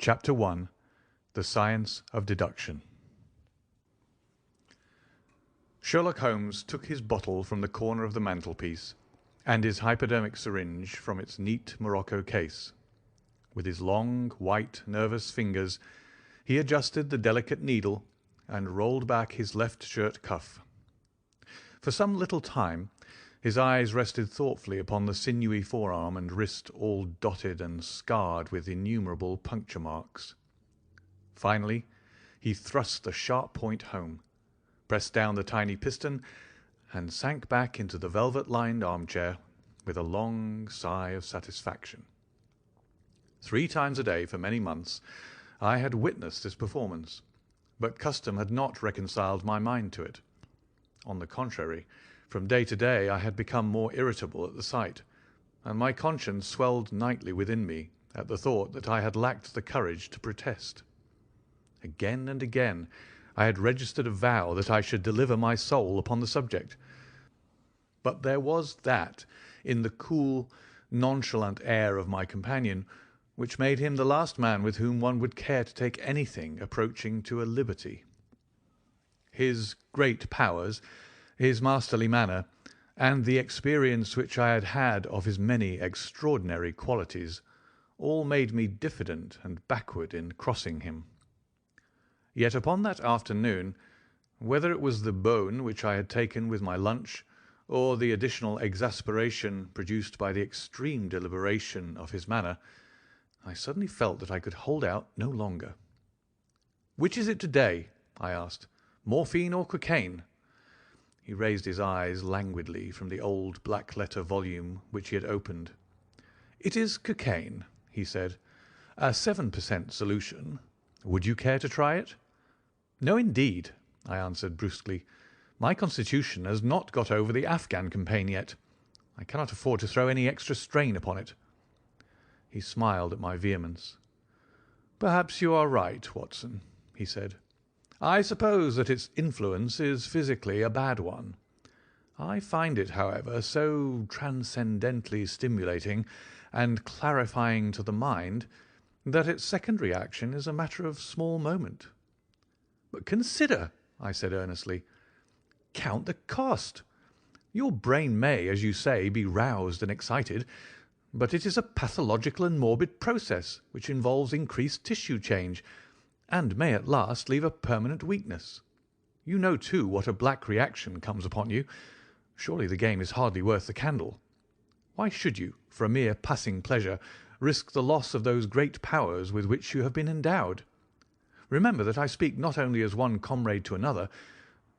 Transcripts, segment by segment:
Chapter 1. The Science of Deduction. Sherlock Holmes took his bottle from the corner of the mantelpiece and his hypodermic syringe from its neat morocco case. With his long, white, nervous fingers, he adjusted the delicate needle and rolled back his left shirt cuff. For some little time his eyes rested thoughtfully upon the sinewy forearm and wrist all dotted and scarred with innumerable puncture marks. Finally he thrust the sharp point home, pressed down the tiny piston, and sank back into the velvet-lined armchair with a long sigh of satisfaction. 3 times a day for many months I had witnessed this performance, but custom had not reconciled my mind to it. On the contrary, from day to day I had become more irritable at the sight, and my conscience swelled nightly within me at the thought that I had lacked the courage to protest. Again and again I had registered a vow that I should deliver my soul upon the subject, but there was that in the cool, nonchalant air of my companion which made him the last man with whom one would care to take anything approaching to a liberty. His great powers, his masterly manner, and the experience which I had had of his many extraordinary qualities, all made me diffident and backward in crossing him. Yet upon that afternoon, whether it was the bone which I had taken with my lunch, or the additional exasperation produced by the extreme deliberation of his manner, I suddenly felt that I could hold out no longer. "Which is it to-day?" I asked. "Morphine or cocaine?" He raised his eyes languidly from the old black-letter volume which he had opened. "It is cocaine," he said. "A 7% solution. Would you care to try it?" "No, indeed," I answered brusquely. "My constitution has not got over the Afghan campaign yet. I cannot afford to throw any extra strain upon it." He smiled at my vehemence. "Perhaps you are right, Watson," he said. "I suppose that its influence is physically a bad one. I find it, however, so transcendently stimulating and clarifying to the mind that its secondary action is a matter of small moment." "But consider," I said earnestly. "Count the cost. Your brain may, as you say, be roused and excited, but it is a pathological and morbid process which involves increased tissue change, and may at last leave a permanent weakness. You know, too, what a black reaction comes upon you. Surely the game is hardly worth the candle. Why should you, for a mere passing pleasure, risk the loss of those great powers with which you have been endowed? Remember that I speak not only as one comrade to another,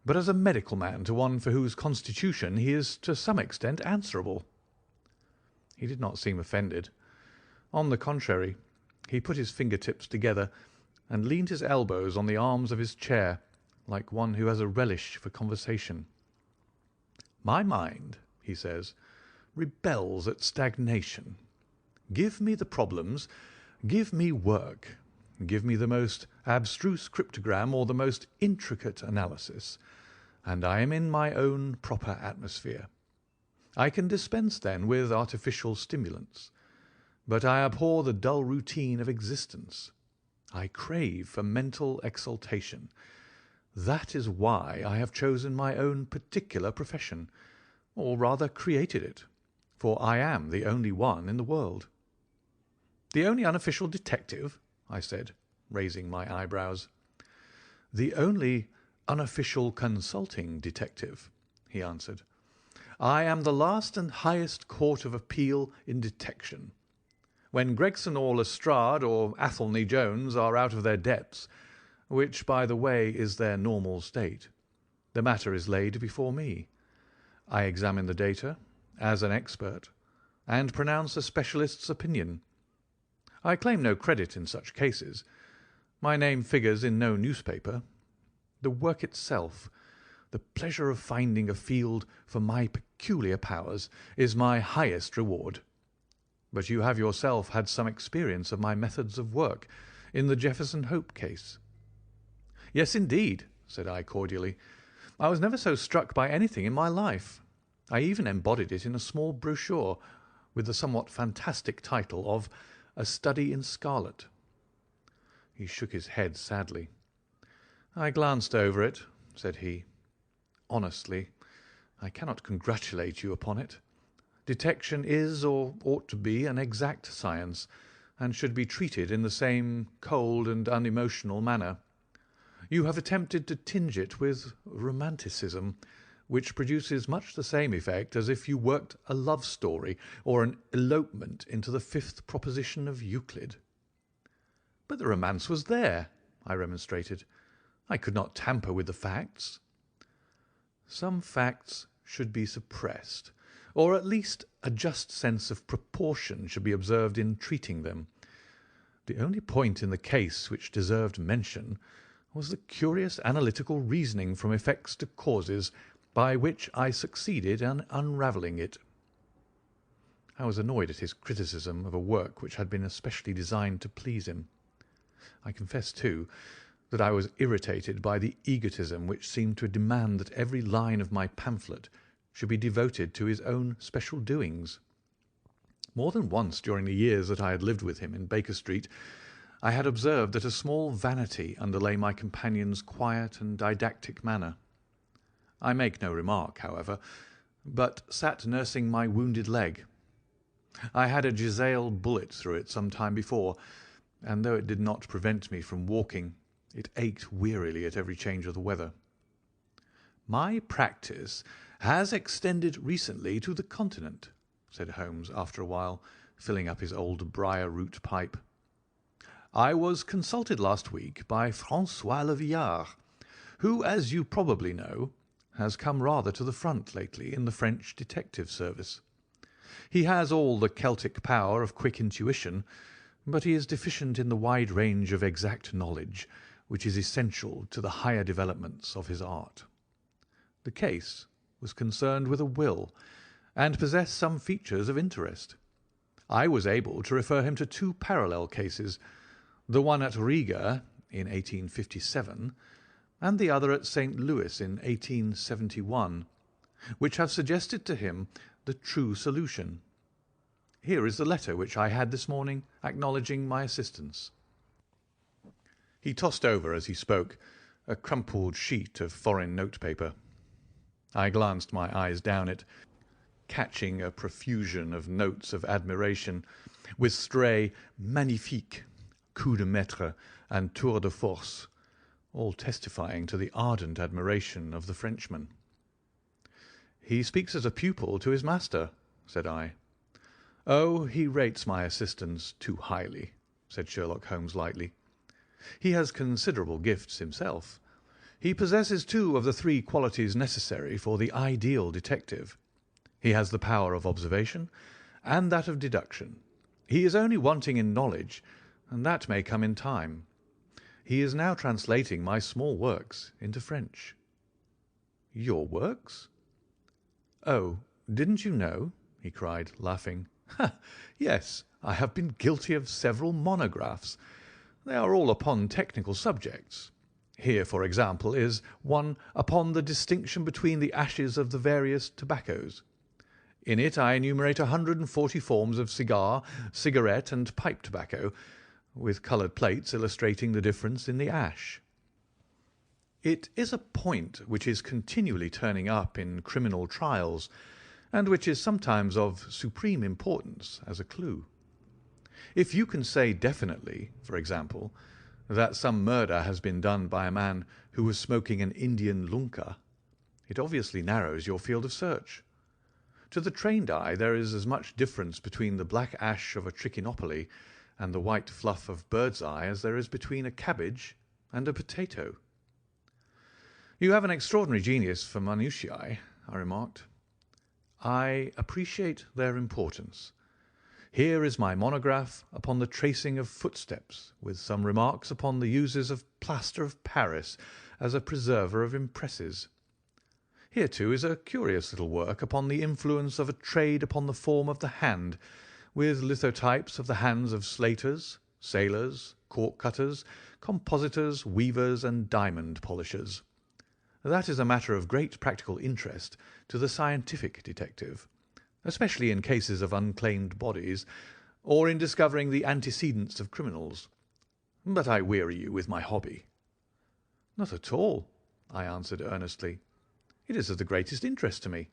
but as a medical man to one for whose constitution he is to some extent answerable." He did not seem offended. On the contrary, he put his finger-tips together and leaned his elbows on the arms of his chair, like one who has a relish for conversation. "My mind," he says, "rebels at stagnation. Give me the problems, give me work, give me the most abstruse cryptogram or the most intricate analysis, and I am in my own proper atmosphere. I can dispense then with artificial stimulants, but I abhor the dull routine of existence. I crave for mental exaltation. That is why I have chosen my own particular profession, or rather created it, for I am the only one in the world." "The only unofficial detective?" I said, raising my eyebrows. "The only unofficial consulting detective," he answered. "I am the last and highest court of appeal in detection. When Gregson or Lestrade or Athelney Jones are out of their depths, which, by the way, is their normal state, the matter is laid before me. I examine the data, as an expert, and pronounce a specialist's opinion. I claim no credit in such cases. My name figures in no newspaper. The work itself, the pleasure of finding a field for my peculiar powers, is my highest reward. But you have yourself had some experience of my methods of work in the Jefferson Hope case." "Yes, indeed," said I cordially. "I was never so struck by anything in my life. I even embodied it in a small brochure with the somewhat fantastic title of A Study in Scarlet." He shook his head sadly. "I glanced over it," said he. "Honestly, I cannot congratulate you upon it. Detection is, or ought to be, an exact science, and should be treated in the same cold and unemotional manner. You have attempted to tinge it with romanticism, which produces much the same effect as if you worked a love story or an elopement into the fifth proposition of Euclid." "But the romance was there," I remonstrated. "I could not tamper with the facts." "Some facts should be suppressed, or at least a just sense of proportion should be observed in treating them. The only point in the case which deserved mention was the curious analytical reasoning from effects to causes by which I succeeded in unravelling it." I was annoyed at his criticism of a work which had been especially designed to please him. I confess, too, that I was irritated by the egotism which seemed to demand that every line of my pamphlet should be devoted to his own special doings. More than once during the years that I had lived with him in Baker Street, I had observed that a small vanity underlay my companion's quiet and didactic manner. I make no remark, however, but sat nursing my wounded leg. I had a Giselle bullet through it some time before, and though it did not prevent me from walking, it ached wearily at every change of the weather. "My practice has extended recently to the Continent," said Holmes after a while, filling up his old briar-root pipe. "I was consulted last week by François Le Villard, who, as you probably know, has come rather to the front lately in the French detective service. He has all the Celtic power of quick intuition, but he is deficient in the wide range of exact knowledge which is essential to the higher developments of his art. The case was concerned with a will, and possessed some features of interest. I was able to refer him to two parallel cases, the one at Riga in 1857 and the other at St. Louis in 1871, which have suggested to him the true solution. Here is the letter which I had this morning acknowledging my assistance." He tossed over, as he spoke, a crumpled sheet of foreign notepaper. I glanced my eyes down it, catching a profusion of notes of admiration, with stray magnifique, coup de maître, and tour de force, all testifying to the ardent admiration of the Frenchman. "He speaks as a pupil to his master," said I. "Oh, he rates my assistance too highly," said Sherlock Holmes lightly. "He has considerable gifts himself. He possesses two of the three qualities necessary for the ideal detective. He has the power of observation and that of deduction. He is only wanting in knowledge, and that may come in time. He is now translating my small works into French." "Your works?" "Oh, didn't you know?" he cried, laughing. "Ha! Yes, I have been guilty of several monographs. They are all upon technical subjects. Here, for example, is one upon the distinction between the ashes of the various tobaccos. In it I enumerate 140 forms of cigar, cigarette, and pipe tobacco, with coloured plates illustrating the difference in the ash. It is a point which is continually turning up in criminal trials, and which is sometimes of supreme importance as a clue. If you can say definitely, for example, that some murder has been done by a man who was smoking an Indian lunka, it obviously narrows your field of search. To the trained eye there is as much difference between the black ash of a trichinopoly and the white fluff of bird's eye as there is between a cabbage and a potato." "You have an extraordinary genius for minutiae," I remarked. "I appreciate their importance. Here is my monograph upon the tracing of footsteps, with some remarks upon the uses of plaster of Paris as a preserver of impresses. Here, too, is a curious little work upon the influence of a trade upon the form of the hand, with lithotypes of the hands of slaters, sailors, cork-cutters, compositors, weavers, and diamond polishers. That is a matter of great practical interest to the scientific detective, especially in cases of unclaimed bodies, or in discovering the antecedents of criminals. but I weary you with my hobby." "Not at all," I answered earnestly. "It is of the greatest interest to me,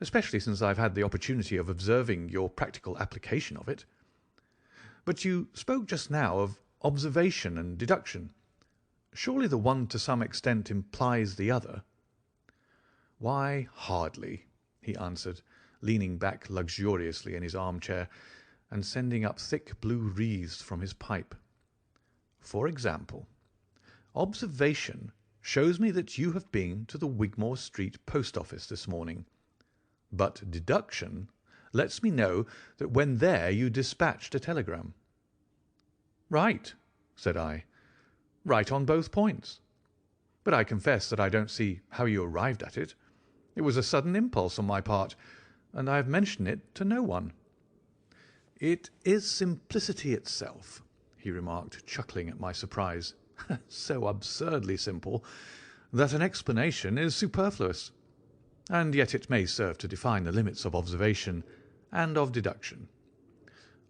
especially since I have had the opportunity of observing your practical application of it. But you spoke just now of observation and deduction. Surely the one to some extent implies the other." "Why, hardly," he answered, leaning back luxuriously in his armchair and sending up thick blue wreaths from his pipe. "For example, observation shows me that you have been to the Wigmore Street post office this morning, but deduction lets me know that when there you dispatched a telegram." "Right," said I. "Right on both points. But I confess that I don't see how you arrived at it. It was a sudden impulse on my part, and I have mentioned it to no one." "It is simplicity itself," he remarked, chuckling at my surprise. "So absurdly simple that an explanation is superfluous. And yet it may serve to define the limits of observation and of deduction.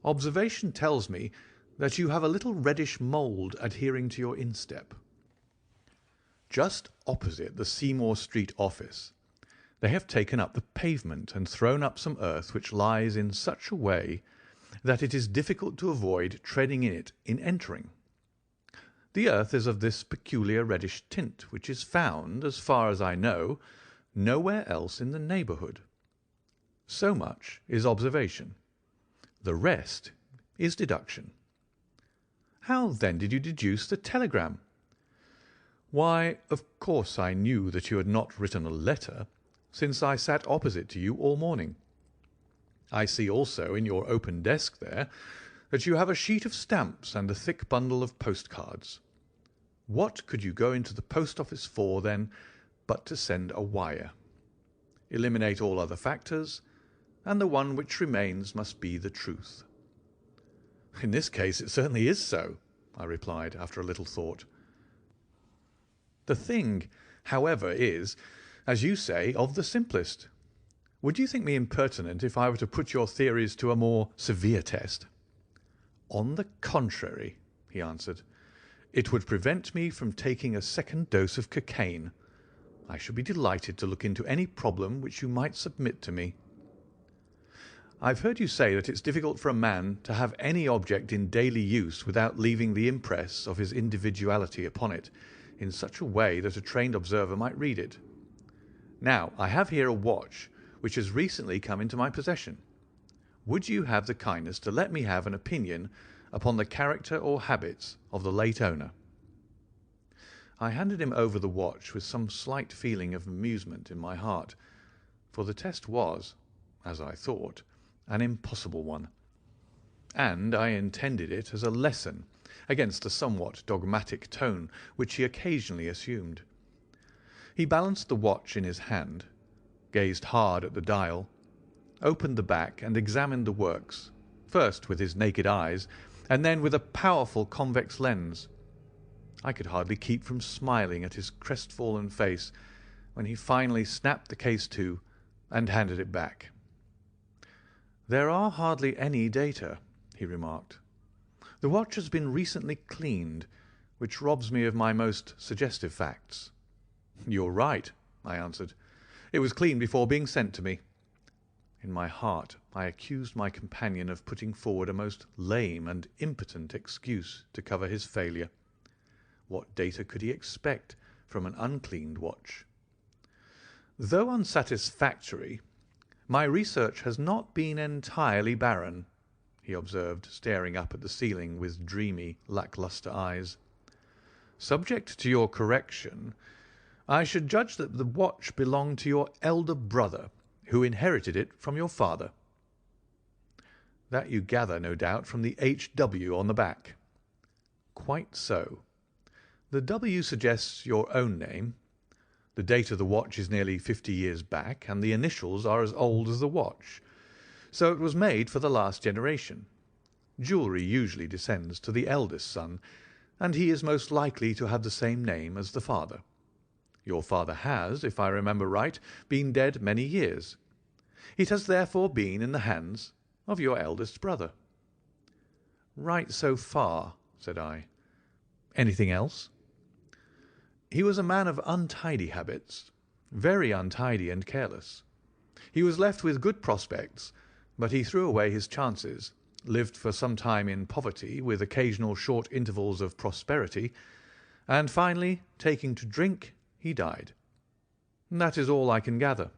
Observation tells me that you have a little reddish mould adhering to your instep. Just opposite the Seymour Street office they have taken up the pavement and thrown up some earth which lies in such a way that it is difficult to avoid treading in it in entering. The earth is of this peculiar reddish tint, which is found, as far as I know, nowhere else in the neighbourhood. So much is observation. The rest is deduction." "How, then, did you deduce the telegram?" "Why, of course I knew that you had not written a letter, since I sat opposite to you all morning. I see also in your open desk there that you have a sheet of stamps and a thick bundle of postcards. What could you go into the post office for, then, but to send a wire? Eliminate all other factors, and the one which remains must be the truth." "In this case it certainly is so," I replied, after a little thought. "The thing, however, is, as you say, of the simplest. Would you think me impertinent if I were to put your theories to a more severe test?" "On the contrary," he answered, "it would prevent me from taking a second dose of cocaine. I should be delighted to look into any problem which you might submit to me." "I've heard you say that it's difficult for a man to have any object in daily use without leaving the impress of his individuality upon it in such a way that a trained observer might read it. Now, I have here a watch which has recently come into my possession. Would you have the kindness to let me have an opinion upon the character or habits of the late owner?" I handed him over the watch with some slight feeling of amusement in my heart, for the test was, as I thought, an impossible one, and I intended it as a lesson against the somewhat dogmatic tone which he occasionally assumed. He balanced the watch in his hand, gazed hard at the dial, opened the back and examined the works, first with his naked eyes and then with a powerful convex lens. I could hardly keep from smiling at his crestfallen face when he finally snapped the case to and handed it back. "There are hardly any data," he remarked. "The watch has been recently cleaned, which robs me of my most suggestive facts." "You're right," I answered. "It was cleaned before being sent to me." In my heart I accused my companion of putting forward a most lame and impotent excuse to cover his failure. What data could he expect from an uncleaned watch? "Though unsatisfactory, my research has not been entirely barren," he observed, staring up at the ceiling with dreamy, lack-lustre eyes. "Subject to your correction, I should judge that the watch belonged to your elder brother, who inherited it from your father." "That you gather, no doubt, from the H.W. on the back." "Quite so. The W suggests your own name. The date of the watch is nearly 50 years back, and the initials are as old as the watch. So it was made for the last generation. Jewellery usually descends to the eldest son, and he is most likely to have the same name as the father. Your father has, if I remember right, been dead many years. It has therefore been in the hands of your eldest brother." "Right so far," said I. Anything else?" "He was a man of untidy habits, very untidy and careless. He was left with good prospects, but he threw away his chances, lived for some time in poverty with occasional short intervals of prosperity, and finally, taking to drink, he died. That is all I can gather."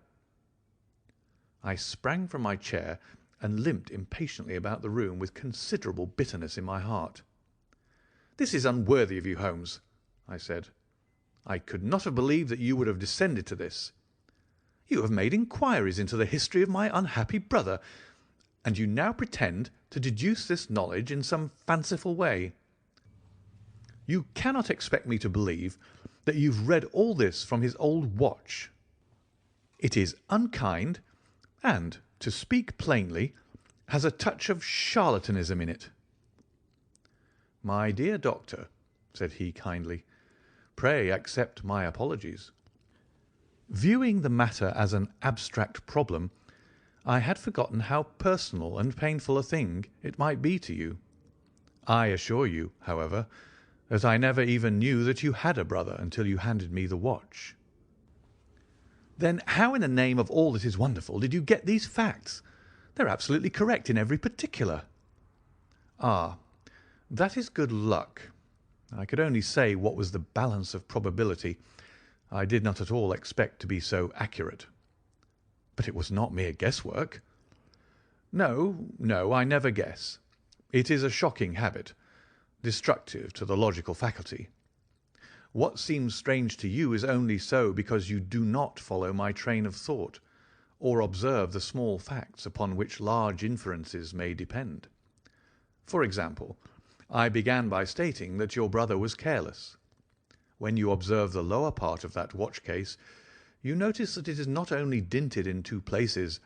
I sprang from my chair and limped impatiently about the room with considerable bitterness in my heart. "This is unworthy of you, Holmes," I said. "I could not have believed that you would have descended to this. You have made inquiries into the history of my unhappy brother, and you now pretend to deduce this knowledge in some fanciful way. You cannot expect me to believe that you've read all this from his old watch. It is unkind, and, to speak plainly, has a touch of charlatanism in it." "My dear doctor," said he kindly, "pray accept my apologies. Viewing the matter as an abstract problem, I had forgotten how personal and painful a thing it might be to you. I assure you, however, that I never even knew that you had a brother until you handed me the watch." "Then how in the name of all that is wonderful did you get these facts? They're absolutely correct in every particular." "Ah, that is good luck. I could only say what was the balance of probability. I did not at all expect to be so accurate." "But it was not mere guesswork." "No, no, I never guess. It is a shocking habit, destructive to the logical faculty. What seems strange to you is only so because you do not follow my train of thought, or observe the small facts upon which large inferences may depend. For example, I began by stating that your brother was careless. When you observe the lower part of that watch case, you notice that it is not only dinted in 2 places,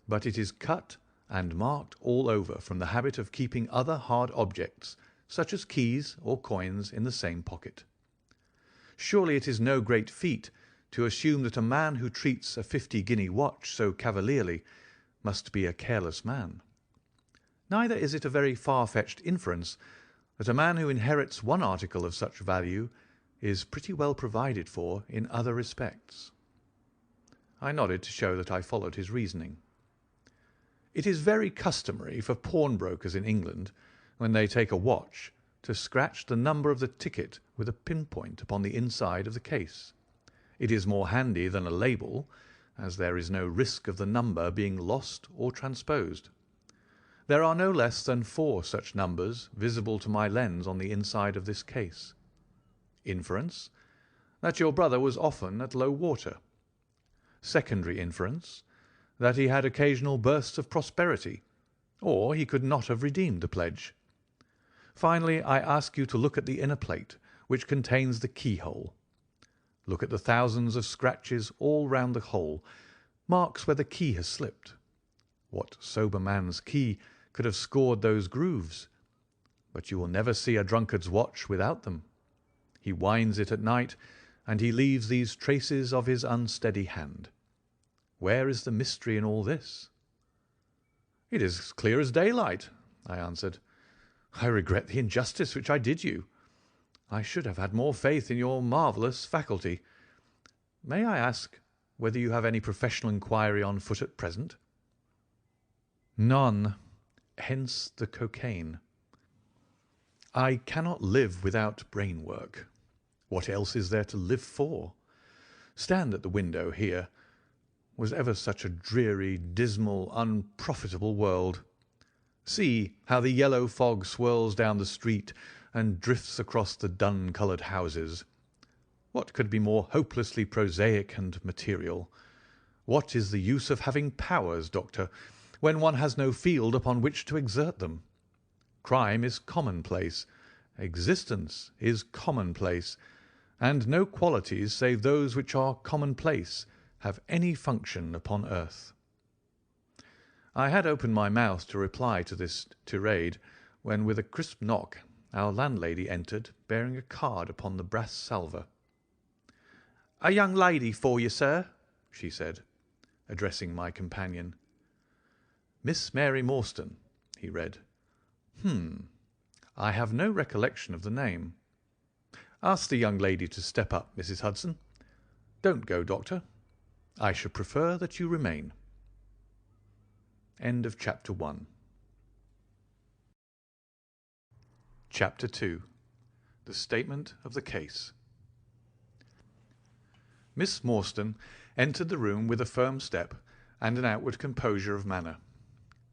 but it is cut and marked all over from the habit of keeping other hard objects, such as keys or coins, in the same pocket. Surely it is no great feat to assume that a man who treats a 50-guinea watch so cavalierly must be a careless man. Neither is it a very far-fetched inference that a man who inherits one article of such value is pretty well provided for in other respects." I nodded to show that I followed his reasoning. "It is very customary for pawnbrokers in England, when they take a watch, to scratch the number of the ticket with a pinpoint upon the inside of the case. It is more handy than a label, as there is no risk of the number being lost or transposed. There are no less than 4 such numbers visible to my lens on the inside of this case. Inference, that your brother was often at low water. Secondary inference, that he had occasional bursts of prosperity, or he could not have redeemed the pledge. Finally, I ask you to look at the inner plate, which contains the keyhole. Look at the thousands of scratches all round the hole, marks where the key has slipped. What sober man's key could have scored those grooves? But you will never see a drunkard's watch without them. He winds it at night, and he leaves these traces of his unsteady hand. Where is the mystery in all this?" "It is as clear as daylight," I answered. "I regret the injustice which I did you. I should have had more faith in your marvellous faculty. May I ask whether you have any professional inquiry on foot at present?" "None. Hence the cocaine. I cannot live without brain work. What else is there to live for? Stand at the window here. Was ever such a dreary, dismal, unprofitable world? See how the yellow fog swirls down the street and drifts across the dun-coloured houses. What could be more hopelessly prosaic and material? What is the use of having powers, Doctor, when one has no field upon which to exert them? Crime is commonplace. Existence is commonplace, and no qualities save those which are commonplace have any function upon earth." I had opened my mouth to reply to this tirade, when with a crisp knock our landlady entered, bearing a card upon the brass salver. "A young lady for you, sir," she said, addressing my companion. "Miss Mary Morstan," he read. I have no recollection of the name." Ask the young lady to step up, Mrs. Hudson. Don't go, Doctor. I should prefer that you remain. End of Chapter 1. Chapter 2. The Statement of the Case. Miss Morstan entered the room with a firm step and an outward composure of manner.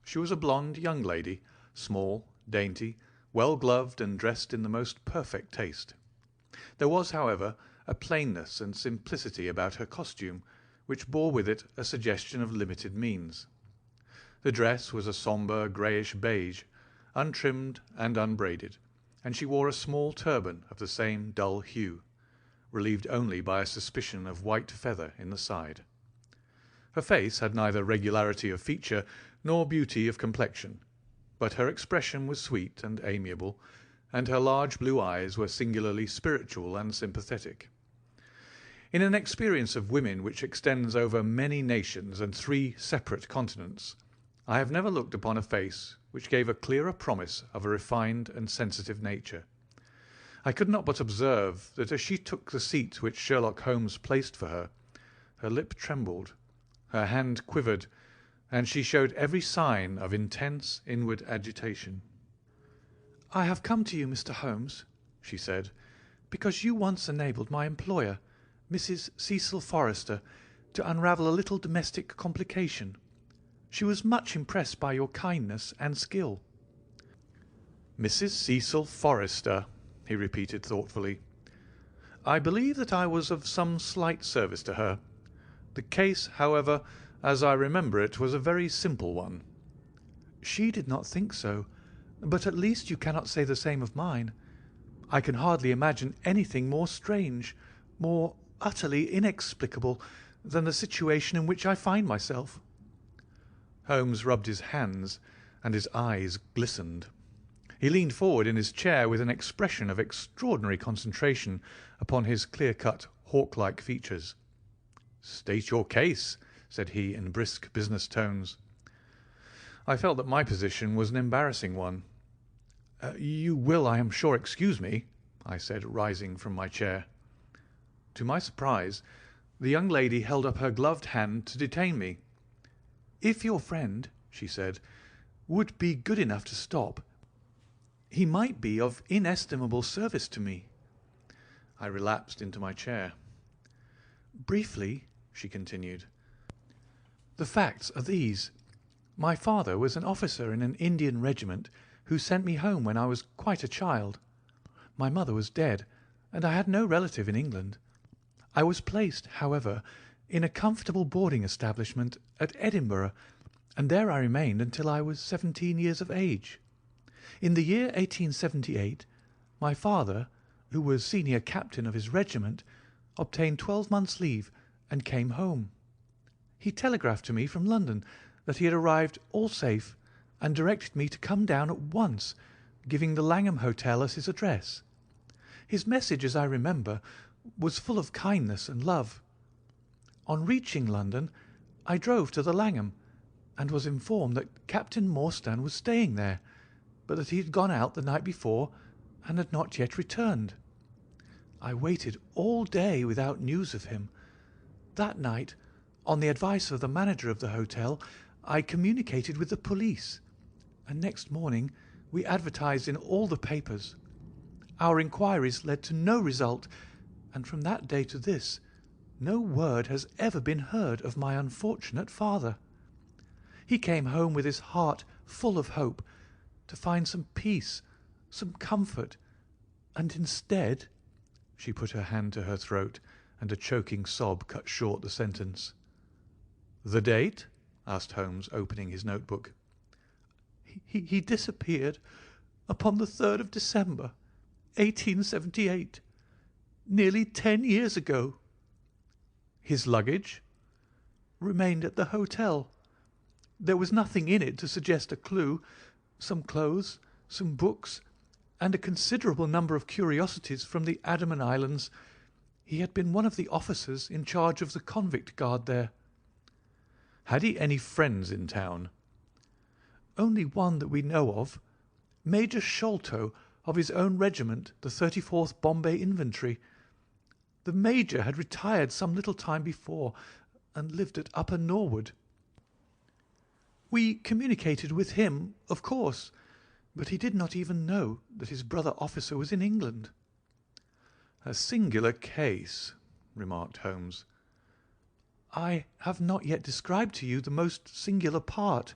She was a blonde young lady, small, dainty, well-gloved and dressed in the most perfect taste. There was, however, a plainness and simplicity about her costume which bore with it a suggestion of limited means. The dress was a sombre greyish beige, untrimmed and unbraided, and she wore a small turban of the same dull hue, relieved only by a suspicion of white feather in the side. Her face had neither regularity of feature nor beauty of complexion, but her expression was sweet and amiable, and her large blue eyes were singularly spiritual and sympathetic. In an experience of women which extends over many nations and 3 separate continents, I have never looked upon a face which gave a clearer promise of a refined and sensitive nature. I could not but observe that as she took the seat which Sherlock Holmes placed for her, her lip trembled, her hand quivered, and she showed every sign of intense inward agitation. "I have come to you, Mr. Holmes," she said, "because you once enabled my employer, Mrs. Cecil Forrester, to unravel a little domestic complication. She was much impressed by your kindness and skill." "Mrs. Cecil Forrester," he repeated thoughtfully. "I believe that I was of some slight service to her. The case, however, as I remember it, was a very simple one." "She did not think so, but at least you cannot say the same of mine. I can hardly imagine anything more strange, more utterly inexplicable than the situation in which I find myself." Holmes rubbed his hands, and his eyes glistened. He leaned forward in his chair with an expression of extraordinary concentration upon his clear-cut, hawk-like features. "State your case," said he in brisk business tones. I felt that my position was an embarrassing one. "You will, I am sure, excuse me," I said, rising from my chair. To my surprise, the young lady held up her gloved hand to detain me. "If your friend," she said, "would be good enough to stop, he might be of inestimable service to me." I relapsed into my chair. "Briefly," she continued, "the facts are these. My father was an officer in an Indian regiment who sent me home when I was quite a child. My mother was dead, and I had no relative in England. I was placed, however, in a comfortable boarding establishment at Edinburgh, and there I remained until I was 17 years of age. In the year 1878, my father, who was senior captain of his regiment, obtained 12 months' leave and came home. He telegraphed to me from London that he had arrived all safe, and directed me to come down at once, giving the Langham Hotel as his address. His message, as I remember, was full of kindness and love. On reaching London, I drove to the Langham, and was informed that Captain Morstan was staying there, but that he had gone out the night before and had not yet returned. I waited all day without news of him. That night, on the advice of the manager of the hotel, I communicated with the police, and next morning we advertised in all the papers. Our inquiries led to no result, and from that day to this no word has ever been heard of my unfortunate father. He came home with his heart full of hope, to find some peace, some comfort, and instead—" She put her hand to her throat, and a choking sob cut short the sentence. "The date?" asked Holmes, opening his notebook. He disappeared upon the 3rd of December, 1878, nearly 10 years ago." "His luggage?" "Remained at the hotel. There was nothing in it to suggest a clue. Some clothes, some books, and a considerable number of curiosities from the Andaman Islands. He had been one of the officers in charge of the convict guard there." "Had he any friends in town?" "Only one that we know of, Major Sholto, of his own regiment, the 34th Bombay Infantry. The major had retired some little time before and lived at Upper Norwood. We communicated with him, of course, but he did not even know that his brother officer was in England." "A singular case," remarked Holmes. "I have not yet described to you the most singular part.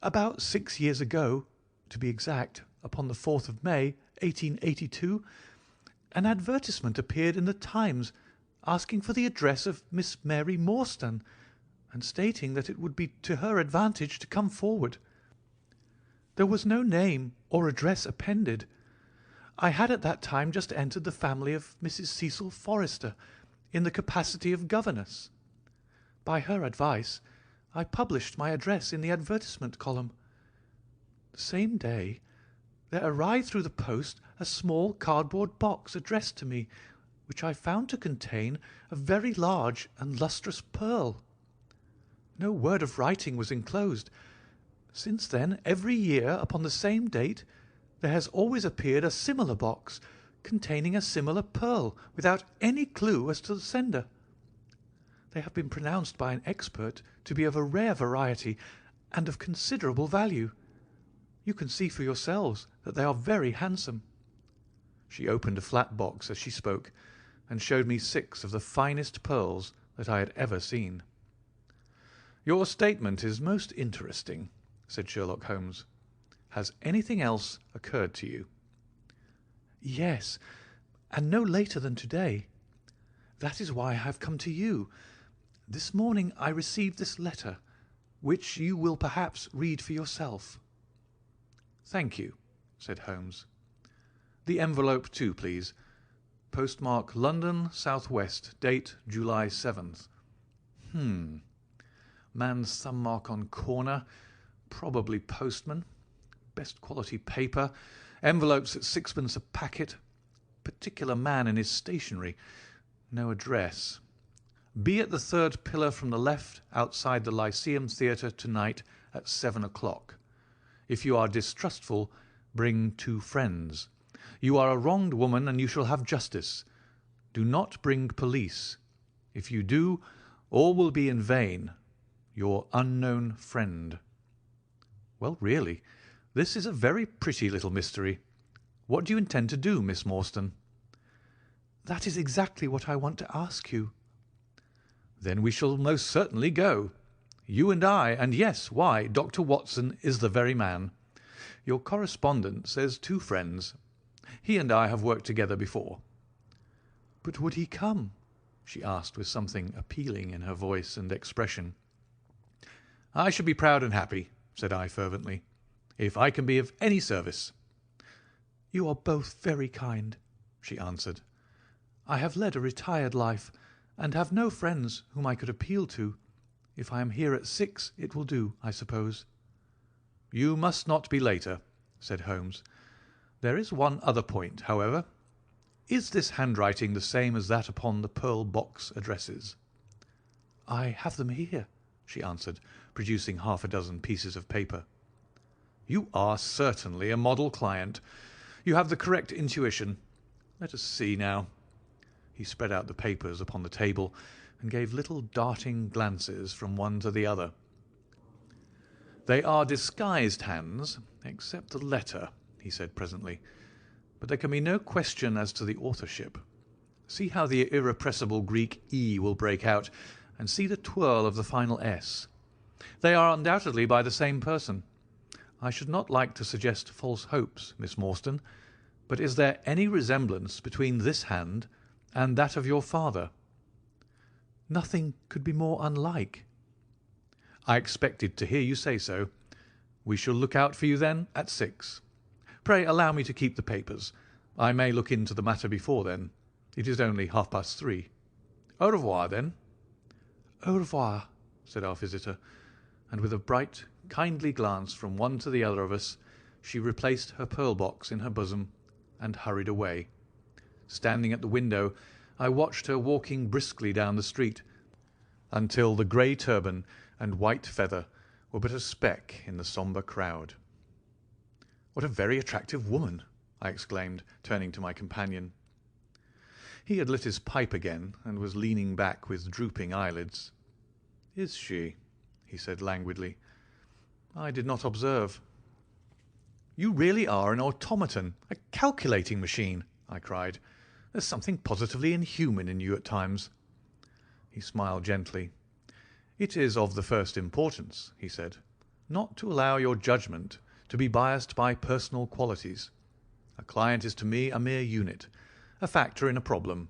About 6 years ago, to be exact, upon the 4th of May, 1882, an advertisement appeared in the Times asking for the address of Miss Mary Morstan, and stating that it would be to her advantage to come forward. There was no name or address appended. I had at that time just entered the family of Mrs. Cecil Forrester in the capacity of governess. By her advice, I published my address in the advertisement column. The same day there arrived through the post a small cardboard box addressed to me, which I found to contain a very large and lustrous pearl. No word of writing was enclosed. Since then, every year, upon the same date, there has always appeared a similar box containing a similar pearl, without any clue as to the sender. They have been pronounced by an expert to be of a rare variety and of considerable value. You can see for yourselves that they are very handsome." She opened a flat box as she spoke, and showed me 6 of the finest pearls that I had ever seen. "Your statement is most interesting," said Sherlock Holmes. "Has anything else occurred to you?" "Yes, and no later than today. That is why I have come to you. This morning I received this letter, which you will perhaps read for yourself." "Thank you," said Holmes. "The envelope too, please. Postmark London, S.W. Date July 7th. Man's thumb mark on corner. Probably postman. Best quality paper. Envelopes at 6d. a packet. Particular man in his stationery. No address. Be at the 3rd pillar from the left outside the Lyceum Theatre tonight at 7 o'clock. If you are distrustful, bring 2 friends. You are a wronged woman and you shall have justice. Do not bring police. If you do, all will be in vain. Your unknown friend." "Well, really, this is a very pretty little mystery. What do you intend to do, Miss Morstan?" "That is exactly what I want to ask you." "Then we shall most certainly go. You and I, and yes, why, Dr. Watson is the very man. Your correspondent says 2 friends. He and I have worked together before." "But would he come?" she asked with something appealing in her voice and expression. "I should be proud and happy," said I fervently, "if I can be of any service." "You are both very kind," she answered. "I have led a retired life, and have no friends whom I could appeal to. If I am here at 6, it will do, I suppose." "You must not be later," said Holmes. "There is one other point, however. Is this handwriting the same as that upon the pearl box addresses?" "I have them here," she answered, producing half a dozen pieces of paper. "You are certainly a model client. You have the correct intuition. Let us see now." He spread out the papers upon the table and gave little darting glances from one to the other. "They are disguised hands, except the letter," he said presently, "but there can be no question as to the authorship. See how the irrepressible Greek E will break out, and see the twirl of the final S. They are undoubtedly by the same person. I should not like to suggest false hopes, Miss Morstan, but is there any resemblance between this hand and that of your father?" "Nothing could be more unlike." "I expected to hear you say so. We shall look out for you, then, at 6. Pray allow me to keep the papers. I may look into the matter before then. It is only 3:30. Au revoir, then." "Au revoir," said our visitor, and with a bright, kindly glance from one to the other of us, she replaced her pearl box in her bosom and hurried away. Standing at the window, I watched her walking briskly down the street until the grey turban and white feather were but a speck in the sombre crowd. "What a very attractive woman!" I exclaimed, turning to my companion. He had lit his pipe again and was leaning back with drooping eyelids. "Is she?" he said languidly. "I did not observe." "You really are an automaton, a calculating machine," I cried. "There's something positively inhuman in you at times." He smiled gently. "It is of the first importance," he said, "not to allow your judgment to be biased by personal qualities. A client is to me a mere unit, a factor in a problem.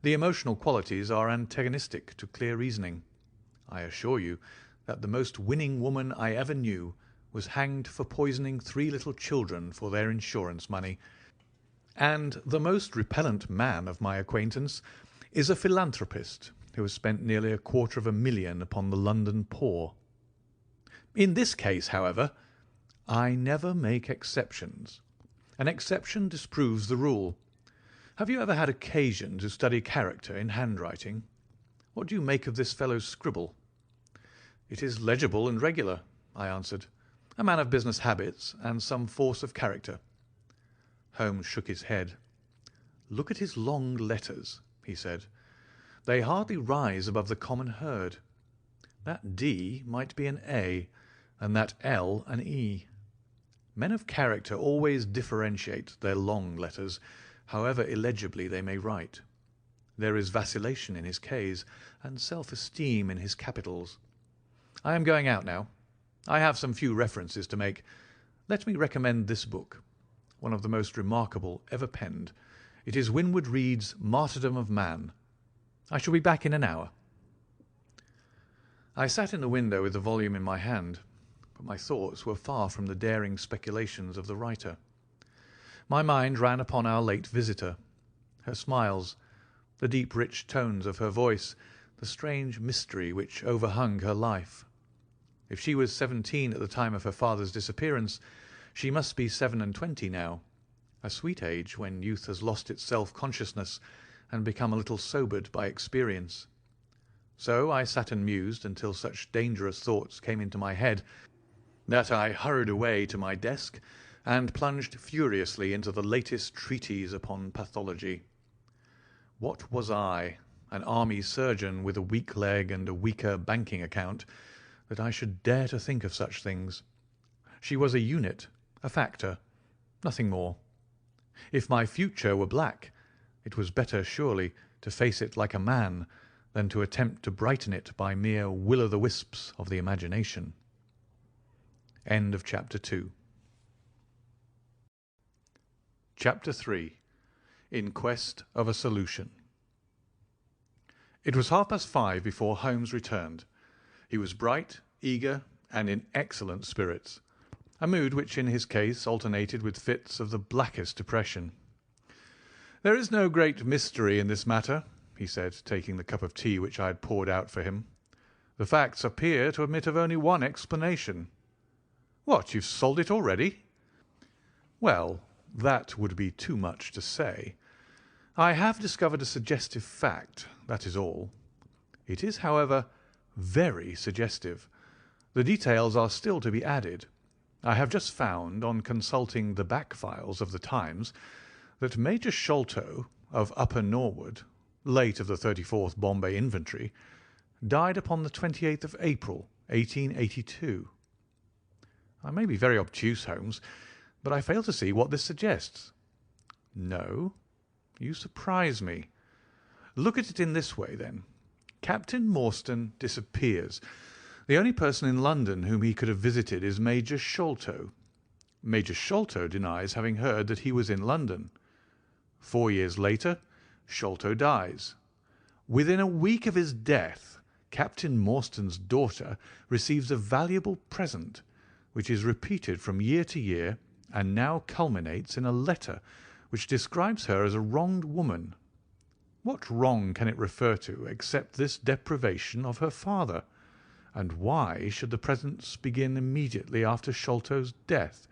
The emotional qualities are antagonistic to clear reasoning. I assure you that the most winning woman I ever knew was hanged for poisoning 3 little children for their insurance money, and the most repellent man of my acquaintance is a philanthropist who has spent nearly £250,000 upon the London poor. In this case, however, I never make exceptions. An exception disproves the rule. Have you ever had occasion to study character in handwriting? What do you make of this fellow's scribble?" "It is legible and regular," I answered. "A man of business habits and some force of character." Holmes shook his head. "Look at his long letters," he said. "They hardly rise above the common herd. That D might be an A, and that L an E. Men of character always differentiate their long letters, however illegibly they may write. There is vacillation in his Ks, and self-esteem in his capitals. I am going out now. I have some few references to make. Let me recommend this book, one of the most remarkable ever penned. It is Winwood Reade's Martyrdom of Man. I shall be back in an hour." I sat in the window with the volume in my hand, but my thoughts were far from the daring speculations of the writer. My mind ran upon our late visitor, her smiles, the deep rich tones of her voice, the strange mystery which overhung her life. If she was 17 at the time of her father's disappearance, she must be 27 now, a sweet age when youth has lost its self-consciousness and become a little sobered by experience. So I sat and mused until such dangerous thoughts came into my head that I hurried away to my desk and plunged furiously into the latest treatise upon pathology. What was I, an army surgeon with a weak leg and a weaker banking account, that I should dare to think of such things? She was a unit, a factor, nothing more. If my future were black, it was better surely to face it like a man than to attempt to brighten it by mere will-o'-the-wisps of the imagination. End of Chapter 2. Chapter 3. In Quest of a Solution. It was 5:30 before Holmes returned. He was bright, eager, and in excellent spirits, a mood which in his case alternated with fits of the blackest depression. "There is no great mystery in this matter," he said, taking the cup of tea which I had poured out for him. "The facts appear to admit of only one explanation." "What, you've solved it already?" "Well, that would be too much to say. I have discovered a suggestive fact, that is all. It is, however, very suggestive. The details are still to be added. I have just found, on consulting the back files of the Times, that Major Sholto, of Upper Norwood, late of the 34th Bombay Infantry, died upon the 28th of April, 1882. I may be very obtuse, Holmes, but I fail to see what this suggests." "No? You surprise me. Look at it in this way, then. Captain Morstan disappears. The only person in London whom he could have visited is Major Sholto. Major Sholto denies having heard that he was in London. 4 years later, Sholto dies. Within a week of his death, Captain Morstan's daughter receives a valuable present, which is repeated from year to year, and now culminates in a letter which describes her as a wronged woman. What wrong can it refer to except this deprivation of her father? And why should the presents begin immediately after Sholto's death,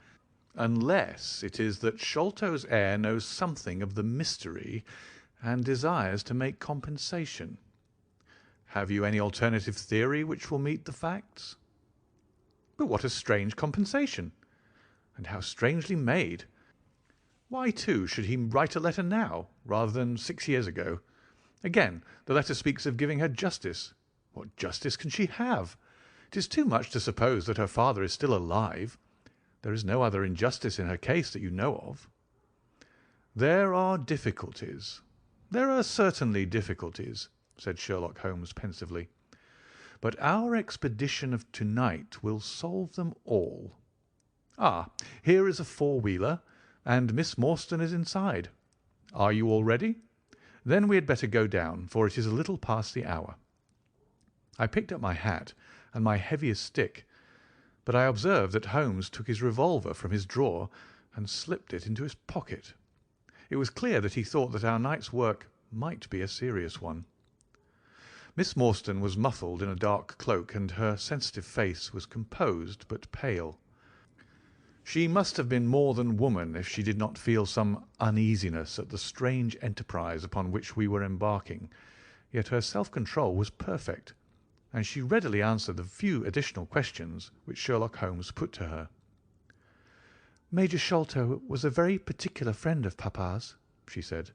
unless it is that Sholto's heir knows something of the mystery and desires to make compensation? Have you any alternative theory which will meet the facts?" "But what a strange compensation! And how strangely made! Why, too, should he write a letter now, rather than 6 years ago? Again, the letter speaks of giving her justice. What justice can she have? It is too much to suppose that her father is still alive. There is no other injustice in her case that you know of. There are difficulties. There are certainly difficulties, said Sherlock Holmes pensively. But our expedition of tonight will solve them all. Ah, here is a four-wheeler, and Miss Morstan is inside. Are you all ready? Then we had better go down, for it is a little past the hour. I picked up my hat and my heaviest stick, but I observed that Holmes took his revolver from his drawer and slipped it into his pocket. It was clear that he thought that our night's work might be a serious one. Miss Morstan was muffled in a dark cloak, and her sensitive face was composed but pale. She must have been more than woman if she did not feel some uneasiness at the strange enterprise upon which we were embarking, yet her self-control was perfect, and she readily answered the few additional questions which Sherlock Holmes put to her. Major Sholto was a very particular friend of Papa's, she said.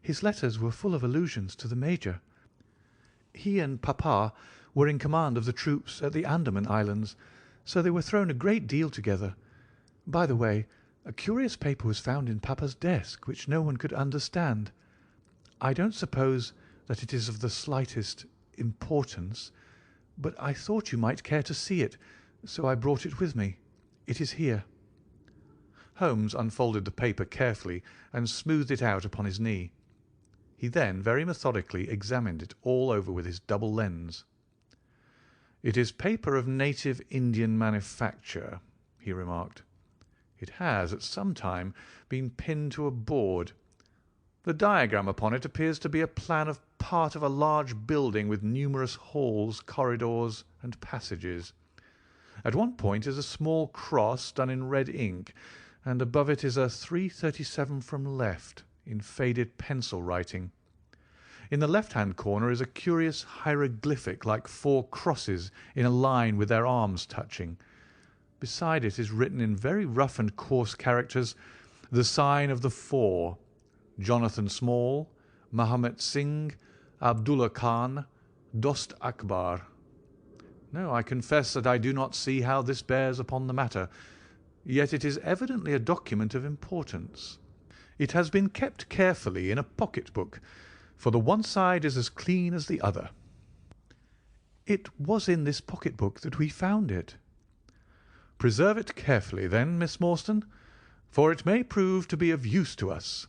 His letters were full of allusions to the Major. He and Papa were in command of the troops at the Andaman Islands, so they were thrown a great deal together. By the way, a curious paper was found in Papa's desk which no one could understand. I don't suppose that it is of the slightest importance, but I thought you might care to see it, so I brought it with me. It is here." Holmes unfolded the paper carefully and smoothed it out upon his knee. He then very methodically examined it all over with his double lens. "It is paper of native Indian manufacture," he remarked. "It has at some time been pinned to a board. The diagram upon it appears to be a plan of part of a large building with numerous halls, corridors, and passages. At one point is a small cross done in red ink, and above it is a 337 from left in faded pencil writing. In the left-hand corner is a curious hieroglyphic like 4 crosses in a line with their arms touching. Beside it is written in very rough and coarse characters the sign of the 4, Jonathan Small, Mahomet Singh, Abdullah Khan, Dost Akbar. No, I confess that I do not see how this bears upon the matter, yet it is evidently a document of importance. It has been kept carefully in a pocket-book, for the one side is as clean as the other." "It was in this pocket-book that we found it." "Preserve it carefully, then, Miss Morstan, for it may prove to be of use to us.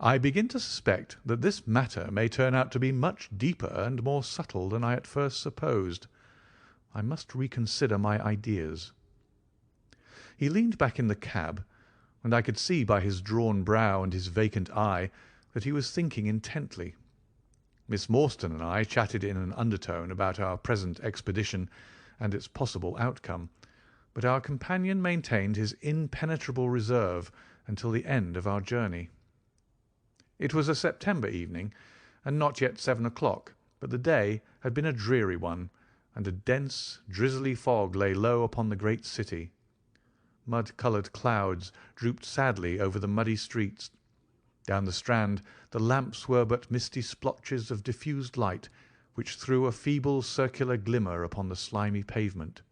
I begin to suspect that this matter may turn out to be much deeper and more subtle than I at first supposed. I must reconsider my ideas." He leaned back in the cab, and I could see by his drawn brow and his vacant eye that he was thinking intently. Miss Morstan and I chatted in an undertone about our present expedition and its possible outcome, but our companion maintained his impenetrable reserve until the end of our journey. It was a September evening, and not yet 7 o'clock, but the day had been a dreary one, and a dense, drizzly fog lay low upon the great city. Mud-coloured clouds drooped sadly over the muddy streets. Down the Strand the lamps were but misty splotches of diffused light, which threw a feeble circular glimmer upon the slimy pavement.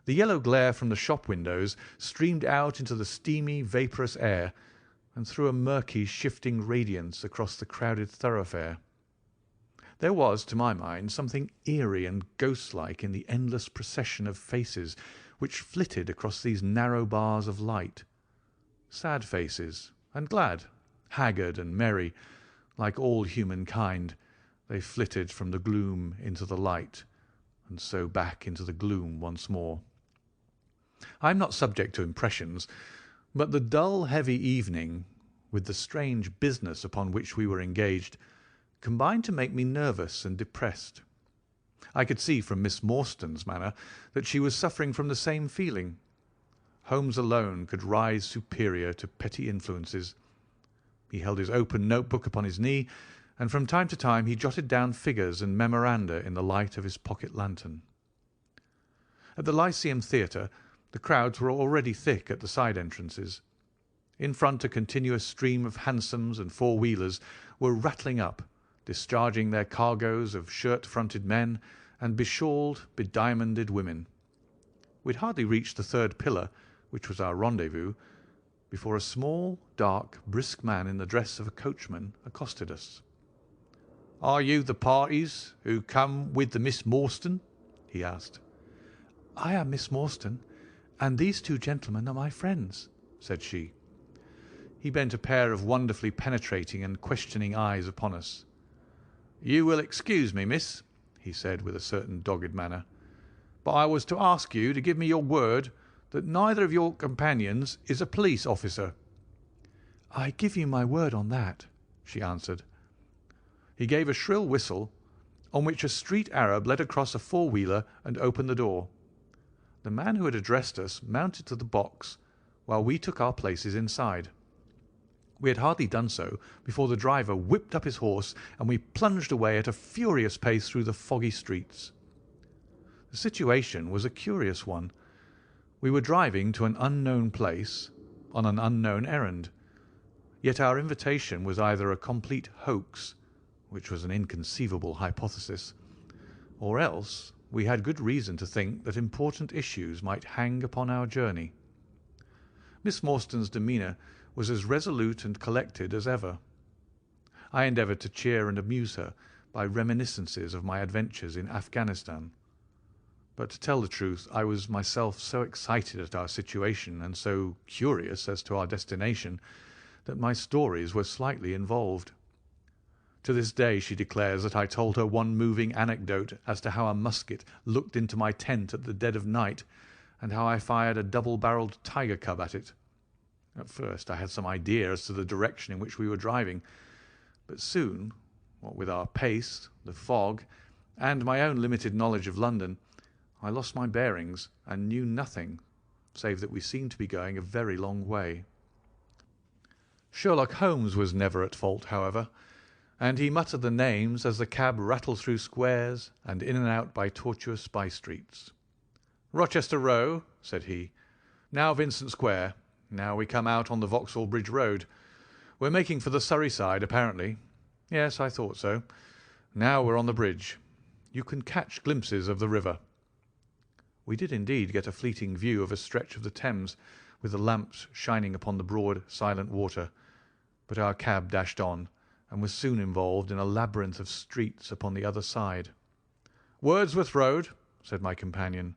The yellow glare from the shop windows streamed out into the steamy, vaporous air, and threw a murky, shifting radiance across the crowded thoroughfare. There was, to my mind, something eerie and ghost-like in the endless procession of faces which flitted across these narrow bars of light. Sad faces, and glad, haggard and merry, like all humankind, they flitted from the gloom into the light, and so back into the gloom once more. I am not subject to impressions, but the dull, heavy evening, with the strange business upon which we were engaged, combined to make me nervous and depressed. I could see from Miss Morstan's manner that she was suffering from the same feeling. Holmes alone could rise superior to petty influences. He held his open notebook upon his knee, and from time to time he jotted down figures and memoranda in the light of his pocket lantern. At the Lyceum Theatre the crowds were already thick at the side entrances. In front a continuous stream of hansoms and four-wheelers were rattling up, discharging their cargoes of shirt-fronted men and beshawled, bediamonded women. We had hardly reached the third pillar, which was our rendezvous, before a small, dark, brisk man in the dress of a coachman accosted us. "Are you the parties who come with the Miss Morstan?" he asked. "I am Miss Morstan, and these two gentlemen are my friends," said she. He bent a pair of wonderfully penetrating and questioning eyes upon us. "You will excuse me, miss," he said with a certain dogged manner, "but I was to ask you to give me your word that neither of your companions is a police officer." "I give you my word on that," she answered. He gave a shrill whistle, on which a street Arab led across a four-wheeler and opened the door. The man who had addressed us mounted to the box, while we took our places inside. We had hardly done so before the driver whipped up his horse, and we plunged away at a furious pace through the foggy streets. The situation was a curious one. We were driving to an unknown place on an unknown errand, yet our invitation was either a complete hoax, which was an inconceivable hypothesis, or else we had good reason to think that important issues might hang upon our journey. Miss Morstan's demeanour was as resolute and collected as ever. I endeavoured to cheer and amuse her by reminiscences of my adventures in Afghanistan. But to tell the truth, I was myself so excited at our situation and so curious as to our destination that my stories were slightly involved. To this day she declares that I told her one moving anecdote as to how a musket looked into my tent at the dead of night, and how I fired a double-barrelled tiger cub at it. At first I had some idea as to the direction in which we were driving, but soon, what with our pace, the fog, and my own limited knowledge of London, I lost my bearings and knew nothing, save that we seemed to be going a very long way. Sherlock Holmes was never at fault, however, and he muttered the names as the cab rattled through squares and in and out by tortuous by-streets. "Rochester Row," said he. "Now Vincent Square. Now we come out on the Vauxhall Bridge Road. We're making for the Surrey side, apparently. Yes, I thought so. Now we're on the bridge. You can catch glimpses of the river." We did indeed get a fleeting view of a stretch of the Thames, with the lamps shining upon the broad, silent water, but our cab dashed on, and was soon involved in a labyrinth of streets upon the other side. "Wordsworth Road," said my companion,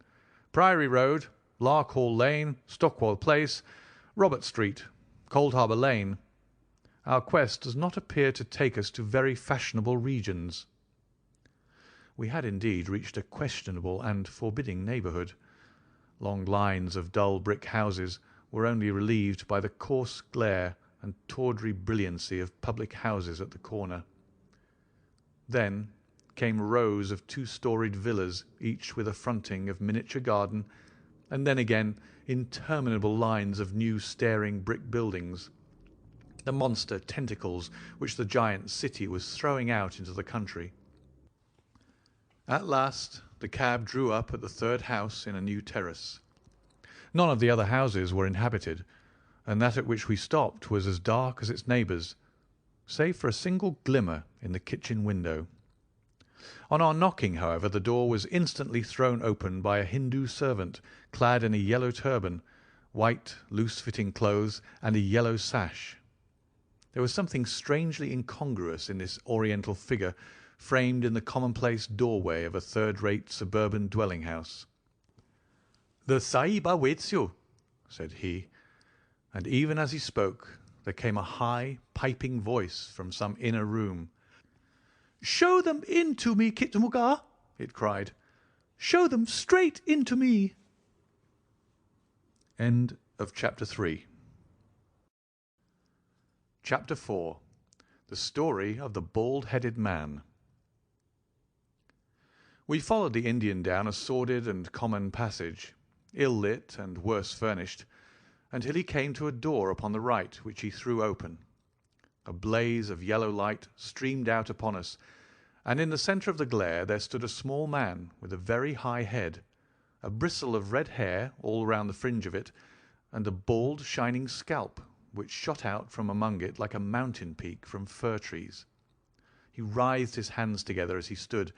"Priory Road, Larkhall Lane, Stockwell Place, Robert Street, Cold Harbour Lane. Our quest does not appear to take us to very fashionable regions." We had indeed reached a questionable and forbidding neighbourhood. Long lines of dull brick houses were only relieved by the coarse glare and tawdry brilliancy of public houses at the corner. Then came rows of two-storied villas, each with a fronting of miniature garden, and then again interminable lines of new staring brick buildings, the monster tentacles which the giant city was throwing out into the country. At last the cab drew up at the third house in a new terrace. None of the other houses were inhabited, and that at which we stopped was as dark as its neighbours, save for a single glimmer in the kitchen window. On our knocking, however, the door was instantly thrown open by a Hindu servant clad in a yellow turban, white, loose-fitting clothes, and a yellow sash. There was something strangely incongruous in this oriental figure framed in the commonplace doorway of a third-rate suburban dwelling-house. "The Sahib awaits you," said he, and even as he spoke there came a high, piping voice from some inner room. "Show them in to me, Kitmutgar," it cried. "Show them straight into me." End of Chapter 3. Chapter 4. The Story of the Bald-Headed Man. We followed the Indian down a sordid and common passage, ill-lit and worse furnished, until he came to a door upon the right, which he threw open. A blaze of yellow light streamed out upon us, and in the centre of the glare there stood a small man with a very high head, a bristle of red hair all round the fringe of it, and a bald, shining scalp, which shot out from among it like a mountain peak from fir trees. He writhed his hands together as he stood,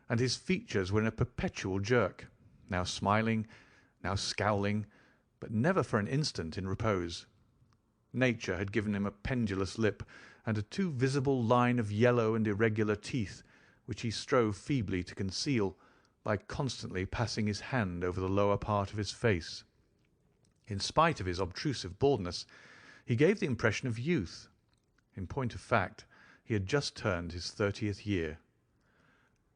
and his features were in a perpetual jerk, now smiling, now scowling, but never for an instant in repose. Nature had given him a pendulous lip and a too visible line of yellow and irregular teeth, which he strove feebly to conceal by constantly passing his hand over the lower part of his face. In spite of his obtrusive baldness, he gave the impression of youth. In point of fact, he had just turned his 30th year.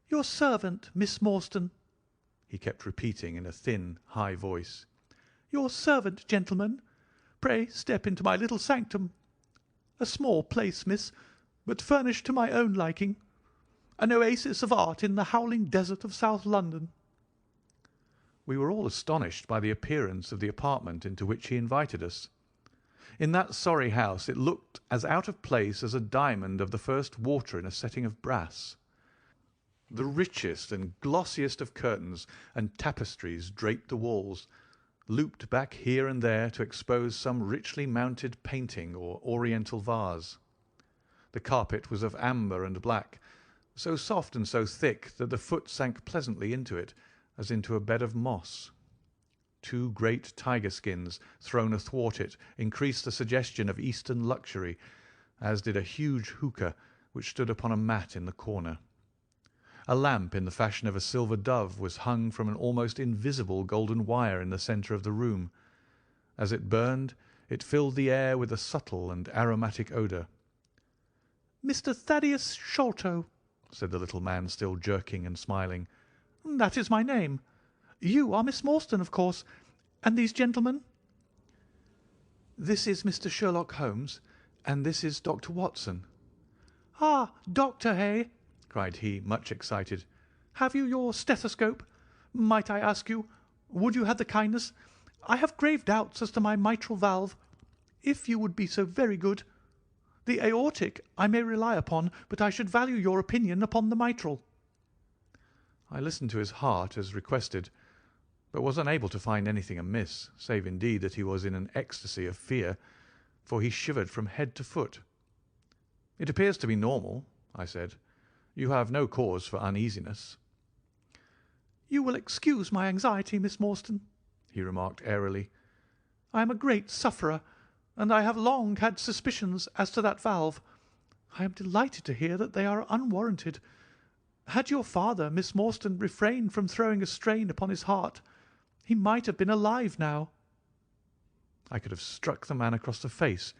"Your servant, Miss Morstan," he kept repeating in a thin, high voice. "Your servant, gentlemen. Pray step into my little sanctum. A small place, miss, but furnished to my own liking. An oasis of art in the howling desert of South London." We were all astonished by the appearance of the apartment into which he invited us. In that sorry house it looked as out of place as a diamond of the first water in a setting of brass. The richest and glossiest of curtains and tapestries draped the walls, looped back here and there to expose some richly mounted painting or oriental vase. The carpet was of amber and black, so soft and so thick that the foot sank pleasantly into it, as into a bed of moss. 2 great tiger skins thrown athwart it increased the suggestion of Eastern luxury, as did a huge hookah which stood upon a mat in the corner. A lamp in the fashion of a silver dove was hung from an almost invisible golden wire in the centre of the room. As it burned, it filled the air with a subtle and aromatic odour. "Mr. Thaddeus Sholto," said the little man, still jerking and smiling. "That is my name. You are Miss Morstan, of course. And these gentlemen?" "This is Mr. Sherlock Holmes, and this is Dr. Watson." "Ah, doctor, hey?" cried he, much excited. "Have you your stethoscope? Might I ask you, would you have the kindness? I have grave doubts as to my mitral valve. If you would be so very good. The aortic I may rely upon, but I should value your opinion upon the mitral." I listened to his heart as requested, but was unable to find anything amiss, save indeed that he was in an ecstasy of fear, for he shivered from head to foot. "It appears to be normal," I said. "You have no cause for uneasiness." "You will excuse my anxiety, Miss Morstan," he remarked airily. "I am a great sufferer, and I have long had suspicions as to that valve. I am delighted to hear that they are unwarranted. Had your father, Miss Morstan, refrained from throwing a strain upon his heart, he might have been alive now." I could have struck the man across the face,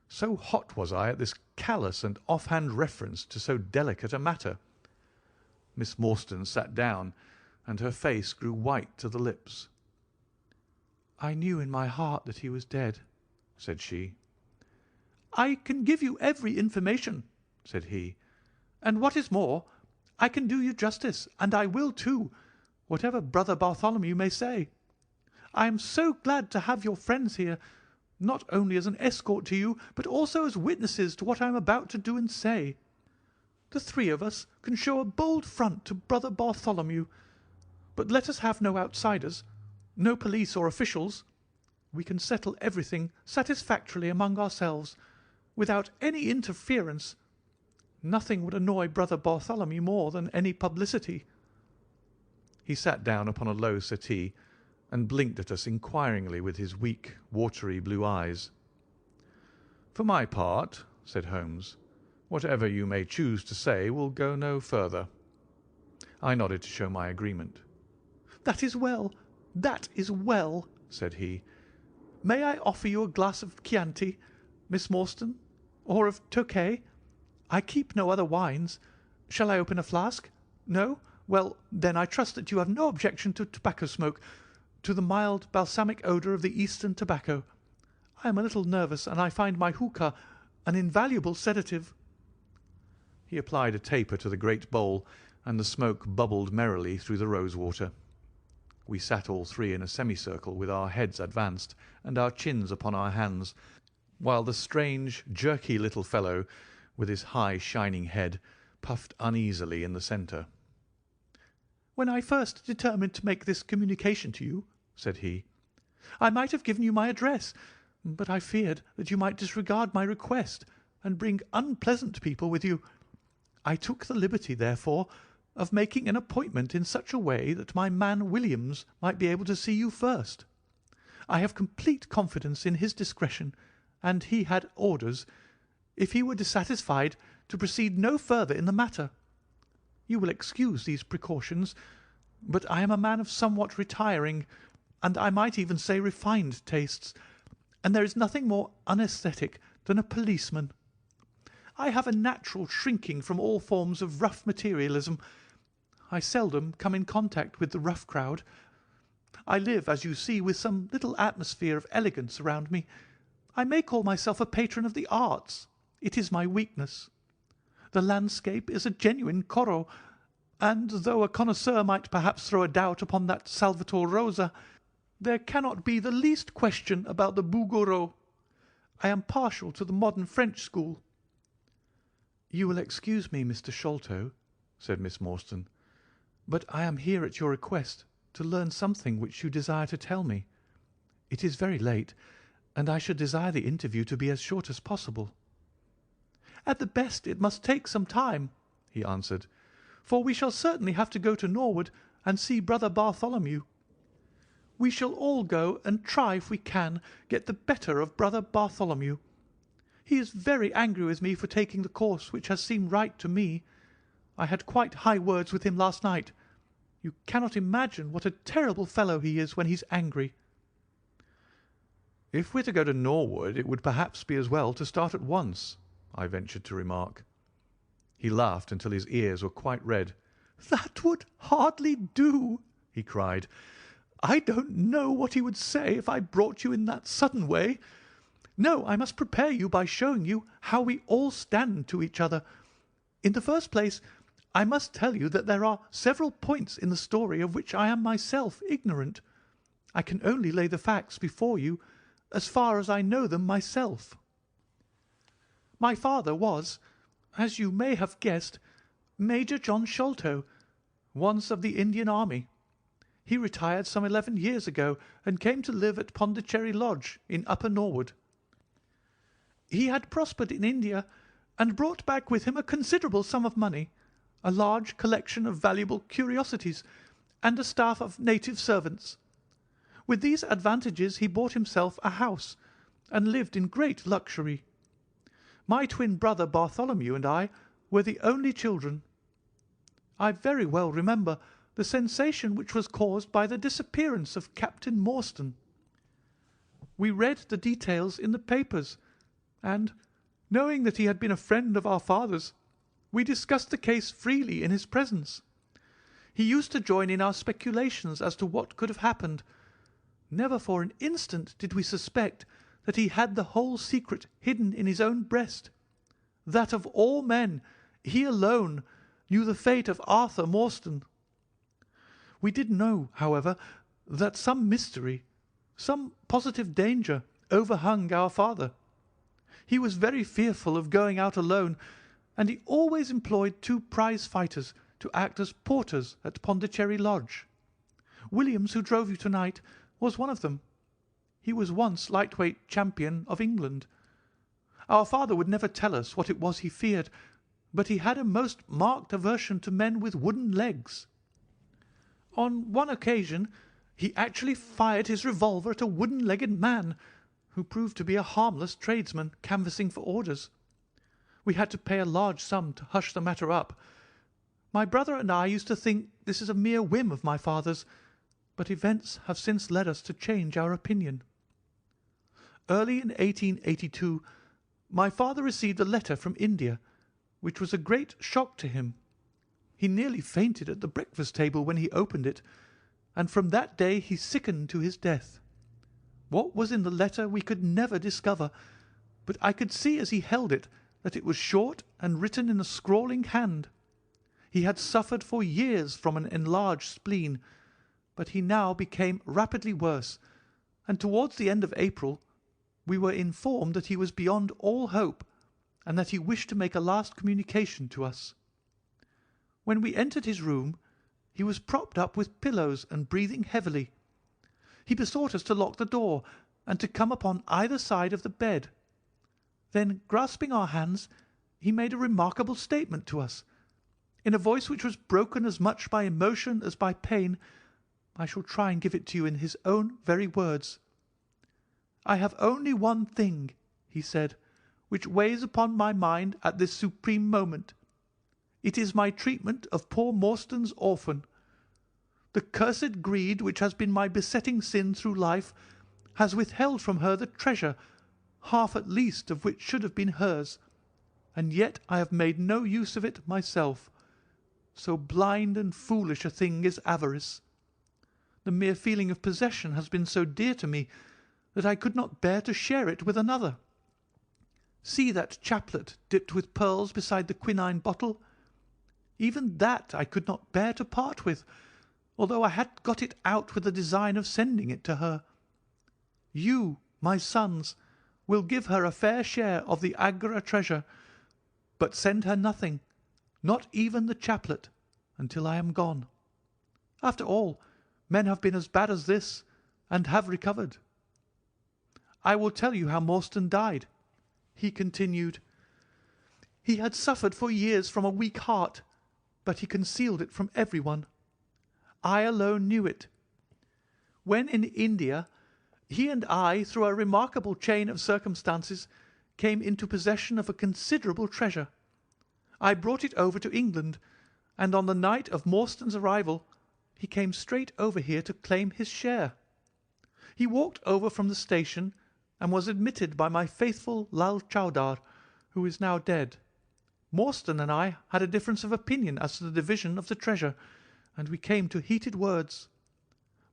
so hot was I at this callous and off-hand reference to so delicate a matter. Miss Morstan sat down, and her face grew white to the lips. "I knew in my heart that he was dead," said she. "I can give you every information," said he, "and what is more, I can do you justice, and I will too, whatever Brother Bartholomew may say. I am so glad to have your friends here, not only as an escort to you, but also as witnesses to what I am about to do and say. The 3 of us can show a bold front to Brother Bartholomew, but let us have no outsiders, no police or officials. We can settle everything satisfactorily among ourselves, without any interference. Nothing would annoy Brother Bartholomew more than any publicity." He sat down upon a low settee and blinked at us inquiringly with his weak, watery blue eyes. "For my part," said Holmes, "whatever you may choose to say will go no further." I nodded to show my agreement. "That is well, that is well," said he. "May I offer you a glass of Chianti, Miss Morstan, or of Tokay? I keep no other wines. Shall I open a flask? No? Well, then I trust that you have no objection to tobacco smoke, to the mild balsamic odour of the Eastern tobacco. I am a little nervous, and I find my hookah an invaluable sedative." He applied a taper to the great bowl, and the smoke bubbled merrily through the rose-water. We sat all 3 in a semicircle with our heads advanced and our chins upon our hands, while the strange, jerky little fellow, with his high, shining head, puffed uneasily in the centre. "When I first determined to make this communication to you," said he, "I might have given you my address, but I feared that you might disregard my request and bring unpleasant people with you. I took the liberty, therefore, of making an appointment in such a way that my man Williams might be able to see you first. I have complete confidence in his discretion, and he had orders, if he were dissatisfied, to proceed no further in the matter. You will excuse these precautions, but I am a man of somewhat retiring, and I might even say refined tastes, and there is nothing more unaesthetic than a policeman. I have a natural shrinking from all forms of rough materialism. I seldom come in contact with the rough crowd. I live, as you see, with some little atmosphere of elegance around me. I may call myself a patron of the arts. It is my weakness. The landscape is a genuine Corot, and though a connoisseur might perhaps throw a doubt upon that Salvator Rosa, there cannot be the least question about the Bouguereau. I am partial to the modern French school." "You will excuse me, Mr. Sholto," said Miss Morstan, "but I am here at your request to learn something which you desire to tell me. It is very late, and I should desire the interview to be as short as possible." "At the best it must take some time," he answered, "for we shall certainly have to go to Norwood and see Brother Bartholomew. We shall all go and try if we can get the better of Brother Bartholomew. He is very angry with me for taking the course which has seemed right to me. I had quite high words with him last night. You cannot imagine what a terrible fellow he is when he's angry." "If we're to go to Norwood, it would perhaps be as well to start at once," I ventured to remark. He laughed until his ears were quite red. "That would hardly do," he cried. "I don't know what he would say if I brought you in that sudden way. No, I must prepare you by showing you how we all stand to each other. In the first place, I must tell you that there are several points in the story of which I am myself ignorant. I can only lay the facts before you as far as I know them myself. My father was, as you may have guessed, Major John Sholto, once of the Indian Army. He retired some 11 years ago and came to live at Pondicherry Lodge in Upper Norwood. He had prospered in India and brought back with him a considerable sum of money, a large collection of valuable curiosities, and a staff of native servants. With these advantages he bought himself a house and lived in great luxury. My twin brother Bartholomew and I were the only children. I very well remember the sensation which was caused by the disappearance of Captain Morstan. We read the details in the papers, and, knowing that he had been a friend of our father's, we discussed the case freely in his presence. He used to join in our speculations as to what could have happened. Never for an instant did we suspect that he had the whole secret hidden in his own breast. That of all men, he alone knew the fate of Arthur Morstan. We did know, however, that some mystery, some positive danger, overhung our father. He was very fearful of going out alone, and he always employed 2 prize fighters to act as porters at Pondicherry Lodge. Williams, who drove you tonight, was one of them. He was once lightweight champion of England. Our father would never tell us what it was he feared, but he had a most marked aversion to men with wooden legs. On one occasion he actually fired his revolver at a wooden-legged man, who proved to be a harmless tradesman canvassing for orders. We had to pay a large sum to hush the matter up. My brother and I used to think this is a mere whim of my father's, but events have since led us to change our opinion. Early in 1882 my father received a letter from India, which was a great shock to him. He nearly fainted at the breakfast table when he opened it, and from that day he sickened to his death. What was in the letter we could never discover, but I could see as he held it that it was short and written in a scrawling hand. He had suffered for years from an enlarged spleen, but he now became rapidly worse, and towards the end of April we were informed that he was beyond all hope, and that he wished to make a last communication to us. When we entered his room, he was propped up with pillows and breathing heavily. He besought us to lock the door, and to come upon either side of the bed. Then, grasping our hands, he made a remarkable statement to us. In a voice which was broken as much by emotion as by pain, I shall try and give it to you in his own very words. "I have only one thing," he said, "which weighs upon my mind at this supreme moment. It is my treatment of poor Morstan's orphan. The cursed greed which has been my besetting sin through life has withheld from her the treasure, half at least of which should have been hers, and yet I have made no use of it myself. So blind and foolish a thing is avarice. The mere feeling of possession has been so dear to me that I could not bear to share it with another. See that chaplet dipped with pearls beside the quinine bottle? Even that I could not bear to part with, although I had got it out with the design of sending it to her. You, my sons, will give her a fair share of the Agra treasure, but send her nothing, not even the chaplet, until I am gone. After all, men have been as bad as this, and have recovered. I will tell you how Morstan died," he continued. "He had suffered for years from a weak heart, but he concealed it from everyone. I alone knew it. When in India, he and I, through a remarkable chain of circumstances, came into possession of a considerable treasure. I brought it over to England, and on the night of Morstan's arrival, he came straight over here to claim his share. He walked over from the station and was admitted by my faithful Lal Chowdar, who is now dead. Morstan and I had a difference of opinion as to the division of the treasure, and we came to heated words.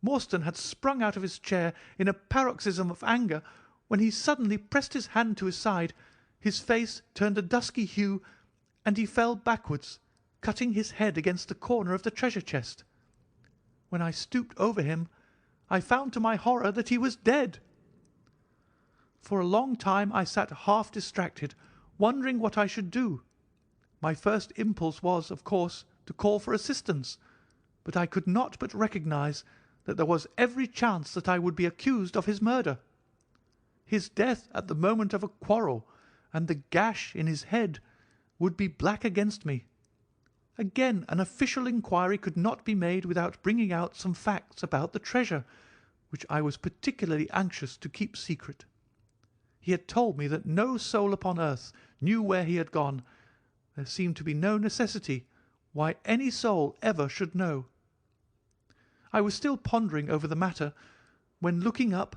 Morstan had sprung out of his chair in a paroxysm of anger when he suddenly pressed his hand to his side, his face turned a dusky hue, and he fell backwards, cutting his head against the corner of the treasure chest. When I stooped over him, I found to my horror that he was dead. For a long time I sat half distracted, wondering what I should do. My first impulse was, of course, to call for assistance, but I could not but recognize that there was every chance that I would be accused of his murder. His death at the moment of a quarrel, and the gash in his head, would be black against me. Again, an official inquiry could not be made without bringing out some facts about the treasure, which I was particularly anxious to keep secret. He had told me that no soul upon earth knew where he had gone. There seemed to be no necessity why any soul ever should know. I was still pondering over the matter, when, looking up,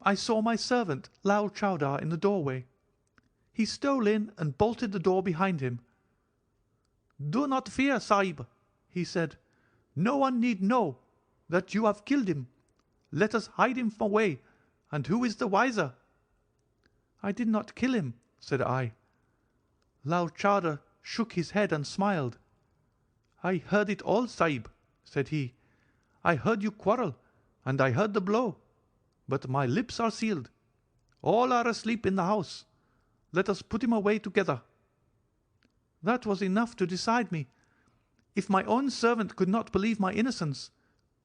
I saw my servant Lal Chowdar in the doorway. He stole in and bolted the door behind him. "Do not fear, Sahib," he said. "No one need know that you have killed him. Let us hide him away, and who is the wiser?" "I did not kill him," said I. Lal Chowdar shook his head and smiled. "I heard it all, Sahib," said he. "I heard you quarrel, and I heard the blow. But my lips are sealed. All are asleep in the house. Let us put him away together." That was enough to decide me. If my own servant could not believe my innocence,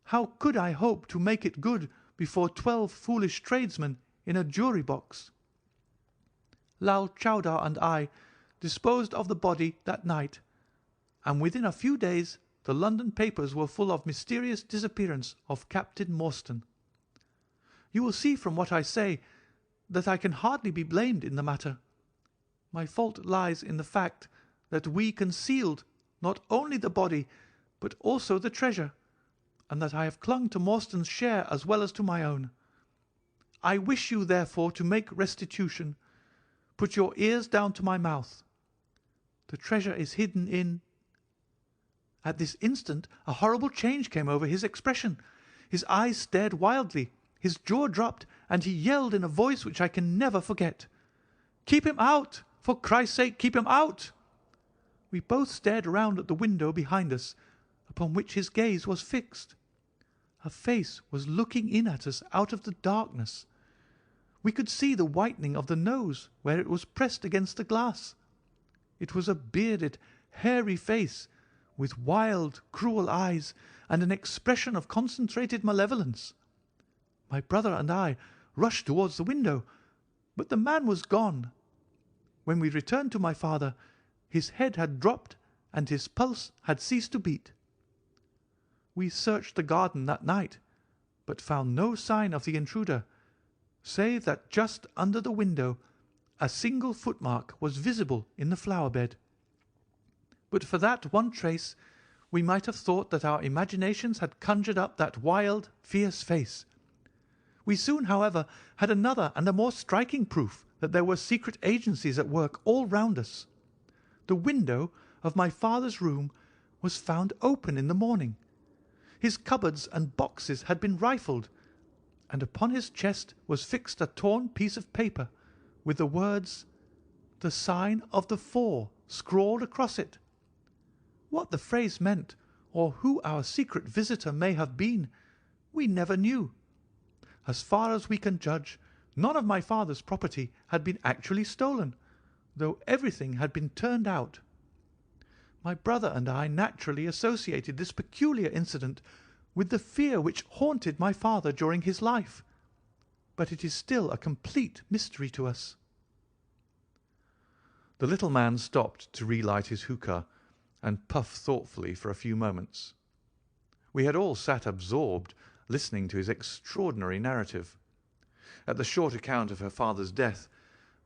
how could I hope to make it good before 12 foolish tradesmen in a jury box? Lal Chowdar and I disposed of the body that night, and within a few days the London papers were full of mysterious disappearance of Captain Morstan. You will see from what I say that I can hardly be blamed in the matter. My fault lies in the fact that we concealed not only the body but also the treasure, and that I have clung to Morstan's share as well as to my own. I wish you, therefore, to make restitution. Put your ears down to my mouth. The treasure is hidden in—" At this instant a horrible change came over his expression. His eyes stared wildly, his jaw dropped, and he yelled in a voice which I can never forget, "Keep him out! For Christ's sake, keep him out!" We both stared round at the window behind us, upon which his gaze was fixed. A face was looking in at us out of the darkness. We could see the whitening of the nose where it was pressed against the glass. It was a bearded, hairy face, with wild, cruel eyes and an expression of concentrated malevolence. My brother and I rushed towards the window, but the man was gone. When we returned to my father, his head had dropped and his pulse had ceased to beat. We searched the garden that night, but found no sign of the intruder, save that just under the window a single footmark was visible in the flower bed. But for that one trace, we might have thought that our imaginations had conjured up that wild, fierce face. We soon, however, had another and a more striking proof that there were secret agencies at work all round us. The window of my father's room was found open in the morning. His cupboards and boxes had been rifled, and upon his chest was fixed a torn piece of paper with the words, "The sign of the 4" scrawled across it. What the phrase meant, or who our secret visitor may have been, we never knew. As far as we can judge, none of my father's property had been actually stolen, though everything had been turned out. My brother and I naturally associated this peculiar incident with the fear which haunted my father during his life, but it is still a complete mystery to us." The little man stopped to relight his hookah and puff thoughtfully for a few moments. We had all sat absorbed, listening to his extraordinary narrative. At the short account of her father's death,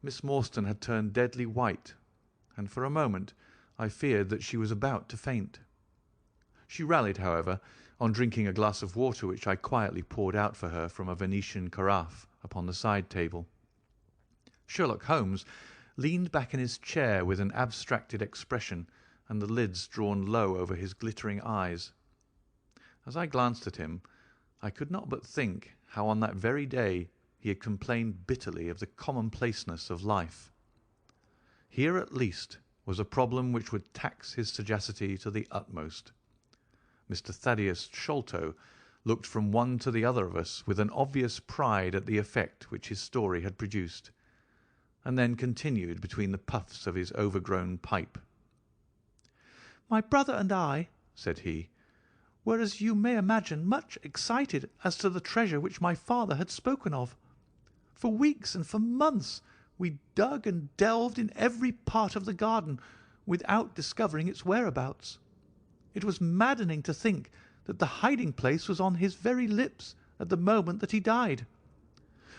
Miss Morstan had turned deadly white, and for a moment I feared that she was about to faint. She rallied, however, on drinking a glass of water which I quietly poured out for her from a Venetian carafe upon the side table. Sherlock Holmes leaned back in his chair with an abstracted expression and the lids drawn low over his glittering eyes. As I glanced at him, I could not but think how on that very day he had complained bitterly of the commonplaceness of life. Here at least was a problem which would tax his sagacity to the utmost. Mr. Thaddeus Sholto looked from one to the other of us with an obvious pride at the effect which his story had produced, and then continued between the puffs of his overgrown pipe. "My brother and I," said he, "were, as you may imagine, much excited as to the treasure which my father had spoken of. For weeks and for months we dug and delved in every part of the garden without discovering its whereabouts. It was maddening to think that the hiding-place was on his very lips at the moment that he died.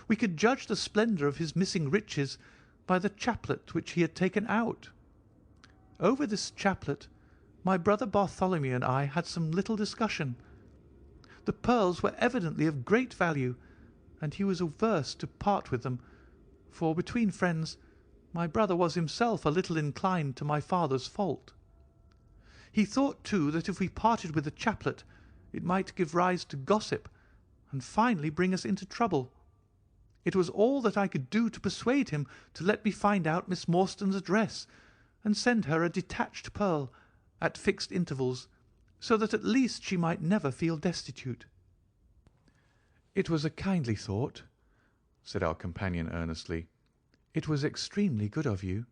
We could judge the splendour of his missing riches by the chaplet which he had taken out. Over this chaplet my brother Bartholomew and I had some little discussion. The pearls were evidently of great value, and he was averse to part with them, for between friends my brother was himself a little inclined to my father's fault. He thought, too, that if we parted with the chaplet it might give rise to gossip, and finally bring us into trouble. It was all that I could do to persuade him to let me find out Miss Morstan's address, and send her a detached pearl at fixed intervals, so that at least she might never feel destitute." "It was a kindly thought," said our companion earnestly. "It was extremely good of you."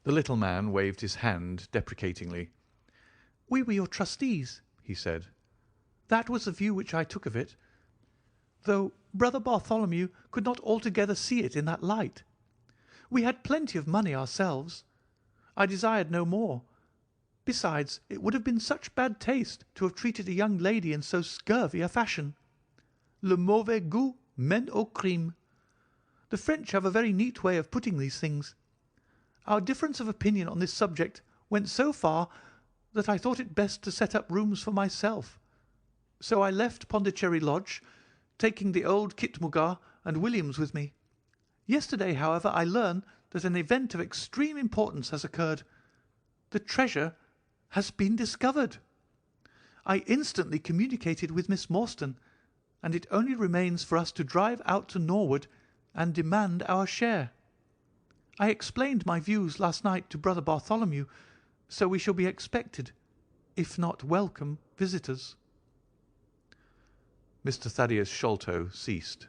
The little man waved his hand deprecatingly. "We were your trustees," he said. "That was the view which I took of it, though brother Bartholomew could not altogether see it in that light. We had plenty of money ourselves. I desired no more. Besides, it would have been such bad taste to have treated a young lady in so scurvy a fashion. Le mauvais goût mène au crime. The French have a very neat way of putting these things. Our difference of opinion on this subject went so far that I thought it best to set up rooms for myself. So I left Pondicherry Lodge, taking the old Khitmutgar and Williams with me. Yesterday, however, I learn that an event of extreme importance has occurred. The treasure has been discovered. I instantly communicated with Miss Morstan, and it only remains for us to drive out to Norwood and demand our share. I explained my views last night to brother Bartholomew, so we shall be expected, if not welcome, visitors." Mr. Thaddeus Sholto ceased,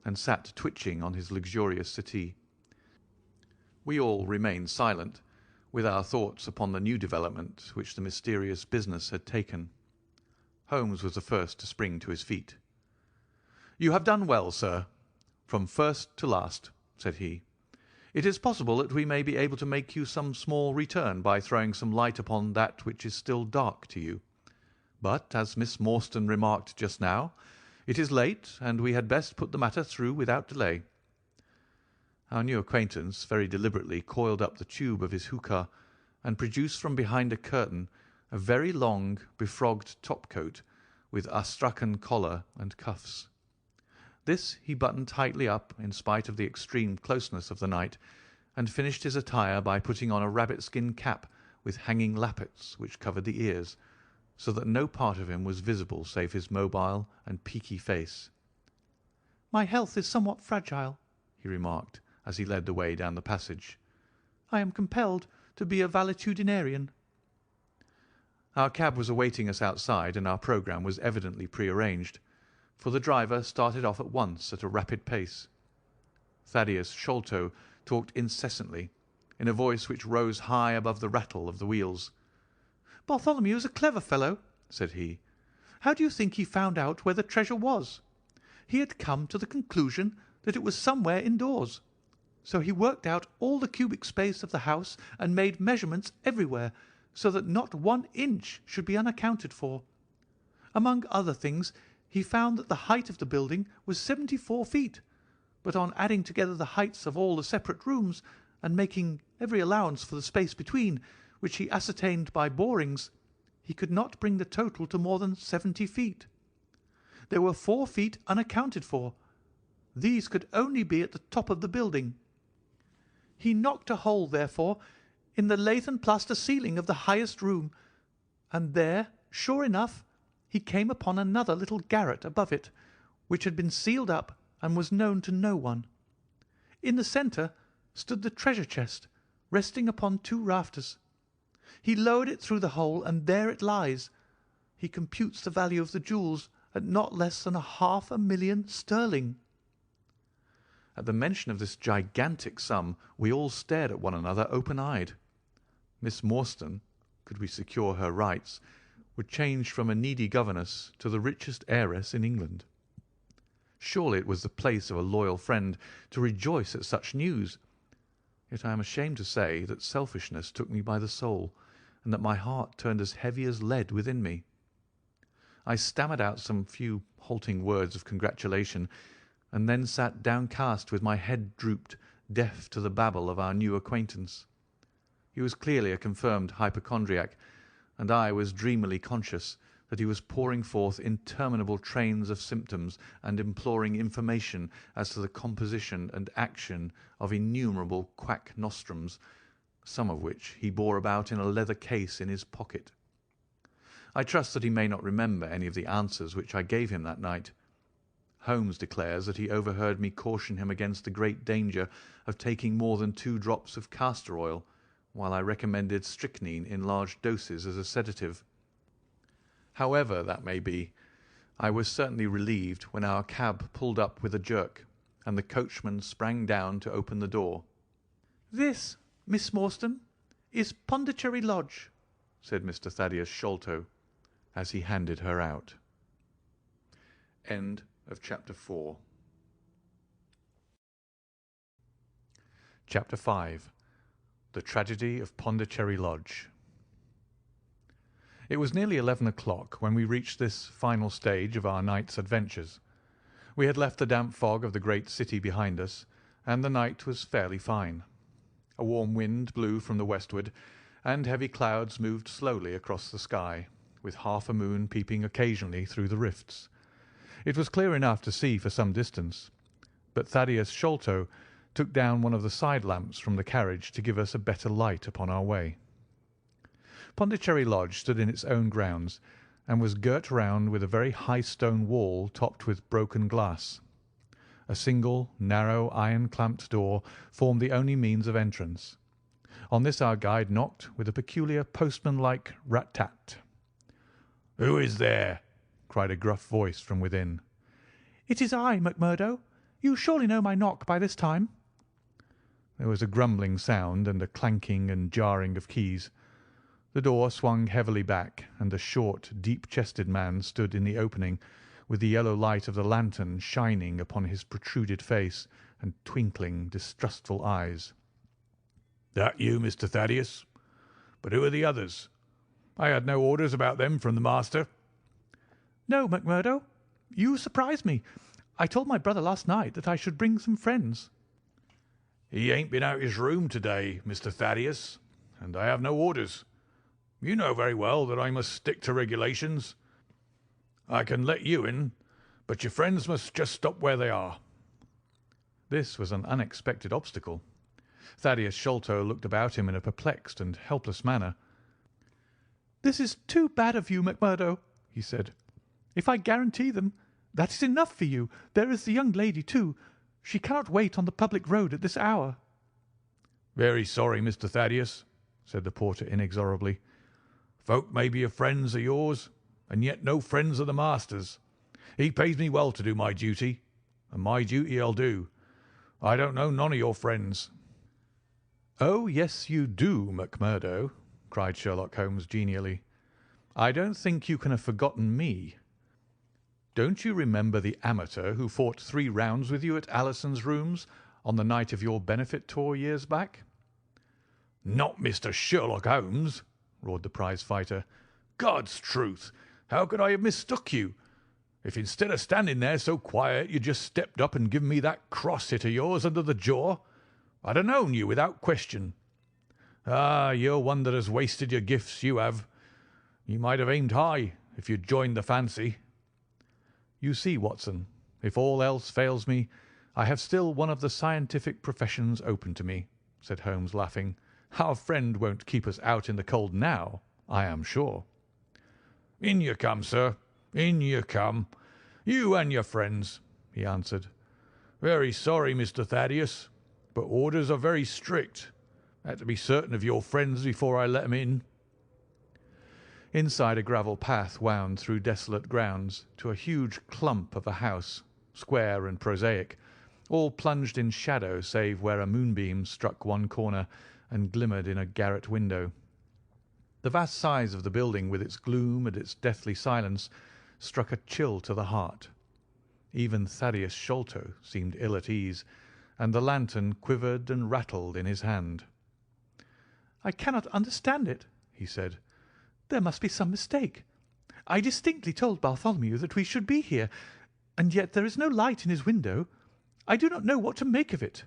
and sat twitching on his luxurious settee. We all remained silent, with our thoughts upon the new development which the mysterious business had taken. Holmes was the first to spring to his feet. "You have done well, sir, from first to last," said he. "It is possible that we may be able to make you some small return by throwing some light upon that which is still dark to you. But, as Miss Morstan remarked just now, it is late, and we had best put the matter through without delay." Our new acquaintance very deliberately coiled up the tube of his hookah and produced from behind a curtain a very long, befrogged top-coat with astrakhan collar and cuffs. This he buttoned tightly up in spite of the extreme closeness of the night, and finished his attire by putting on a rabbit-skin cap with hanging lappets which covered the ears, so that no part of him was visible save his mobile and peaky face. "My health is somewhat fragile," he remarked, as he led the way down the passage. "I am compelled to be a valetudinarian." Our cab was awaiting us outside, and our programme was evidently prearranged, for the driver started off at once at a rapid pace. Thaddeus Sholto talked incessantly, in a voice which rose high above the rattle of the wheels. "Bartholomew is a clever fellow," said he. "How do you think he found out where the treasure was? He had come to the conclusion that it was somewhere indoors. So he worked out all the cubic space of the house and made measurements everywhere, so that not 1 inch should be unaccounted for. Among other things, he found that the height of the building was 74 feet, but on adding together the heights of all the separate rooms, and making every allowance for the space between, which he ascertained by borings, he could not bring the total to more than 70 feet. There were 4 feet unaccounted for. These could only be at the top of the building. He knocked a hole, therefore, in the lath and plaster ceiling of the highest room, and there, sure enough, he came upon another little garret above it, which had been sealed up and was known to no one. In the centre stood the treasure chest, resting upon 2 rafters. He lowered it through the hole, and there it lies. He computes the value of the jewels at not less than 500,000 sterling. At the mention of this gigantic sum, we all stared at one another open-eyed. Miss Morstan, could we secure her rights, would change from a needy governess to the richest heiress in England. Surely it was the place of a loyal friend to rejoice at such news. Yet I am ashamed to say that selfishness took me by the soul, and that my heart turned as heavy as lead within me. I stammered out some few halting words of congratulation, and then sat downcast with my head drooped, deaf to the babble of our new acquaintance. He was clearly a confirmed hypochondriac, and I was dreamily conscious that he was pouring forth interminable trains of symptoms and imploring information as to the composition and action of innumerable quack nostrums, some of which he bore about in a leather case in his pocket. I trust that he may not remember any of the answers which I gave him that night. Holmes declares that he overheard me caution him against the great danger of taking more than 2 drops of castor oil, while I recommended strychnine in large doses as a sedative. However that may be, I was certainly relieved when our cab pulled up with a jerk, and the coachman sprang down to open the door. "This, Miss Morstan, is Pondicherry Lodge," said Mr. Thaddeus Sholto, as he handed her out. End of Chapter 4. Chapter 5. The Tragedy of Pondicherry Lodge. It was nearly 11 o'clock when we reached this final stage of our night's adventures. We had left the damp fog of the great city behind us, and the night was fairly fine. A warm wind blew from the westward, and heavy clouds moved slowly across the sky, with half a moon peeping occasionally through the rifts. It was clear enough to see for some distance, but Thaddeus Sholto took down one of the side lamps from the carriage to give us a better light upon our way. Pondicherry Lodge stood in its own grounds, and was girt round with a very high stone wall topped with broken glass. A single, narrow, iron-clamped door formed the only means of entrance. On this our guide knocked with a peculiar postman-like rat-tat. "Who is there?" cried a gruff voice from within. "It is I, McMurdo. You surely know my knock by this time." There was a grumbling sound and a clanking and jarring of keys. The door swung heavily back, and a short, deep-chested man stood in the opening, with the yellow light of the lantern shining upon his protruded face and twinkling, distrustful eyes. "That you, Mr. Thaddeus? But who are the others? I had no orders about them from the master." "No, McMurdo. You surprised me. I told my brother last night that I should bring some friends." "He ain't been out his room to-day, Mr. Thaddeus, and I have no orders. You know very well that I must stick to regulations. I can let you in, but your friends must just stop where they are." This was an unexpected obstacle. Thaddeus Sholto looked about him in a perplexed and helpless manner. "This is too bad of you, McMurdo," he said. "If I guarantee them, that is enough for you. There is the young lady, too. She cannot wait on the public road at this hour." "Very sorry, Mr. Thaddeus," said the porter inexorably. "Folk may be friends of yours, and yet no friends of the master's. He pays me well to do my duty, and my duty I'll do. I don't know none of your friends." "Oh, yes, you do, McMurdo," cried Sherlock Holmes genially. "I don't think you can have forgotten me. Don't you remember the amateur who fought 3 rounds with you at Alison's rooms on the night of your benefit tour years back?" "Not Mr. Sherlock Holmes!" roared the prize-fighter. "God's truth, how could I have mistook you? If instead of standing there so quiet you just stepped up and given me that cross hit of yours under the jaw, I'd have known you without question. Ah, you're one that has wasted your gifts, you have. You might have aimed high if you'd joined the fancy." "You see, Watson, if all else fails me, I have still one of the scientific professions open to me," said Holmes, laughing. "Our friend won't keep us out in the cold now, I am sure." "In you come, sir, in you come. You and your friends," he answered. "Very sorry, Mr. Thaddeus, but orders are very strict. Had to be certain of your friends before I let 'em in." Inside, a gravel path wound through desolate grounds to a huge clump of a house, square and prosaic, all plunged in shadow save where a moonbeam struck one corner and glimmered in a garret window. The vast size of the building, with its gloom and its deathly silence, struck a chill to the heart. Even Thaddeus Sholto seemed ill at ease, and the lantern quivered and rattled in his hand. "I cannot understand it," he said. "There must be some mistake. I distinctly told Bartholomew that we should be here, and yet there is no light in his window. I do not know what to make of it."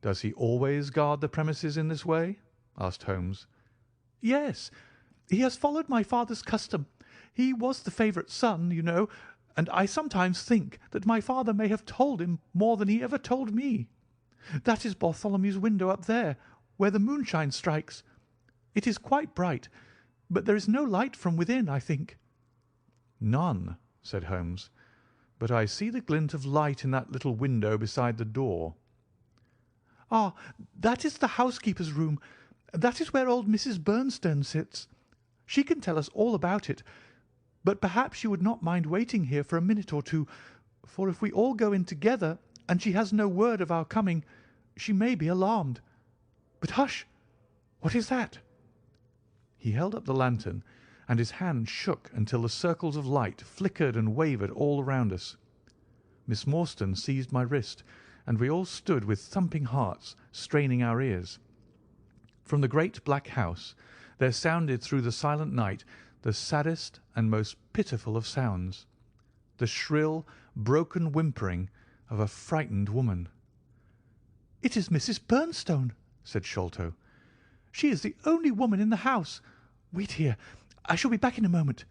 "Does he always guard the premises in this way?" asked Holmes. "Yes. He has followed my father's custom. He was the favourite son, you know, and I sometimes think that my father may have told him more than he ever told me. That is Bartholomew's window up there, where the moonshine strikes. It is quite bright, but there is no light from within, I think." "None," said Holmes, "but I see the glint of light in that little window beside the door." "Ah, that is the housekeeper's room. That is where old Mrs. Bernstone sits. She can tell us all about it. But perhaps you would not mind waiting here for a minute or two, for if we all go in together and she has no word of our coming, she may be alarmed. But hush! What is that?" He held up the lantern, and his hand shook until the circles of light flickered and wavered all around us. Miss Morstan seized my wrist, and we all stood with thumping hearts, straining our ears. From the great black house there sounded through the silent night the saddest and most pitiful of sounds, the shrill, broken whimpering of a frightened woman. "It is Mrs. Bernstone," said Sholto. "She is the only woman in the house. Wait here. I shall be back in a moment."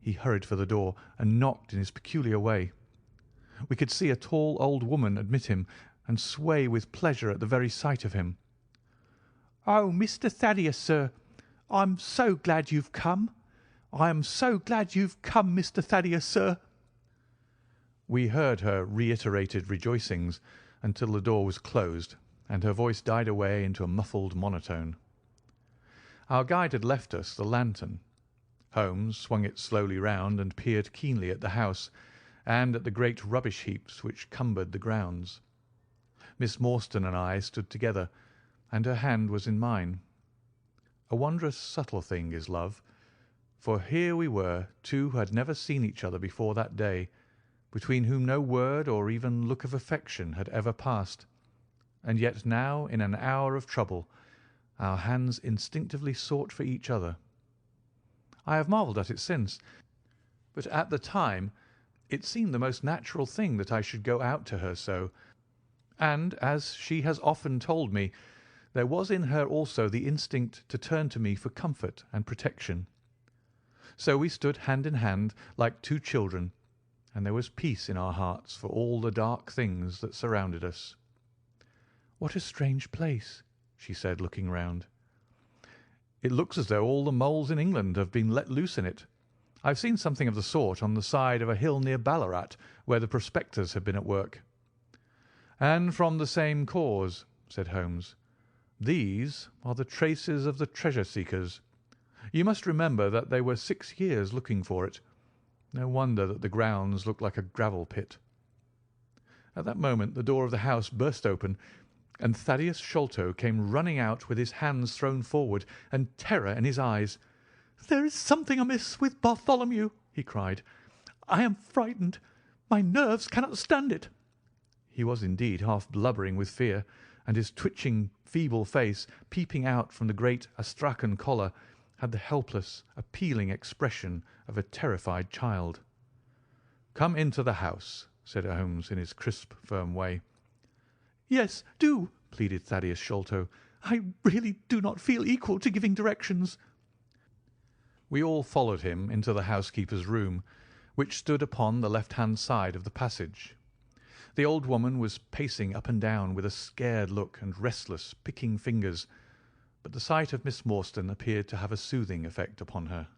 He hurried for the door and knocked in his peculiar way. We could see a tall old woman admit him and sway with pleasure at the very sight of him. "Oh, Mr. Thaddeus, sir, I'm so glad you've come. I am so glad you've come, Mr. Thaddeus, sir." We heard her reiterated rejoicings until the door was closed and her voice died away into a muffled monotone. Our guide had left us the lantern. Holmes swung it slowly round and peered keenly at the house and at the great rubbish heaps which cumbered the grounds. Miss Morstan and I stood together, and her hand was in mine. A wondrous subtle thing is love. For here we were, two who had never seen each other before that day, between whom no word or even look of affection had ever passed, and yet now, in an hour of trouble, our hands instinctively sought for each other. I have marvelled at it since, but at the time it seemed the most natural thing that I should go out to her so, and, as she has often told me, there was in her also the instinct to turn to me for comfort and protection. So we stood hand in hand like two children, and there was peace in our hearts for all the dark things that surrounded us. "What a strange place," she said, looking round. "It looks as though all the moles in England have been let loose in it. I've seen something of the sort on the side of a hill near Ballarat, where the prospectors have been at work." "And from the same cause," said Holmes. "These are the traces of the treasure seekers. You must remember that they were 6 years looking for it. No wonder that the grounds look like a gravel pit." At that moment the door of the house burst open, and Thaddeus Sholto came running out with his hands thrown forward and terror in his eyes. "There is something amiss with Bartholomew," he cried. "I am frightened. My nerves cannot stand it." He was indeed half blubbering with fear, and his twitching, feeble face, peeping out from the great Astrakhan collar, had the helpless, appealing expression of a terrified child. "Come into the house," said Holmes in his crisp, firm way. "Yes, do," pleaded Thaddeus Sholto. "I really do not feel equal to giving directions." We all followed him into the housekeeper's room, which stood upon the left-hand side of the passage. The old woman was pacing up and down with a scared look and restless, picking fingers, but the sight of Miss Morstan appeared to have a soothing effect upon her.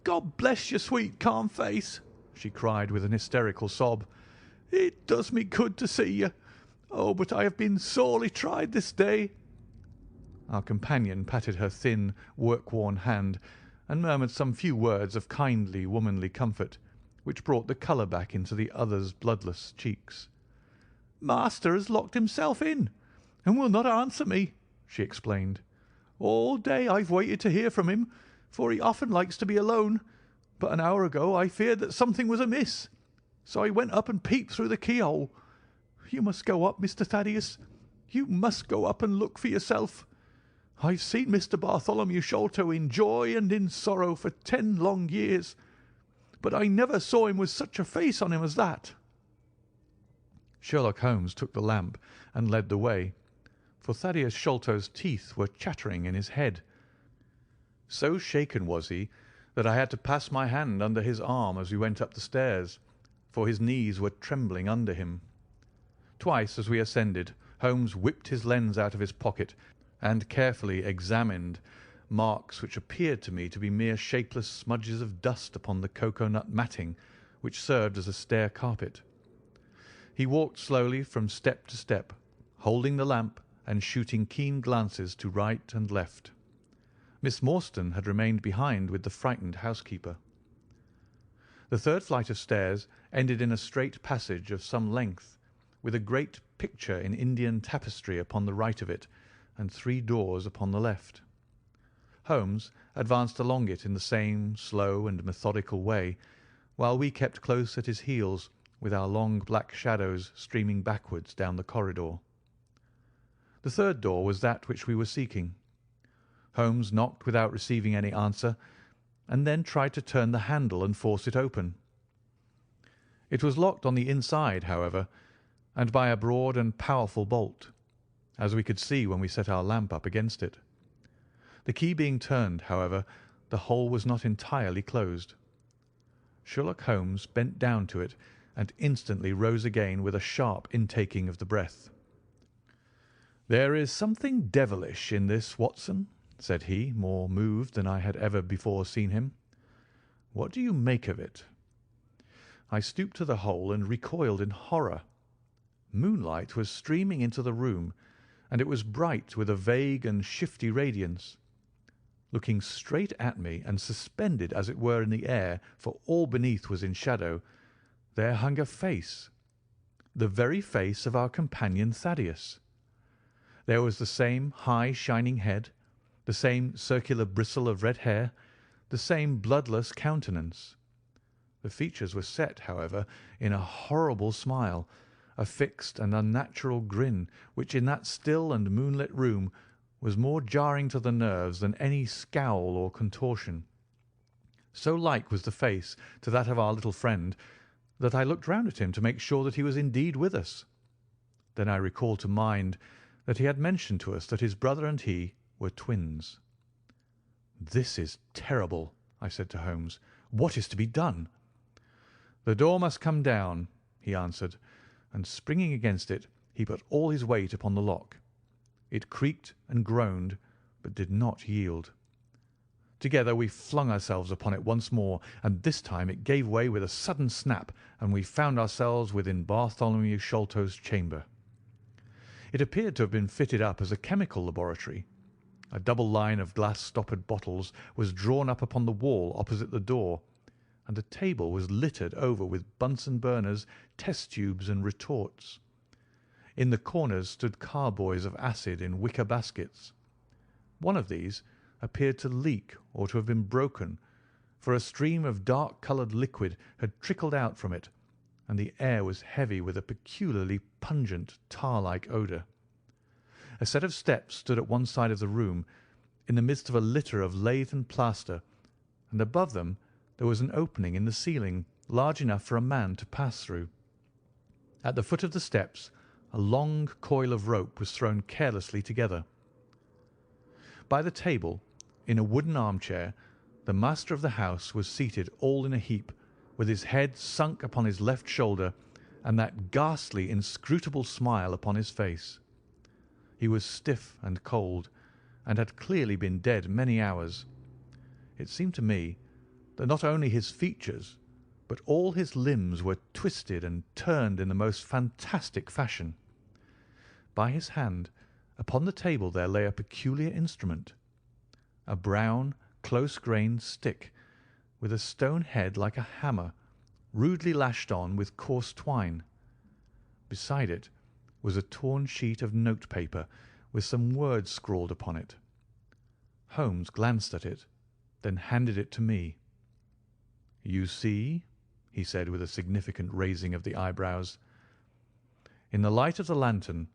"God bless your sweet, calm face," she cried with an hysterical sob. "It does me good to see you. Oh, but I have been sorely tried this day." Our companion patted her thin, work-worn hand and murmured some few words of kindly, womanly comfort, which brought the colour back into the other's bloodless cheeks. "Master has locked himself in, and will not answer me," she explained. "All day I've waited to hear from him, for he often likes to be alone, but an hour ago I feared that something was amiss, so I went up and peeped through the keyhole. You must go up, Mr. Thaddeus. You must go up and look for yourself. I've seen Mr. Bartholomew Sholto in joy and in sorrow for 10 long years, but I never saw him with such a face on him as that." Sherlock Holmes took the lamp and led the way, for Thaddeus Sholto's teeth were chattering in his head. So shaken was he that I had to pass my hand under his arm as we went up the stairs, for his knees were trembling under him. Twice as we ascended, Holmes whipped his lens out of his pocket and carefully examined marks which appeared to me to be mere shapeless smudges of dust upon the cocoa-nut matting which served as a stair carpet. He walked slowly from step to step, holding the lamp and shooting keen glances to right and left. Miss Morstan had remained behind with the frightened housekeeper. The third flight of stairs ended in a straight passage of some length, with a great picture in Indian tapestry upon the right of it, and 3 doors upon the left. Holmes advanced along it in the same slow and methodical way, while we kept close at his heels, with our long black shadows streaming backwards down the corridor. The third door was that which we were seeking. Holmes knocked without receiving any answer, and then tried to turn the handle and force it open. It was locked on the inside, however, and by a broad and powerful bolt, as we could see when we set our lamp up against it. The key being turned, however, the hole was not entirely closed. Sherlock Holmes bent down to it and instantly rose again with a sharp intaking of the breath. "There is something devilish in this, Watson," said he, more moved than I had ever before seen him. "What do you make of it?" I stooped to the hole and recoiled in horror. Moonlight was streaming into the room, and it was bright with a vague and shifty radiance. Looking straight at me, and suspended as it were in the air, for all beneath was in shadow, there hung a face, the very face of our companion Thaddeus. There was the same high shining head, the same circular bristle of red hair, the same bloodless countenance. The features were set, however, in a horrible smile, a fixed and unnatural grin, which in that still and moonlit room was more jarring to the nerves than any scowl or contortion. So like was the face to that of our little friend that I looked round at him to make sure that he was indeed with us. Then I recalled to mind that he had mentioned to us that his brother and he were twins. "This is terrible," I said to Holmes. "What is to be done?" "The door must come down," he answered, and springing against it, he put all his weight upon the lock. It creaked and groaned, but did not yield. Together we flung ourselves upon it once more, and this time it gave way with a sudden snap, and we found ourselves within Bartholomew Sholto's chamber. It appeared to have been fitted up as a chemical laboratory. A double line of glass-stoppered bottles was drawn up upon the wall opposite the door, and the table was littered over with Bunsen burners, test tubes, and retorts. In the corners stood carboys of acid in wicker baskets. One of these appeared to leak or to have been broken, for a stream of dark-coloured liquid had trickled out from it, and the air was heavy with a peculiarly pungent tar-like odour. A set of steps stood at one side of the room, in the midst of a litter of lath and plaster, and above them there was an opening in the ceiling large enough for a man to pass through. At the foot of the steps a long coil of rope was thrown carelessly together. By the table, in a wooden armchair, the master of the house was seated all in a heap, with his head sunk upon his left shoulder, and that ghastly, inscrutable smile upon his face. He was stiff and cold, and had clearly been dead many hours. It seemed to me that not only his features, but all his limbs were twisted and turned in the most fantastic fashion. By his hand, upon the table there lay a peculiar instrument, a brown, close-grained stick, with a stone head like a hammer, rudely lashed on with coarse twine. Beside it was a torn sheet of note-paper with some words scrawled upon it. Holmes glanced at it, then handed it to me. "You see," he said with a significant raising of the eyebrows. In the light of the lantern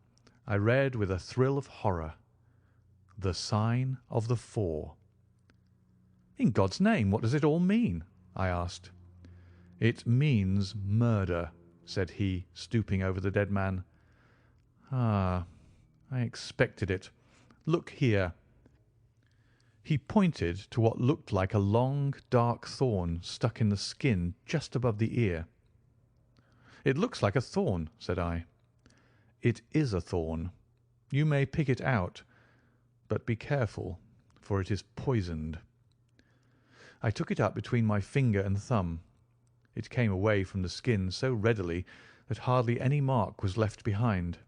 I read with a thrill of horror, "The sign of the four." "In God's name, what does it all mean?" I asked. "It means murder," said he, stooping over the dead man. "Ah, I expected it. Look here." He pointed to what looked like a long, dark thorn stuck in the skin just above the ear. "It looks like a thorn," said I. "It is a thorn. You may pick it out, but be careful, for it is poisoned." I took it up between my finger and thumb. It came away from the skin so readily that hardly any mark was left behind.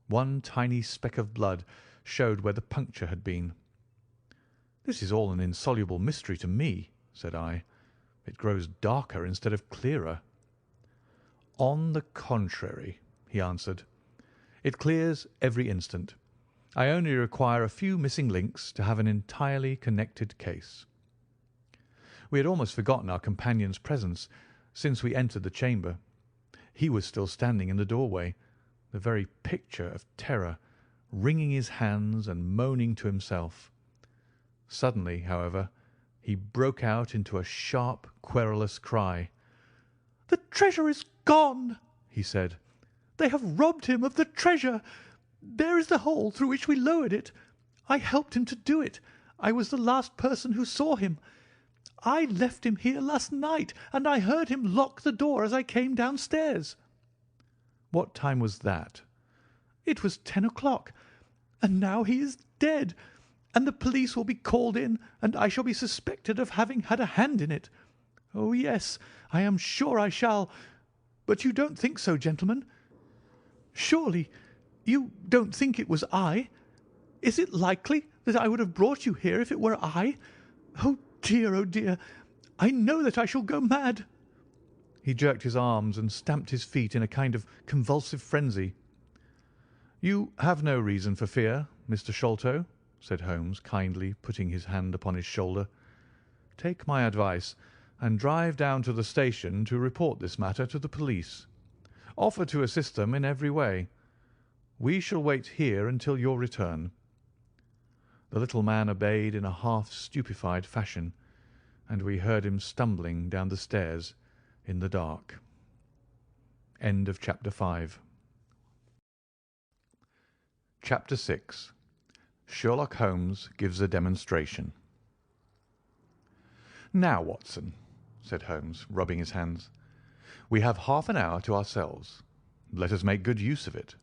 One tiny speck of blood showed where the puncture had been. "This is all an insoluble mystery to me," said I. "It grows darker instead of clearer." "On the contrary," he answered, "it clears every instant. I only require a few missing links to have an entirely connected case." We had almost forgotten our companion's presence since we entered the chamber. He was still standing in the doorway, the very picture of terror, wringing his hands and moaning to himself. Suddenly, however, he broke out into a sharp, querulous cry. "The treasure is gone!" he said. "They have robbed him of the treasure. There is the hole through which we lowered it. I helped him to do it. I was the last person who saw him. I left him here last night, and I heard him lock the door as I came downstairs." "What time was that?" "It was 10 o'clock, and now he is dead, and the police will be called in, and I shall be suspected of having had a hand in it. Oh, yes, I am sure I shall. But you don't think so, gentlemen? Surely you don't think it was I? Is it likely that I would have brought you here if it were I? Oh, dear, oh, dear! I know that I shall go mad." He jerked his arms and stamped his feet in a kind of convulsive frenzy. "You have no reason for fear, Mr. Sholto," said Holmes, kindly putting his hand upon his shoulder. take my advice and drive down to the station to report this matter to the police. Offer to assist them in every way. We shall wait here until your return." The little man obeyed in a half-stupefied fashion, and we heard him stumbling down the stairs in the dark. End of Chapter 5. Chapter 6. Sherlock Holmes gives a demonstration. "Now, Watson," said Holmes, rubbing his hands, "we have half an hour to ourselves. Let us make good use of it.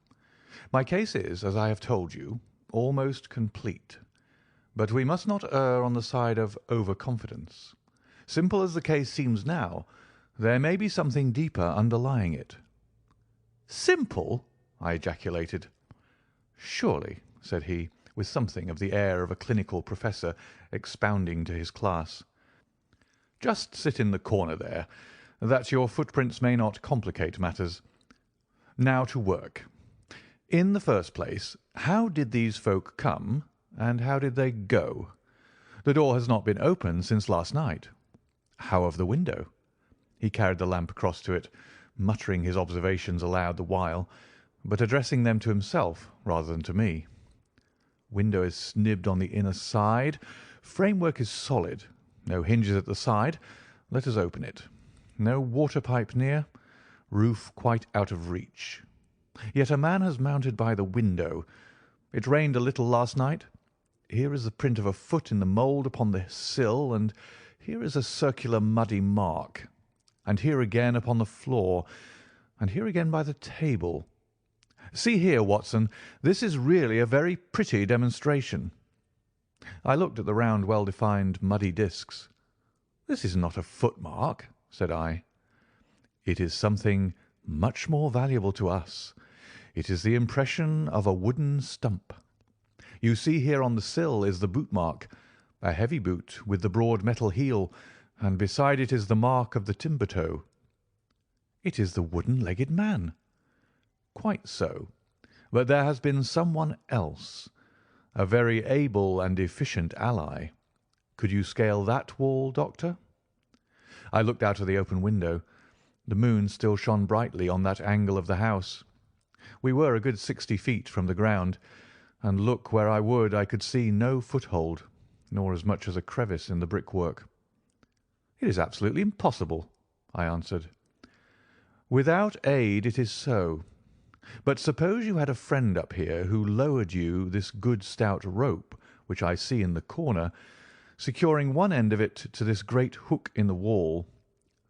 My case is, as I have told you, almost complete. But we must not err on the side of over-confidence. Simple as the case seems now, there may be something deeper underlying it." "Simple!" I ejaculated. "Surely," said he, with something of the air of a clinical professor expounding to his class. "Just sit in the corner there, that your footprints may not complicate matters. Now to work. In the first place, how did these folk come, and how did they go? The door has not been opened since last night. How of the window?" He carried the lamp across to it, muttering his observations aloud the while, but addressing them to himself rather than to me. "Window is snibbed on the inner side. Framework is solid. No hinges at the side. Let us open it. No water pipe near. Roof quite out of reach. Yet a man has mounted by the window. It rained a little last night. Here is the print of a foot in the mould upon the sill, and here is a circular muddy mark, and here again upon the floor, and here again by the table. See here, Watson, this is really a very pretty demonstration." I looked at the round, well-defined, muddy discs. "This is not a footmark," said I. "It is something much more valuable to us. It is the impression of a wooden stump. You see here on the sill is the boot mark, a heavy boot with the broad metal heel, and beside it is the mark of the timber toe." "It is the wooden-legged man." "Quite so. But there has been someone else, a very able and efficient ally. Could you scale that wall, Doctor?" I looked out of the open window. The moon still shone brightly on that angle of the house. We were a good 60 feet from the ground, and look where I would I could see no foothold, nor as much as a crevice in the brickwork. "It is absolutely impossible," I answered. "Without aid it is so. But suppose you had a friend up here who lowered you this good stout rope which I see in the corner, securing one end of it to this great hook in the wall.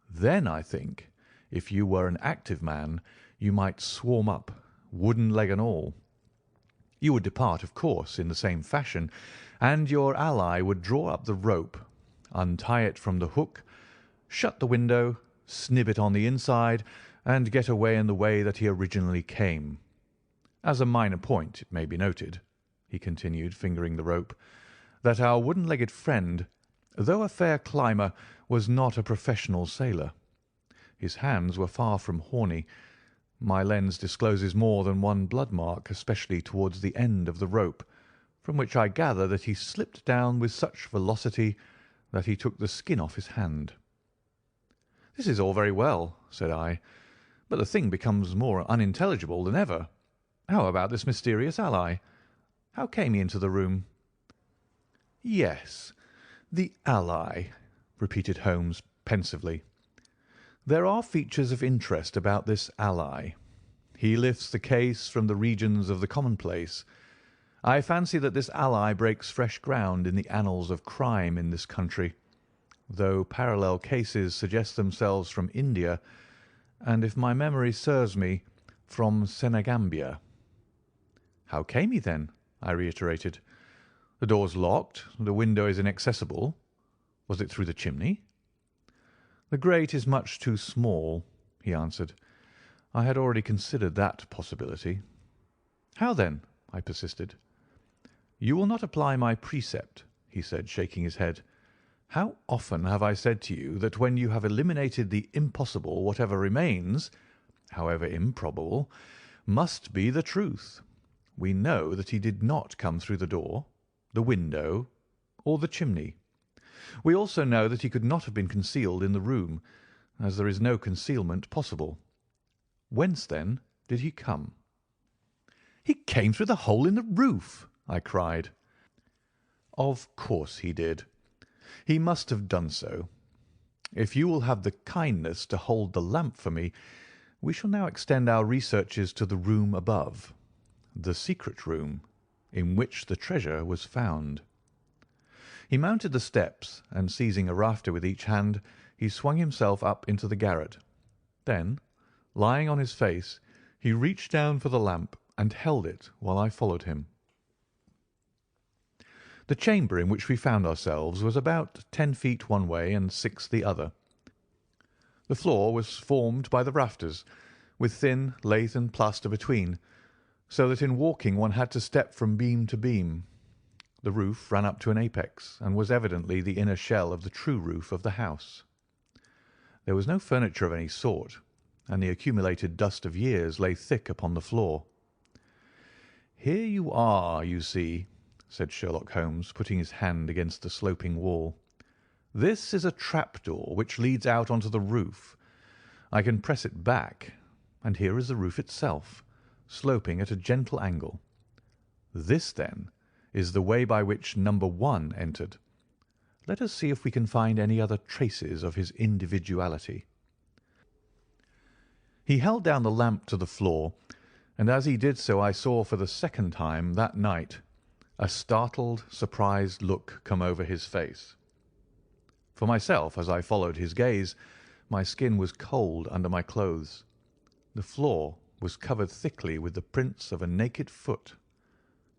Then, I think, if you were an active man, you might swarm up, wooden leg and all. You would depart, of course, in the same fashion, and your ally would draw up the rope, untie it from the hook, shut the window, snib it on the inside, and get away in the way that he originally came. As a minor point, it may be noted," he continued, fingering the rope, "that our wooden-legged friend, though a fair climber, was not a professional sailor. His hands were far from horny. My lens discloses more than one blood mark, especially towards the end of the rope, from which I gather that he slipped down with such velocity that he took the skin off his hand." "This is all very well," said I, "but the thing becomes more unintelligible than ever. How about this mysterious ally? How came he into the room?" "Yes, the ally," repeated Holmes pensively. "There are features of interest about this ally. He lifts the case from the regions of the commonplace. I fancy that this ally breaks fresh ground in the annals of crime in this country, though parallel cases suggest themselves from India, and, if my memory serves me, from Senegambia." "How came he, then?" I reiterated. "The door's locked, the window is inaccessible. Was it through the chimney?" "The grate is much too small," he answered. "I had already considered that possibility." "How then?" I persisted. "You will not apply my precept," he said, shaking his head. "How often have I said to you that when you have eliminated the impossible, whatever remains, however improbable, must be the truth. We know that he did not come through the door, the window, or the chimney. We also know that he could not have been concealed in the room, as there is no concealment possible. Whence, then, did he come?" "He came through the hole in the roof," I cried. "Of course he did. He must have done so. If you will have the kindness to hold the lamp for me, we shall now extend our researches to the room above, the secret room in which the treasure was found." He mounted the steps, and seizing a rafter with each hand, he swung himself up into the garret. Then, lying on his face, he reached down for the lamp and held it while I followed him. The chamber in which we found ourselves was about 10 feet one way and 6 the other. The floor was formed by the rafters, with thin lath and plaster between, so that in walking one had to step from beam to beam. The roof ran up to an apex, and was evidently the inner shell of the true roof of the house. There was no furniture of any sort, and the accumulated dust of years lay thick upon the floor. "Here you are, you see," said Sherlock Holmes, putting his hand against the sloping wall. "This is a trapdoor which leads out onto the roof. I can press it back, and here is the roof itself, sloping at a gentle angle. This, then, is the way by which number 1 entered. Let us see if we can find any other traces of his individuality." He held down the lamp to the floor, and as he did so I saw for the second time that night a startled, surprised look come over his face. For myself, as I followed his gaze, my skin was cold under my clothes. The floor was covered thickly with the prints of a naked foot,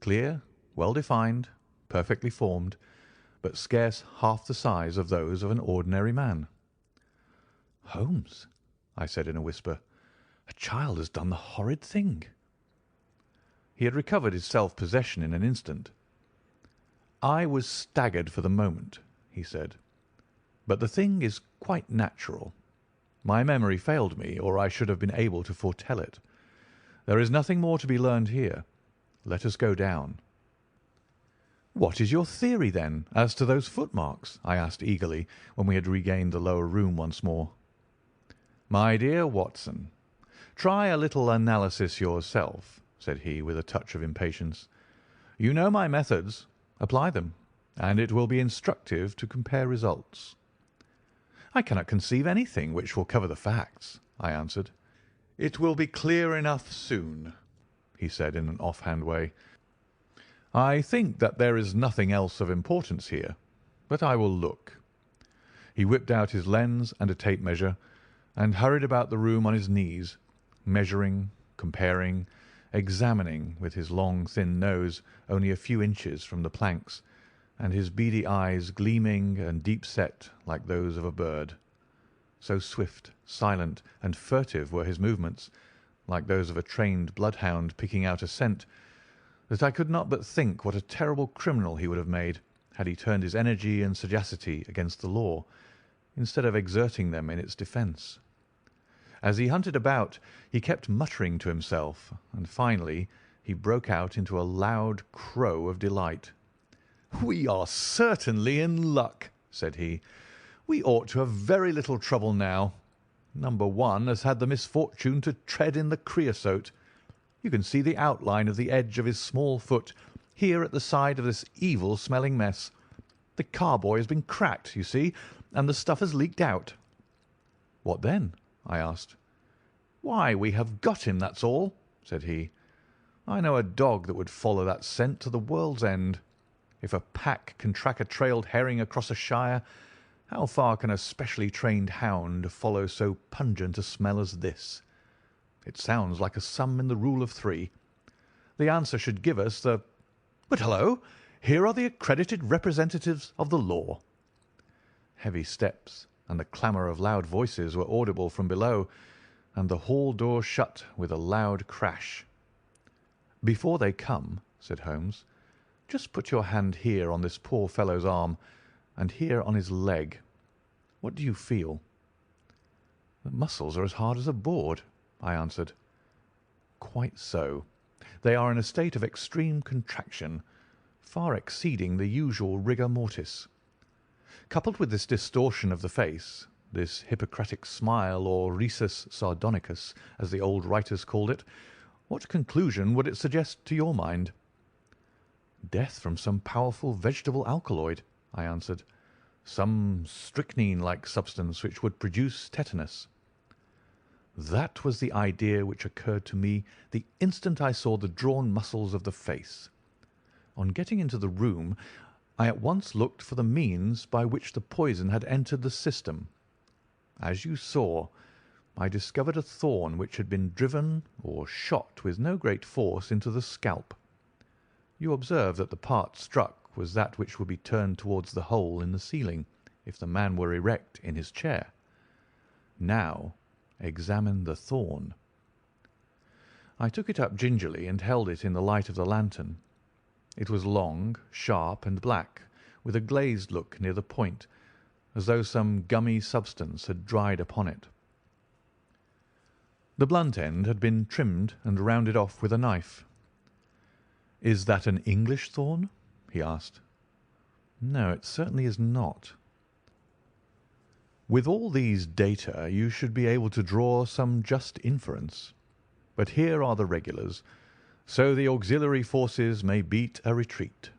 clear, well defined, perfectly formed, but scarce half the size of those of an ordinary man. "Holmes," I said in a whisper, "a child has done the horrid thing." He had recovered his self-possession in an instant. "I was staggered for the moment," he said, "but the thing is quite natural. My memory failed me, or I should have been able to foretell it. There is nothing more to be learned here. Let us go down." "What is your theory, then, as to those footmarks?" I asked eagerly, when we had regained the lower room once more. "My dear Watson, try a little analysis yourself," said he, with a touch of impatience. "You know my methods. Apply them, and it will be instructive to compare results." "I cannot conceive anything which will cover the facts," I answered. "It will be clear enough soon," he said in an off-hand way. "I think that there is nothing else of importance here, but I will look." He whipped out his lens and a tape measure, and hurried about the room on his knees, measuring, comparing, examining, with his long, thin nose only a few inches from the planks, and his beady eyes gleaming and deep-set like those of a bird. So swift, silent, and furtive were his movements, like those of a trained bloodhound picking out a scent, that I could not but think what a terrible criminal he would have made had he turned his energy and sagacity against the law, instead of exerting them in its defence. As he hunted about, he kept muttering to himself, and finally he broke out into a loud crow of delight. "We are certainly in luck," said he. "We ought to have very little trouble now. Number 1 has had the misfortune to tread in the creosote. You can see the outline of the edge of his small foot here at the side of this evil-smelling mess. The carboy has been cracked, you see, and the stuff has leaked out." "What then?" I asked. "Why, we have got him, that's all," said he. "I know a dog that would follow that scent to the world's end. If a pack can track a trailed herring across a shire, how far can a specially trained hound follow so pungent a smell as this? It sounds like a sum in the rule of 3. The answer should give us the— But hullo! Here are the accredited representatives of the law." Heavy steps and the clamour of loud voices were audible from below, and the hall door shut with a loud crash. "Before they come," said Holmes, "just put your hand here on this poor fellow's arm, and here on his leg. What do you feel?" "The muscles are as hard as a board," I answered. "Quite so. They are in a state of extreme contraction, far exceeding the usual rigor mortis. Coupled with this distortion of the face, this Hippocratic smile, or rhesus sardonicus, as the old writers called it, what conclusion would it suggest to your mind?" "Death from some powerful vegetable alkaloid," I answered. "Some strychnine-like substance which would produce tetanus." That was the idea which occurred to me the instant I saw the drawn muscles of the face. On getting into the room, I at once looked for the means by which the poison had entered the system. As you saw, I discovered a thorn which had been driven or shot with no great force into the scalp. You observe that the part struck was that which would be turned towards the hole in the ceiling if the man were erect in his chair. Now examine the thorn." I took it up gingerly and held it in the light of the lantern. It was long, sharp, and black, with a glazed look near the point, as though some gummy substance had dried upon it. The blunt end had been trimmed and rounded off with a knife. "Is that an English thorn?" he asked. "No, it certainly is not." With all these data you should be able to draw some just inference. But here are the regulars, so the auxiliary forces may beat a retreat.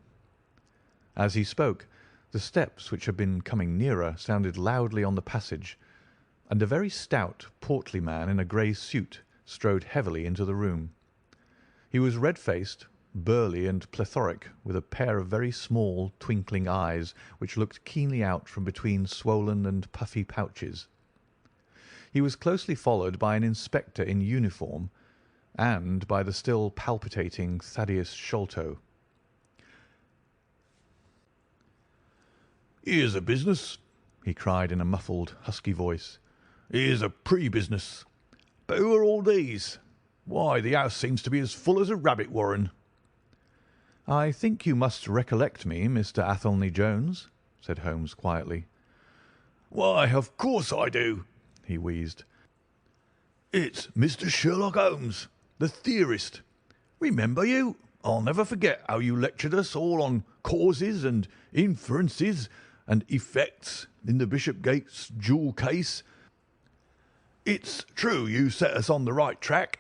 As he spoke, the steps which had been coming nearer sounded loudly on the passage, and a very stout, portly man in a grey suit strode heavily into the room. He was red-faced, burly, and plethoric, with a pair of very small, twinkling eyes which looked keenly out from between swollen and puffy pouches. He was closely followed by an inspector in uniform and by the still palpitating Thaddeus Sholto. "Here's a business," he cried in a muffled, husky voice. "Here's a pre-business. But who are all these? Why, the house seems to be as full as a rabbit warren." "I think you must recollect me, Mr. Athelney Jones," said Holmes quietly. "Why, of course I do," he wheezed. "It's Mr. Sherlock Holmes, the theorist. Remember you? I'll never forget how you lectured us all on causes and inferences and effects in the Bishopgate's jewel case. It's true you set us on the right track,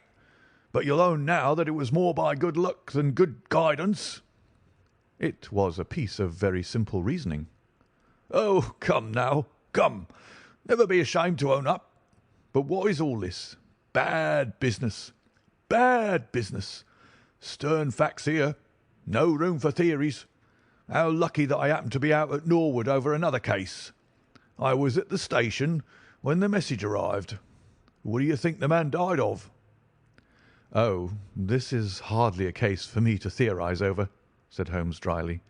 but you'll own now that it was more by good luck than good guidance." "It was a piece of very simple reasoning." "Oh, come now, come. Never be ashamed to own up. But what is all this? Bad business. Bad business. Stern facts here. No room for theories. How lucky that I happened to be out at Norwood over another case. I was at the station when the message arrived. What do you think the man died of?" "Oh, this is hardly a case for me to theorise over," said Holmes dryly.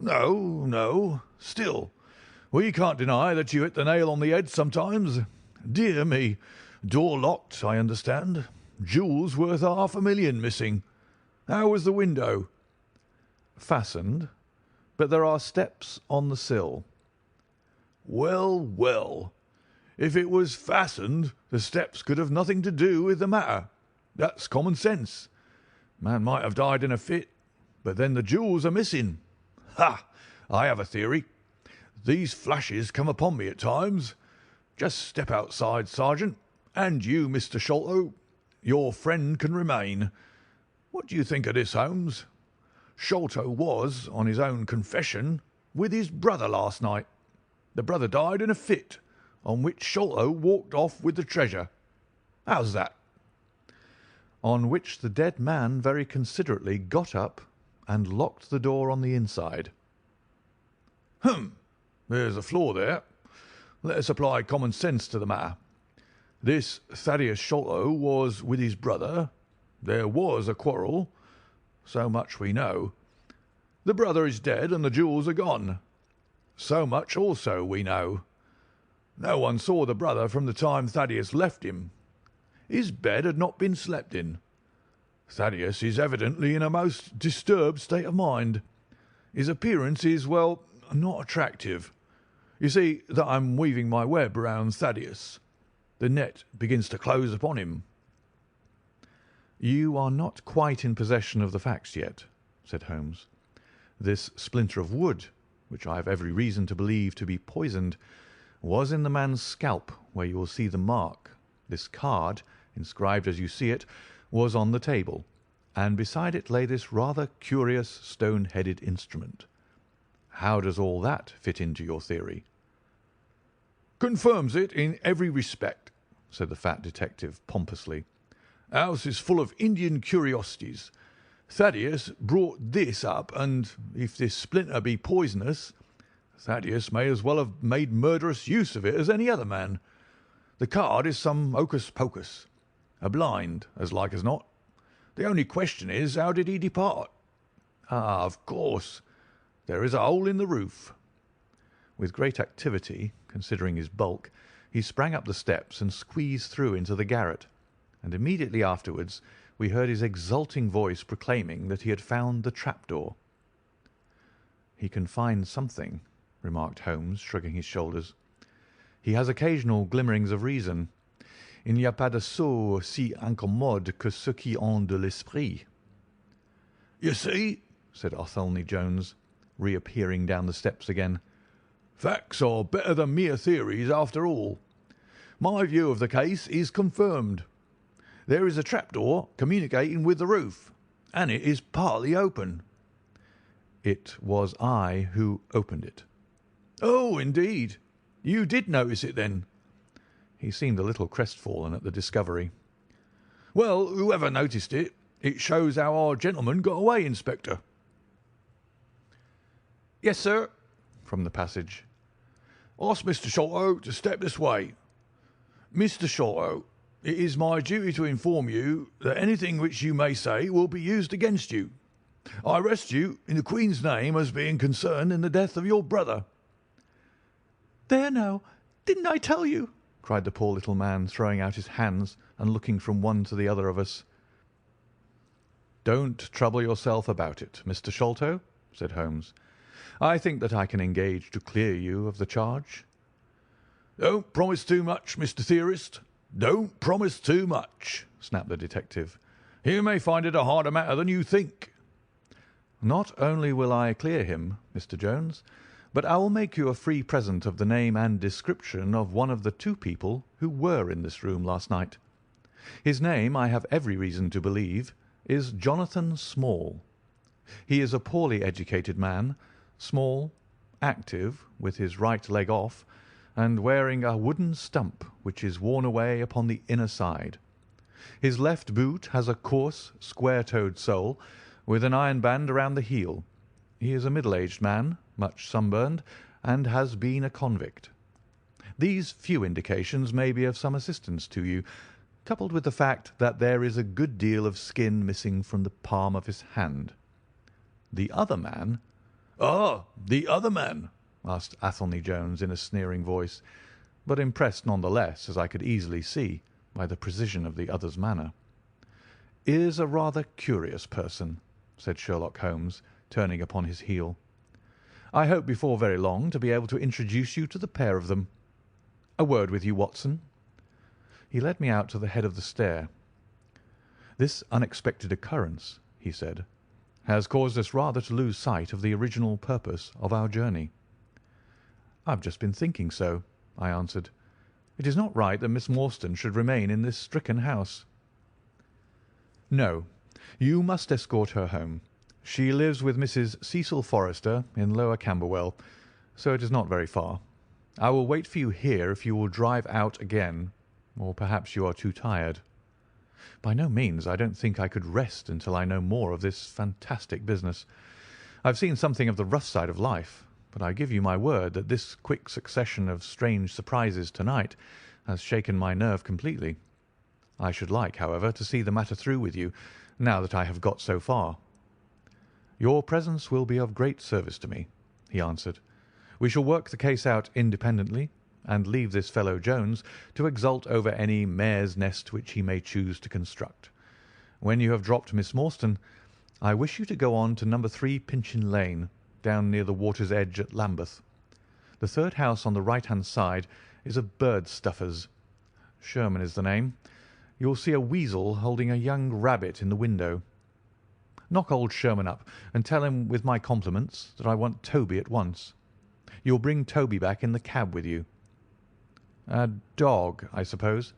"No, no. Still, we can't deny that you hit the nail on the head sometimes. Dear me. Door locked, I understand. Jewels worth £500,000 missing. How was the window?" "Fastened, but there are steps on the sill." "Well, well. If it was fastened, the steps could have nothing to do with the matter. That's common sense. Man might have died in a fit, but then the jewels are missing. Ha! I have a theory. These flashes come upon me at times. Just step outside, Sergeant, and you, Mr. Sholto. Your friend can remain. What do you think of this, Holmes? Sholto was, on his own confession, with his brother last night. The brother died in a fit, on which Sholto walked off with the treasure. How's that?" On which the dead man very considerately got up and locked the door on the inside. There's a flaw there. Let us apply common sense to the matter. This Thaddeus Sholto was with his brother. There was a quarrel. So much we know. The brother is dead and the jewels are gone. So much also we know. No one saw the brother from the time Thaddeus left him. His bed had not been slept in. Thaddeus is evidently in a most disturbed state of mind. His appearance is, well, not attractive. You see that I'm weaving my web round Thaddeus. The net begins to close upon him." "You are not quite in possession of the facts yet," said Holmes. "This splinter of wood which I have every reason to believe to be poisoned, was in the man's scalp, where you will see the mark. This card, inscribed as you see it, was on the table, and beside it lay this rather curious stone-headed instrument. How does all that fit into your theory?" "Confirms it in every respect," said the fat detective pompously. "House is full of Indian curiosities. Thaddeus brought this up, and if this splinter be poisonous, Thaddeus may as well have made murderous use of it as any other man. The card is some hocus-pocus. A blind, as like as not. The only question is, how did he depart? Ah, of course. There is a hole in the roof." With great activity, considering his bulk, he sprang up the steps and squeezed through into the garret, and immediately afterwards we heard his exulting voice proclaiming that he had found the trapdoor. "He can find something," remarked Holmes, shrugging his shoulders. "He has occasional glimmerings of reason. Il n'y a pas de sots si incommodes que ceux qui ont de l'esprit." "You see," said Athelney Jones, reappearing down the steps again, "facts are better than mere theories after all. My view of the case is confirmed. There is a trapdoor communicating with the roof, and it is partly open." "It was I who opened it." "Oh, indeed. You did notice it, then?" He seemed a little crestfallen at the discovery. "Well, whoever noticed it, it shows how our gentleman got away, Inspector." "Yes, sir," from the passage. "Ask Mr. Sholto to step this way. Mr. Sholto, it is my duty to inform you that anything which you may say will be used against you. I arrest you in the Queen's name as being concerned in the death of your brother." "There now, didn't I tell you?" cried the poor little man, throwing out his hands and looking from one to the other of us. "Don't trouble yourself about it, Mr. Sholto," said Holmes. "I think that I can engage to clear you of the charge." "Don't promise too much, Mr. Theorist. Don't promise too much," snapped the detective. "You may find it a harder matter than you think." "Not only will I clear him, Mr. Jones, but I will make you a free present of the name and description of one of the two people who were in this room last night. His name, I have every reason to believe, is Jonathan Small. He is a poorly educated man, small, active, with his right leg off, and wearing a wooden stump which is worn away upon the inner side. His left boot has a coarse, square-toed sole, with an iron band around the heel. He is a middle-aged man, much sunburned, and has been a convict. These few indications may be of some assistance to you, coupled with the fact that there is a good deal of skin missing from the palm of his hand. The other man—" "Ah, the other man?" asked Athelney Jones in a sneering voice, but impressed none the less, as I could easily see, by the precision of the other's manner. "Is a rather curious person," said Sherlock Holmes, turning upon his heel. "I hope before very long to be able to introduce you to the pair of them. A word with you, Watson." He led me out to the head of the stair. "This unexpected occurrence," he said, "has caused us rather to lose sight of the original purpose of our journey." "I've just been thinking so," I answered. "It is not right that Miss Morstan should remain in this stricken house." "No, you must escort her home. She lives with Mrs. Cecil Forrester in Lower Camberwell, so it is not very far. I will wait for you here if you will drive out again, or perhaps you are too tired." "By no means. I don't think I could rest until I know more of this fantastic business. I've seen something of the rough side of life, but I give you my word that this quick succession of strange surprises to-night has shaken my nerve completely. I should like, however, to see the matter through with you, now that I have got so far." "Your presence will be of great service to me," he answered. "We shall work the case out independently, and leave this fellow Jones to exult over any mare's nest which he may choose to construct. When you have dropped Miss Morstan, I wish you to go on to No. 3 Pinchin Lane, down near the water's edge at Lambeth. The third house on the right-hand side is a bird stuffer's. Sherman is the name. You will see a weasel holding a young rabbit in the window. Knock old Sherman up and tell him with my compliments that I want Toby at once. You'll bring Toby back in the cab with you." "A dog, I suppose?"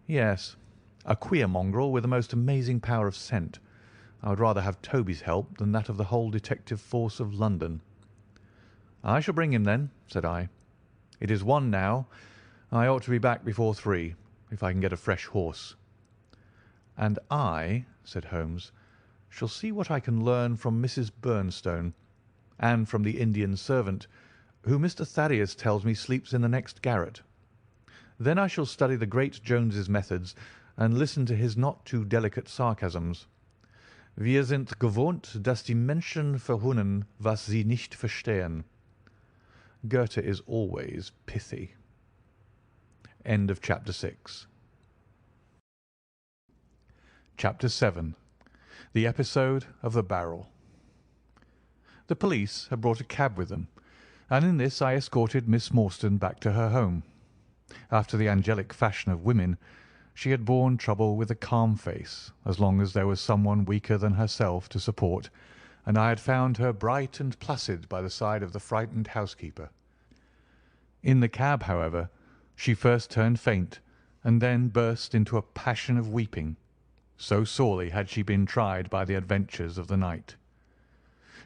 "Yes, a queer mongrel with a most amazing power of scent. I would rather have Toby's help than that of the whole detective force of London." "I shall bring him then," said I. "It is 1 now. I ought to be back before 3, if I can get a fresh horse." "And I," said Holmes, "shall see what I can learn from Mrs. Bernstone, and from the Indian servant, who Mr. Thaddeus tells me sleeps in the next garret. Then I shall study the great Jones's methods and listen to his not too delicate sarcasms. Wir sind gewohnt, dass die Menschen verhöhnen, was sie nicht verstehen. Goethe is always pithy. End of chapter 6. Chapter 7. The episode of the barrel. The police had brought a cab with them, and in this I escorted Miss Morstan back to her home. After the angelic fashion of women, she had borne trouble with a calm face as long as there was someone weaker than herself to support, and I had found her bright and placid by the side of the frightened housekeeper. In the cab, however, she first turned faint, and then burst into a passion of weeping, so sorely had she been tried by the adventures of the night.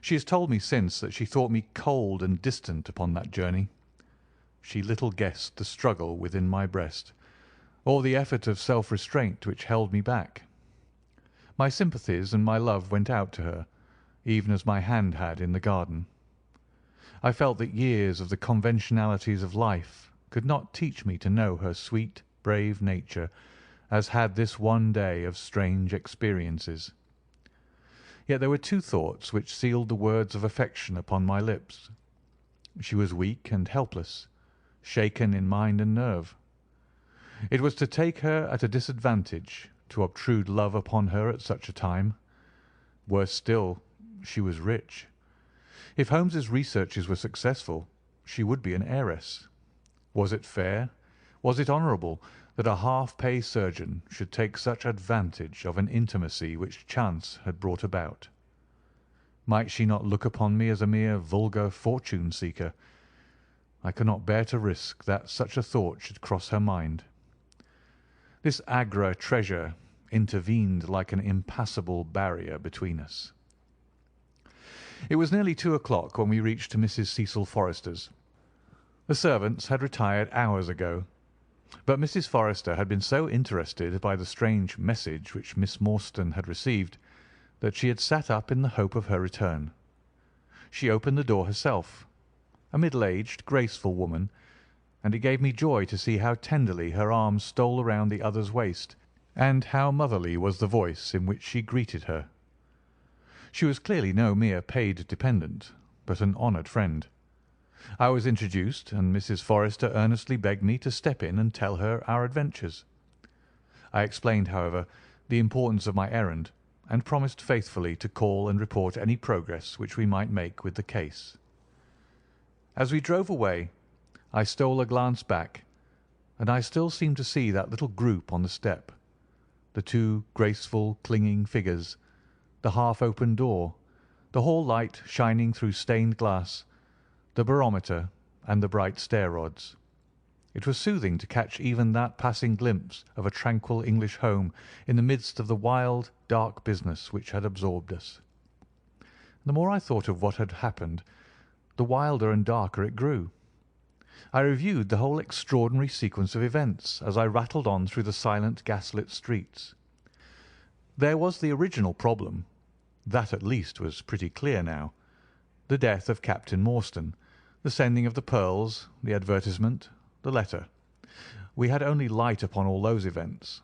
She has told me since that she thought me cold and distant upon that journey. She little guessed the struggle within my breast, or the effort of self-restraint which held me back. My sympathies and my love went out to her, even as my hand had in the garden. I felt that years of the conventionalities of life could not teach me to know her sweet, brave nature, as had this one day of strange experiences. Yet there were 2 thoughts which sealed the words of affection upon my lips. She was weak and helpless, shaken in mind and nerve. It was to take her at a disadvantage to obtrude love upon her at such a time. Worse still, she was rich. If Holmes's researches were successful, she would be an heiress. Was it fair, was it honourable, that a half-pay surgeon should take such advantage of an intimacy which chance had brought about? Might she not look upon me as a mere vulgar fortune-seeker? I could not bear to risk that such a thought should cross her mind. This Agra treasure intervened like an impassable barrier between us. It was nearly 2 o'clock when we reached Mrs. Cecil Forrester's. The servants had retired hours ago, but Mrs. Forrester had been so interested by the strange message which Miss Morstan had received that she had sat up in the hope of her return. She opened the door herself, a middle-aged, graceful woman, and it gave me joy to see how tenderly her arms stole around the other's waist, and how motherly was the voice in which she greeted her. She was clearly no mere paid dependent, but an honoured friend. I was introduced, and Mrs. Forrester earnestly begged me to step in and tell her our adventures. I explained, however, the importance of my errand, and promised faithfully to call and report any progress which we might make with the case. As we drove away, I stole a glance back, and I still seemed to see that little group on the step, the 2 graceful, clinging figures, the half-open door, the hall light shining through stained glass, the barometer, and the bright stair rods. It was soothing to catch even that passing glimpse of a tranquil English home in the midst of the wild, dark business which had absorbed us. The more I thought of what had happened, the wilder and darker it grew. I reviewed the whole extraordinary sequence of events as I rattled on through the silent gaslit streets. There was the original problem. That at least was pretty clear now. The death of Captain Morstan, the sending of the pearls, the advertisement, the letter. We had only light upon all those events.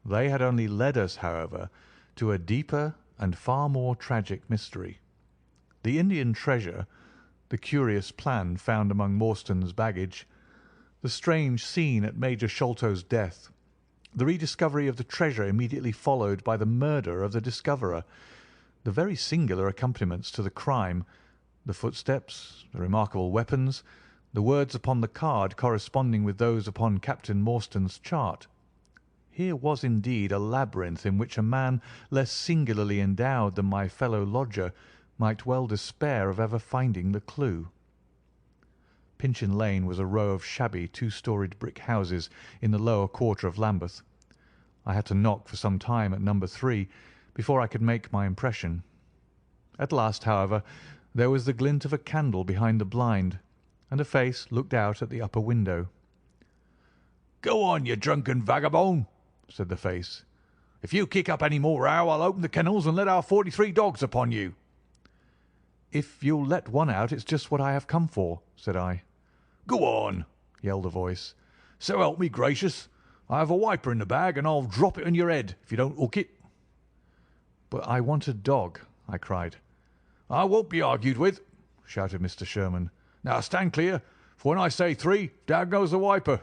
They had only led us, however, to a deeper and far more tragic mystery. The Indian treasure, the curious plan found among Morstan's baggage, the strange scene at Major Sholto's death, the rediscovery of the treasure immediately followed by the murder of the discoverer, the very singular accompaniments to the crime, the footsteps, the remarkable weapons, the words upon the card corresponding with those upon Captain Morstan's chart. Here was indeed a labyrinth in which a man less singularly endowed than my fellow lodger might well despair of ever finding the clue. Pinchin Lane was a row of shabby two-storied brick houses in the lower quarter of Lambeth. I had to knock for some time at number 3 before I could make my impression. At last, however, there was the glint of a candle behind the blind, and a face looked out at the upper window. "Go on, you drunken vagabond," said the face. "If you kick up any more row, I'll open the kennels and let our 43 dogs upon you." "If you'll let one out, it's just what I have come for," said I. "Go on," yelled a voice. "So help me gracious, I have a wiper in the bag, and I'll drop it on your head if you don't hook it." "But I want a dog," I cried. "I won't be argued with," shouted Mr. Sherman. "Now stand clear, for when I say 3, down goes the wiper."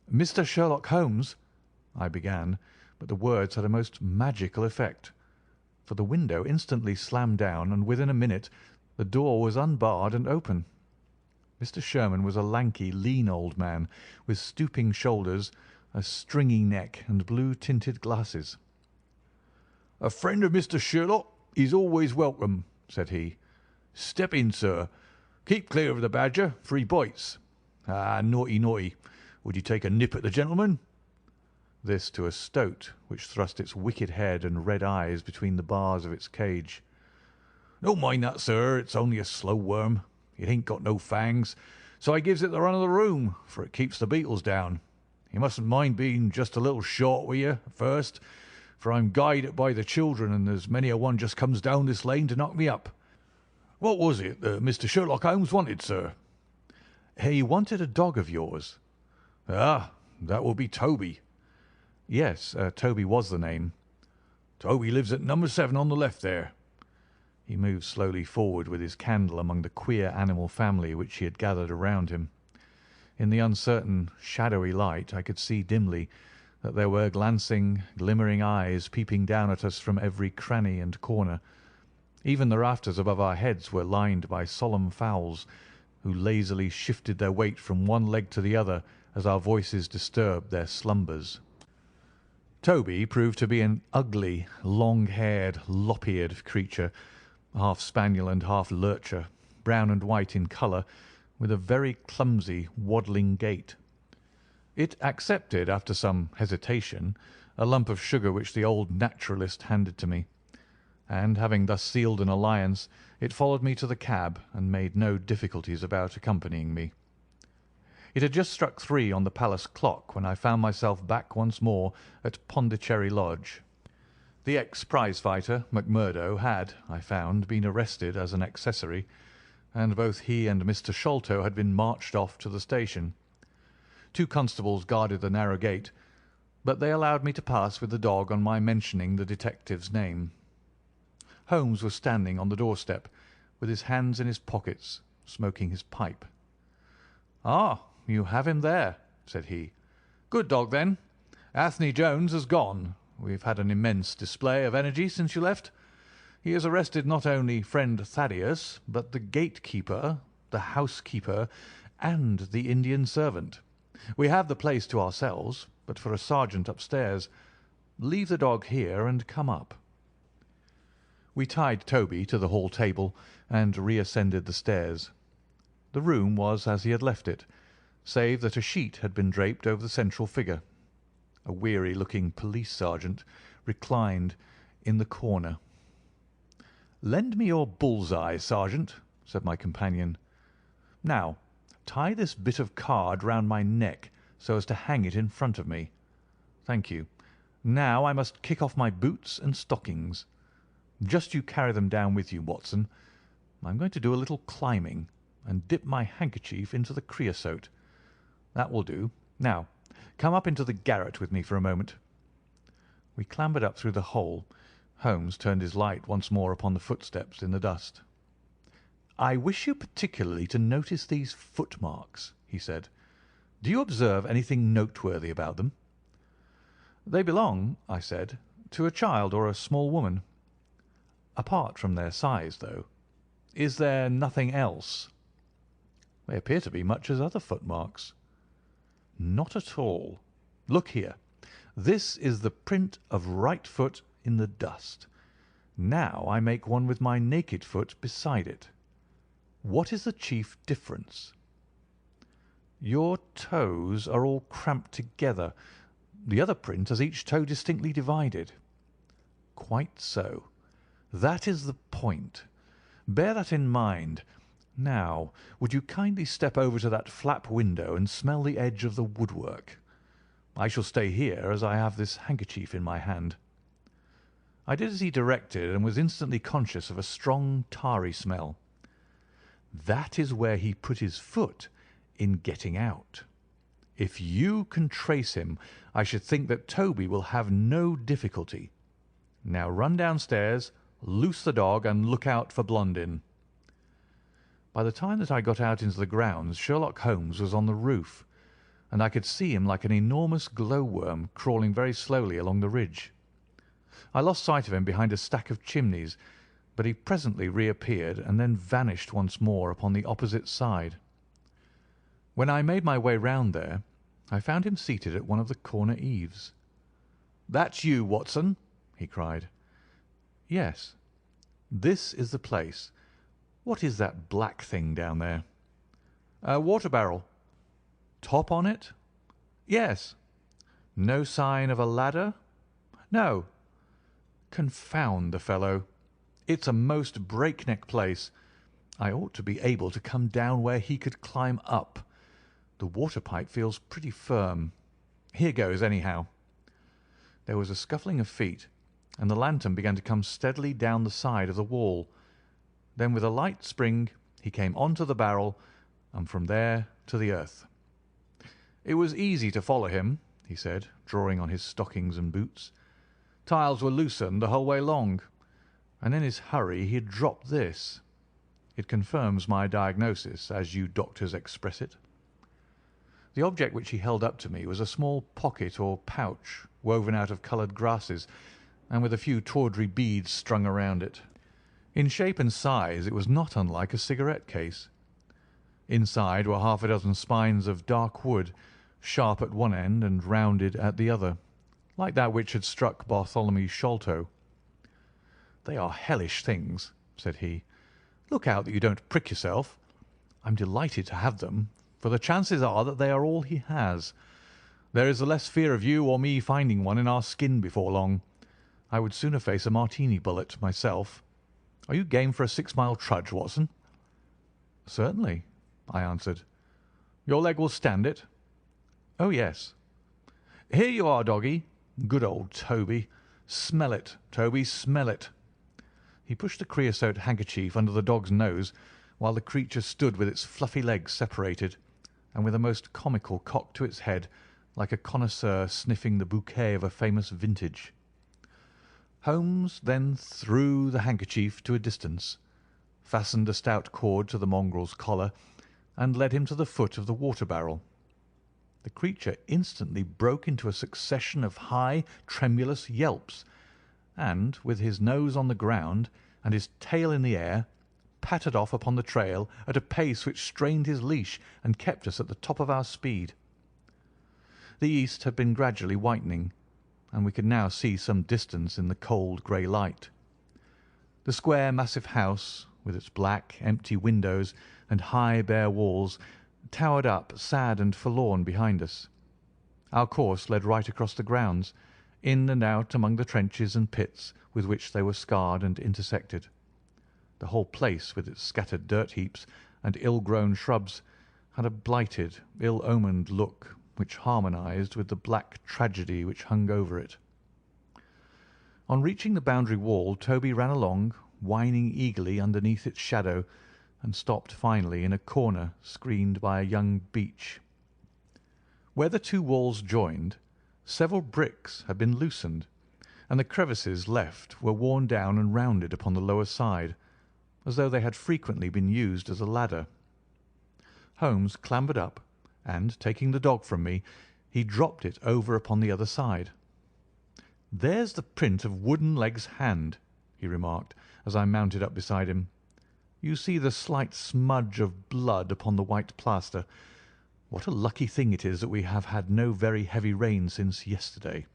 "Mr. Sherlock Holmes," I began, but the words had a most magical effect, for the window instantly slammed down, and within a minute the door was unbarred and open. Mr. Sherman was a lanky, lean old man, with stooping shoulders, a stringy neck, and blue-tinted glasses. "A friend of Mr. Sherlock is always welcome," said he. "Step in, sir. Keep clear of the badger, for he bites. Ah, naughty, naughty. Would you take a nip at the gentleman?" This to a stoat, which thrust its wicked head and red eyes between the bars of its cage. "Don't mind that, sir. It's only a slow worm. It ain't got no fangs, so I gives it the run of the room, for it keeps the beetles down. You mustn't mind being just a little short with you at first, for I'm guided by the children, and there's many a one just comes down this lane to knock me up. What was it that Mr. Sherlock Holmes wanted, sir?" "He wanted a dog of yours." "Ah, that will be Toby." "Yes, Toby was the name." "Toby lives at number 7 on the left there." He moved slowly forward with his candle among the queer animal family which he had gathered around him. In the uncertain, shadowy light I could see dimly that there were glancing, glimmering eyes peeping down at us from every cranny and corner. Even the rafters above our heads were lined by solemn fowls, who lazily shifted their weight from one leg to the other as our voices disturbed their slumbers. Toby proved to be an ugly, long-haired, lop-eared creature, half spaniel and half lurcher, brown and white in colour, with a very clumsy, waddling gait. It accepted, after some hesitation, a lump of sugar which the old naturalist handed to me, and having thus sealed an alliance, it followed me to the cab and made no difficulties about accompanying me. It had just struck 3 on the palace clock when I found myself back once more at Pondicherry Lodge. The ex-prize-fighter, Macmurdo, had, I found, been arrested as an accessory, and both he and Mr. Sholto had been marched off to the station. 2 constables guarded the narrow gate, but they allowed me to pass with the dog on my mentioning the detective's name. Holmes was standing on the doorstep, with his hands in his pockets, smoking his pipe. "Ah, you have him there," said he. "Good dog, then. Anthony Jones has gone. We've had an immense display of energy since you left. He has arrested not only friend Thaddeus, but the gatekeeper, the housekeeper, and the Indian servant. We have the place to ourselves, but for a sergeant upstairs. Leave the dog here and come up." We tied Toby to the hall table and reascended the stairs. The room was as he had left it, save that a sheet had been draped over the central figure. A weary-looking police sergeant reclined in the corner. "Lend me your bull's-eye, sergeant," said my companion. "Now, tie this bit of card round my neck so as to hang it in front of me. Thank you. Now I must kick off my boots and stockings. Just you carry them down with you, Watson. I'm going to do a little climbing and dip my handkerchief into the creosote. That will do. Now, come up into the garret with me for a moment." We clambered up through the hole. Holmes turned his light once more upon the footsteps in the dust. "I wish you particularly to notice these footmarks," he said. "Do you observe anything noteworthy about them?" "They belong," I said, "to a child or a small woman." "Apart from their size, though, is there nothing else?" "They appear to be much as other footmarks." "Not at all. Look here. This is the print of right foot in the dust. Now I make one with my naked foot beside it. What is the chief difference?" Your toes are all cramped together. The other print has each toe distinctly divided. Quite so. That is the point. Bear that in mind. Now, would you kindly step over to that flap window and smell the edge of the woodwork? I shall stay here, as I have this handkerchief in my hand. I did as he directed, and was instantly conscious of a strong tarry smell. That is where he put his foot in getting out. If you can trace him, I should think that Toby will have no difficulty. Now run downstairs, loose the dog, and look out for Blondin. By the time that I got out into the grounds, Sherlock Holmes was on the roof, and I could see him like an enormous glowworm crawling very slowly along the ridge. I lost sight of him behind a stack of chimneys, but he presently reappeared and then vanished once more upon the opposite side. When I made my way round there, I found him seated at one of the corner eaves. "That's you, Watson," he cried. "Yes. This is the place. What is that black thing down there?" "A water barrel." "Top on it?" "Yes." "No sign of a ladder?" "No." "Confound the fellow. It's a most breakneck place. I ought to be able to come down where he could climb up. The water pipe feels pretty firm. Here goes, anyhow." There was a scuffling of feet, and the lantern began to come steadily down the side of the wall. Then with a light spring he came on to the barrel, and from there to the earth. "It was easy to follow him," he said, drawing on his stockings and boots. "Tiles were loosened the whole way along, and in his hurry he had dropped this. It confirms my diagnosis, as you doctors express it." The object which he held up to me was a small pocket or pouch woven out of coloured grasses, and with a few tawdry beads strung around it. In shape and size it was not unlike a cigarette case. Inside were half a dozen spines of dark wood, sharp at one end and rounded at the other, like that which had struck Bartholomew Sholto. "They are hellish things," said he. "Look out that you don't prick yourself. I'm delighted to have them, for the chances are that they are all he has. There is the less fear of you or me finding one in our skin before long. I would sooner face a Martini bullet myself. Are you game for a 6-mile trudge, Watson?" "Certainly," I answered. "Your leg will stand it?" "Oh, yes." "Here you are, doggy. Good old Toby. Smell it, Toby, smell it." He pushed the creosote handkerchief under the dog's nose, while the creature stood with its fluffy legs separated, and with a most comical cock to its head, like a connoisseur sniffing the bouquet of a famous vintage. Holmes then threw the handkerchief to a distance, fastened a stout cord to the mongrel's collar, and led him to the foot of the water barrel. The creature instantly broke into a succession of high, tremulous yelps, and, with his nose on the ground and his tail in the air, pattered off upon the trail at a pace which strained his leash and kept us at the top of our speed. The east had been gradually whitening, and we could now see some distance in the cold grey light. The square, massive house, with its black, empty windows and high, bare walls, towered up sad and forlorn behind us. Our course led right across the grounds, in and out among the trenches and pits with which they were scarred and intersected. The whole place, with its scattered dirt heaps and ill-grown shrubs, had a blighted, ill-omened look which harmonized with the black tragedy which hung over it. On reaching the boundary wall, Toby ran along, whining eagerly underneath its shadow, and stopped finally in a corner screened by a young beech. Where the two walls joined, several bricks had been loosened, and the crevices left were worn down and rounded upon the lower side, as though they had frequently been used as a ladder. Holmes clambered up, and, taking the dog from me, he dropped it over upon the other side. "There's the print of Wooden Leg's hand," he remarked, as I mounted up beside him. "You see the slight smudge of blood upon the white plaster. What a lucky thing it is that we have had no very heavy rain since yesterday.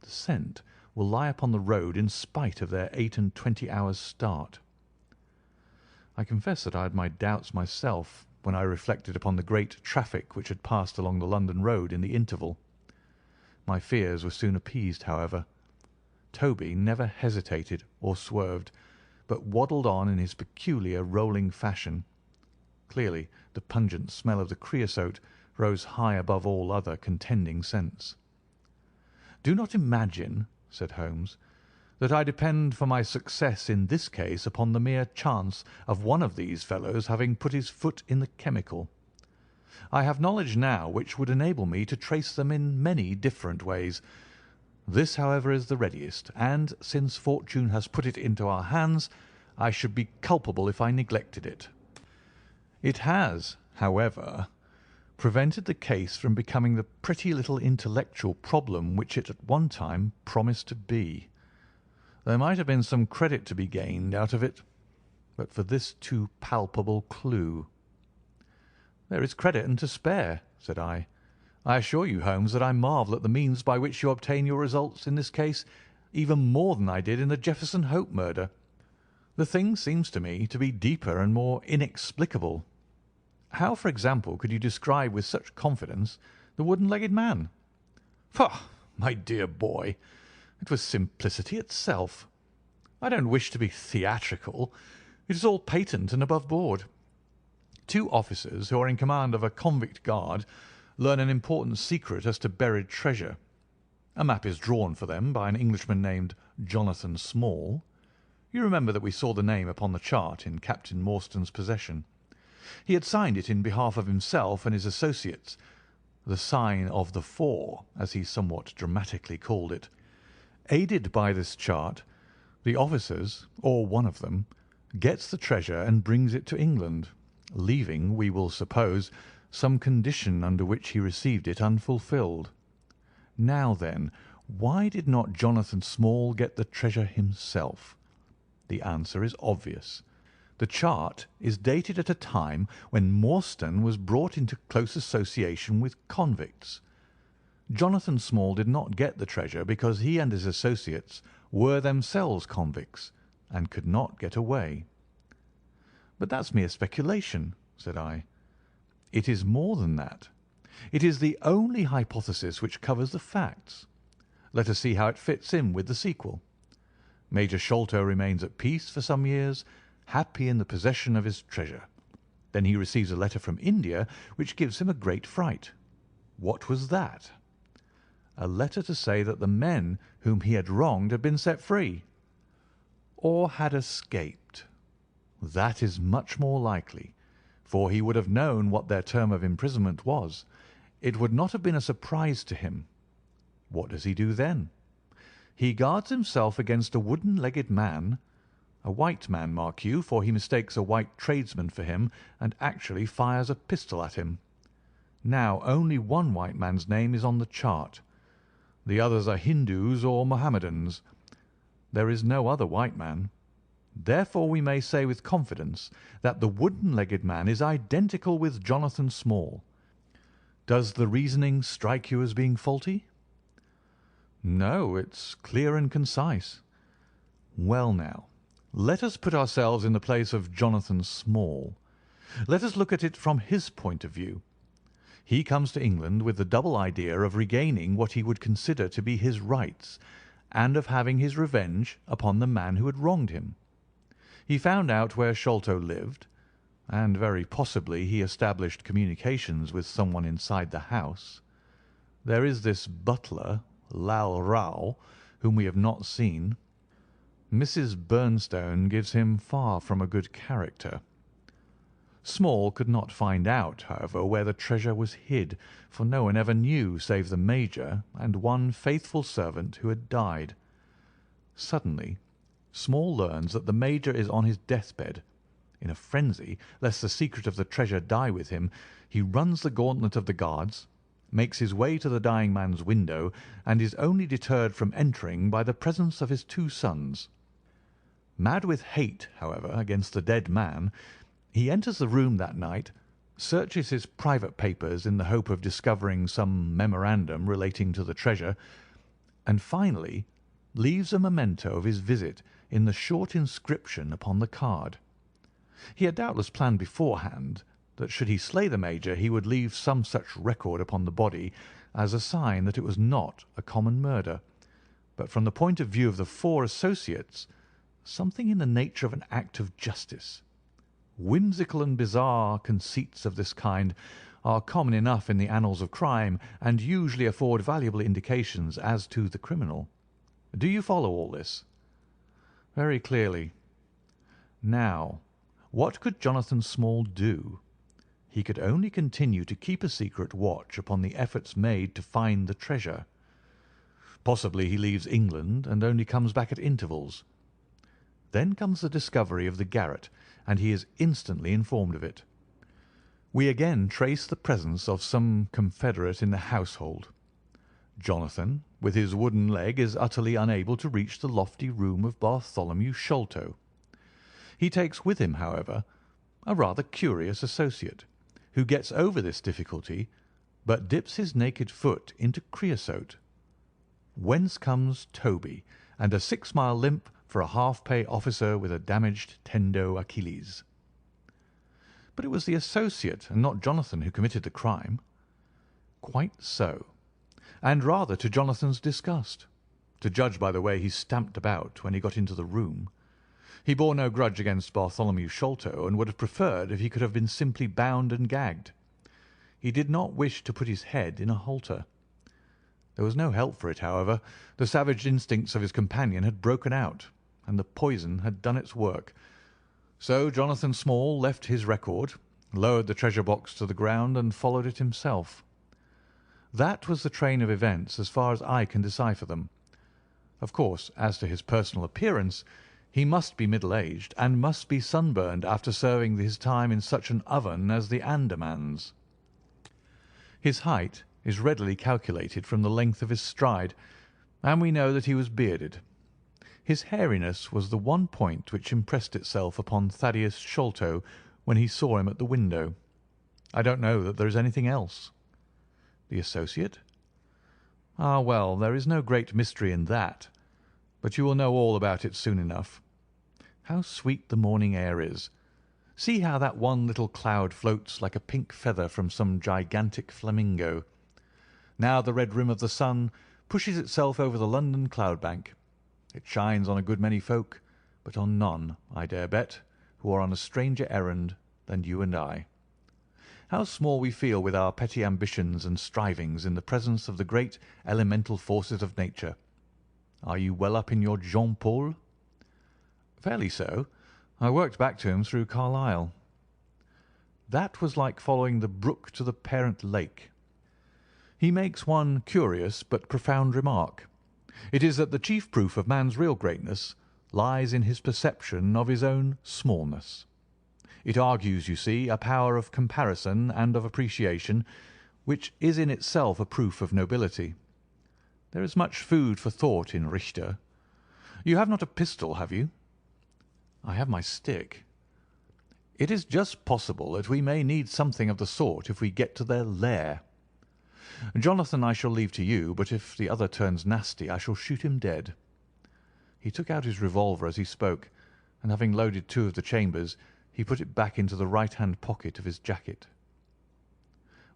The scent will lie upon the road in spite of their 28 hours' start." I confess that I had my doubts myself when I reflected upon the great traffic which had passed along the London road in the interval. My fears were soon appeased, however. Toby never hesitated or swerved, but waddled on in his peculiar rolling fashion. Clearly the pungent smell of the creosote rose high above all other contending scents. "Do not imagine," said Holmes, "that I depend for my success in this case upon the mere chance of one of these fellows having put his foot in the chemical. I have knowledge now which would enable me to trace them in many different ways. This, however, is the readiest, and since fortune has put it into our hands, I should be culpable if I neglected it. It has, however, prevented the case from becoming the pretty little intellectual problem which it at one time promised to be. There might have been some credit to be gained out of it, but for this too palpable clue." "There is credit and to spare," said I. "I assure you, Holmes, that I marvel at the means by which you obtain your results in this case even more than I did in the Jefferson Hope murder. The thing seems to me to be deeper and more inexplicable. How, for example, could you describe with such confidence the wooden-legged man?" "Pah, my dear boy, it was simplicity itself. I don't wish to be theatrical. It is all patent and above board. Two officers who are in command of a convict guard learn an important secret as to buried treasure. A map is drawn for them by an Englishman named Jonathan Small. You remember that we saw the name upon the chart in Captain Morstan's possession. He had signed it in behalf of himself and his associates, the sign of the four, as he somewhat dramatically called it. Aided by this chart, the officers, or one of them, gets the treasure and brings it to England, leaving, we will suppose, some condition under which he received it unfulfilled. Now then, why did not Jonathan Small get the treasure himself? The answer is obvious. The chart is dated at a time when Morstan was brought into close association with convicts. Jonathan Small did not get the treasure because he and his associates were themselves convicts and could not get away." "But that's mere speculation," said I. "It is more than that. It is the only hypothesis which covers the facts. Let us see how it fits in with the sequel. Major Sholto remains at peace for some years, happy in the possession of his treasure. Then he receives a letter from India which gives him a great fright. What was that? A letter to say that the men whom he had wronged had been set free, or had escaped. That is much more likely, for he would have known what their term of imprisonment was. It would not have been a surprise to him. What does he do then? He guards himself against a wooden-legged man, a white man, mark you, for he mistakes a white tradesman for him and actually fires a pistol at him. Now only one white man's name is on the chart. The others are Hindus or Mohammedans. There is no other white man. Therefore we may say with confidence that the wooden-legged man is identical with Jonathan Small. Does the reasoning strike you as being faulty?" "No, it's clear and concise." "Well now, let us put ourselves in the place of Jonathan Small. Let us look at it from his point of view. He comes to England with the double idea of regaining what he would consider to be his rights, and of having his revenge upon the man who had wronged him. He found out where Sholto lived, and very possibly he established communications with someone inside the house. There is this butler, Lal Rao, whom we have not seen. Mrs. Bernstone gives him far from a good character. Small could not find out, however, where the treasure was hid, for no one ever knew save the Major and one faithful servant who had died. Suddenly, Small learns that the Major is on his deathbed. In a frenzy, lest the secret of the treasure die with him, he runs the gauntlet of the guards, makes his way to the dying man's window, and is only deterred from entering by the presence of his two sons. Mad with hate, however, against the dead man, he enters the room that night, searches his private papers in the hope of discovering some memorandum relating to the treasure, and finally leaves a memento of his visit in the short inscription upon the card. He had doubtless planned beforehand that should he slay the Major he would leave some such record upon the body as a sign that it was not a common murder, but from the point of view of the four associates, something in the nature of an act of justice. Whimsical and bizarre conceits of this kind are common enough in the annals of crime, and usually afford valuable indications as to the criminal. Do you follow all this? Very clearly. Now, what could Jonathan Small do? He could only continue to keep a secret watch upon the efforts made to find the treasure. Possibly he leaves England and only comes back at intervals. Then comes the discovery of the garret, and he is instantly informed of it. We again trace the presence of some confederate in the household. Jonathan, with his wooden leg, is utterly unable to reach the lofty room of Bartholomew Sholto. He takes with him, however, a rather curious associate, who gets over this difficulty, but dips his naked foot into creosote. Whence comes Toby, and a 6-mile limp for a half-pay officer with a damaged tendo Achilles. But it was the associate and not Jonathan who committed the crime. Quite so, and rather to Jonathan's disgust, to judge by the way he stamped about when he got into the room. He bore no grudge against Bartholomew Sholto, and would have preferred if he could have been simply bound and gagged. He did not wish to put his head in a halter. There was no help for it, however. The savage instincts of his companion had broken out, and the poison had done its work. So Jonathan Small left his record, lowered the treasure box to the ground, and followed it himself. That was the train of events as far as I can decipher them. Of course, as to his personal appearance, he must be middle-aged, and must be sunburned after serving his time in such an oven as the Andamans. His height is readily calculated from the length of his stride, and we know that he was bearded. His hairiness was the one point which impressed itself upon Thaddeus Sholto when he saw him at the window. I don't know that there is anything else. The associate? Ah, well, there is no great mystery in that, but you will know all about it soon enough. How sweet the morning air is! See how that one little cloud floats like a pink feather from some gigantic flamingo. Now the red rim of the sun pushes itself over the London cloud-bank. It shines on a good many folk, but on none, I dare bet, who are on a stranger errand than you and I. How small we feel with our petty ambitions and strivings in the presence of the great elemental forces of nature. Are you well up in your Jean Paul? Fairly so. I worked back to him through Carlyle. That was like following the brook to the parent lake. He makes one curious but profound remark. It is that the chief proof of man's real greatness lies in his perception of his own smallness. It argues, you see, a power of comparison and of appreciation, which is in itself a proof of nobility. There is much food for thought in Richter. You have not a pistol, have you? I have my stick. It is just possible that we may need something of the sort if we get to their lair. Jonathan I shall leave to you, but if the other turns nasty I shall shoot him dead. He took out his revolver as he spoke, and having loaded 2 of the chambers, he put it back into the right-hand pocket of his jacket.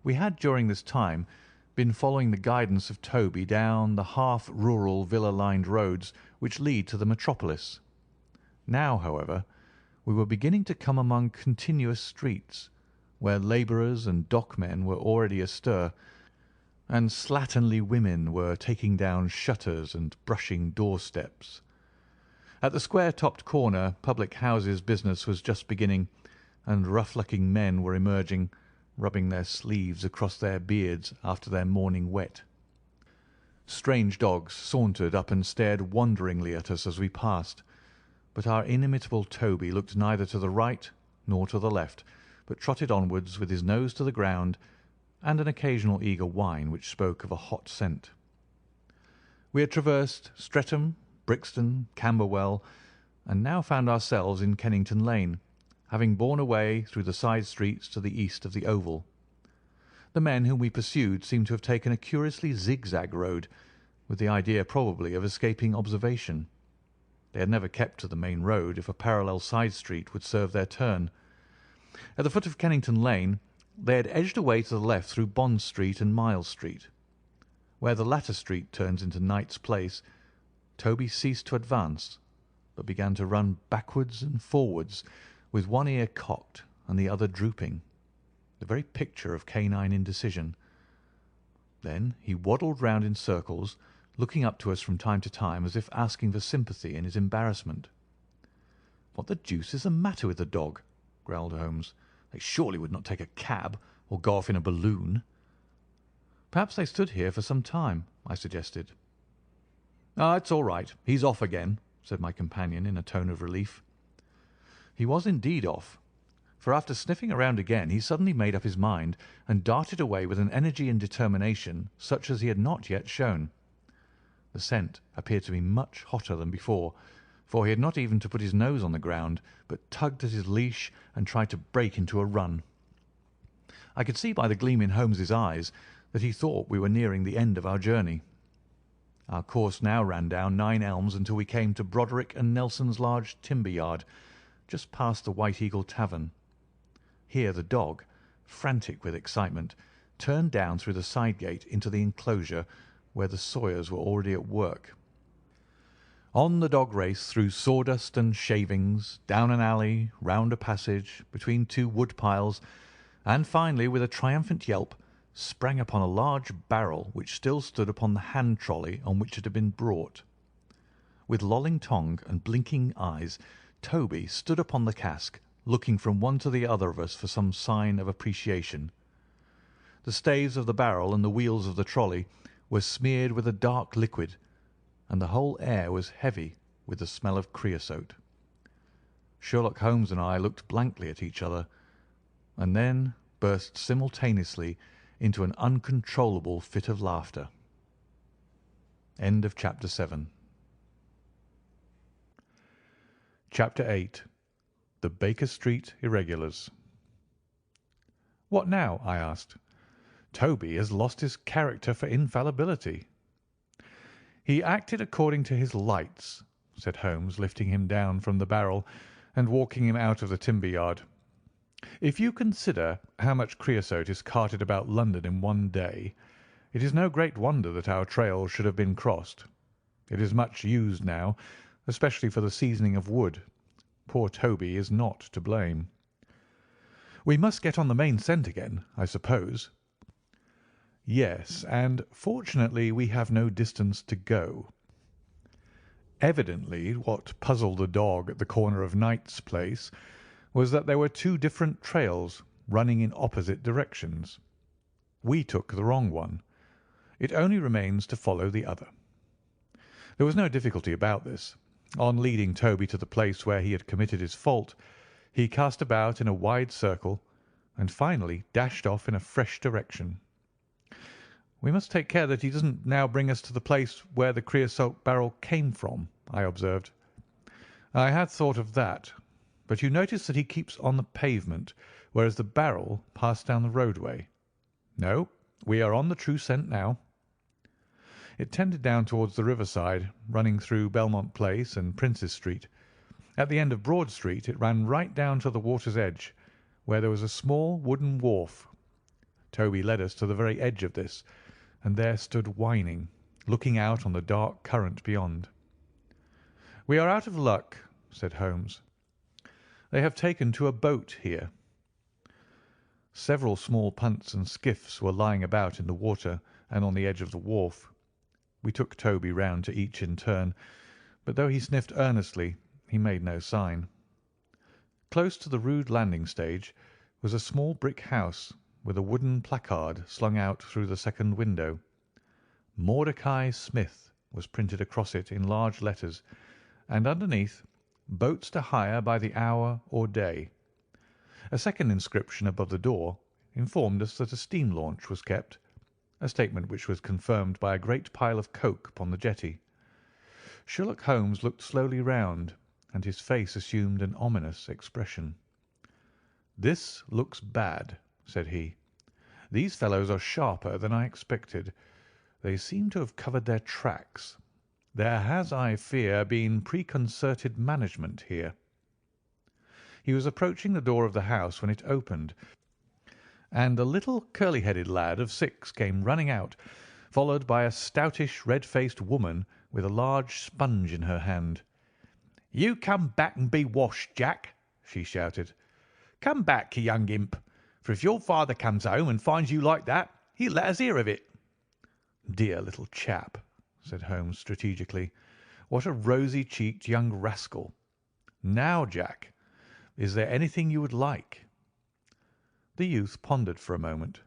We had during this time been following the guidance of Toby down the half-rural villa-lined roads which lead to the metropolis. Now, however, we were beginning to come among continuous streets, where labourers and dockmen were already astir, and slatternly women were taking down shutters and brushing doorsteps. At the square-topped corner, public houses business was just beginning, and rough-looking men were emerging, rubbing their sleeves across their beards after their morning wet. Strange dogs sauntered up and stared wonderingly at us as we passed, but our inimitable Toby looked neither to the right nor to the left, but trotted onwards with his nose to the ground, and an occasional eager whine which spoke of a hot scent. We had traversed Streatham, Brixton, Camberwell, and now found ourselves in Kennington Lane, having borne away through the side streets to the east of the Oval. The men whom we pursued seemed to have taken a curiously zigzag road, with the idea probably of escaping observation. They had never kept to the main road if a parallel side street would serve their turn. At the foot of Kennington Lane they had edged away to the left through Bond Street and Miles Street. Where the latter street turns into Knight's Place, Toby ceased to advance, but began to run backwards and forwards, with one ear cocked and the other drooping, the very picture of canine indecision. Then he waddled round in circles, looking up to us from time to time as if asking for sympathy in his embarrassment. "What the deuce is the matter with the dog?" growled Holmes. "They surely would not take a cab or go off in a balloon." "Perhaps they stood here for some time," I suggested. "Ah, it's all right. He's off again," said my companion in a tone of relief. He was indeed off, for after sniffing around again he suddenly made up his mind and darted away with an energy and determination such as he had not yet shown. The scent appeared to be much hotter than before, for he had not even to put his nose on the ground, but tugged at his leash and tried to break into a run. I could see by the gleam in Holmes's eyes that he thought we were nearing the end of our journey. Our course now ran down 9 Elms until we came to Broderick and Nelson's large timber yard, just past the White Eagle Tavern. Here the dog, frantic with excitement, turned down through the side gate into the enclosure where the sawyers were already at work. On the dog race through sawdust and shavings, down an alley, round a passage, between 2 wood piles, and finally, with a triumphant yelp, sprang upon a large barrel which still stood upon the hand trolley on which it had been brought. With lolling tongue and blinking eyes, Toby stood upon the cask, looking from one to the other of us for some sign of appreciation. The staves of the barrel and the wheels of the trolley were smeared with a dark liquid, and the whole air was heavy with the smell of creosote. Sherlock Holmes and I looked blankly at each other, and then burst simultaneously into an uncontrollable fit of laughter. End of Chapter 7. Chapter 8. The Baker Street Irregulars. "What now?" I asked. "Toby has lost his character for infallibility." "He acted according to his lights," said Holmes, lifting him down from the barrel and walking him out of the timber yard. "If you consider how much creosote is carted about London in one day, it is no great wonder that our trail should have been crossed. It is much used now, especially for the seasoning of wood. Poor Toby is not to blame. We must get on the main scent again, I suppose." "Yes, and fortunately we have no distance to go." Evidently what puzzled the dog at the corner of Knight's Place was that there were 2 different trails running in opposite directions. We took the wrong one. It only remains to follow the other. There was no difficulty about this. On leading Toby to the place where he had committed his fault, he cast about in a wide circle and finally dashed off in a fresh direction. "We must take care that he doesn't now bring us to the place where the creosote barrel came from," I observed. "I had thought of that, but you notice that he keeps on the pavement, whereas the barrel passed down the roadway. No, we are on the true scent now." It tended down towards the riverside, running through Belmont Place and Princes Street. At the end of Broad Street it ran right down to the water's edge, where there was a small wooden wharf. Toby led us to the very edge of this, and there stood whining, looking out on the dark current beyond. "We are out of luck," said Holmes. "They have taken to a boat here." Several small punts and skiffs were lying about in the water and on the edge of the wharf. We took Toby round to each in turn, but though he sniffed earnestly, he made no sign. Close to the rude landing stage was a small brick house with a wooden placard slung out through the second window. "Mordecai Smith" was printed across it in large letters, and underneath, "Boats to hire by the hour or day." A second inscription above the door informed us that a steam launch was kept, a statement which was confirmed by a great pile of coke upon the jetty. Sherlock Holmes looked slowly round, and his face assumed an ominous expression. "This looks bad," said he. "These fellows are sharper than I expected. They seem to have covered their tracks. There has, I fear, been preconcerted management here." He was approaching the door of the house when it opened, and a little curly-headed lad of 6 came running out, followed by a stoutish, red-faced woman with a large sponge in her hand. "You come back and be washed, Jack," she shouted. "Come back, you young imp, for if your father comes home and finds you like that, he'll let us hear of it." "Dear little chap," said Holmes strategically. "What a rosy-cheeked young rascal. Now, Jack, is there anything you would like?" The youth pondered for a moment.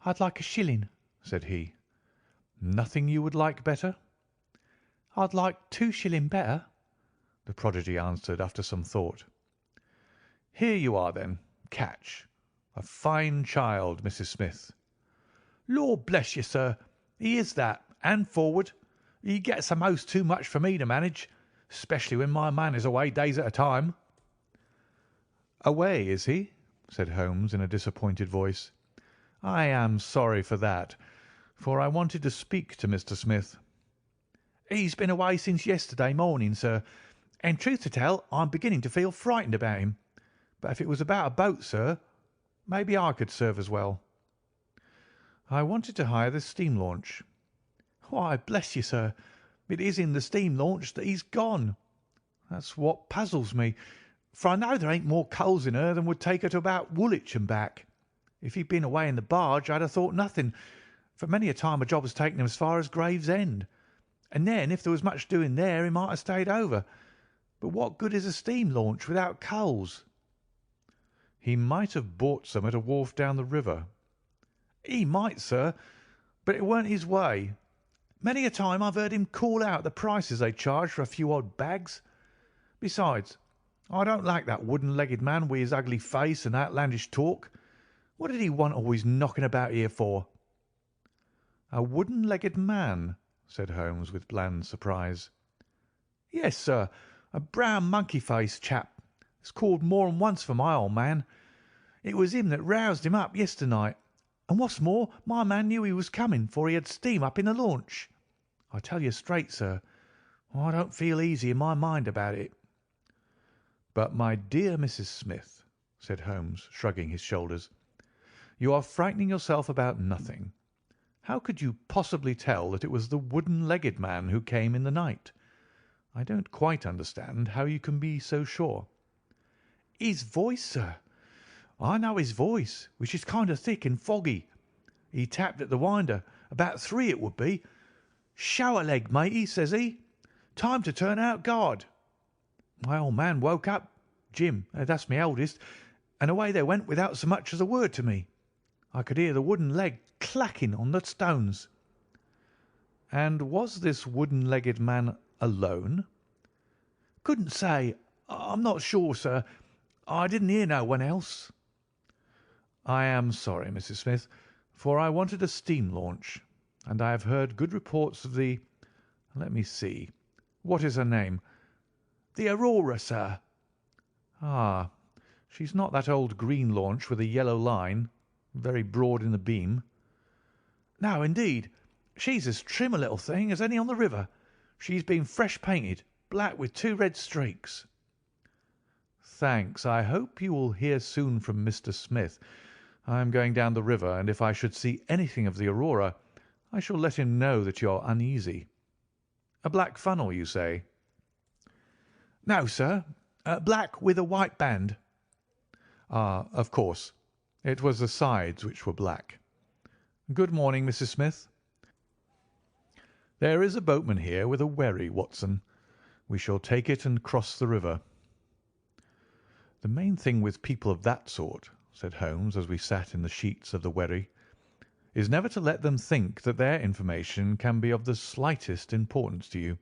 "I'd like a shilling," said he. "Nothing you would like better?" "I'd like 2 shilling better," the prodigy answered after some thought. "Here you are, then. Catch. A fine child, Mrs. Smith." "Lord bless you, sir, he is that, and forward. He gets a'most too much for me to manage, especially when my man is away days at a time." "Away, is he?" said Holmes in a disappointed voice. "I am sorry for that, for I wanted to speak to Mr. Smith." "He's been away since yesterday morning, sir, and truth to tell, I'm beginning to feel frightened about him. But if it was about a boat, sir, maybe I could serve as well." "I wanted to hire the steam launch." "Why, bless you, sir, it is in the steam launch that he's gone. That's what puzzles me, for I know there ain't more coals in her than would take her to about Woolwich and back. If he'd been away in the barge, I'd have thought nothing, for many a time a job has taken him as far as Gravesend, and then if there was much doing there he might have stayed over. But what good is a steam launch without coals?" "He might have bought some at a wharf down the river." "He might, sir, but it weren't his way. Many a time I've heard him call out the prices they charge for a few odd bags. Besides, I don't like that wooden-legged man with his ugly face and outlandish talk. What did he want always knocking about here for?" "A wooden-legged man?" said Holmes with bland surprise. "Yes, sir, a brown monkey-faced chap. It's called more than once for my old man. It was him that roused him up yesternight, and what's more, my man knew he was coming, for he had steam up in the launch. I tell you straight, sir, I don't feel easy in my mind about it." "But, my dear Mrs. Smith," said Holmes, shrugging his shoulders, "you are frightening yourself about nothing. How could you possibly tell that it was the wooden-legged man who came in the night? I don't quite understand how you can be so sure." "His voice, sir. I know his voice, which is kind of thick and foggy. He tapped at the winder, about 3 it would be. 'Show a leg, matey,' says he. 'Time to turn out guard.' My old man woke up, Jim, that's my eldest, and away they went without so much as a word to me. I could hear the wooden leg clacking on the stones." "And was this wooden-legged man alone?" "Couldn't say. I'm not sure, sir. I didn't hear no one else." "I am sorry, Mrs. Smith, for I wanted a steam launch, and I have heard good reports of the— let me see. What is her name?" "The Aurora, sir." "Ah, she's not that old green launch with a yellow line, very broad in the beam." "No, indeed. She's as trim a little thing as any on the river. She's been fresh painted, black with 2 red streaks." "Thanks. I hope you will hear soon from Mr. Smith. I am going down the river, and if I should see anything of the Aurora, I shall let him know that you are uneasy. A black funnel, you say?" "No, sir. Black with a white band." "Ah, of course. It was the sides which were black. Good morning, Mrs. Smith. There is a boatman here with a wherry, Watson. We shall take it and cross the river." "The main thing with people of that sort," said Holmes, as we sat in the sheets of the wherry, "is never to let them think that their information can be of the slightest importance to you.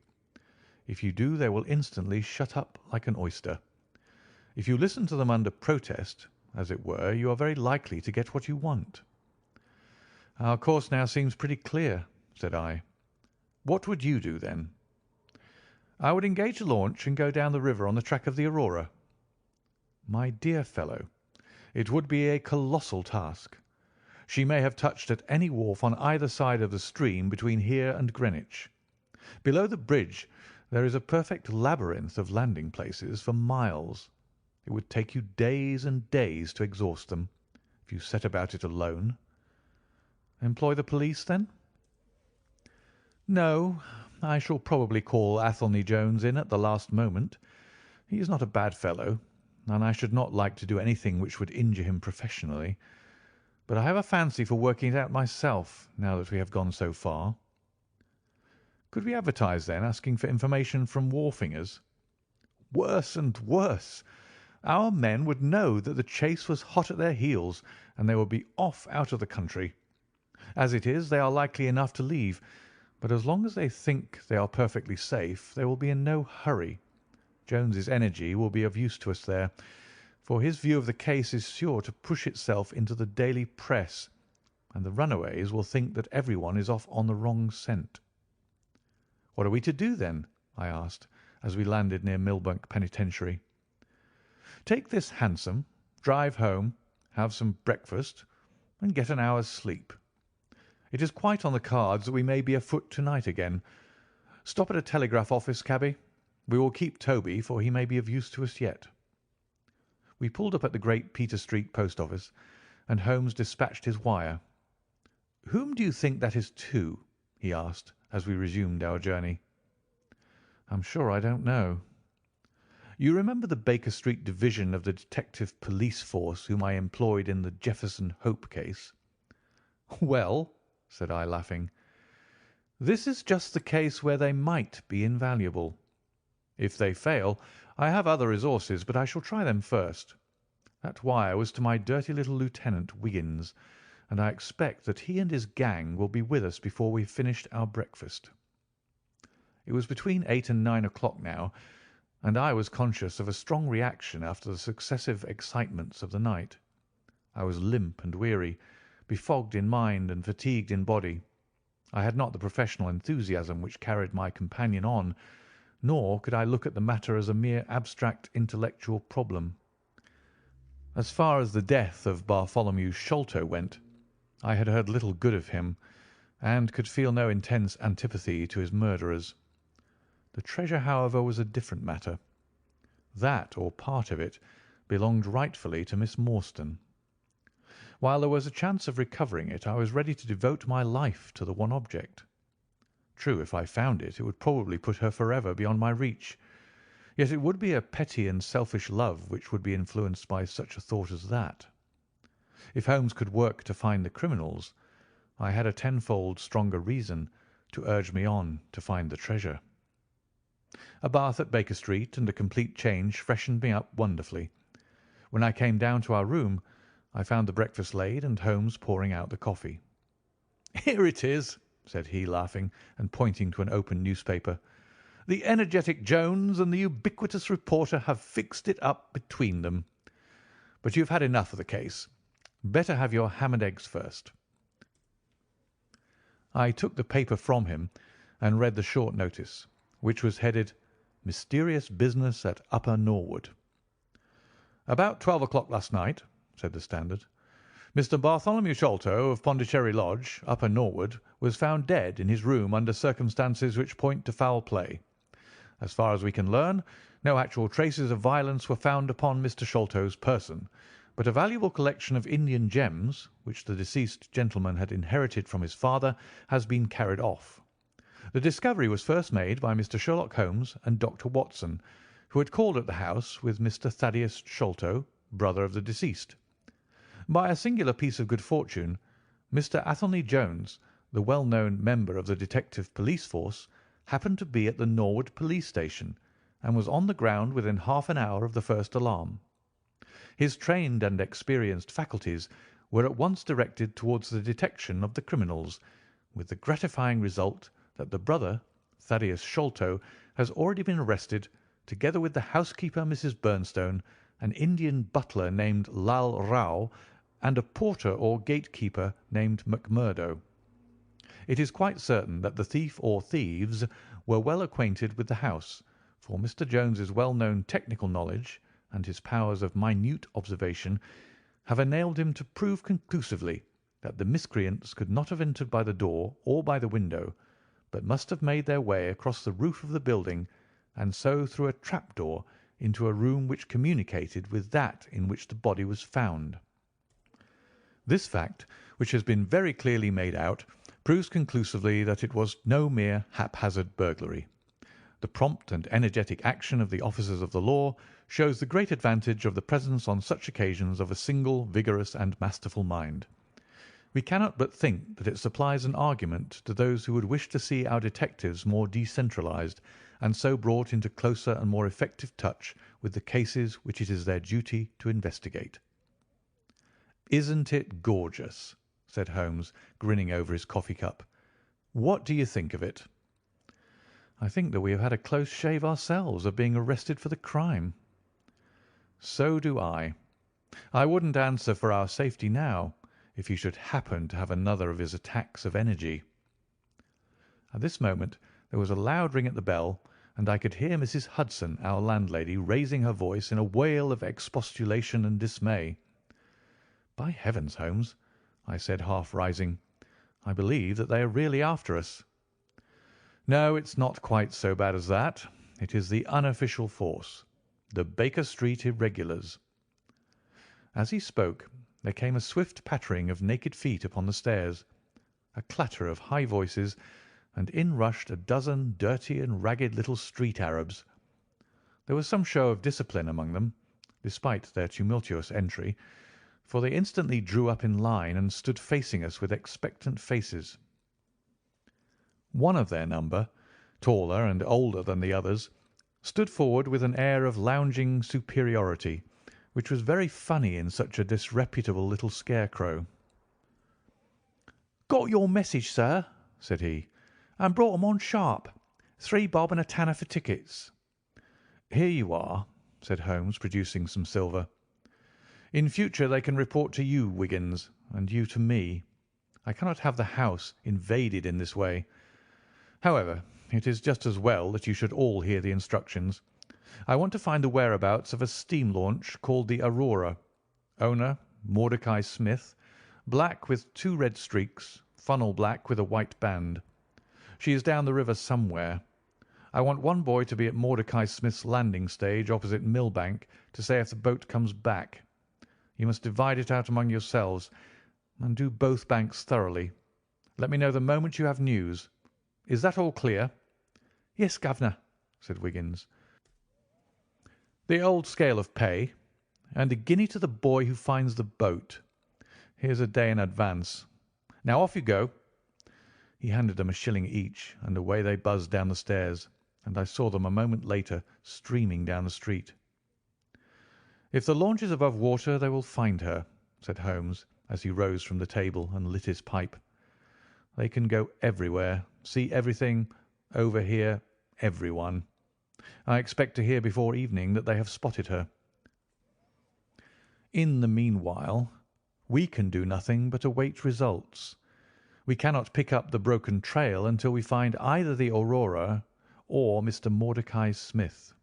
If you do, they will instantly shut up like an oyster. If you listen to them under protest, as it were, you are very likely to get what you want." "Our course now seems pretty clear," said I. "What would you do, then?" "I would engage a launch and go down the river on the track of the Aurora." "My dear fellow, it would be a colossal task. She may have touched at any wharf on either side of the stream between here and Greenwich. Below the bridge there is a perfect labyrinth of landing places for miles. It would take you days and days to exhaust them, if you set about it alone. Employ the police, then? No, I shall probably call Athelney Jones in at the last moment. He is not a bad fellow, and I should not like to do anything which would injure him professionally. But I have a fancy for working it out myself, now that we have gone so far. Could we advertise, then, asking for information from wharfingers? Worse and worse. Our men would know that the chase was hot at their heels, and they would be off out of the country. As it is, they are likely enough to leave, but as long as they think they are perfectly safe, they will be in no hurry. Jones's energy will be of use to us there, for his view of the case is sure to push itself into the daily press, and the runaways will think that everyone is off on the wrong scent. What are we to do, then? I asked, as we landed near Millbank Penitentiary. Take this hansom, drive home, have some breakfast, and get an hour's sleep. It is quite on the cards that we may be afoot tonight again. Stop at a telegraph office, cabby. We will keep Toby, for he may be of use to us yet. We pulled up at the Great Peter Street post office, and Holmes dispatched his wire. "Whom do you think that is to?" he asked, as we resumed our journey. "I'm sure I don't know." "You remember the Baker Street division of the detective police force whom I employed in the Jefferson Hope case?" "Well," said I, laughing, "this is just the case where they might be invaluable. If they fail, I have other resources, but I shall try them first. That wire was to my dirty little Lieutenant Wiggins, and I expect that he and his gang will be with us before we have finished our breakfast." It was between 8 and 9 o'clock now, and I was conscious of a strong reaction after the successive excitements of the night. I was limp and weary, befogged in mind and fatigued in body. I had not the professional enthusiasm which carried my companion on, nor could I look at the matter as a mere abstract intellectual problem. As far as the death of Bartholomew Sholto went, I had heard little good of him, and could feel no intense antipathy to his murderers. The treasure, however, was a different matter. That, or part of it, belonged rightfully to Miss Morstan. While there was a chance of recovering it, I was ready to devote my life to the one object. True, if I found it, it would probably put her forever beyond my reach. Yet it would be a petty and selfish love which would be influenced by such a thought as that. If Holmes could work to find the criminals, I had a tenfold stronger reason to urge me on to find the treasure. A bath at Baker Street and a complete change freshened me up wonderfully. When I came down to our room, I found the breakfast laid and Holmes pouring out the coffee. "Here it is," said he, laughing and pointing to an open newspaper. "The energetic Jones and the ubiquitous reporter have fixed it up between them. But you have had enough of the case. Better have your ham and eggs first." I took the paper from him and read the short notice, which was headed "Mysterious Business at Upper Norwood." "About 12 o'clock last night," said the Standard, "Mr. Bartholomew Sholto of Pondicherry Lodge, Upper Norwood, was found dead in his room under circumstances which point to foul play. As far as we can learn, no actual traces of violence were found upon Mr. Sholto's person, but a valuable collection of Indian gems, which the deceased gentleman had inherited from his father, has been carried off. The discovery was first made by Mr. Sherlock Holmes and Dr. Watson, who had called at the house with Mr. Thaddeus Sholto, brother of the deceased. By a singular piece of good fortune, Mr. Athelney Jones, the well-known member of the detective police force, happened to be at the Norwood police station, and was on the ground within half an hour of the first alarm. His trained and experienced faculties were at once directed towards the detection of the criminals, with the gratifying result that the brother, Thaddeus Sholto, has already been arrested, together with the housekeeper, Mrs. Burnstone, an Indian butler named Lal Rao, and a porter or gatekeeper named McMurdo. It is quite certain that the thief or thieves were well acquainted with the house, for Mr. Jones's well-known technical knowledge and his powers of minute observation have enabled him to prove conclusively that the miscreants could not have entered by the door or by the window, but must have made their way across the roof of the building, and so through a trap-door into a room which communicated with that in which the body was found. This fact, which has been very clearly made out, proves conclusively that it was no mere haphazard burglary. The prompt and energetic action of the officers of the law shows the great advantage of the presence on such occasions of a single, vigorous, and masterful mind. We cannot but think that it supplies an argument to those who would wish to see our detectives more decentralised, and so brought into closer and more effective touch with the cases which it is their duty to investigate. "Isn't it gorgeous?" said Holmes, grinning over his coffee cup. "What do you think of it?" "I think that we have had a close shave ourselves of being arrested for the crime." "So do I. I wouldn't answer for our safety now, if he should happen to have another of his attacks of energy." At this moment there was a loud ring at the bell, and I could hear Mrs. Hudson, our landlady, raising her voice in a wail of expostulation and dismay. "By heavens, Holmes," I said, half rising, "I believe that they are really after us." "No, it's not quite so bad as that. It is the unofficial force, the Baker Street Irregulars." As he spoke, there came a swift pattering of naked feet upon the stairs, a clatter of high voices, and in rushed a dozen dirty and ragged little street Arabs. There was some show of discipline among them, despite their tumultuous entry, for they instantly drew up in line and stood facing us with expectant faces. One of their number, taller and older than the others, stood forward with an air of lounging superiority, which was very funny in such a disreputable little scarecrow. "Got your message, sir," said he, "and brought 'em on sharp. 3 bob and a tanner for tickets." "Here you are," said Holmes, producing some silver. "In future they can report to you, Wiggins, and you to me. I cannot have the house invaded in this way. However, it is just as well that you should all hear the instructions. I want to find the whereabouts of a steam launch called the Aurora. Owner, Mordecai Smith, black with 2 red streaks, funnel black with a white band. She is down the river somewhere. I want one boy to be at Mordecai Smith's landing stage opposite Millbank to say if the boat comes back. You must divide it out among yourselves, and do both banks thoroughly. Let me know the moment you have news. Is that all clear?" "Yes, governor," said Wiggins. "The old scale of pay, and a guinea to the boy who finds the boat. Here's a day in advance. Now off you go." He handed them a shilling each, and away they buzzed down the stairs, and I saw them a moment later streaming down the street. "If the launch is above water they will find her," said Holmes, as he rose from the table and lit his pipe. "They can go everywhere, see everything, overhear everyone. I expect to hear before evening that they have spotted her. In the meanwhile, we can do nothing but await results. We cannot pick up the broken trail until we find either the Aurora or Mr. Mordecai Smith.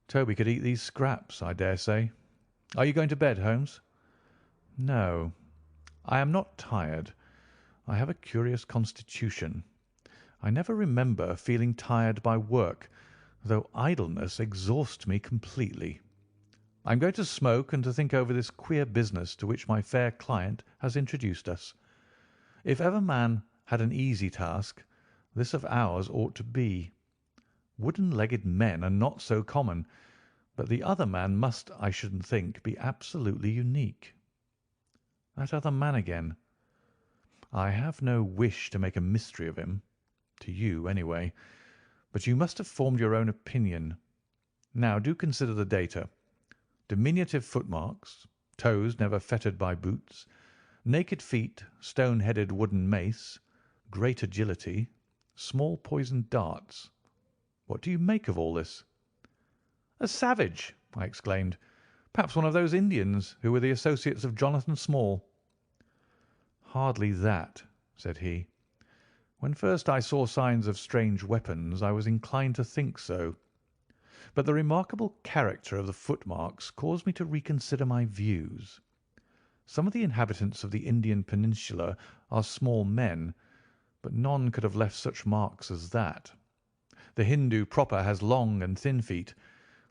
Toby could eat these scraps, I dare say. Are you going to bed, Holmes?" "No, I am not tired. I have a curious constitution. I never remember feeling tired by work, though idleness exhausts me completely. I am going to smoke and to think over this queer business to which my fair client has introduced us. If ever man had an easy task, this of ours ought to be. Wooden-legged men are not so common, but the other man must, I shouldn't think, be absolutely unique. That other man again. I have no wish to make a mystery of him, to you anyway, but you must have formed your own opinion. Now do consider the data. Diminutive footmarks, toes never fettered by boots, naked feet, stone-headed wooden mace, great agility, small poisoned darts. What do you make of all this?" "A savage!" I exclaimed. "Perhaps one of those Indians who were the associates of Jonathan Small." "Hardly that," said he. "When first I saw signs of strange weapons I was inclined to think so. But the remarkable character of the footmarks caused me to reconsider my views. Some of the inhabitants of the Indian Peninsula are small men, but none could have left such marks as that. The Hindoo proper has long and thin feet.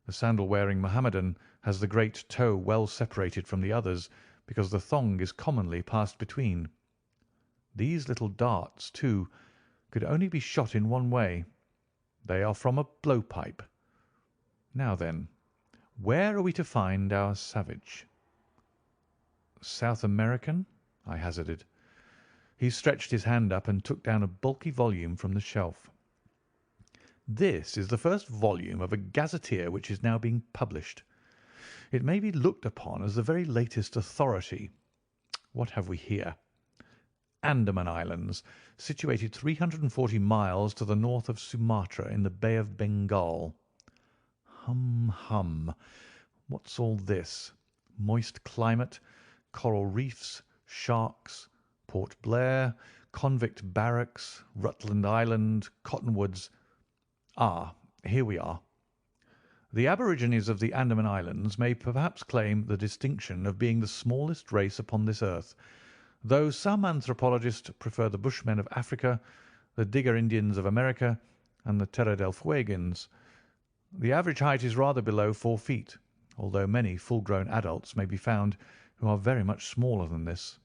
The sandal-wearing Mohammedan has the great toe well separated from the others, because the thong is commonly passed between. These little darts, too, could only be shot in one way. They are from a blowpipe. Now then, where are we to find our savage?" "South American?" I hazarded. He stretched his hand up and took down a bulky volume from the shelf. "This is the first volume of a gazetteer which is now being published. It may be looked upon as the very latest authority. What have we here? Andaman Islands, situated 340 miles to the north of Sumatra in the Bay of Bengal. Hum, hum. What's all this? Moist climate, coral reefs, sharks, Port Blair, convict barracks, Rutland Island, cottonwoods. Ah, here we are. The aborigines of the Andaman Islands may perhaps claim the distinction of being the smallest race upon this earth, though some anthropologists prefer the Bushmen of Africa, the Digger Indians of America, and the Terra del Fuegians. The average height is rather below 4 feet, although many full-grown adults may be found who are very much smaller than this.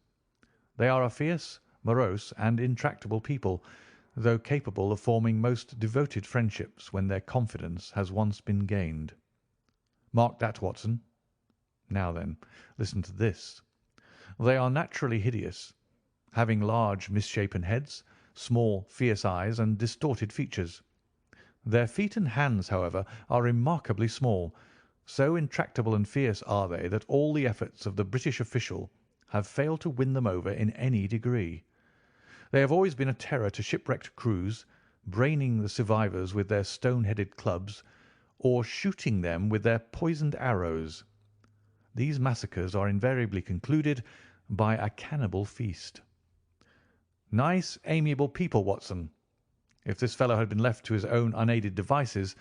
They are a fierce, morose, and intractable people, though capable of forming most devoted friendships when their confidence has once been gained. Mark that, Watson. Now then, listen to this. They are naturally hideous, having large misshapen heads, small fierce eyes, and distorted features. Their feet and hands, however, are remarkably small. So intractable and fierce are they that all the efforts of the British official have failed to win them over in any degree. They have always been a terror to shipwrecked crews, braining the survivors with their stone-headed clubs, or shooting them with their poisoned arrows. These massacres are invariably concluded by a cannibal feast. Nice, amiable people, Watson. If this fellow had been left to his own unaided devices,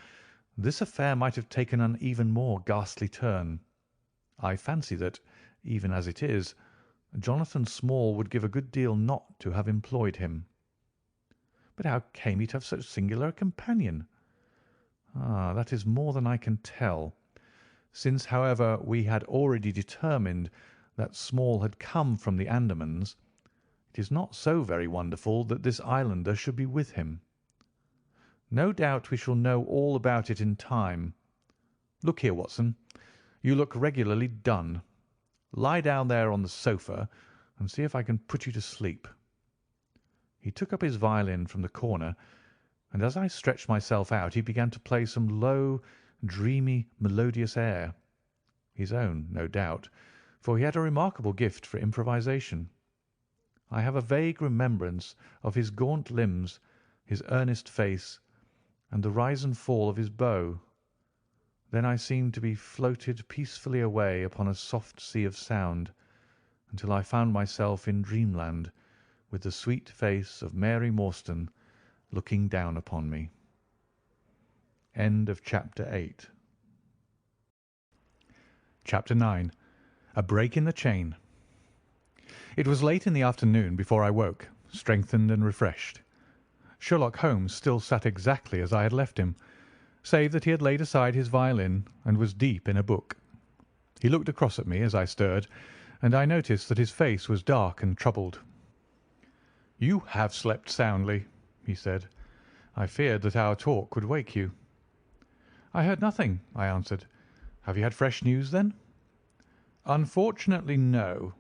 this affair might have taken an even more ghastly turn. I fancy that, even as it is, Jonathan Small would give a good deal not to have employed him. But how came he to have so singular a companion? Ah, that is more than I can tell. Since, however, we had already determined that Small had come from the Andamans, it is not so very wonderful that this islander should be with him. No doubt we shall know all about it in time. Look here, Watson, you look regularly done. Lie down there on the sofa and see if I can put you to sleep." He took up his violin from the corner, and as I stretched myself out he began to play some low, dreamy, melodious air. His own, no doubt, for he had a remarkable gift for improvisation. I have a vague remembrance of his gaunt limbs, his earnest face, and the rise and fall of his bow. Then I seemed to be floated peacefully away upon a soft sea of sound, until I found myself in dreamland, with the sweet face of Mary Morstan looking down upon me. End of Chapter 8. Chapter 9. A break in the chain. It was late in the afternoon before I woke, strengthened and refreshed. Sherlock Holmes still sat exactly as I had left him, save that he had laid aside his violin and was deep in a book. He looked across at me as I stirred, and I noticed that his face was dark and troubled. "You have slept soundly," he said. "I feared that our talk would wake you." "I heard nothing," I answered. "Have you had fresh news, then?" "Unfortunately, no.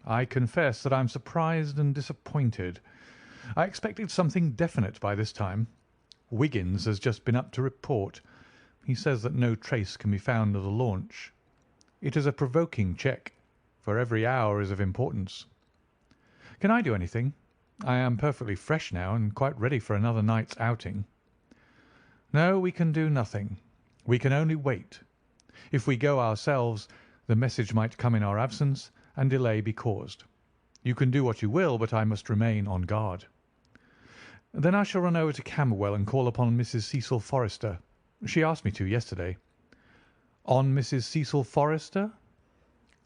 I confess that I am surprised and disappointed. I expected something definite by this time. Wiggins has just been up to report. He says that no trace can be found of the launch. It is a provoking check, for every hour is of importance. Can I do anything? I am perfectly fresh now and quite ready for another night's outing." "No, we can do nothing. We can only wait. If we go ourselves, the message might come in our absence and delay be caused. You can do what you will, but I must remain on guard." "Then I shall run over to Camberwell and call upon Mrs. Cecil Forrester. She asked me to yesterday." "On Mrs. Cecil Forrester?"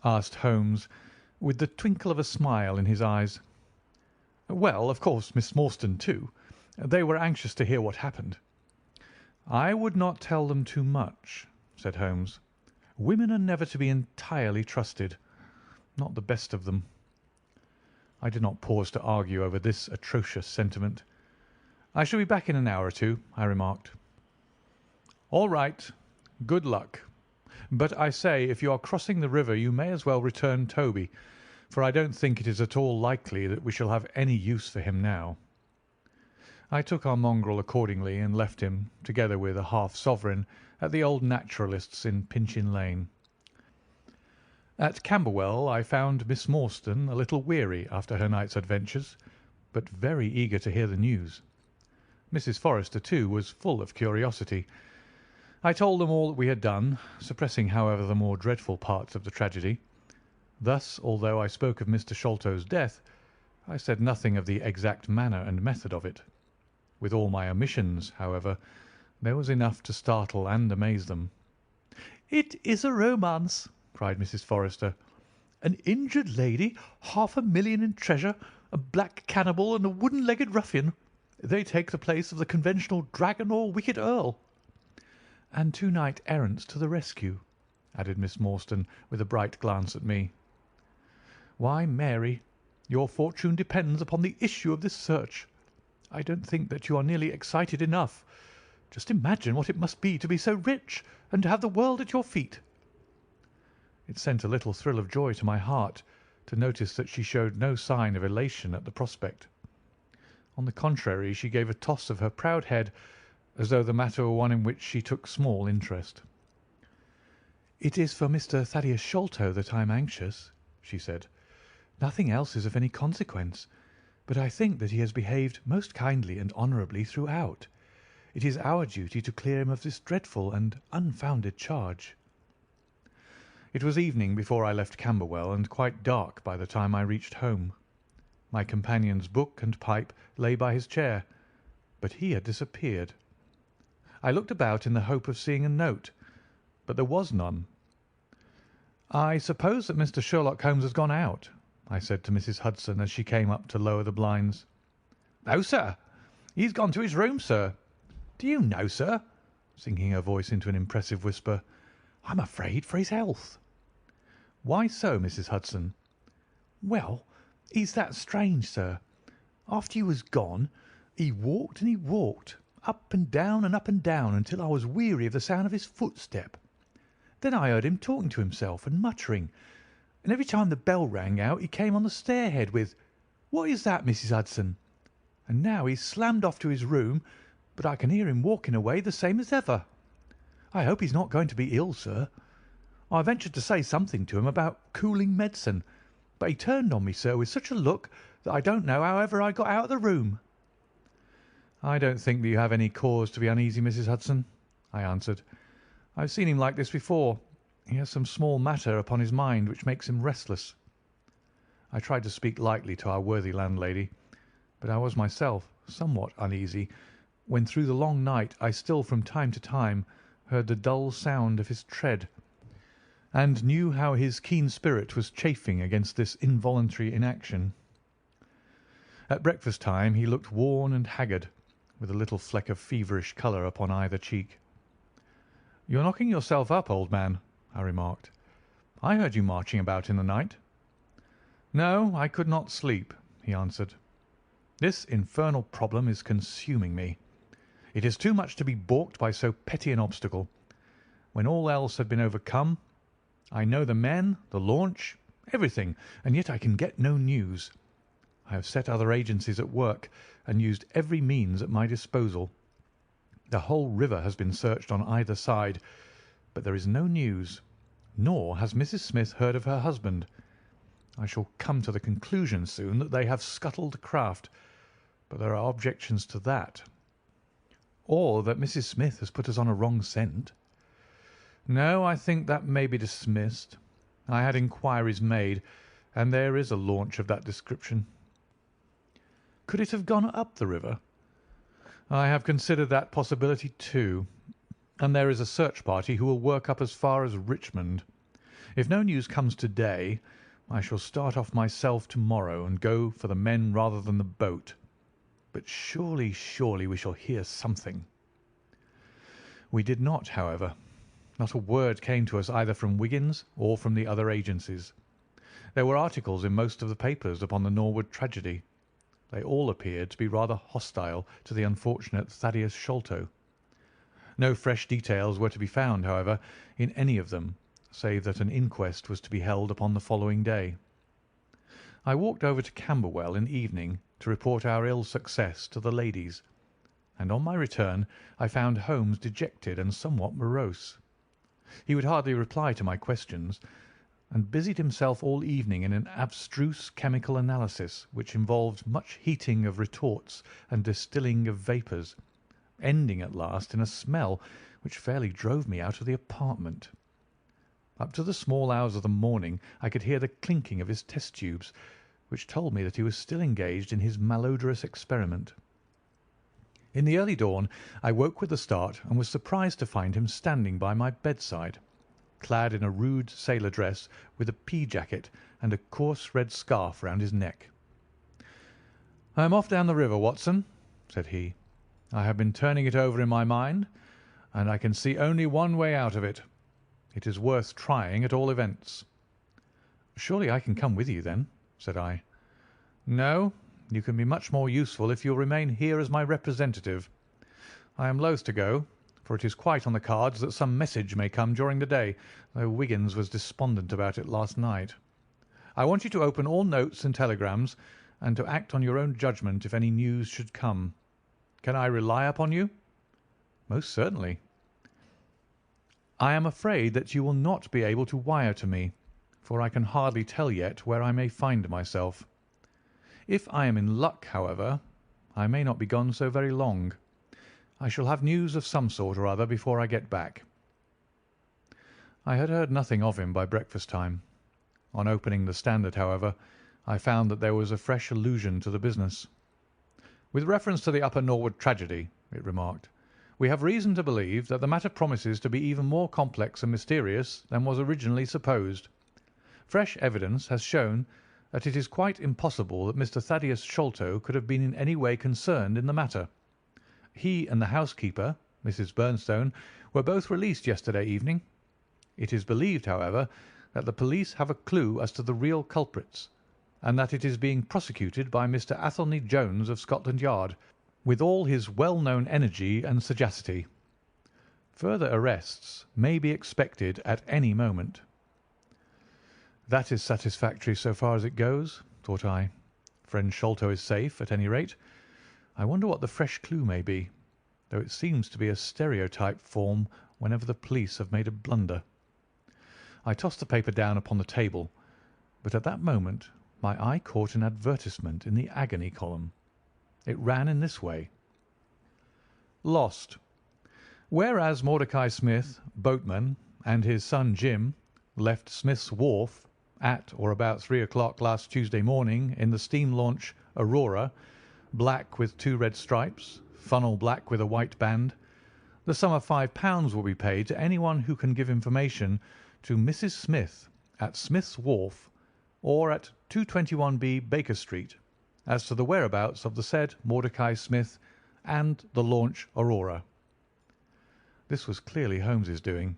asked Holmes, with the twinkle of a smile in his eyes. "Well, of course, Miss Morstan too. They were anxious to hear what happened." "I would not tell them too much," said Holmes. "Women are never to be entirely trusted. Not the best of them." I did not pause to argue over this atrocious sentiment. "I shall be back in an hour or two," I remarked. "All right. Good luck. But I say, if you are crossing the river you may as well return Toby, for I don't think it is at all likely that we shall have any use for him now." I took our mongrel accordingly and left him, together with a half-sovereign, at the old naturalist's in Pinchin Lane. At Camberwell I found Miss Morstan a little weary after her night's adventures, but very eager to hear the news. Mrs. Forrester, too, was full of curiosity. I told them all that we had done, suppressing, however, the more dreadful parts of the tragedy. Thus, although I spoke of Mr. Sholto's death, I said nothing of the exact manner and method of it. With all my omissions, however, there was enough to startle and amaze them. "It is a romance," cried Mrs. Forrester. "An injured lady, 500,000 in treasure, a black cannibal, and a wooden-legged ruffian. They take the place of the conventional dragon or wicked earl." "And 2 knight-errants to the rescue," added Miss Morstan, with a bright glance at me. "Why, Mary, your fortune depends upon the issue of this search. I don't think that you are nearly excited enough. Just imagine what it must be to be so rich and to have the world at your feet." It sent a little thrill of joy to my heart to notice that she showed no sign of elation at the prospect. On the contrary, she gave a toss of her proud head, as though the matter were one in which she took small interest. "It is for Mr. Thaddeus Sholto that I am anxious," she said. "Nothing else is of any consequence, but I think that he has behaved most kindly and honourably throughout. It is our duty to clear him of this dreadful and unfounded charge." It was evening before I left Camberwell, and quite dark by the time I reached home. My companion's book and pipe lay by his chair, but he had disappeared. I looked about in the hope of seeing a note, but there was none. "I suppose that Mr. Sherlock Holmes has gone out," I said to Mrs. Hudson as she came up to lower the blinds. "No, sir. He's gone to his room, sir. Do you know, sir," sinking her voice into an impressive whisper, "I'm afraid for his health." "Why so, Mrs. Hudson?" "Well, he's that strange, sir. After you was gone, he walked and he walked, up and down until I was weary of the sound of his footstep. Then I heard him talking to himself and muttering, and every time the bell rang out he came on the stairhead with, 'What is that, Mrs. Hudson?' And now he's slammed off to his room, but I can hear him walking away the same as ever. I hope he's not going to be ill, sir. I ventured to say something to him about cooling medicine, but he turned on me, sir, with such a look that I don't know how ever I got out of the room." "I don't think that you have any cause to be uneasy, Mrs. Hudson," I answered. "I've seen him like this before. He has some small matter upon his mind which makes him restless." I tried to speak lightly to our worthy landlady, but I was myself somewhat uneasy when through the long night I still from time to time heard the dull sound of his tread, and knew how his keen spirit was chafing against this involuntary inaction. At breakfast time he looked worn and haggard, with a little fleck of feverish colour upon either cheek. "You're knocking yourself up, old man," I remarked. "I heard you marching about in the night." "No, I could not sleep," he answered. "This infernal problem is consuming me. It is too much to be balked by so petty an obstacle. When all else had been overcome, I know the men, the launch, everything, and yet I can get no news. I have set other agencies at work and used every means at my disposal. The whole river has been searched on either side, but there is no news, nor has Mrs. Smith heard of her husband. I shall come to the conclusion soon that they have scuttled the craft, but there are objections to that. Or that Mrs. Smith has put us on a wrong scent. No, I think that may be dismissed. I had inquiries made, and there is a launch of that description." "Could it have gone up the river?" "I have considered that possibility too, and there is a search party who will work up as far as Richmond. If no news comes to-day, I shall start off myself to-morrow and go for the men rather than the boat. But surely we shall hear something." We did not, however. not a word came to us either from Wiggins or from the other agencies. There were articles in most of the papers upon the Norwood tragedy. They all appeared to be rather hostile to the unfortunate Thaddeus Sholto. No fresh details were to be found, however, in any of them, save that an inquest was to be held upon the following day. I walked over to Camberwell in the evening to report our ill success to the ladies, and on my return I found Holmes dejected and somewhat morose. He would hardly reply to my questions, and busied himself all evening in an abstruse chemical analysis which involved much heating of retorts and distilling of vapours, ending at last in a smell which fairly drove me out of the apartment. Up to the small hours of the morning I could hear the clinking of his test tubes, which told me that he was still engaged in his malodorous experiment. In the early dawn I woke with a start and was surprised to find him standing by my bedside, clad in a rude sailor dress with a pea jacket and a coarse red scarf round his neck. "I am off down the river, Watson," said he. "I have been turning it over in my mind, and I can see only one way out of it. It is worth trying at all events." "Surely I can come with you, then?" said I. "No, you can be much more useful if you'll remain here as my representative. I am loath to go, for it is quite on the cards that some message may come during the day, though Wiggins was despondent about it last night. I want you to open all notes and telegrams, and to act on your own judgment if any news should come. Can I rely upon you?" "Most certainly." "I am afraid that you will not be able to wire to me, for I can hardly tell yet where I may find myself. If I am in luck, however, I may not be gone so very long. I shall have news of some sort or other before I get back." I had heard nothing of him by breakfast time. On opening the Standard, however, I found that there was a fresh allusion to the business. "With reference to the Upper Norwood tragedy," it remarked, "we have reason to believe that the matter promises to be even more complex and mysterious than was originally supposed. Fresh evidence has shown that it is quite impossible that Mr. Thaddeus Sholto could have been in any way concerned in the matter. He and the housekeeper, Mrs. Bernstone, were both released yesterday evening. It is believed, however, that the police have a clue as to the real culprits, and that it is being prosecuted by Mr. Athelney Jones of Scotland Yard, with all his well-known energy and sagacity. Further arrests may be expected at any moment." "That is satisfactory so far as it goes," thought I. "Friend Sholto is safe, at any rate. I wonder what the fresh clue may be, though it seems to be a stereotype form whenever the police have made a blunder." I tossed the paper down upon the table, but at that moment my eye caught an advertisement in the agony column. It ran in this way: "Lost. Whereas Mordecai Smith, boatman, and his son Jim left Smith's Wharf at or about 3 o'clock last Tuesday morning in the steam launch Aurora, black with 2 red stripes, funnel black with a white band, the sum of £5 will be paid to anyone who can give information to Mrs. Smith at Smith's Wharf or at 221B Baker Street as to the whereabouts of the said Mordecai Smith and the launch Aurora." This was clearly Holmes's doing.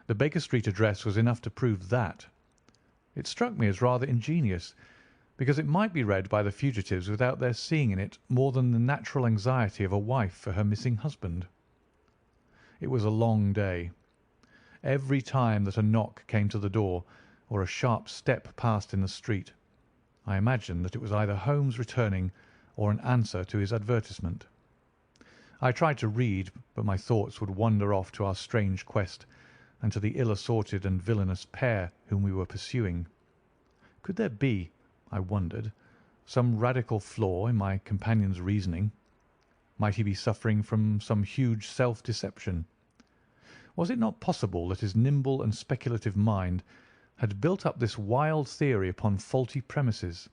The Baker Street address was enough to prove that. It struck me as rather ingenious, because it might be read by the fugitives without their seeing in it more than the natural anxiety of a wife for her missing husband. It was a long day. Every time that a knock came to the door or a sharp step passed in the street, I imagined that it was either Holmes returning or an answer to his advertisement. I tried to read, but my thoughts would wander off to our strange quest and to the ill-assorted and villainous pair whom we were pursuing. Could there be, I wondered, some radical flaw in my companion's reasoning? Might he be suffering from some huge self-deception? Was it not possible that his nimble and speculative mind had built up this wild theory upon faulty premises?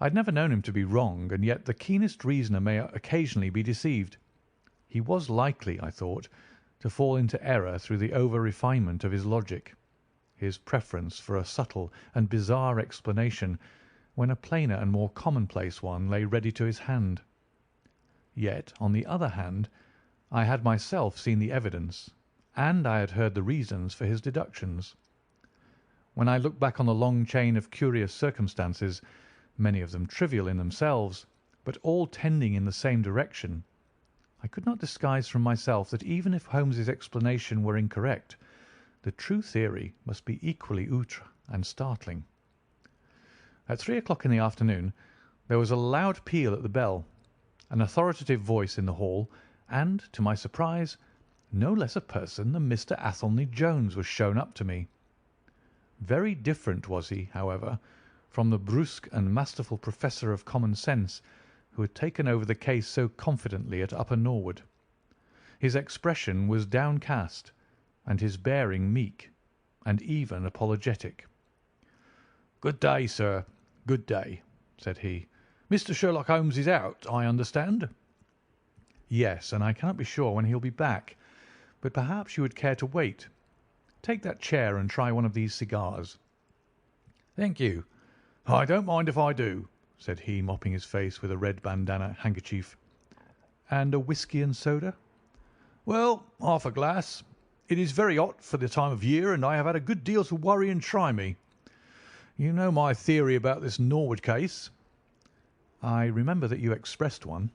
I had never known him to be wrong, and yet the keenest reasoner may occasionally be deceived. He was likely, I thought, to fall into error through the over-refinement of his logic, his preference for a subtle and bizarre explanation when a plainer and more commonplace one lay ready to his hand. Yet, on the other hand, I had myself seen the evidence, and I had heard the reasons for his deductions. When I looked back on the long chain of curious circumstances, many of them trivial in themselves, but all tending in the same direction, I could not disguise from myself that even if Holmes's explanation were incorrect, the true theory must be equally outre and startling. At 3 o'clock in the afternoon there was a loud peal at the bell, an authoritative voice in the hall, and, to my surprise, no less a person than Mr. Athelney Jones was shown up to me. Very different was he, however, from the brusque and masterful professor of common sense who had taken over the case so confidently at Upper Norwood. His expression was downcast, and his bearing meek, and even apologetic. "Good day, sir, good day," said he. "Mr. Sherlock Holmes is out, I understand?" "Yes, and I cannot be sure when he'll be back, but perhaps you would care to wait. Take that chair and try one of these cigars." "Thank you. I don't mind if I do," said he, mopping his face with a red bandana handkerchief. "And a whisky and soda?" "Well, half a glass. It is very hot for the time of year, and I have had a good deal to worry and try me. You know my theory about this Norwood case?" "I remember that you expressed one."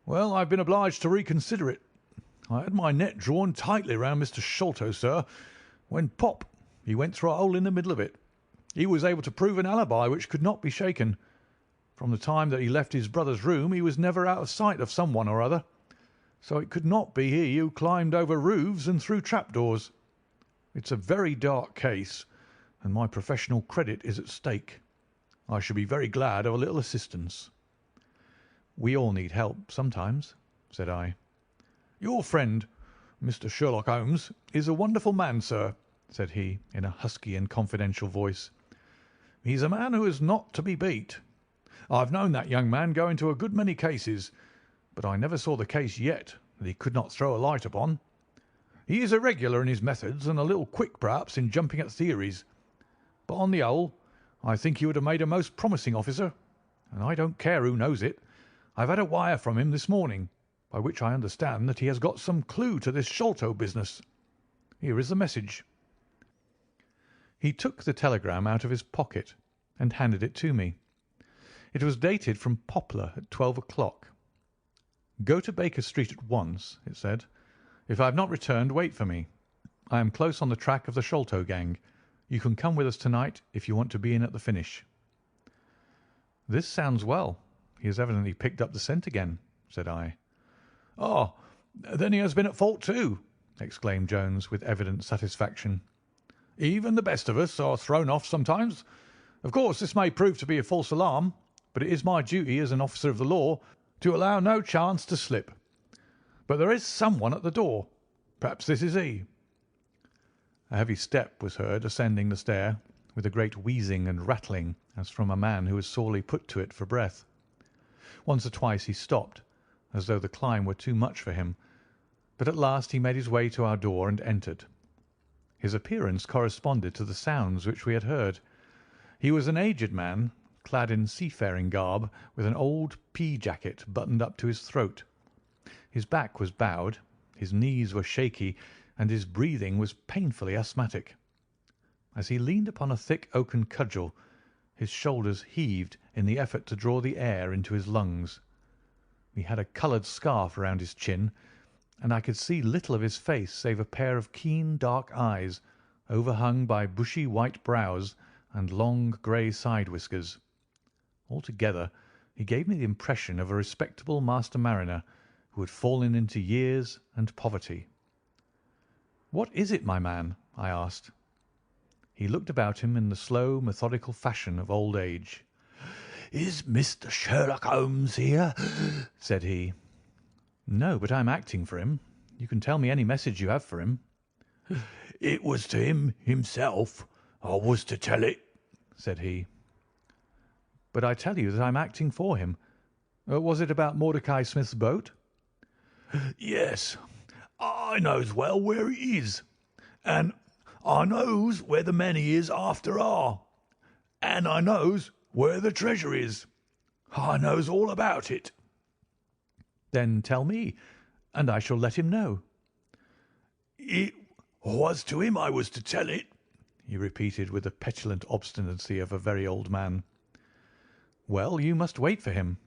"Well, I've been obliged to reconsider it. I had my net drawn tightly round Mr. Sholto, sir, when pop, he went through a hole in the middle of it. He was able to prove an alibi which could not be shaken. From the time that he left his brother's room he was never out of sight of some one or other, so it could not be he who climbed over roofs and through trapdoors. It's a very dark case, and my professional credit is at stake. I should be very glad of a little assistance." "We all need help sometimes," said I. "Your friend, Mr. Sherlock Holmes, is a wonderful man, sir," said he, in a husky and confidential voice. "He's a man who is not to be beat. I've known that young man go into a good many cases, but I never saw the case yet that he could not throw a light upon. He is irregular in his methods and a little quick, perhaps, in jumping at theories, but on the whole I think he would have made a most promising officer, and I don't care who knows it. I've had a wire from him this morning, by which I understand that he has got some clue to this Sholto business. Here is the message." He took the telegram out of his pocket and handed it to me. It was dated from Poplar at 12 o'clock. "Go to Baker Street at once," it said. "If I have not returned, wait for me. I am close on the track of the Sholto gang. You can come with us tonight if you want to be in at the finish." "This sounds well. He has evidently picked up the scent again," said I. "Ah, then he has been at fault too," exclaimed Jones, with evident satisfaction. "Even the best of us are thrown off sometimes. Of course this may prove to be a false alarm, but it is my duty as an officer of the law to allow no chance to slip. But there is someone at the door. Perhaps this is he." A heavy step was heard ascending the stair, with a great wheezing and rattling as from a man who was sorely put to it for breath. Once or twice he stopped, as though the climb were too much for him, but at last he made his way to our door and entered. His appearance corresponded to the sounds which we had heard. He was an aged man, clad in seafaring garb, with an old pea-jacket buttoned up to his throat. His back was bowed, his knees were shaky, and his breathing was painfully asthmatic. As he leaned upon a thick oaken cudgel, his shoulders heaved in the effort to draw the air into his lungs. He had a coloured scarf round his chin, and I could see little of his face save a pair of keen dark eyes, overhung by bushy white brows and long grey side whiskers. Altogether he gave me the impression of a respectable master mariner who had fallen into years and poverty. "What is it, my man?" I asked. He looked about him in the slow, methodical fashion of old age. "Is Mr. Sherlock Holmes here?" said he. "No, but I am acting for him. You can tell me any message you have for him." "It was to him himself I was to tell it," said he. "But I tell you that I am acting for him. Was it about Mordecai Smith's boat?" "Yes, I knows well where it is, and I knows where the men he is after are, and I knows where the treasure is. I knows all about it." "Then tell me, and I shall let him know." It was to him I was to tell it, he repeated with the petulant obstinacy of a very old man. Well, you must wait for him.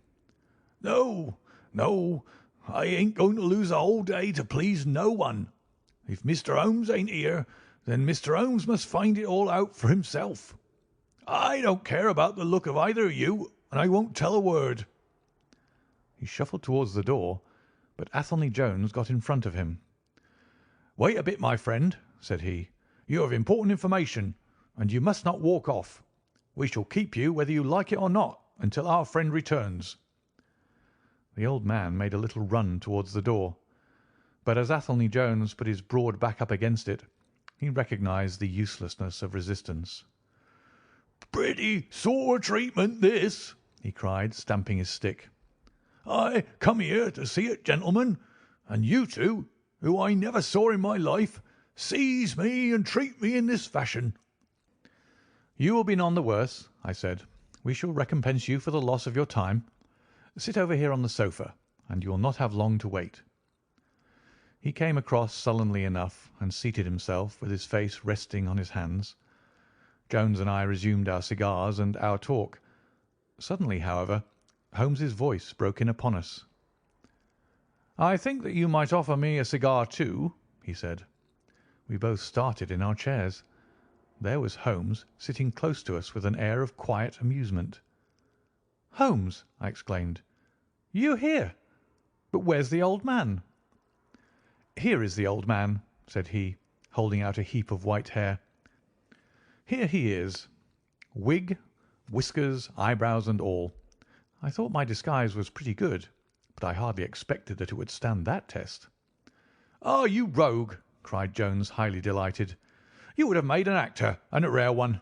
No, no, I ain't going to lose a whole day to please no one. If Mr. Holmes ain't here, then Mr. Holmes must find it all out for himself. I don't care about the look of either of you, and I won't tell a word. He shuffled towards the door, but Athelney Jones got in front of him. Wait a bit, my friend, said he. You have important information, and you must not walk off. We shall keep you whether you like it or not until our friend returns. The old man made a little run towards the door, but as Athelney Jones put his broad back up against it, he recognised the uselessness of resistance. Pretty sore treatment, this, he cried, stamping his stick. I come here to see it, gentlemen, and you two, who I never saw in my life, seize me and treat me in this fashion. You will be none the worse, I said. We shall recompense you for the loss of your time. Sit over here on the sofa, and you will not have long to wait. He came across sullenly enough and seated himself with his face resting on his hands. Jones and I resumed our cigars and our talk. Suddenly, however, Holmes's voice broke in upon us. "I think that you might offer me a cigar too," he said. We both started in our chairs. There was Holmes sitting close to us with an air of quiet amusement. "Holmes!" I exclaimed. "You here? But where's the old man?" "Here is the old man," said he, holding out a heap of white hair. "Here he is. Wig, whiskers, eyebrows and all. I thought my disguise was pretty good, but I hardly expected that it would stand that test." "Ah, you rogue!" cried Jones, highly delighted. "You would have made an actor, and a rare one.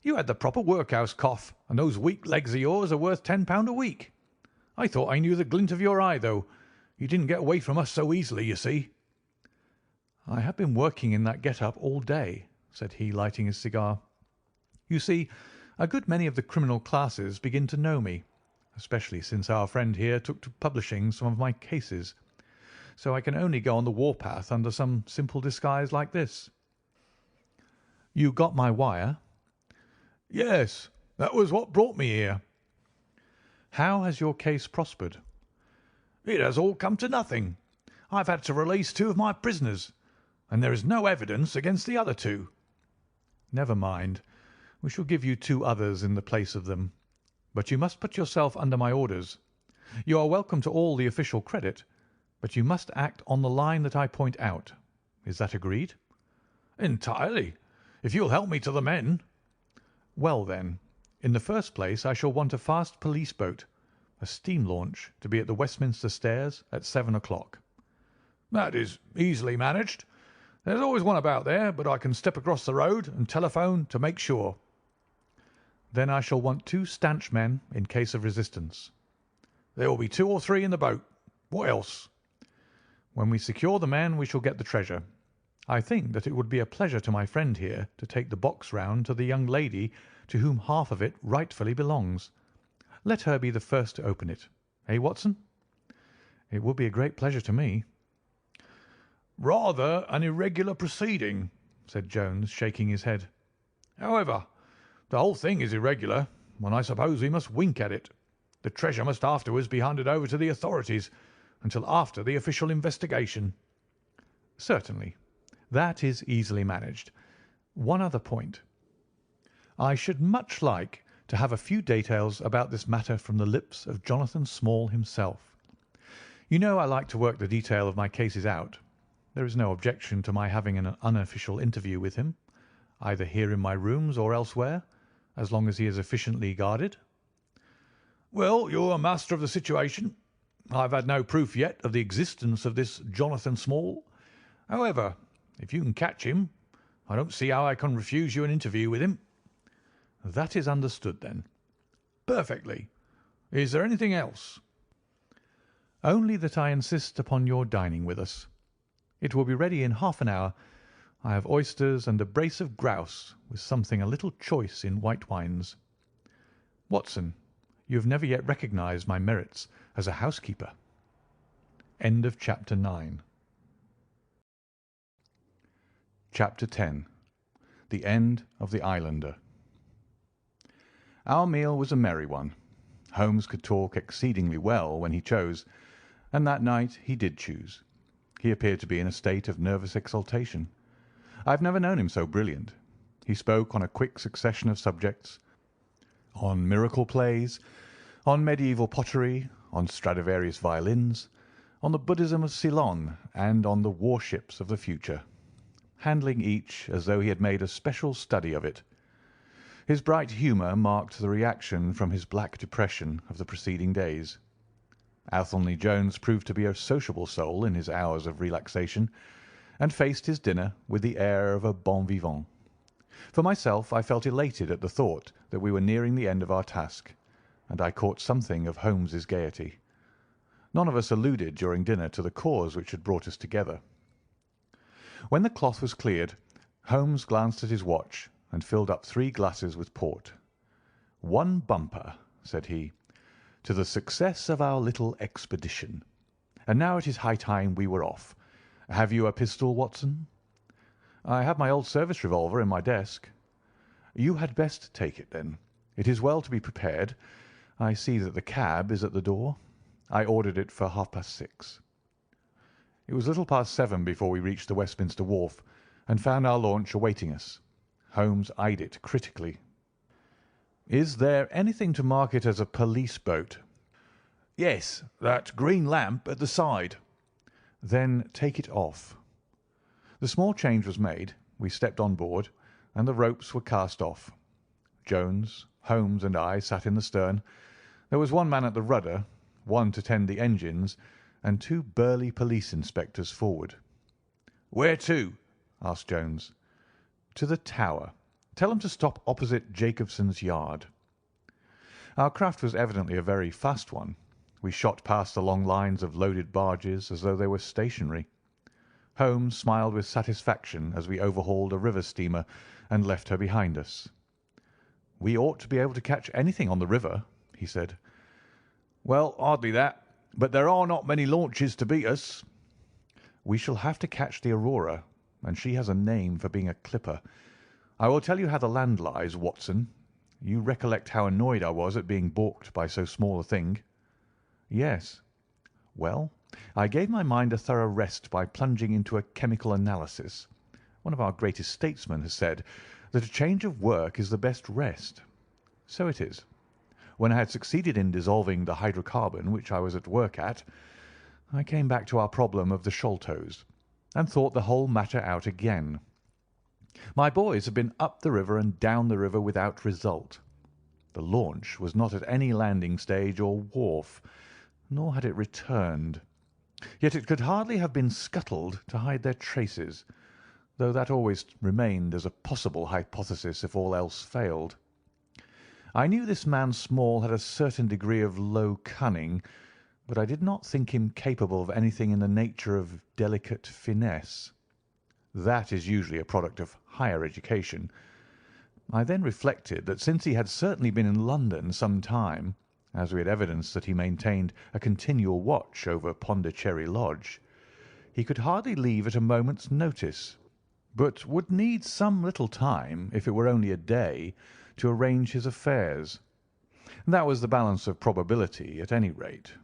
You had the proper workhouse cough, and those weak legs of yours are worth £10 a week. I thought I knew the glint of your eye, though. You didn't get away from us so easily, you see." "I have been working in that get-up all day," said he, lighting his cigar. "You see, a good many of the criminal classes begin to know me, especially since our friend here took to publishing some of my cases, so I can only go on the warpath under some simple disguise like this. You got my wire?" "Yes, that was what brought me here." "How has your case prospered?" "It has all come to nothing. I've had to release 2 of my prisoners, and there is no evidence against the other 2. "Never mind. We shall give you 2 others in the place of them. But you must put yourself under my orders. You are welcome to all the official credit, but you must act on the line that I point out. Is that agreed?" "Entirely, if you'll help me to the men." "Well, then, in the first place I shall want a fast police boat, a steam launch, to be at the Westminster Stairs at 7 o'clock. "That is easily managed. There's always one about there, but I can step across the road and telephone to make sure." "Then I shall want 2 stanch men in case of resistance." "There will be 2 or 3 in the boat. What else?" "When we secure the men we shall get the treasure. I think that it would be a pleasure to my friend here to take the box round to the young lady to whom half of it rightfully belongs. Let her be the first to open it. Eh, Watson?" "It would be a great pleasure to me." "Rather an irregular proceeding," said Jones, shaking his head. "However, the whole thing is irregular, and I suppose we must wink at it. The treasure must afterwards be handed over to the authorities until after the official investigation." "Certainly. That is easily managed. One other point. I should much like to have a few details about this matter from the lips of Jonathan Small himself. You know I like to work the detail of my cases out. There is no objection to my having an unofficial interview with him, either here in my rooms or elsewhere, as long as he is efficiently guarded." "Well, you're a master of the situation. I've had no proof yet of the existence of this Jonathan Small. However, if you can catch him, I don't see how I can refuse you an interview with him." "That is understood, then." "Perfectly. Is there anything else?" "Only that I insist upon your dining with us. It will be ready in half an hour. I have oysters and a brace of grouse, with something a little choice in white wines. Watson, you have never yet recognised my merits as a housekeeper." End of chapter 9. Chapter 10. The End of the Islander. Our meal was a merry one. Holmes could talk exceedingly well when he chose, and that night he did choose. He appeared to be in a state of nervous exaltation. I have never known him so brilliant. He spoke on a quick succession of subjects, on miracle plays, on medieval pottery, on Stradivarius violins, on the Buddhism of Ceylon, and on the warships of the future, handling each as though he had made a special study of it. His bright humour marked the reaction from his black depression of the preceding days. Athelney Jones proved to be a sociable soul in his hours of relaxation, and faced his dinner with the air of a bon vivant. For myself, I felt elated at the thought that we were nearing the end of our task, and I caught something of Holmes's gaiety. None of us alluded during dinner to the cause which had brought us together. When the cloth was cleared, Holmes glanced at his watch and filled up 3 glasses with port. "One bumper," said he, "to the success of our little expedition. And now it is high time we were off. Have you a pistol, Watson?" "I have my old service revolver in my desk." "You had best take it, then. It is well to be prepared. I see that the cab is at the door. I ordered it for 6:30. It was little past 7 before we reached the Westminster Wharf and found our launch awaiting us. Holmes eyed it critically. "Is there anything to mark it as a police boat?" "Yes, that green lamp at the side." "Then take it off." The small change was made, we stepped on board, and the ropes were cast off. Jones, Holmes, and I sat in the stern. There was one man at the rudder, one to tend the engines, and 2 burly police inspectors forward. "Where to?" asked Jones. "To the Tower. Tell them to stop opposite Jacobson's Yard." Our craft was evidently a very fast one. We shot past the long lines of loaded barges as though they were stationary. Holmes smiled with satisfaction as we overhauled a river steamer and left her behind us. "We ought to be able to catch anything on the river," he said. "Well, hardly that, but there are not many launches to beat us." "We shall have to catch the Aurora, and she has a name for being a clipper. I will tell you how the land lies, Watson. You recollect how annoyed I was at being balked by so small a thing?" "Yes." "Well, I gave my mind a thorough rest by plunging into a chemical analysis. One of our greatest statesmen has said that a change of work is the best rest. So it is. When I had succeeded in dissolving the hydrocarbon which I was at work at, I came back to our problem of the Sholtos, and thought the whole matter out again. My boys had been up the river and down the river without result. The launch was not at any landing stage or wharf, nor had it returned. Yet it could hardly have been scuttled to hide their traces, though that always remained as a possible hypothesis if all else failed. I knew this man Small had a certain degree of low cunning, but I did not think him capable of anything in the nature of delicate finesse. That is usually a product of higher education. I then reflected that since he had certainly been in London some time, as we had evidence that he maintained a continual watch over Pondicherry Lodge, he could hardly leave at a moment's notice, but would need some little time, if it were only a day, to arrange his affairs. That was the balance of probability, at any rate.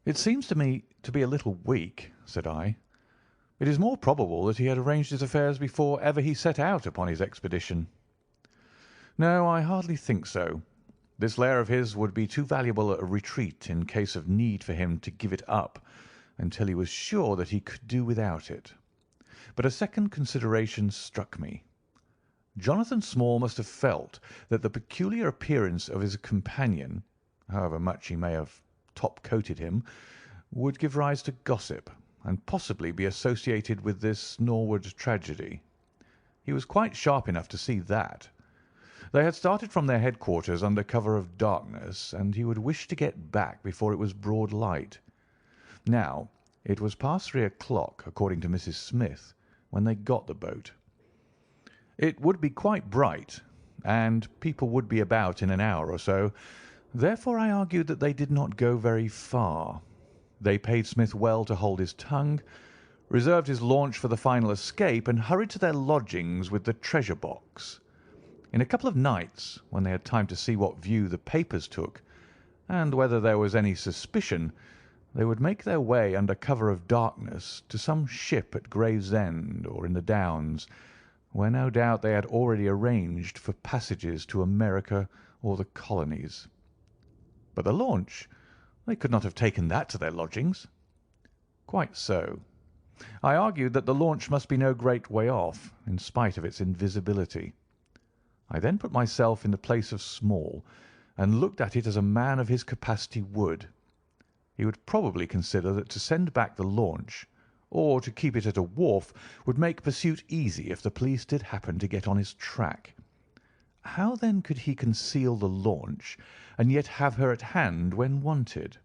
"It seems to me to be a little weak," said I. "It is more probable that he had arranged his affairs before ever he set out upon his expedition." "No, I hardly think so. This lair of his would be too valuable a retreat in case of need for him to give it up until he was sure that he could do without it. But a second consideration struck me. Jonathan Small must have felt that the peculiar appearance of his companion, however much he may have top-coated him, would give rise to gossip, and possibly be associated with this Norwood tragedy. He was quite sharp enough to see that. They had started from their headquarters under cover of darkness, and he would wish to get back before it was broad light. Now, it was past 3 o'clock, according to Mrs. Smith, when they got the boat. It would be quite bright, and people would be about in an hour or so. Therefore I argued that they did not go very far. They paid Smith well to hold his tongue, reserved his launch for the final escape, and hurried to their lodgings with the treasure box. In a couple of nights, when they had time to see what view the papers took, and whether there was any suspicion, they would make their way under cover of darkness to some ship at Gravesend or in the Downs, where no doubt they had already arranged for passages to America or the colonies. But the launch, they could not have taken that to their lodgings. Quite so. I argued that the launch must be no great way off, in spite of its invisibility. I then put myself in the place of Small, and looked at it as a man of his capacity would. He would probably consider that to send back the launch, or to keep it at a wharf, would make pursuit easy if the police did happen to get on his track. How then could he conceal the launch, and yet have her at hand when wanted?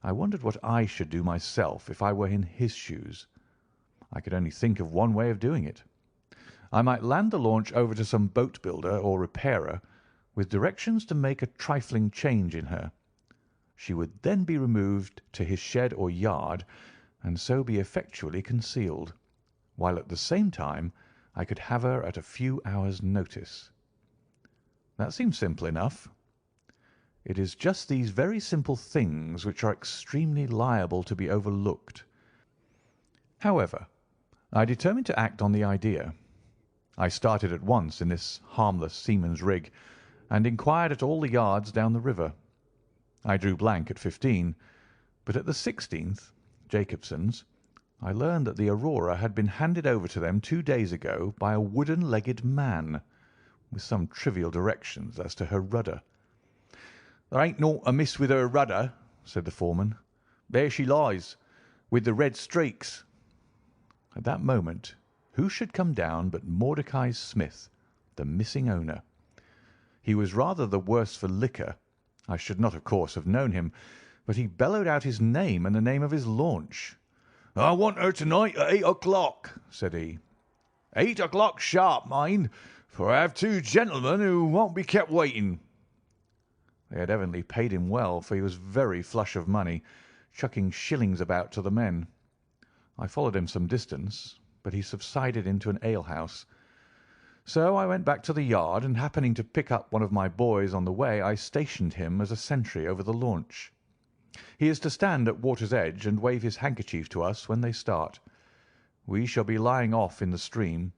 I wondered what I should do myself if I were in his shoes. I could only think of one way of doing it. I might land the launch over to some boat builder or repairer, with directions to make a trifling change in her. She would then be removed to his shed or yard, and so be effectually concealed, while at the same time I could have her at a few hours' notice. That seems simple enough. It is just these very simple things which are extremely liable to be overlooked. However, I determined to act on the idea. I started at once in this harmless seaman's rig, and inquired at all the yards down the river. I drew blank at 15, but at the 16th, Jacobson's, I learned that the Aurora had been handed over to them 2 days ago by a wooden-legged man, with some trivial directions as to her rudder. "There ain't naught amiss with her rudder," said the foreman. "There she lies, with the red streaks." At that moment, who should come down but Mordecai Smith, the missing owner. He was rather the worse for liquor. I should not, of course, have known him, but he bellowed out his name and the name of his launch. "I want her to-night at 8 o'clock," said he. 8 o'clock sharp, mind, for I have 2 gentlemen who won't be kept waiting. They had evidently paid him well, for he was very flush of money, chucking shillings about to the men. I followed him some distance, but he subsided into an alehouse. So I went back to the yard, and happening to pick up one of my boys on the way, I stationed him as a sentry over the launch. He is to stand at water's edge and wave his handkerchief to us when they start. We shall be lying off in the stream,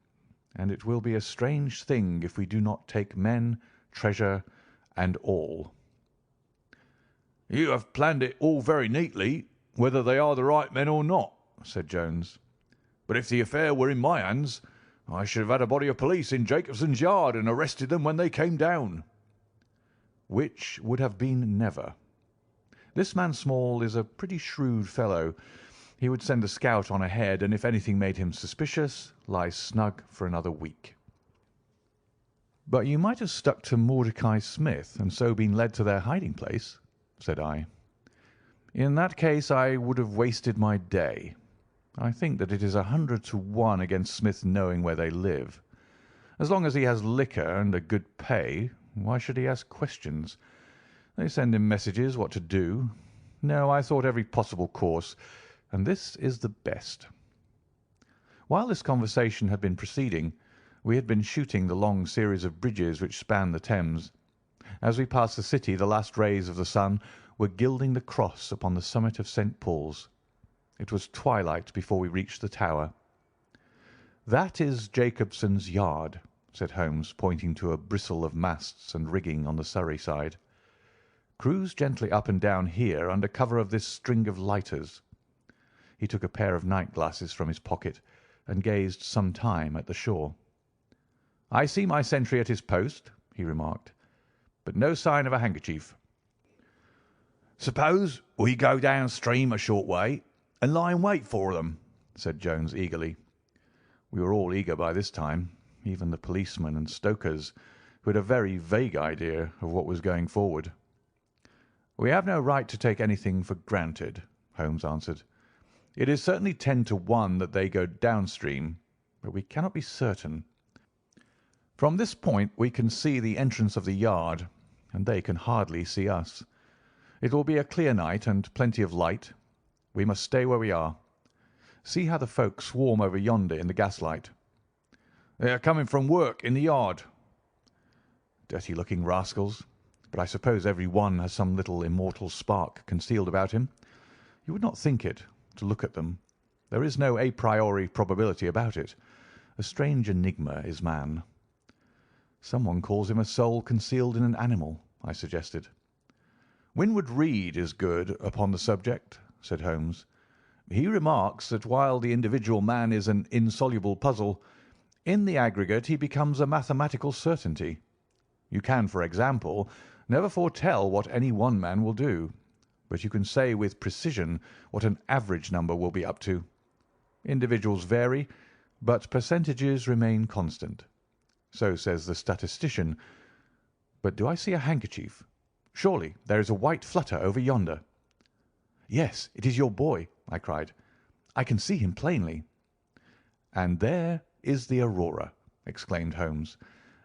and it will be a strange thing if we do not take men, treasure, and all. "You have planned it all very neatly, whether they are the right men or not," said Jones. "But if the affair were in my hands, I should have had a body of police in Jacobson's yard and arrested them when they came down." Which would have been never. This man Small is a pretty shrewd fellow. He would send a scout on ahead, and if anything made him suspicious, lie snug for another week. "But you might have stuck to Mordecai Smith, and so been led to their hiding-place," said I. "In that case I would have wasted my day. I think that it is 100 to 1 against Smith knowing where they live. As long as he has liquor and a good pay, why should he ask questions? They send him messages what to do. No, I thought every possible course, and this is the best." While this conversation had been proceeding, we had been shooting the long series of bridges which span the Thames. As we passed the city, the last rays of the sun were gilding the cross upon the summit of St. Paul's. It was twilight before we reached the tower. "That is Jacobson's yard," said Holmes, pointing to a bristle of masts and rigging on the Surrey side. "Cruise gently up and down here under cover of this string of lighters." He took a pair of night glasses from his pocket and gazed some time at the shore. "I see my sentry at his post," he remarked, "but no sign of a handkerchief." "Suppose we go downstream a short way and lie in wait for them," said Jones eagerly. We were all eager by this time, even the policemen and stokers, who had a very vague idea of what was going forward. "We have no right to take anything for granted," Holmes answered. "It is certainly 10 to 1 that they go downstream, but we cannot be certain. From this point we can see the entrance of the yard, and they can hardly see us. It will be a clear night and plenty of light. We must stay where we are. See how the folk swarm over yonder in the gaslight. They are coming from work in the yard. Dirty-looking rascals, but I suppose every one has some little immortal spark concealed about him. You would not think it, to look at them. There is no a priori probability about it. A strange enigma is man. Someone calls him a soul concealed in an animal, I suggested. Winwood Reade is good upon the subject, said Holmes. He remarks that while the individual man is an insoluble puzzle, in the aggregate he becomes a mathematical certainty. You can, for example, never foretell what any one man will do, but you can say with precision what an average number will be up to. Individuals vary, but percentages remain constant. So says the statistician. But do I see a handkerchief? Surely there is a white flutter over yonder. Yes, it is your boy, I cried. I can see him plainly. And there is the Aurora, exclaimed Holmes,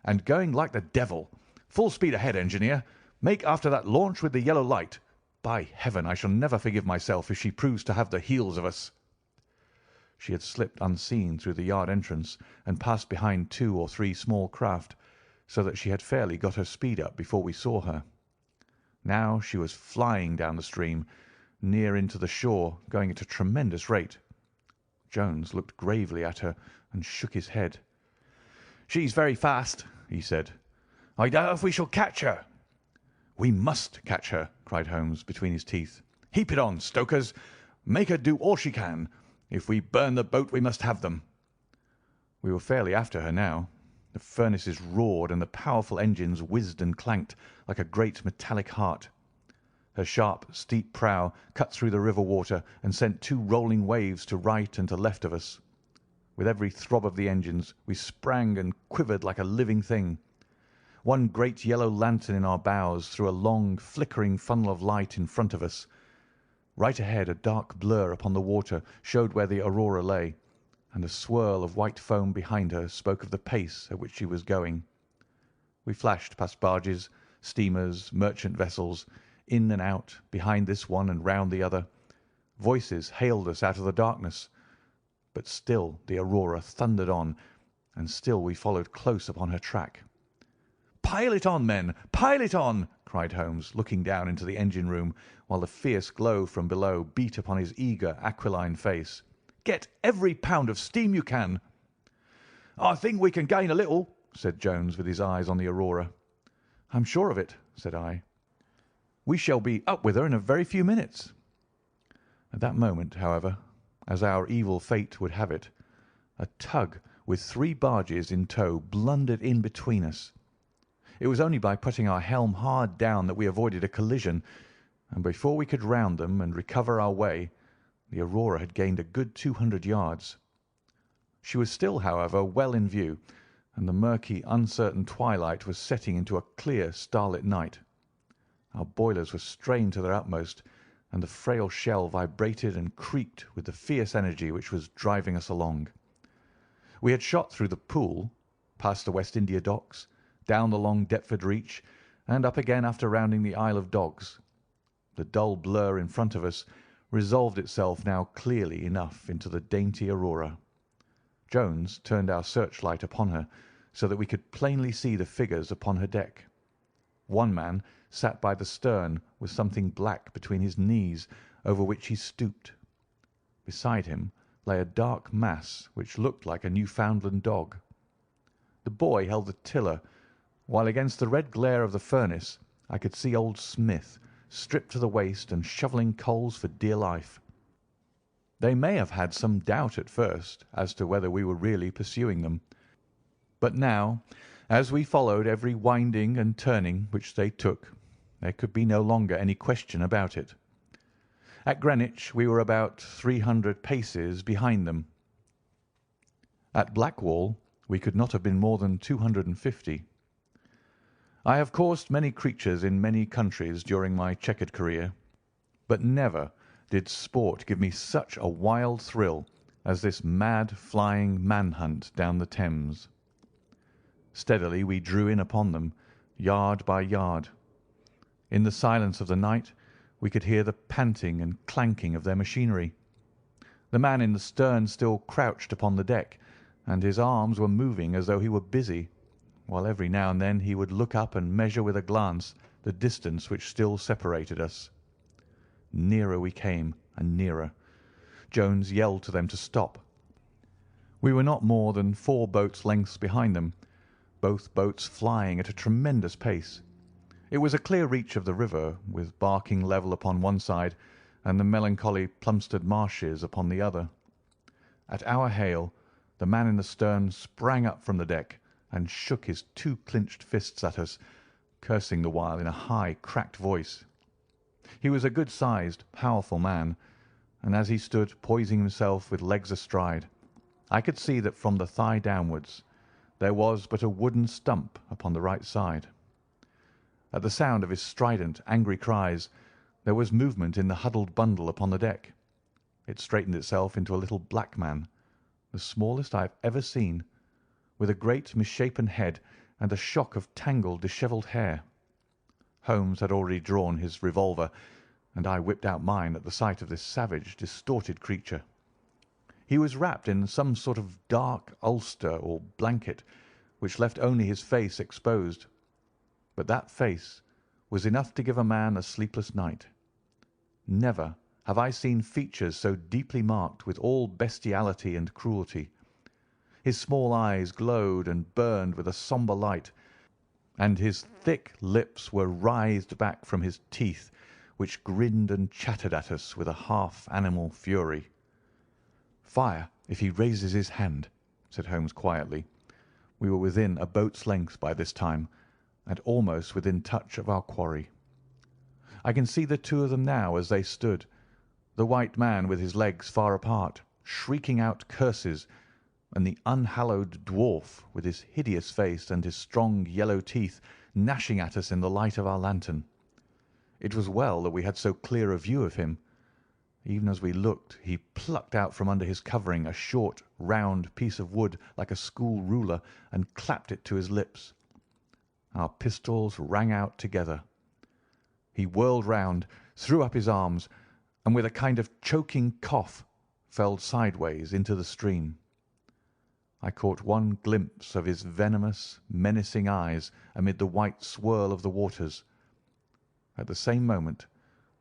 and going like the devil. Full speed ahead, engineer. Make after that launch with the yellow light. By heaven, I shall never forgive myself if she proves to have the heels of us. She had slipped unseen through the yard entrance and passed behind 2 or 3 small craft, so that she had fairly got her speed up before we saw her. Now she was flying down the stream, near into the shore, going at a tremendous rate. Jones looked gravely at her and shook his head. "She's very fast," he said. "I doubt if we shall catch her." "We must catch her," cried Holmes between his teeth. "Heap it on, stokers. Make her do all she can. If we burn the boat, we must have them." We were fairly after her now. The furnaces roared and the powerful engines whizzed and clanked like a great metallic heart. Her sharp, steep prow cut through the river water and sent 2 rolling waves to right and to left of us. With every throb of the engines we sprang and quivered like a living thing. One great yellow lantern in our bows threw a long, flickering funnel of light in front of us. Right ahead a dark blur upon the water showed where the Aurora lay, and a swirl of white foam behind her spoke of the pace at which she was going. We flashed past barges, steamers, merchant vessels, in and out, behind this one and round the other. Voices hailed us out of the darkness, but still the Aurora thundered on, and still we followed close upon her track. "Pile it on, men! Pile it on!" cried Holmes, looking down into the engine room, while the fierce glow from below beat upon his eager, aquiline face. "Get every pound of steam you can." "I think we can gain a little," said Jones, with his eyes on the Aurora. "I'm sure of it," said I. "We shall be up with her in a very few minutes." At that moment, however, as our evil fate would have it, a tug with 3 barges in tow blundered in between us. It was only by putting our helm hard down that we avoided a collision, and before we could round them and recover our way, the Aurora had gained a good 200 yards. She was still, however, well in view, and the murky, uncertain twilight was setting into a clear, starlit night. Our boilers were strained to their utmost, and the frail shell vibrated and creaked with the fierce energy which was driving us along. We had shot through the Pool, past the West India Docks, down the long Deptford Reach, and up again after rounding the Isle of Dogs. The dull blur in front of us resolved itself now clearly enough into the dainty Aurora. Jones turned our searchlight upon her, so that we could plainly see the figures upon her deck. One man sat by the stern with something black between his knees, over which he stooped. Beside him lay a dark mass which looked like a Newfoundland dog. The boy held the tiller, while against the red glare of the furnace I could see old Smith, stripped to the waist and shovelling coals for dear life. They may have had some doubt at first as to whether we were really pursuing them, but now, as we followed every winding and turning which they took, there could be no longer any question about it. At Greenwich we were about 300 paces behind them. At Blackwall we could not have been more than 250. I have coursed many creatures in many countries during my checkered career, but never did sport give me such a wild thrill as this mad flying manhunt down the Thames. Steadily we drew in upon them, yard by yard. In the silence of the night we could hear the panting and clanking of their machinery. The man in the stern still crouched upon the deck, and his arms were moving as though he were busy, while every now and then he would look up and measure with a glance the distance which still separated us. Nearer we came, and nearer. Jones yelled to them to stop. We were not more than 4 boats' lengths behind them, both boats flying at a tremendous pace. It was a clear reach of the river, with Barking Level upon one side and the melancholy Plumstead marshes upon the other. At our hail, the man in the stern sprang up from the deck and shook his 2 clenched fists at us, cursing the while in a high, cracked voice. He was a good-sized, powerful man, and as he stood poising himself with legs astride, I could see that from the thigh downwards there was but a wooden stump upon the right side. At the sound of his strident, angry cries, there was movement in the huddled bundle upon the deck. It straightened itself into a little black man, the smallest I have ever seen, with a great misshapen head and a shock of tangled, dishevelled hair. Holmes had already drawn his revolver, and I whipped out mine at the sight of this savage, distorted creature. He was wrapped in some sort of dark ulster or blanket, which left only his face exposed. But that face was enough to give a man a sleepless night. Never have I seen features so deeply marked with all bestiality and cruelty. His small eyes glowed and burned with a sombre light, and his thick lips were writhed back from his teeth, which grinned and chattered at us with a half-animal fury. "Fire if he raises his hand," said Holmes quietly. We were within a boat's length by this time, and almost within touch of our quarry. I can see the 2 of them now as they stood, the white man with his legs far apart, shrieking out curses, and the unhallowed dwarf with his hideous face and his strong yellow teeth gnashing at us in the light of our lantern. It was well that we had so clear a view of him. Even as we looked, he plucked out from under his covering a short, round piece of wood like a school ruler and clapped it to his lips. Our pistols rang out together. He whirled round, threw up his arms, and with a kind of choking cough fell sideways into the stream. I caught one glimpse of his venomous, menacing eyes amid the white swirl of the waters. At the same moment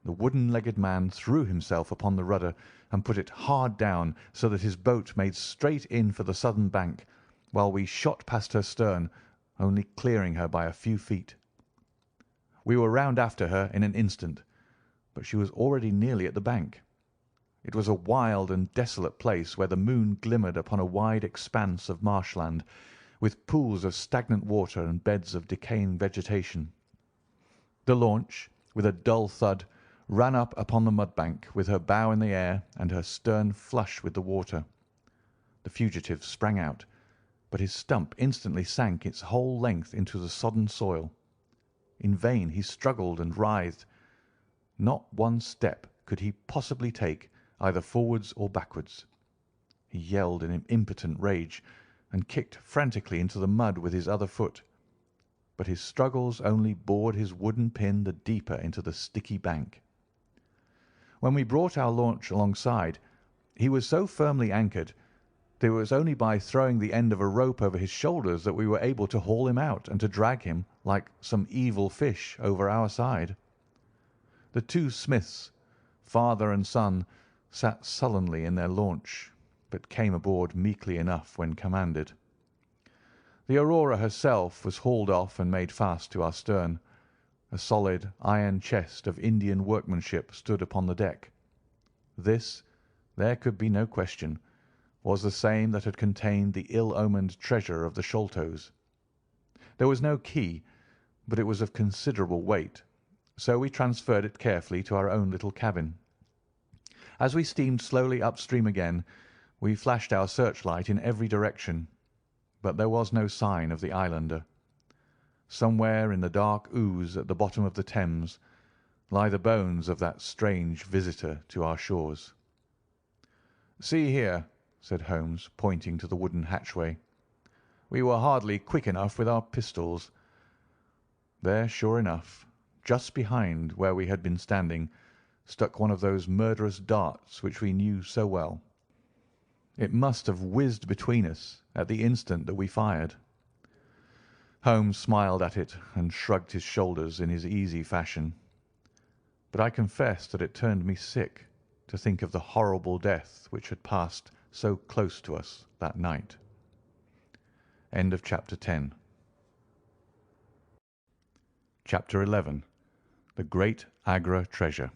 the wooden-legged man threw himself upon the rudder and put it hard down so that his boat made straight in for the southern bank, while we shot past her stern, only clearing her by a few feet. We were round after her in an instant, but she was already nearly at the bank. It was a wild and desolate place where the moon glimmered upon a wide expanse of marshland, with pools of stagnant water and beds of decaying vegetation. The launch, with a dull thud, ran up upon the mudbank with her bow in the air and her stern flush with the water. The fugitive sprang out, but his stump instantly sank its whole length into the sodden soil. In vain he struggled and writhed. Not one step could he possibly take, either forwards or backwards. He yelled in impotent rage and kicked frantically into the mud with his other foot, but his struggles only bored his wooden pin the deeper into the sticky bank. When we brought our launch alongside, he was so firmly anchored that it was only by throwing the end of a rope over his shoulders that we were able to haul him out and to drag him, like some evil fish, over our side. The 2 Smiths, father and son, sat sullenly in their launch, but came aboard meekly enough when commanded. The Aurora herself was hauled off and made fast to our stern. A solid iron chest of Indian workmanship stood upon the deck. This, there could be no question, was the same that had contained the ill-omened treasure of the Sholtos. There was no key, but it was of considerable weight, so we transferred it carefully to our own little cabin. As we steamed slowly upstream again, we flashed our searchlight in every direction, but there was no sign of the islander. Somewhere in the dark ooze at the bottom of the Thames lie the bones of that strange visitor to our shores. "See here," said Holmes, pointing to the wooden hatchway. "We were hardly quick enough with our pistols." There, sure enough, just behind where we had been standing, stuck one of those murderous darts which we knew so well. It must have whizzed between us at the instant that we fired. Holmes smiled at it and shrugged his shoulders in his easy fashion. But I confess that it turned me sick to think of the horrible death which had passed so close to us that night. End of chapter 10. Chapter 11. The Great Agra Treasure.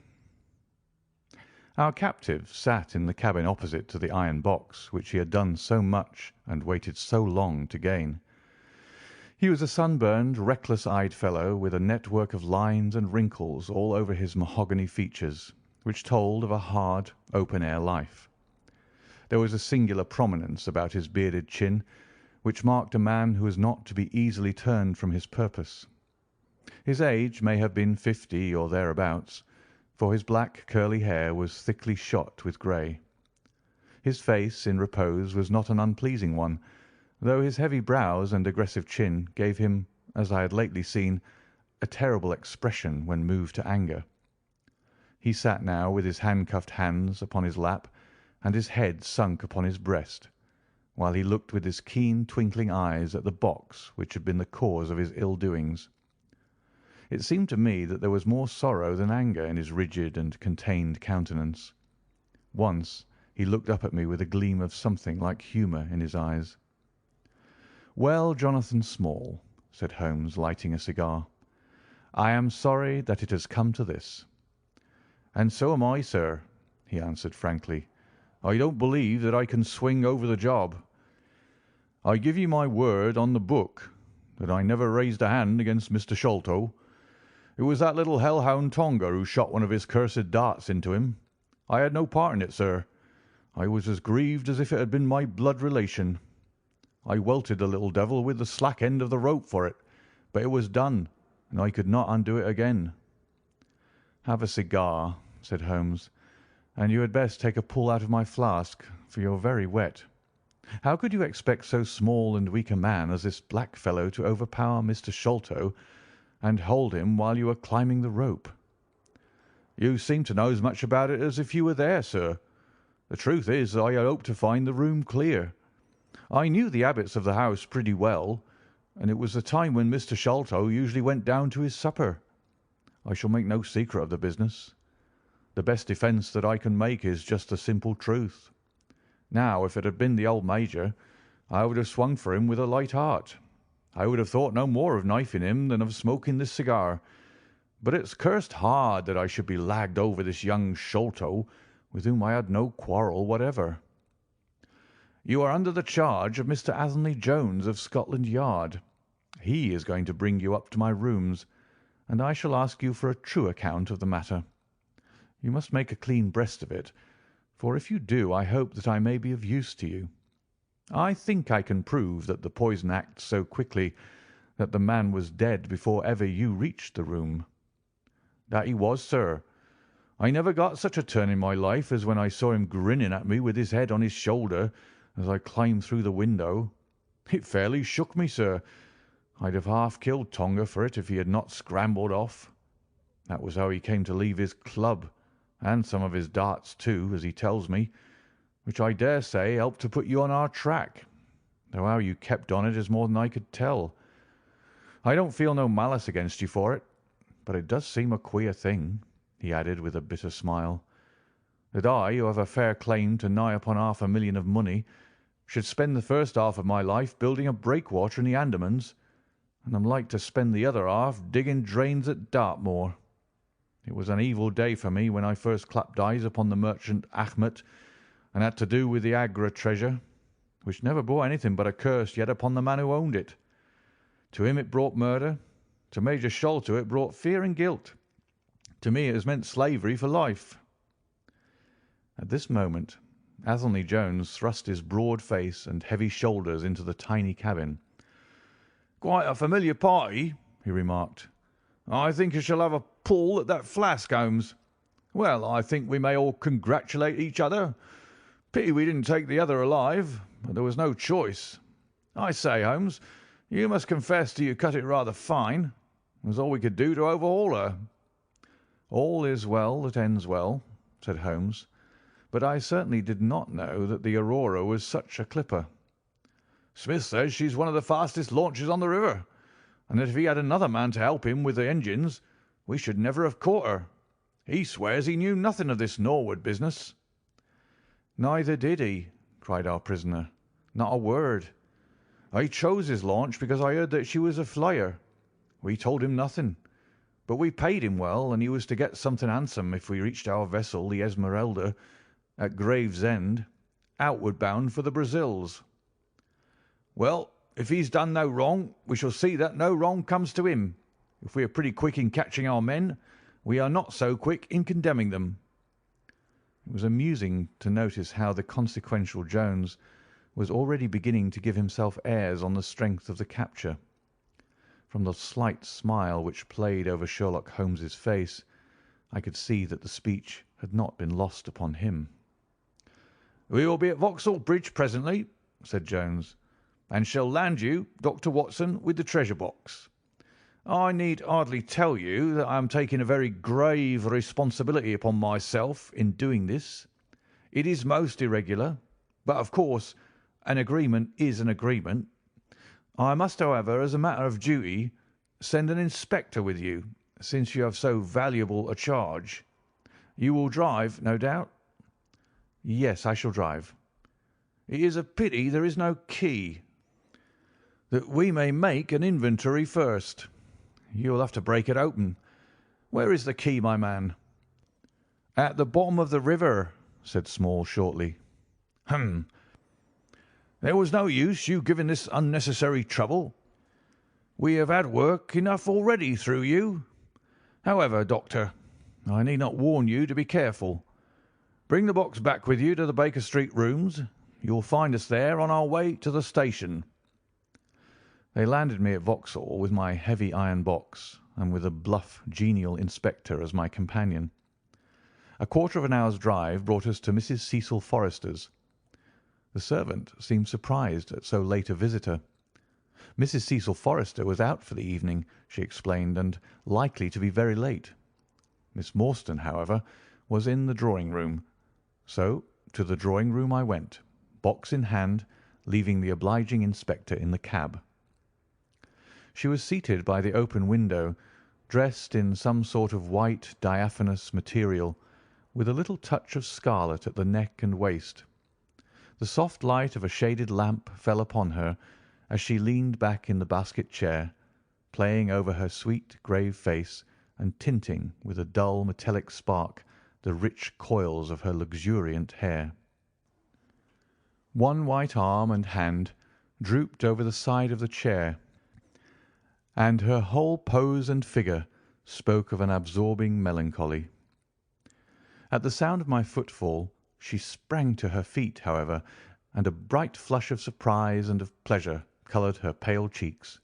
Our captive sat in the cabin opposite to the iron box which he had done so much and waited so long to gain. He was a sunburned, reckless-eyed fellow with a network of lines and wrinkles all over his mahogany features, which told of a hard, open-air life. There was a singular prominence about his bearded chin, which marked a man who was not to be easily turned from his purpose. His age may have been 50 or thereabouts, for his black curly hair was thickly shot with grey. His face in repose was not an unpleasing one, though his heavy brows and aggressive chin gave him, as I had lately seen, a terrible expression when moved to anger. He sat now with his handcuffed hands upon his lap and his head sunk upon his breast, while he looked with his keen twinkling eyes at the box which had been the cause of his ill-doings. It seemed to me that there was more sorrow than anger in his rigid and contained countenance. Once he looked up at me with a gleam of something like humour in his eyes. "Well, Jonathan Small," said Holmes, lighting a cigar, "I am sorry that it has come to this." "And so am I, sir," he answered frankly. "I don't believe that I can swing over the job. I give you my word on the book that I never raised a hand against Mr. Sholto. It was that little hellhound Tonga who shot one of his cursed darts into him. I had no part in it, sir. I was as grieved as if it had been my blood relation. I welted the little devil with the slack end of the rope for it, but it was done, and I could not undo it again." "Have a cigar," said Holmes, "and you had best take a pull out of my flask, for you're very wet. How could you expect so small and weak a man as this black fellow to overpower Mr. Sholto and hold him while you were climbing the rope?" "You seem to know as much about it as if you were there, sir. The truth is, I had hoped to find the room clear. I knew the habits of the house pretty well, and it was the time when Mr. Sholto usually went down to his supper. I shall make no secret of the business. The best defence that I can make is just the simple truth. Now, if it had been the old Major, I would have swung for him with a light heart. I would have thought no more of knifing him than of smoking this cigar. But it's cursed hard that I should be lagged over this young Sholto, with whom I had no quarrel whatever." "You are under the charge of Mr. Athelney Jones of Scotland Yard. He is going to bring you up to my rooms, and I shall ask you for a true account of the matter. You must make a clean breast of it, for if you do I hope that I may be of use to you. I think I can prove that the poison acts so quickly that the man was dead before ever you reached the room." "That he was, sir. I never got such a turn in my life as when I saw him grinning at me with his head on his shoulder as I climbed through the window. It fairly shook me, sir. I'd have half killed Tonga for it if he had not scrambled off. That was how he came to leave his club, and some of his darts too, as he tells me, which I dare say helped to put you on our track, though how you kept on it is more than I could tell. I don't feel no malice against you for it, but it does seem a queer thing," he added with a bitter smile, "that I, who have a fair claim to nigh upon £500,000 of money, should spend the first half of my life building a breakwater in the Andamans, and am like to spend the other half digging drains at Dartmoor. It was an evil day for me when I first clapped eyes upon the merchant Achmet and had to do with the Agra treasure, which never brought anything but a curse yet upon the man who owned it. To him it brought murder, to Major Sholto it brought fear and guilt. To me it has meant slavery for life." At this moment Athelney Jones thrust his broad face and heavy shoulders into the tiny cabin. "Quite a familiar party," he remarked. "I think I shall have a pull at that flask, Holmes. Well, I think we may all congratulate each other. Pity we didn't take the other alive, but there was no choice. I say, Holmes, you must confess that you cut it rather fine. It was all we could do to overhaul her." "All is well that ends well," said Holmes. but I certainly did not know that the Aurora was such a clipper. Smith says she's one of the fastest launches on the river, and that if he had another man to help him with the engines, we should never have caught her. He swears he knew nothing of this Norwood business." "Neither did he," cried our prisoner. "Not a word. I chose his launch because I heard that she was a flyer. We told him nothing, but we paid him well, and he was to get something handsome if we reached our vessel, the Esmeralda, at Gravesend, outward bound for the Brazils." "Well, if he's done no wrong, we shall see that no wrong comes to him. If we are pretty quick in catching our men, we are not so quick in condemning them." It was amusing to notice how the consequential Jones was already beginning to give himself airs on the strength of the capture. From the slight smile which played over Sherlock Holmes's face, I could see that the speech had not been lost upon him. "We will be at Vauxhall Bridge presently," said Jones, "and shall land you, Dr. Watson, with the treasure box. I need hardly tell you that I am taking a very grave responsibility upon myself in doing this. It is most irregular, but of course an agreement is an agreement. I must, however, as a matter of duty, send an inspector with you, since you have so valuable a charge. You will drive, no doubt?" "Yes, I shall drive." "It is a pity there is no key, that we may make an inventory first. You will have to break it open. Where is the key, my man?" "At the bottom of the river," said Small shortly. "Hum! There was no use you giving this unnecessary trouble. We have had work enough already through you. However, Doctor, I need not warn you to be careful. Bring the box back with you to the Baker Street rooms. You will find us there on our way to the station." They landed me at Vauxhall with my heavy iron box, and with a bluff, genial inspector as my companion. A quarter of an hour's drive brought us to Mrs. Cecil Forrester's. The servant seemed surprised at so late a visitor. Mrs. Cecil Forrester was out for the evening, she explained, and likely to be very late. Miss Morstan, however, was in the drawing-room, so to the drawing-room I went, box in hand, leaving the obliging inspector in the cab. She was seated by the open window, dressed in some sort of white diaphanous material, with a little touch of scarlet at the neck and waist. The soft light of a shaded lamp fell upon her as she leaned back in the basket chair, playing over her sweet, grave face and tinting with a dull metallic spark the rich coils of her luxuriant hair. One white arm and hand drooped over the side of the chair, and her whole pose and figure spoke of an absorbing melancholy. At the sound of my footfall she sprang to her feet, however, and a bright flush of surprise and of pleasure coloured her pale cheeks.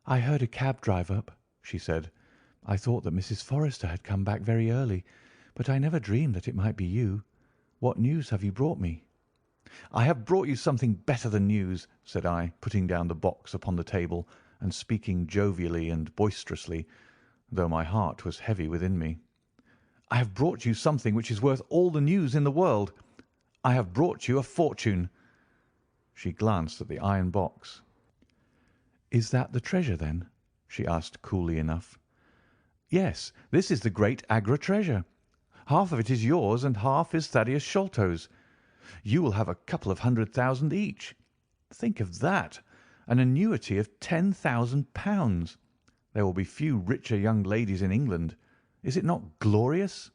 "I heard a cab drive up," she said. "I thought that Mrs. Forrester had come back very early, but I never dreamed that it might be you. What news have you brought me?" "I have brought you something better than news," said I, putting down the box upon the table and speaking jovially and boisterously, though my heart was heavy within me. "I have brought you something which is worth all the news in the world. I have brought you a fortune." She glanced at the iron box. "Is that the treasure, then?" she asked coolly enough. "Yes, this is the great Agra treasure. Half of it is yours and half is Thaddeus Sholto's. You will have a couple of 100,000 each. Think of that! An annuity of £10,000. There will be few richer young ladies in England. Is it not glorious?"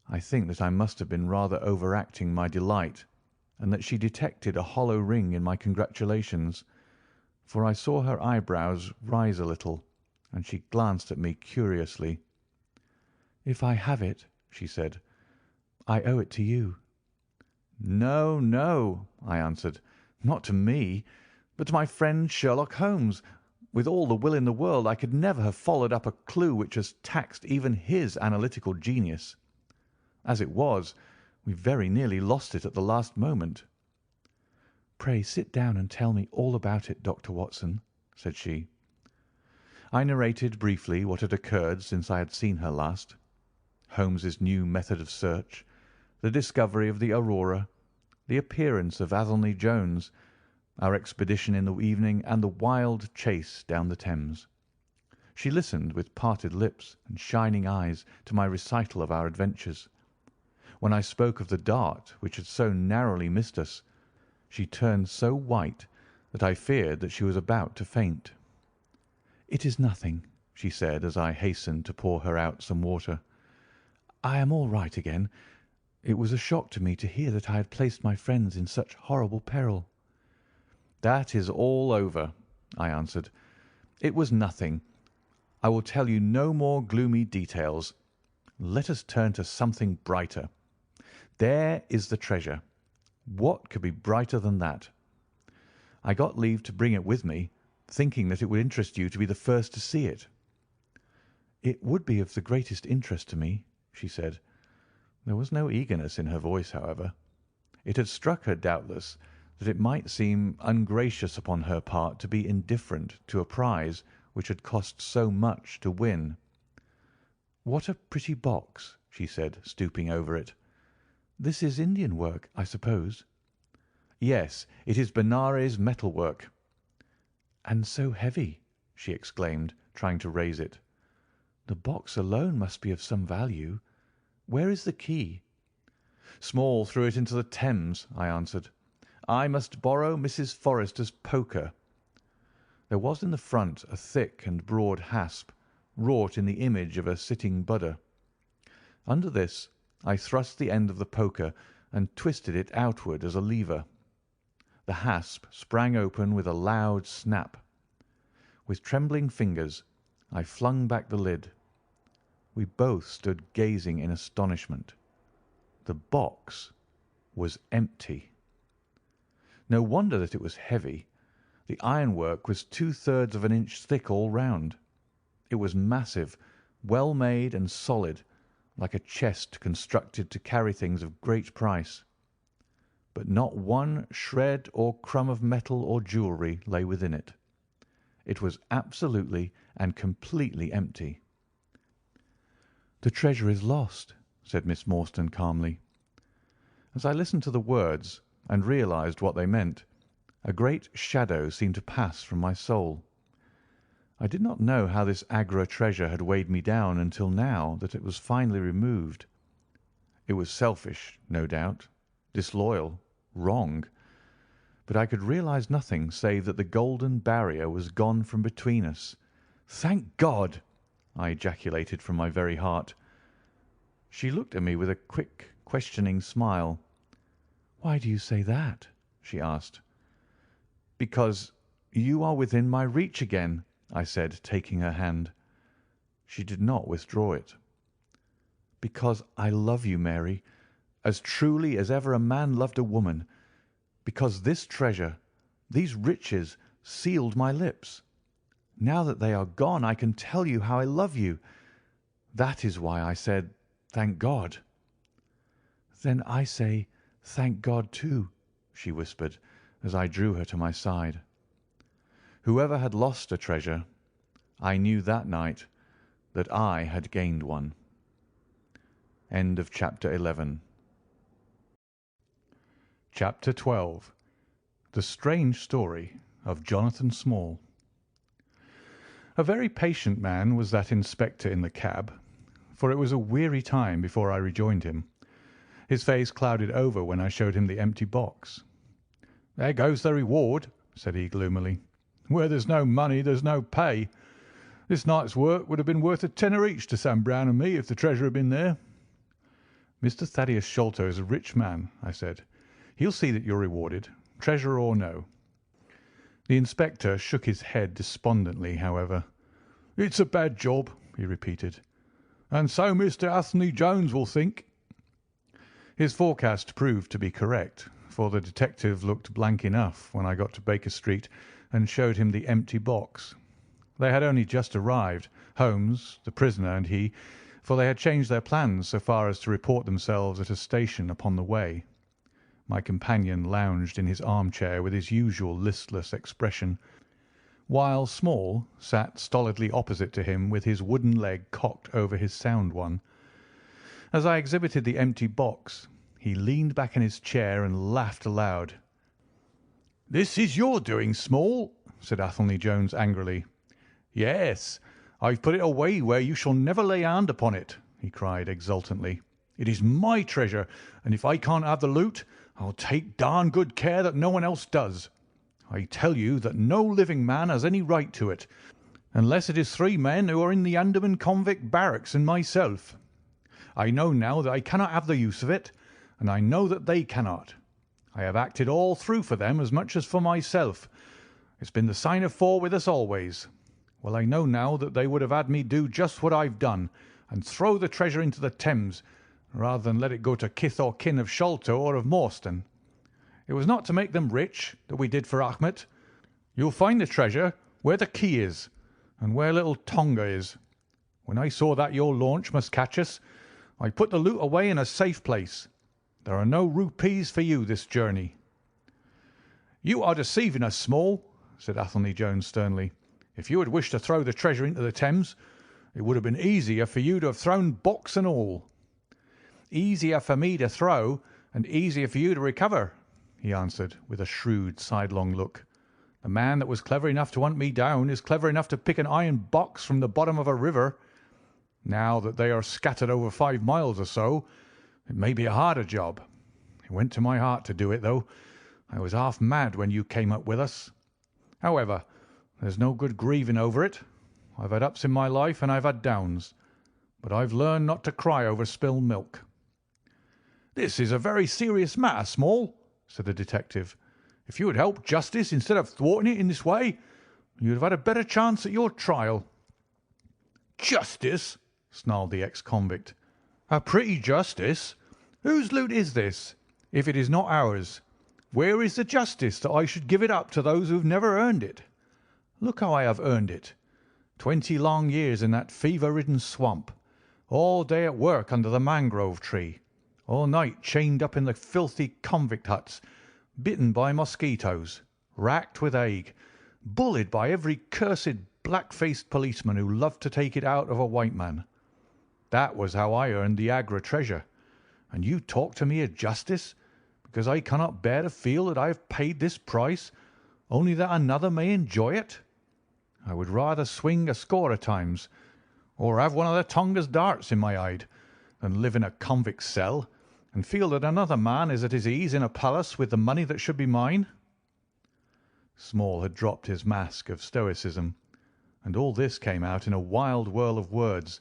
I think that I must have been rather overacting my delight, and that she detected a hollow ring in my congratulations, for I saw her eyebrows rise a little, and she glanced at me curiously. "If I have it," she said, "I owe it to you." "No, no," I answered, "not to me, but to my friend Sherlock Holmes. With all the will in the world I could never have followed up a clue which has taxed even his analytical genius. As it was, we very nearly lost it at the last moment." "Pray sit down and tell me all about it, Dr. Watson," said she. I narrated briefly what had occurred since I had seen her last. Holmes's new method of search, the discovery of the Aurora, the appearance of Athelney Jones, our expedition in the evening, and the wild chase down the Thames. She listened with parted lips and shining eyes to my recital of our adventures. When I spoke of the dart which had so narrowly missed us, she turned so white that I feared that she was about to faint. "It is nothing," she said as I hastened to pour her out some water. "I am all right again. It was a shock to me to hear that I had placed my friends in such horrible peril." "That is all over," I answered. "It was nothing. I will tell you no more gloomy details. Let us turn to something brighter. There is the treasure. What could be brighter than that? I got leave to bring it with me, thinking that it would interest you to be the first to see it." "It would be of the greatest interest to me," she said. There was no eagerness in her voice, however. It had struck her, doubtless, that it might seem ungracious upon her part to be indifferent to a prize which had cost so much to win. "What a pretty box," she said, stooping over it. "This is Indian work, I suppose?" "Yes, it is Benares metal work." "And so heavy," she exclaimed, trying to raise it. "The box alone must be of some value. Where is the key?" "Small threw it into the Thames," I answered. "I must borrow Mrs. Forrester's poker." There was in the front a thick and broad hasp, wrought in the image of a sitting Buddha. Under this I thrust the end of the poker and twisted it outward as a lever. The hasp sprang open with a loud snap. With trembling fingers I flung back the lid. We both stood gazing in astonishment. The box was empty. No wonder that it was heavy. The ironwork was 2/3 of an inch thick all round. It was massive, well made and solid, like a chest constructed to carry things of great price. But not one shred or crumb of metal or jewellery lay within it. It was absolutely and completely empty. "The treasure is lost," said Miss Morstan calmly. As I listened to the words and realized what they meant, a great shadow seemed to pass from my soul. I did not know how this Agra treasure had weighed me down until now that it was finally removed. It was selfish, no doubt, disloyal, wrong, but I could realize nothing save that the golden barrier was gone from between us. "Thank God!" I ejaculated from my very heart. She looked at me with a quick, questioning smile. "Why do you say that?" she asked. "Because you are within my reach again," I said, taking her hand. She did not withdraw it. "Because I love you, Mary, as truly as ever a man loved a woman. Because this treasure, these riches, sealed my lips. Now that they are gone, I can tell you how I love you. That is why I said, 'Thank God.'" "Then I say, 'Thank God,' too," she whispered, as I drew her to my side. Whoever had lost a treasure, I knew that night that I had gained one. End of chapter 11. Chapter 12. The Strange Story of Jonathan Small. A very patient man was that inspector in the cab, for it was a weary time before I rejoined him. His face clouded over when I showed him the empty box. "There goes the reward," said he gloomily. "Where there's no money there's no pay. This night's work would have been worth a tenner each to Sam Brown and me if the treasure had been there." "Mr. Thaddeus Sholto is a rich man," I said. "He'll see that you're rewarded, treasure or no." The inspector shook his head despondently, however. "It's a bad job," he repeated, "and so Mr. Athelney Jones will think." His forecast proved to be correct, for the detective looked blank enough when I got to Baker Street and showed him the empty box. They had only just arrived, Holmes, the prisoner, and he, for they had changed their plans so far as to report themselves at a station upon the way. My companion lounged in his armchair with his usual listless expression, while Small sat stolidly opposite to him with his wooden leg cocked over his sound one. As I exhibited the empty box, He leaned back in his chair and laughed aloud. "This is your doing, Small," said Athelney Jones angrily. "Yes, I've put it away where you shall never lay hand upon it," he cried exultantly. "It is my treasure, and if I can't have the loot, I'll take darn good care that no one else does. I tell you that no living man has any right to it, unless it is 3 men who are in the Andaman convict barracks and myself. I know now that I cannot have the use of it, and I know that they cannot. I have acted all through for them as much as for myself. It's been the sign of 4 with us always. Well, I know now that they would have had me do just what I've done, and throw the treasure into the Thames, rather than let it go to kith or kin of Sholto or of Morstan. It was not to make them rich that we did for Achmet. You'll find the treasure where the key is, and where little Tonga is. When I saw that your launch must catch us, I put the loot away in a safe place. There are no rupees for you this journey." "You are deceiving us, Small," said Athelney Jones sternly. "If you had wished to throw the treasure into the Thames, it would have been easier for you to have thrown box and all." "Easier for me to throw, and easier for you to recover," he answered, with a shrewd, sidelong look. "The man that was clever enough to hunt me down is clever enough to pick an iron box from the bottom of a river. Now that they are scattered over 5 miles or so, it may be a harder job. It went to my heart to do it, though. I was half mad when you came up with us. However, there's no good grieving over it. I've had ups in my life and I've had downs, but I've learned not to cry over spilled milk." "This is a very serious matter, Small," said the detective. "If you had helped justice instead of thwarting it in this way, you'd have had a better chance at your trial." "Justice!" snarled the ex-convict. "A pretty justice! Whose loot is this? If it is not ours, where is the justice that I should give it up to those who have never earned it? Look how I have earned it. 20 long years in that fever-ridden swamp, all day at work under the mangrove tree, all night chained up in the filthy convict huts, bitten by mosquitoes, racked with ague, bullied by every cursed black-faced policeman who loved to take it out of a white man. That was how I earned the Agra treasure. And you talk to me of justice, because I cannot bear to feel that I have paid this price, only that another may enjoy it. I would rather swing a score of times, or have one of the Tonga's darts in my hide, than live in a convict cell and feel that another man is at his ease in a palace with the money that should be mine." Small had dropped his mask of stoicism, and all this came out in a wild whirl of words,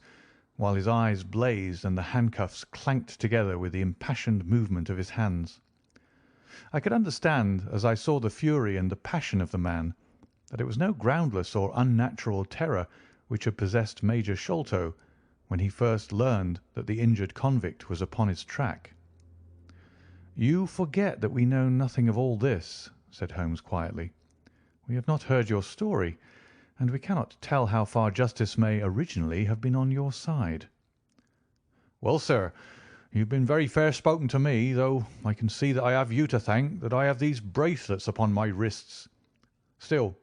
while his eyes blazed and the handcuffs clanked together with the impassioned movement of his hands. I could understand, as I saw the fury and the passion of the man, that it was no groundless or unnatural terror which had possessed Major Sholto when he first learned that the injured convict was upon his track. "You forget that we know nothing of all this," said Holmes quietly. "We have not heard your story, and we cannot tell how far justice may originally have been on your side." "Well, sir, you've been very fair spoken to me, though I can see that I have you to thank that I have these bracelets upon my wrists. Still,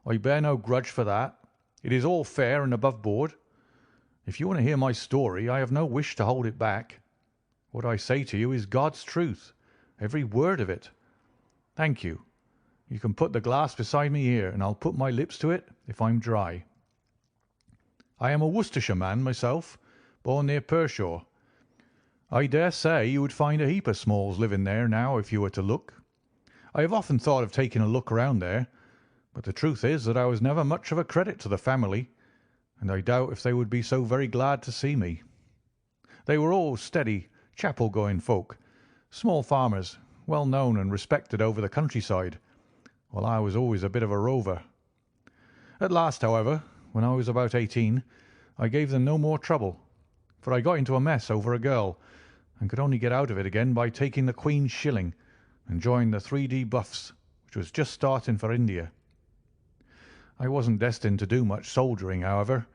I bear no grudge for that. It is all fair and above board. If you want to hear my story, I have no wish to hold it back. What I say to you is God's truth, every word of it. Thank you. You can put the glass beside me here, and I'll put my lips to it if I'm dry. I am a Worcestershire man myself, born near Pershore. I dare say you would find a heap of Smalls living there now if you were to look. I have often thought of taking a look around there, but the truth is that I was never much of a credit to the family, and I doubt if they would be so very glad to see me. They were all steady, chapel-going folk, small farmers, well known and respected over the countryside, while I was always a bit of a rover. At last, however, when I was about 18, I gave them no more trouble, for I got into a mess over a girl, and could only get out of it again by taking the Queen's shilling and joined the 3D Buffs, which was just starting for India. I wasn't destined to do much soldiering, however.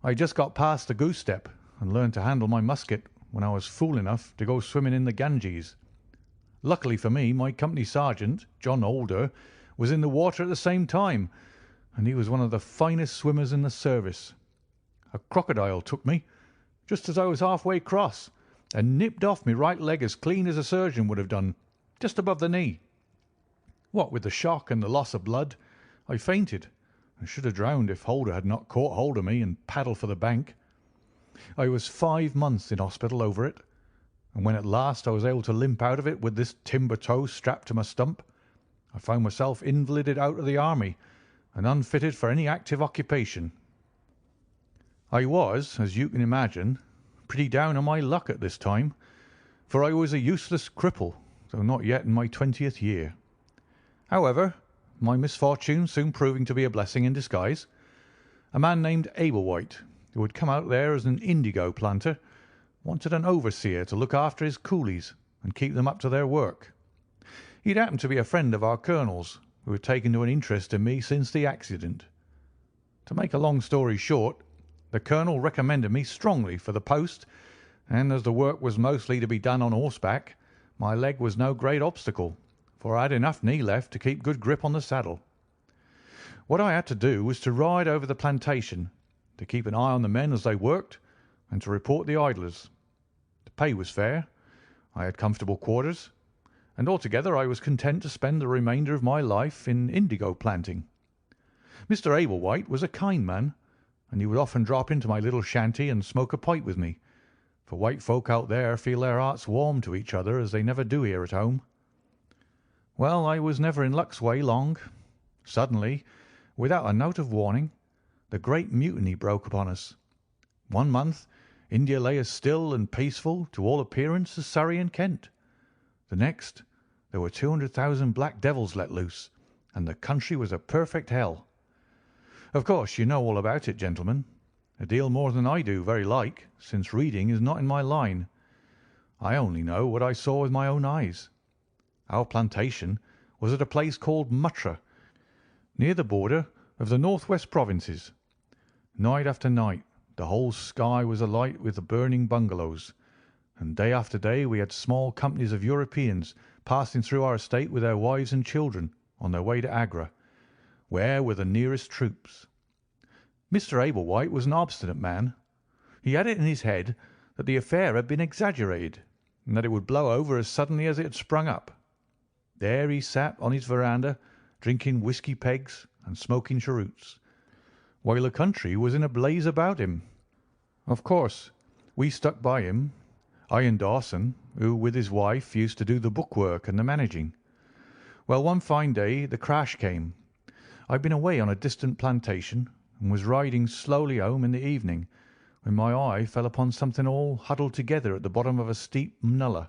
I just got past the goose step and learned to handle my musket when I was fool enough to go swimming in the Ganges. Luckily for me, my company sergeant, John Alder, was in the water at the same time, and he was one of the finest swimmers in the service. A crocodile took me, just as I was halfway across, and nipped off me right leg as clean as a surgeon would have done, just above the knee. What with the shock and the loss of blood, I fainted and should have drowned if Holder had not caught hold of me and paddled for the bank. I was 5 months in hospital over it, and when at last I was able to limp out of it with this timber toe strapped to my stump, I found myself invalided out of the army and unfitted for any active occupation. I was, as you can imagine, pretty down on my luck at this time, for I was a useless cripple, though not yet in my 20th year. However, my misfortune soon proving to be a blessing in disguise, a man named Ablewhite, who had come out there as an indigo planter, wanted an overseer to look after his coolies and keep them up to their work. He'd happened to be a friend of our colonel's, who had taken to an interest in me since the accident. To make a long story short, the colonel recommended me strongly for the post, and as the work was mostly to be done on horseback, my leg was no great obstacle, for I had enough knee left to keep good grip on the saddle. What I had to do was to ride over the plantation, to keep an eye on the men as they worked, and to report the idlers. The pay was fair, I had comfortable quarters, and altogether I was content to spend the remainder of my life in indigo planting. Mr. Ablewhite was a kind man, and he would often drop into my little shanty and smoke a pipe with me, for white folk out there feel their hearts warm to each other as they never do here at home. Well, I was never in luck's way long. Suddenly, without a note of warning, the great mutiny broke upon us. 1 month, India lay as still and peaceful to all appearance as Surrey and Kent. The next, there were 200,000 black devils let loose, and the country was a perfect hell. Of course, you know all about it, gentlemen. A deal more than I do, very like, since reading is not in my line. I only know what I saw with my own eyes. Our plantation was at a place called Muttra, near the border of the northwest provinces. Night after night, the whole sky was alight with the burning bungalows, and day after day we had small companies of Europeans passing through our estate with their wives and children on their way to Agra, where were the nearest troops. Mr. Ablewhite was an obstinate man. He had it in his head that the affair had been exaggerated, and that it would blow over as suddenly as it had sprung up. There he sat on his veranda, drinking whisky pegs and smoking cheroots, while the country was in a blaze about him. Of course, we stuck by him, I and Dawson, who with his wife used to do the bookwork and the managing. Well, one fine day the crash came. I'd been away on a distant plantation and was riding slowly home in the evening when my eye fell upon something all huddled together at the bottom of a steep nullah.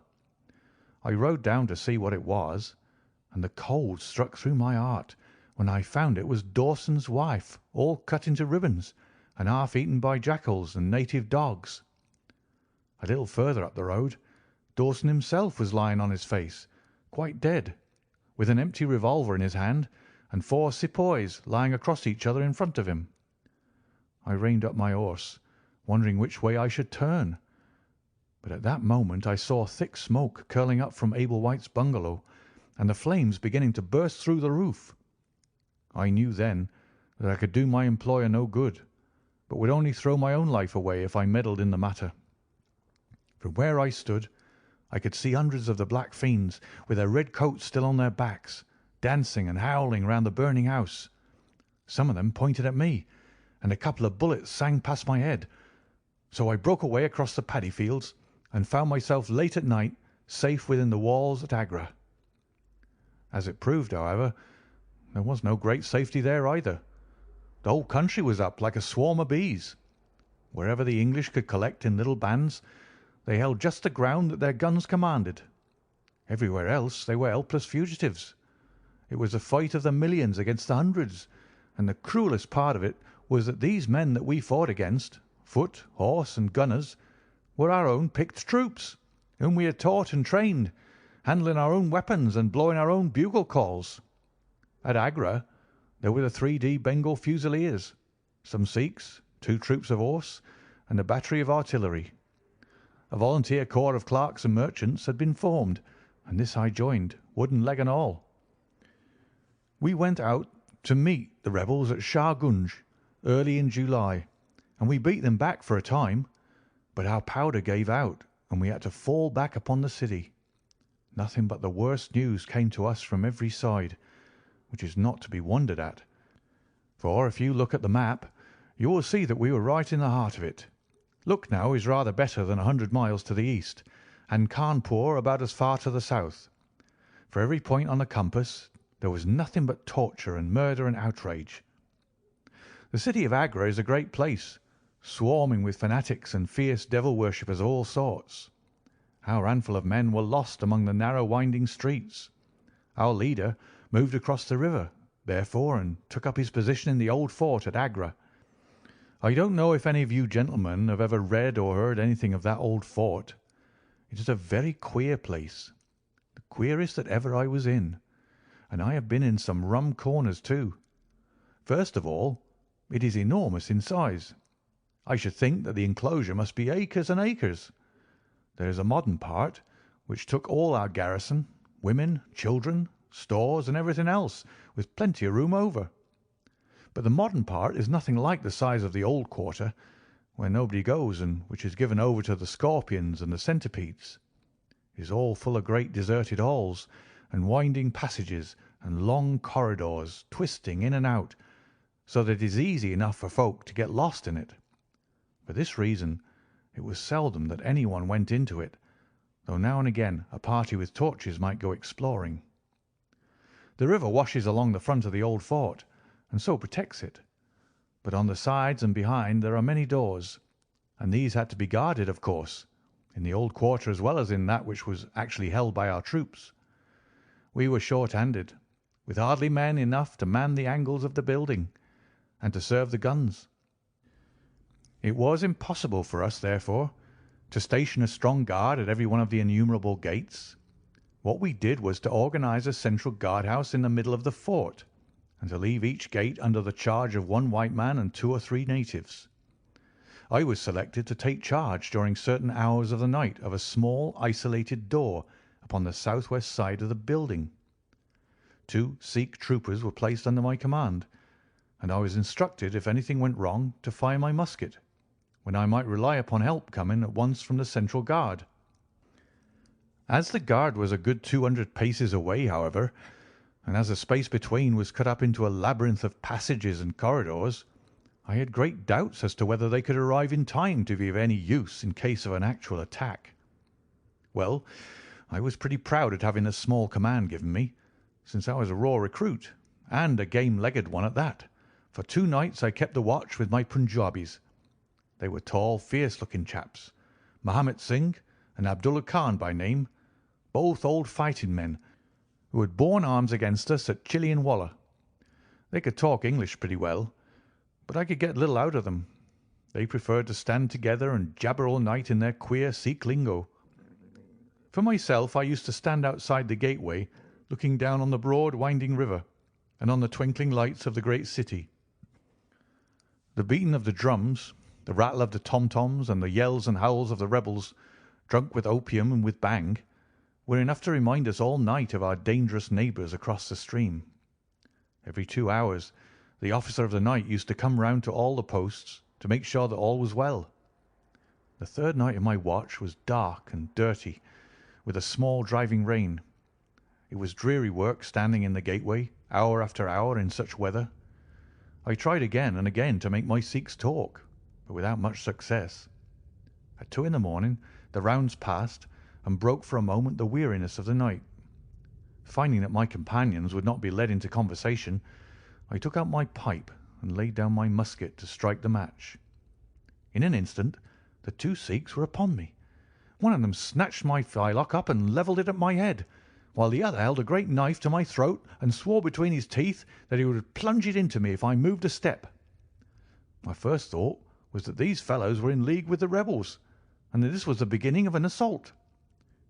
I rode down to see what it was, and the cold struck through my heart when I found it was Dawson's wife, all cut into ribbons and half eaten by jackals and native dogs. A little further up the road, Dawson himself was lying on his face, quite dead, with an empty revolver in his hand and 4 sepoys lying across each other in front of him. I reined up my horse, wondering which way I should turn, but at that moment I saw thick smoke curling up from Ablewhite's bungalow, and the flames beginning to burst through the roof. I knew then that I could do my employer no good, but would only throw my own life away if I meddled in the matter. From where I stood, I could see hundreds of the black fiends, with their red coats still on their backs, dancing and howling round the burning house. Some of them pointed at me, and a couple of bullets sang past my head. So I broke away across the paddy fields and found myself late at night safe within the walls at Agra. As it proved, however, there was no great safety there either. The whole country was up like a swarm of bees. Wherever the English could collect in little bands, they held just the ground that their guns commanded. Everywhere else they were helpless fugitives. It was a fight of the millions against the hundreds, and the cruellest part of it was that these men that we fought against, foot, horse, and gunners, were our own picked troops, whom we had taught and trained, handling our own weapons and blowing our own bugle calls. At Agra there were the 3D Bengal Fusiliers, some Sikhs, 2 troops of horse, and a battery of artillery. A volunteer corps of clerks and merchants had been formed, and this I joined, wooden leg and all. We went out to meet the rebels at Shah Gunj early in July, and we beat them back for a time, but our powder gave out, and we had to fall back upon the city. Nothing but the worst news came to us from every side, which is not to be wondered at, for if you look at the map, you will see that we were right in the heart of it. Lucknow is rather better than 100 miles to the east, and Cawnpore about as far to the south. For every point on the compass there was nothing but torture and murder and outrage. The city of Agra is a great place, swarming with fanatics and fierce devil worshippers of all sorts. Our handful of men were lost among the narrow winding streets. Our leader moved across the river, therefore, and took up his position in the old fort at Agra. I don't know if any of you gentlemen have ever read or heard anything of that old fort. It is a very queer place, the queerest that ever I was in, and I have been in some rum corners too. First of all, it is enormous in size. I should think that the enclosure must be acres and acres. There is a modern part, which took all our garrison, women, children, stores, and everything else, with plenty of room over. But the modern part is nothing like the size of the old quarter, where nobody goes, and which is given over to the scorpions and the centipedes. It is all full of great deserted halls, and winding passages, and long corridors, twisting in and out, so that it is easy enough for folk to get lost in it. For this reason, it was seldom that anyone went into it, though now and again a party with torches might go exploring. The river washes along the front of the old fort, and so protects it. But on the sides and behind there are many doors, and these had to be guarded, of course, in the old quarter as well as in that which was actually held by our troops. We were short-handed, with hardly men enough to man the angles of the building, and to serve the guns. It was impossible for us, therefore, to station a strong guard at every one of the innumerable gates. What we did was to organize a central guardhouse in the middle of the fort, and to leave each gate under the charge of one white man and 2 or 3 natives. I was selected to take charge during certain hours of the night of a small isolated door upon the southwest side of the building. 2 Sikh troopers were placed under my command, and I was instructed, if anything went wrong, to fire my musket, when I might rely upon help coming at once from the central guard. As the guard was a good 200 paces away, however, and as the space between was cut up into a labyrinth of passages and corridors, I had great doubts as to whether they could arrive in time to be of any use in case of an actual attack. Well, I was pretty proud at having a small command given me, since I was a raw recruit, and a game-legged one at that. For 2 nights I kept the watch with my Punjabis. They were tall, fierce-looking chaps, Mahomet Singh and Abdullah Khan by name, both old fighting men, who had borne arms against us at Chilianwalla. They could talk English pretty well, but I could get little out of them. They preferred to stand together and jabber all night in their queer Sikh lingo. For myself, I used to stand outside the gateway, looking down on the broad, winding river, and on the twinkling lights of the great city. The beating of the drums, the rattle of the tom-toms, and the yells and howls of the rebels, drunk with opium and with bang, were enough to remind us all night of our dangerous neighbours across the stream. Every 2 hours the officer of the night used to come round to all the posts to make sure that all was well. The 3rd night of my watch was dark and dirty, with a small driving rain. It was dreary work standing in the gateway, hour after hour, in such weather. I tried again and again to make my Sikhs talk, but without much success. At 2 in the morning the rounds passed, and broke for a moment the weariness of the night. Finding that my companions would not be led into conversation, I took out my pipe and laid down my musket to strike the match. In an instant the 2 Sikhs were upon me. One of them snatched my firelock up and levelled it at my head, while the other held a great knife to my throat and swore between his teeth that he would plunge it into me if I moved a step. My first thought was that these fellows were in league with the rebels, and that this was the beginning of an assault.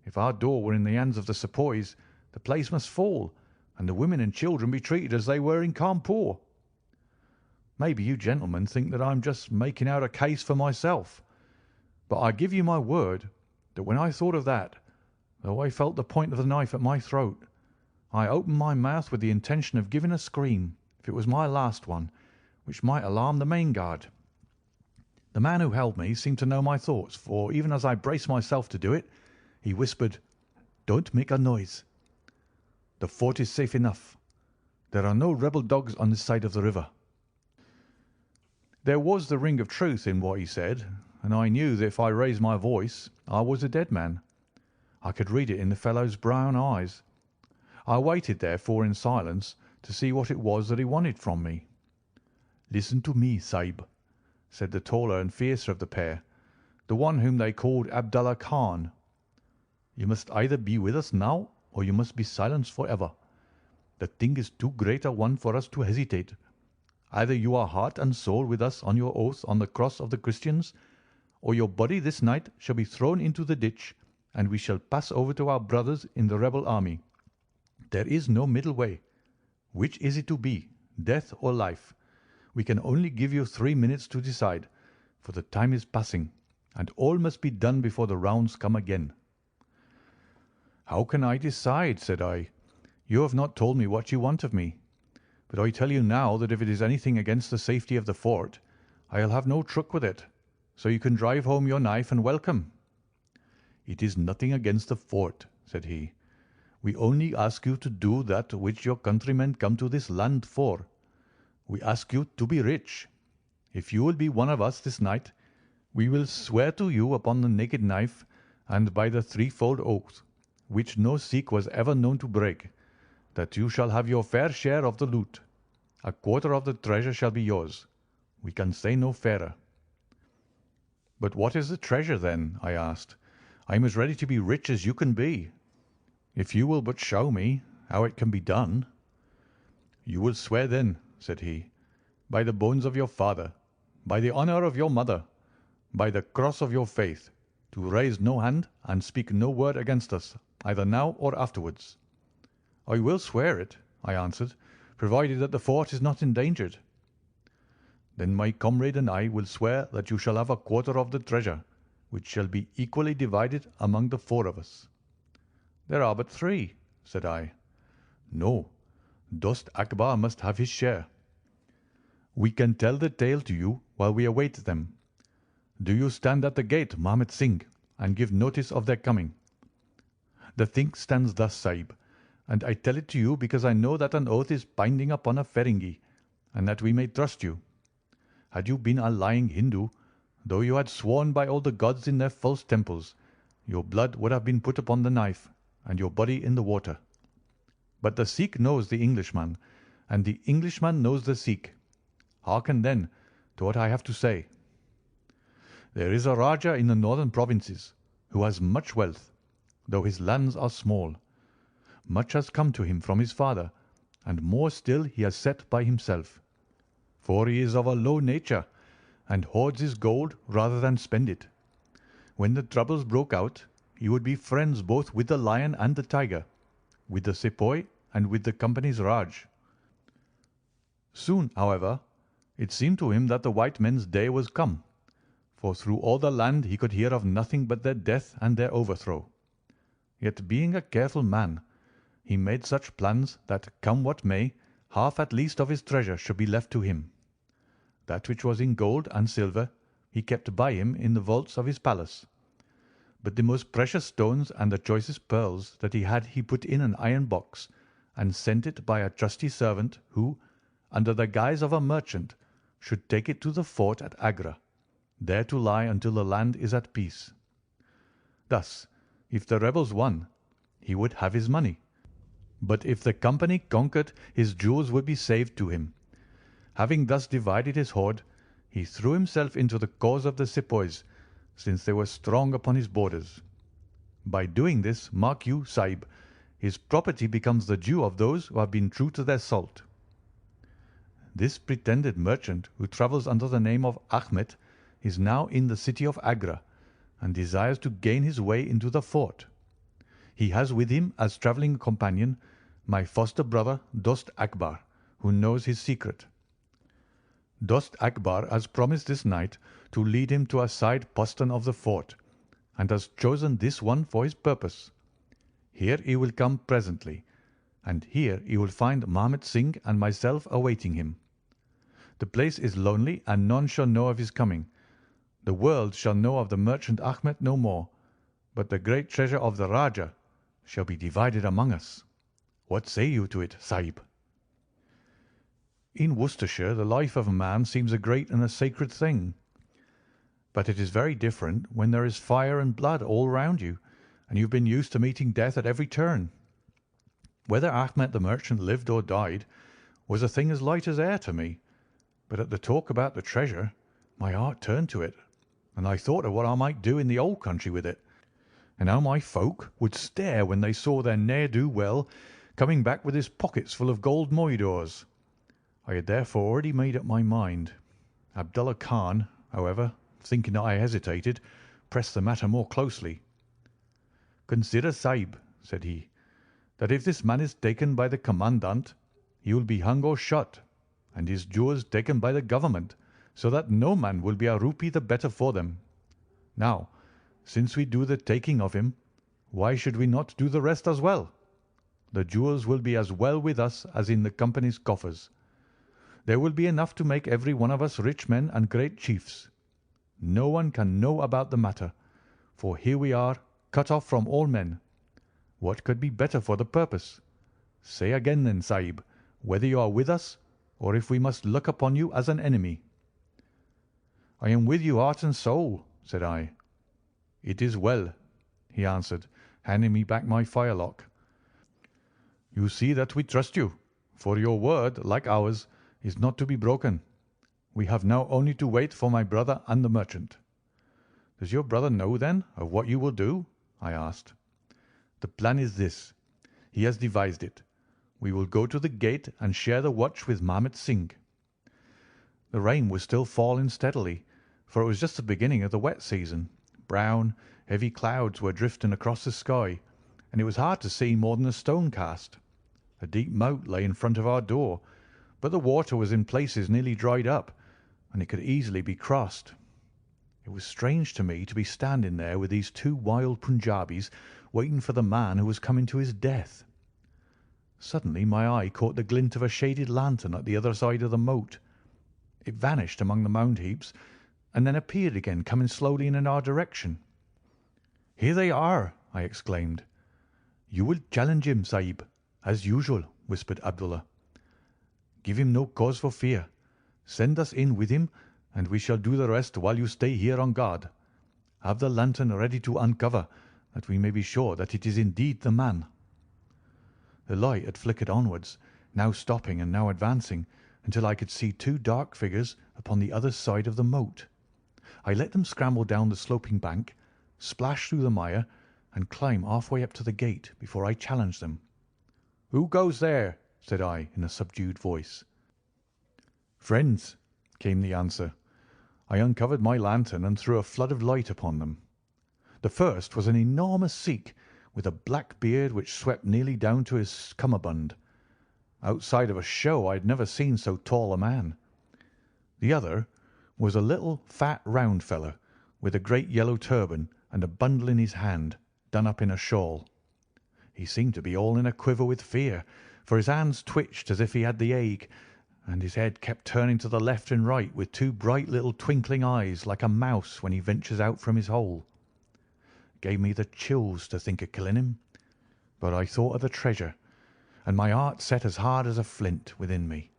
If our door were in the hands of the sepoys, the place must fall, and the women and children be treated as they were in Cawnpore. Maybe you gentlemen think that I'm just making out a case for myself, but I give you my word that when I thought of that, though I felt the point of the knife at my throat, I opened my mouth with the intention of giving a scream, if it was my last one, which might alarm the main guard. The man who held me seemed to know my thoughts, for even as I braced myself to do it, he whispered, "Don't make a noise. The fort is safe enough. There are no rebel dogs on this side of the river." There was the ring of truth in what he said, and I knew that if I raised my voice I was a dead man. I could read it in the fellow's brown eyes. I waited, therefore, in silence to see what it was that he wanted from me. "Listen to me, Sahib," said the taller and fiercer of the pair, the one whom they called Abdullah Khan. "You must either be with us now or you must be silenced for ever. The thing is too great a one for us to hesitate. Either you are heart and soul with us on your oath on the cross of the Christians, or your body this night shall be thrown into the ditch, and we shall pass over to our brothers in the rebel army. There is no middle way. Which is it to be, death or life? We can only give you 3 minutes to decide, for the time is passing, and all must be done before the rounds come again." "How can I decide?" said I. "You have not told me what you want of me. But I tell you now that if it is anything against the safety of the fort, I'll have no truck with it, so you can drive home your knife and welcome." "It is nothing against the fort," said he. "We only ask you to do that which your countrymen come to this land for. We ask you to be rich. If you will be one of us this night, we will swear to you upon the naked knife and by the threefold oath, which no Sikh was ever known to break, that you shall have your fair share of the loot. A quarter of the treasure shall be yours. We can say no fairer." "But what is the treasure, then?" I asked. "I am as ready to be rich as you can be, if you will but show me how it can be done." "You will swear, then," said he, "by the bones of your father, by the honour of your mother, by the cross of your faith, to raise no hand and speak no word against us, either now or afterwards." "I will swear it," I answered, "provided that the fort is not endangered." "Then my comrade and I will swear that you shall have a quarter of the treasure, which shall be equally divided among the 4 of us." "There are but 3," said I. "No, Dost Akbar must have his share." "We can tell the tale to you while we await them. Do you stand at the gate, Mahmud Singh, and give notice of their coming." "The thing stands thus, Sahib, and I tell it to you because I know that an oath is binding upon a Feringi, and that we may trust you. Had you been a lying Hindu, though you had sworn by all the gods in their false temples, your blood would have been put upon the knife, and your body in the water. But the Sikh knows the Englishman, and the Englishman knows the Sikh. Hearken, then, to what I have to say. There is a Rajah in the northern provinces who has much wealth, though his lands are small. Much has come to him from his father, and more still he has set by himself. For he is of a low nature, and hoards his gold rather than spend it. When the troubles broke out, he would be friends both with the lion and the tiger, with the sepoy and with the company's Raj. Soon, however, it seemed to him that the white men's day was come, for through all the land he could hear of nothing but their death and their overthrow. Yet being a careful man, he made such plans that, come what may, half at least of his treasure should be left to him. That which was in gold and silver he kept by him in the vaults of his palace. But the most precious stones and the choicest pearls that he had he put in an iron box, and sent it by a trusty servant who, under the guise of a merchant, should take it to the fort at Agra, there to lie until the land is at peace. Thus, if the rebels won, he would have his money. But if the company conquered, his jewels would be saved to him. Having thus divided his hoard, he threw himself into the cause of the sepoys, since they were strong upon his borders. By doing this, mark you, Sahib, his property becomes the due of those who have been true to their salt. This pretended merchant, who travels under the name of Ahmed, is now in the city of Agra, and desires to gain his way into the fort. He has with him as travelling companion my foster brother Dost Akbar, who knows his secret. Dost Akbar has promised this night to lead him to a side postern of the fort, and has chosen this one for his purpose. Here he will come presently, and here he will find Mahmud Singh and myself awaiting him. The place is lonely, and none shall know of his coming, The world shall know of the merchant Ahmed no more, but the great treasure of the Rajah shall be divided among us. What say you to it, Sahib?" "In Worcestershire the life of a man seems a great and a sacred thing. But it is very different when there is fire and blood all round you, and you have been used to meeting death at every turn. Whether Ahmed the merchant lived or died was a thing as light as air to me, but at the talk about the treasure my heart turned to it, and I thought of what I might do in the old country with it, and how my folk would stare when they saw their ne'er-do-well coming back with his pockets full of gold moidores. I had therefore already made up my mind. Abdullah Khan, however, thinking that I hesitated, pressed the matter more closely. "Consider, Sahib," said he, "that if this man is taken by the commandant, he will be hung or shot, and his jewels taken by the government, so that no man will be a rupee the better for them. Now, since we do the taking of him, why should we not do the rest as well? The jewels will be as well with us as in the company's coffers. There will be enough to make every one of us rich men and great chiefs. No one can know about the matter, for here we are, cut off from all men. What could be better for the purpose? Say again then, Sahib, whether you are with us, or if we must look upon you as an enemy." "I am with you heart and soul," said I. "It is well," he answered, handing me back my firelock. "You see that we trust you, for your word, like ours, is not to be broken. We have now only to wait for my brother and the merchant." "Does your brother know, then, of what you will do?" I asked. "The plan is this. He has devised it. We will go to the gate and share the watch with Mahmet Singh." The rain was still falling steadily, for it was just the beginning of the wet season. Brown, heavy clouds were drifting across the sky, and it was hard to see more than a stone cast. A deep moat lay in front of our door, but the water was in places nearly dried up, and it could easily be crossed. It was strange to me to be standing there with these two wild Punjabis waiting for the man who was coming to his death. Suddenly my eye caught the glint of a shaded lantern at the other side of the moat. It vanished among the mound heaps, and then appeared again, coming slowly in our direction. "Here they are!" I exclaimed. "You will challenge him, Sahib, as usual," whispered Abdullah. "Give him no cause for fear. Send us in with him, and we shall do the rest while you stay here on guard. Have the lantern ready to uncover, that we may be sure that it is indeed the man." The light had flickered onwards, now stopping and now advancing, until I could see two dark figures upon the other side of the moat. I let them scramble down the sloping bank, splash through the mire, and climb halfway up to the gate before I challenged them. "Who goes there?" said I in a subdued voice. "Friends," came the answer. I uncovered my lantern and threw a flood of light upon them. The first was an enormous Sikh with a black beard which swept nearly down to his cummerbund. Outside of a show I had never seen so tall a man. The other was a little, fat, round fellow with a great yellow turban and a bundle in his hand, done up in a shawl. He seemed to be all in a quiver with fear, for his hands twitched as if he had the ague, and his head kept turning to the left and right with two bright little twinkling eyes like a mouse when he ventures out from his hole. It gave me the chills to think of killing him, but I thought of the treasure, and my heart set as hard as a flint within me.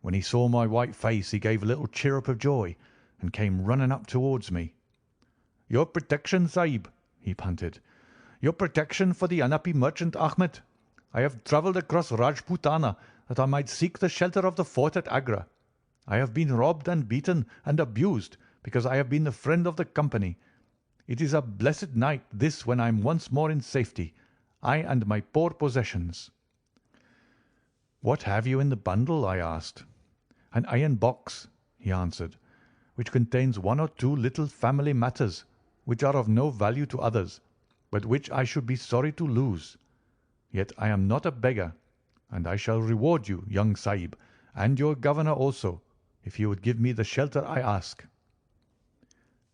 When he saw my white face he gave a little chirrup of joy and came running up towards me. "Your protection, Sahib," he panted. "Your protection for the unhappy merchant Ahmed. I have travelled across Rajputana that I might seek the shelter of the fort at Agra. I have been robbed and beaten and abused because I have been the friend of the company. It is a blessed night this when I am once more in safety, I and my poor possessions." "What have you in the bundle?" I asked. "An iron box," he answered, "which contains one or two little family matters which are of no value to others, but which I should be sorry to lose. Yet I am not a beggar, and I shall reward you, young Sahib, and your governor also, if you would give me the shelter I ask."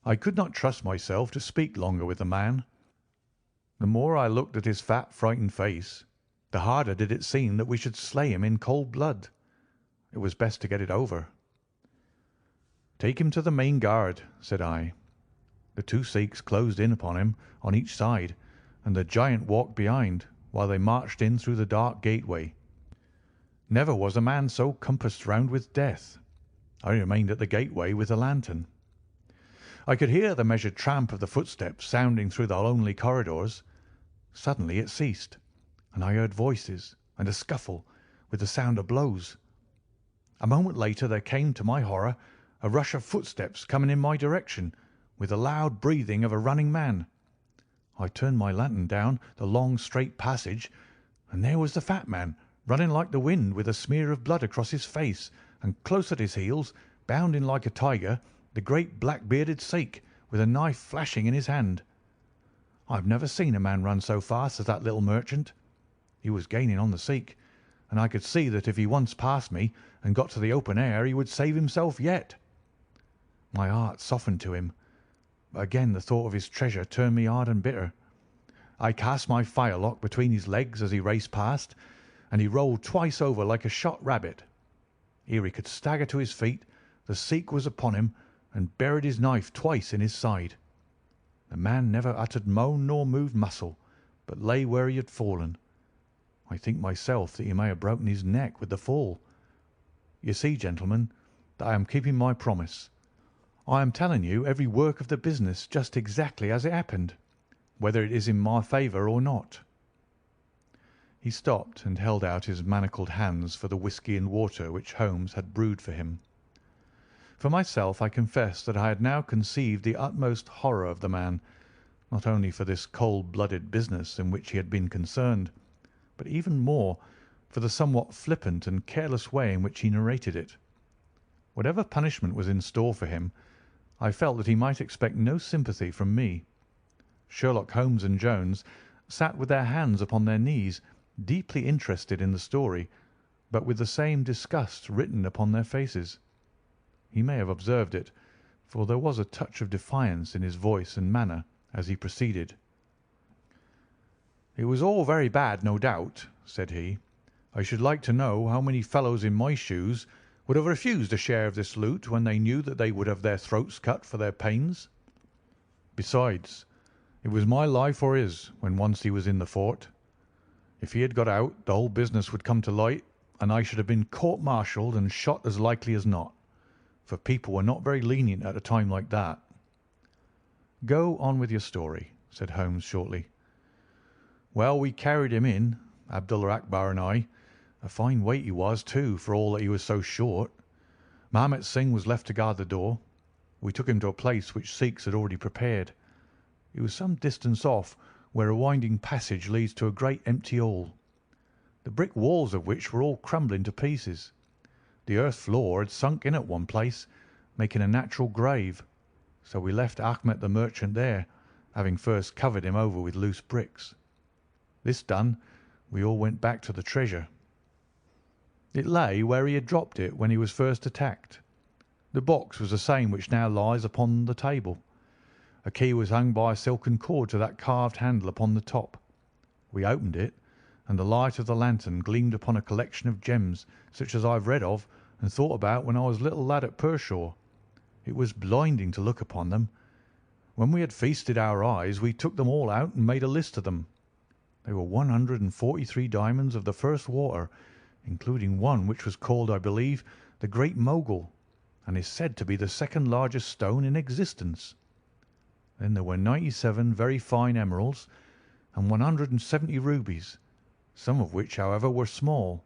I could not trust myself to speak longer with the man. The more I looked at his fat, frightened face, the harder did it seem that we should slay him in cold blood. It was best to get it over. "Take him to the main guard," said I. The two Sikhs closed in upon him on each side, and the giant walked behind, while they marched in through the dark gateway. Never was a man so compassed round with death. I remained at the gateway with the lantern. I could hear the measured tramp of the footsteps sounding through the lonely corridors. Suddenly it ceased, and I heard voices and a scuffle with the sound of blows. A moment later there came, to my horror, a rush of footsteps coming in my direction, with the loud breathing of a running man. I turned my lantern down the long straight passage, and there was the fat man, running like the wind, with a smear of blood across his face, and close at his heels, bounding like a tiger, the great black-bearded Sikh, with a knife flashing in his hand. I have never seen a man run so fast as that little merchant. He was gaining on the Sikh, and I could see that if he once passed me and got to the open air he would save himself yet. My heart softened to him, but again the thought of his treasure turned me hard and bitter. I cast my firelock between his legs as he raced past, and he rolled twice over like a shot rabbit. Ere he could stagger to his feet, the Sikh was upon him and buried his knife twice in his side. The man never uttered moan nor moved muscle, but lay where he had fallen. I think myself that he may have broken his neck with the fall. You see, gentlemen, that I am keeping my promise. I am telling you every work of the business just exactly as it happened, whether it is in my favour or not." He stopped and held out his manacled hands for the whisky and water which Holmes had brewed for him. For myself, I confess that I had now conceived the utmost horror of the man, not only for this cold-blooded business in which he had been concerned, but even more for the somewhat flippant and careless way in which he narrated it. Whatever punishment was in store for him, I felt that he might expect no sympathy from me. Sherlock Holmes and Jones sat with their hands upon their knees, deeply interested in the story, but with the same disgust written upon their faces. He may have observed it, for there was a touch of defiance in his voice and manner as he proceeded. "It was all very bad, no doubt," said he. "I should like to know how many fellows in my shoes would have refused a share of this loot when they knew that they would have their throats cut for their pains. Besides, it was my life or his when once he was in the fort. If he had got out, the whole business would come to light, and I should have been court-martialed and shot as likely as not, for people were not very lenient at a time like that." "Go on with your story," said Holmes shortly. "Well, we carried him in, Abdullah Akbar and I. A fine weight he was, too, for all that he was so short. Mahmet Singh was left to guard the door. We took him to a place which Sikhs had already prepared. It was some distance off, where a winding passage leads to a great empty hall, the brick walls of which were all crumbling to pieces. The earth floor had sunk in at one place, making a natural grave, so we left Ahmet the merchant there, having first covered him over with loose bricks. This done, we all went back to the treasure. It lay where he had dropped it when he was first attacked. The box was the same which now lies upon the table. A key was hung by a silken cord to that carved handle upon the top. We opened it, and the light of the lantern gleamed upon a collection of gems such as I have read of and thought about when I was a little lad at Pershore. It was blinding to look upon them. When we had feasted our eyes, we took them all out and made a list of them. They were 143 diamonds of the first water, including one which was called, I believe, the Great Mogul, and is said to be the second largest stone in existence. Then there were 97 very fine emeralds and 170 rubies, some of which, however, were small.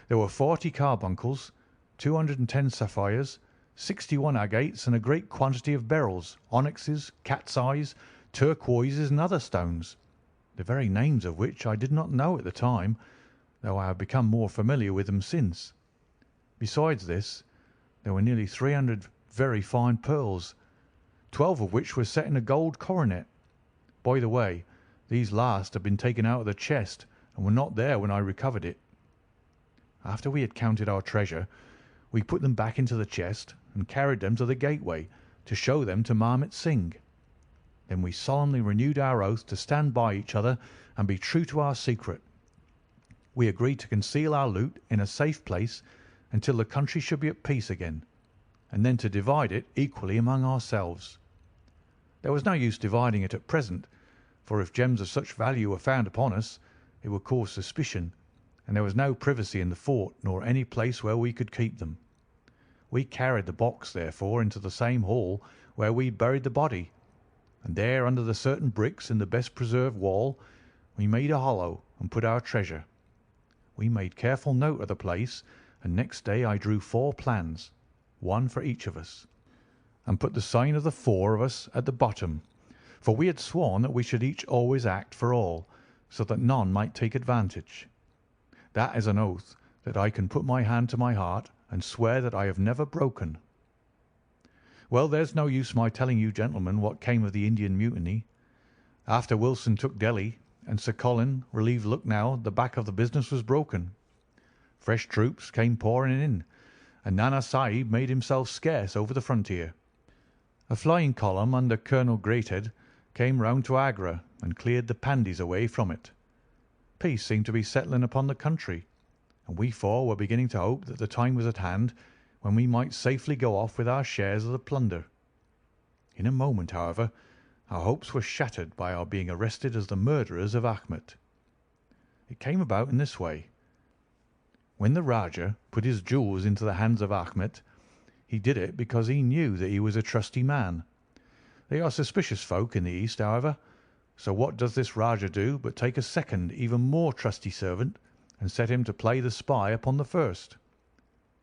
There were 40 carbuncles, 210 sapphires, 61 agates, and a great quantity of beryls, onyxes, cat's eyes, turquoises, and other stones, the very names of which I did not know at the time, though I have become more familiar with them since. Besides this, there were nearly 300 very fine pearls, 12 of which were set in a gold coronet. By the way, these last had been taken out of the chest and were not there when I recovered it. After we had counted our treasure, we put them back into the chest and carried them to the gateway to show them to Mahmet Singh. Then we solemnly renewed our oath to stand by each other and be true to our secret. We agreed to conceal our loot in a safe place until the country should be at peace again, and then to divide it equally among ourselves. There was no use dividing it at present, for if gems of such value were found upon us, it would cause suspicion, and there was no privacy in the fort nor any place where we could keep them. We carried the box, therefore, into the same hall where we buried the body, and there, under the certain bricks in the best preserved wall, we made a hollow and put our treasure. We made careful note of the place, and next day I drew 4 plans, one for each of us, and put the sign of the 4 of us at the bottom, for we had sworn that we should each always act for all, so that none might take advantage. That is an oath that I can put my hand to my heart and swear that I have never broken. Well, there's no use my telling you, gentlemen, what came of the Indian mutiny. After Wilson took Delhi and Sir Colin relieved Lucknow, the back of the business was broken. Fresh troops came pouring in, and Nana Sahib made himself scarce over the frontier. A flying column under Colonel Greathead came round to Agra and cleared the Pandys away from it. Peace seemed to be settling upon the country, and we 4 were beginning to hope that the time was at hand when we might safely go off with our shares of the plunder. In a moment, however, our hopes were shattered by our being arrested as the murderers of Achmet. It came about in this way. When the Rajah put his jewels into the hands of Achmet, he did it because he knew that he was a trusty man. They are suspicious folk in the East, however, so what does this Rajah do but take a second, even more trusty servant and set him to play the spy upon the first?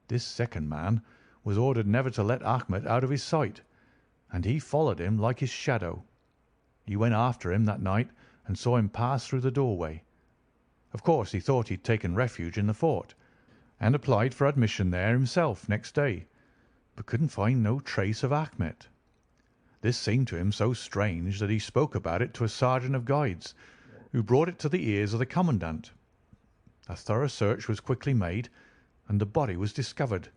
This second man was ordered never to let Achmet out of his sight, and he followed him like his shadow. He went after him that night and saw him pass through the doorway. Of course, he thought he'd taken refuge in the fort, and applied for admission there himself next day, but couldn't find no trace of Achmet. This seemed to him so strange that he spoke about it to a sergeant of guides, who brought it to the ears of the commandant. A thorough search was quickly made, and the body was discovered.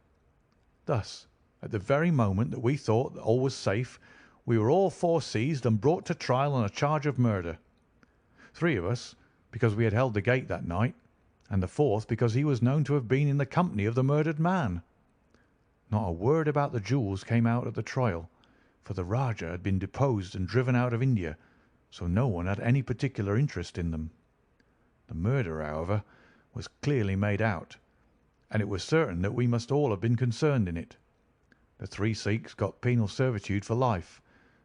Thus, at the very moment that we thought that all was safe, we were all 4 seized and brought to trial on a charge of murder. 3 of us, because we had held the gate that night, and the 4th because he was known to have been in the company of the murdered man. Not a word about the jewels came out at the trial, for the Rajah had been deposed and driven out of India, so no one had any particular interest in them. The murder, however, was clearly made out, and it was certain that we must all have been concerned in it. The 3 Sikhs got penal servitude for life,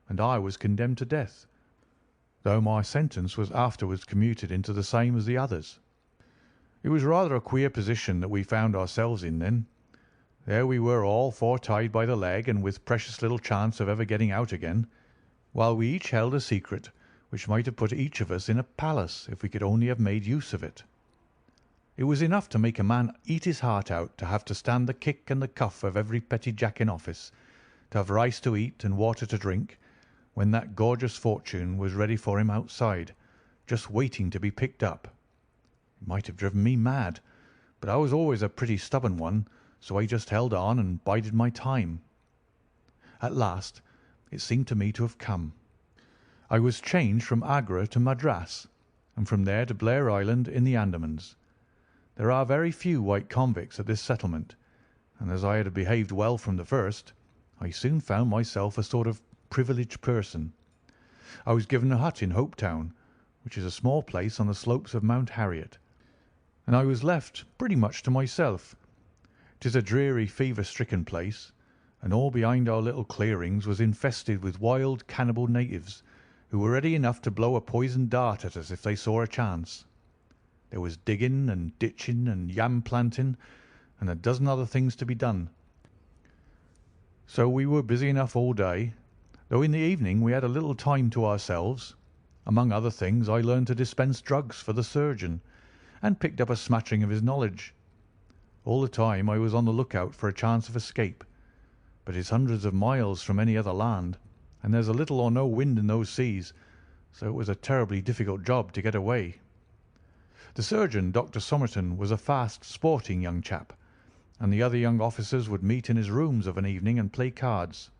and I was condemned to death, though my sentence was afterwards commuted into the same as the others. It was rather a queer position that we found ourselves in then. There we were all 4 tied by the leg and with precious little chance of ever getting out again, while we each held a secret which might have put each of us in a palace if we could only have made use of it. It was enough to make a man eat his heart out to have to stand the kick and the cuff of every petty jack in office, to have rice to eat and water to drink, when that gorgeous fortune was ready for him outside, just waiting to be picked up. It might have driven me mad, but I was always a pretty stubborn one, so I just held on and bided my time. At last it seemed to me to have come. I was changed from Agra to Madras, and from there to Blair Island in the Andamans. There are very few white convicts at this settlement, and as I had behaved well from the first, I soon found myself a sort of privileged person. I was given a hut in Hope Town, which is a small place on the slopes of Mount Harriet, and I was left pretty much to myself. 'Tis a dreary, fever-stricken place, and all behind our little clearings was infested with wild, cannibal natives, who were ready enough to blow a poisoned dart at us if they saw a chance. There was digging and ditching and yam planting, and a dozen other things to be done. So we were busy enough all day, though in the evening we had a little time to ourselves. Among other things, I learned to dispense drugs for the surgeon, and picked up a smattering of his knowledge. All the time I was on the lookout for a chance of escape, but it's hundreds of miles from any other land, and there's a little or no wind in those seas, so it was a terribly difficult job to get away. The surgeon, Dr. Somerton, was a fast, sporting young chap, and the other young officers would meet in his rooms of an evening and play cards.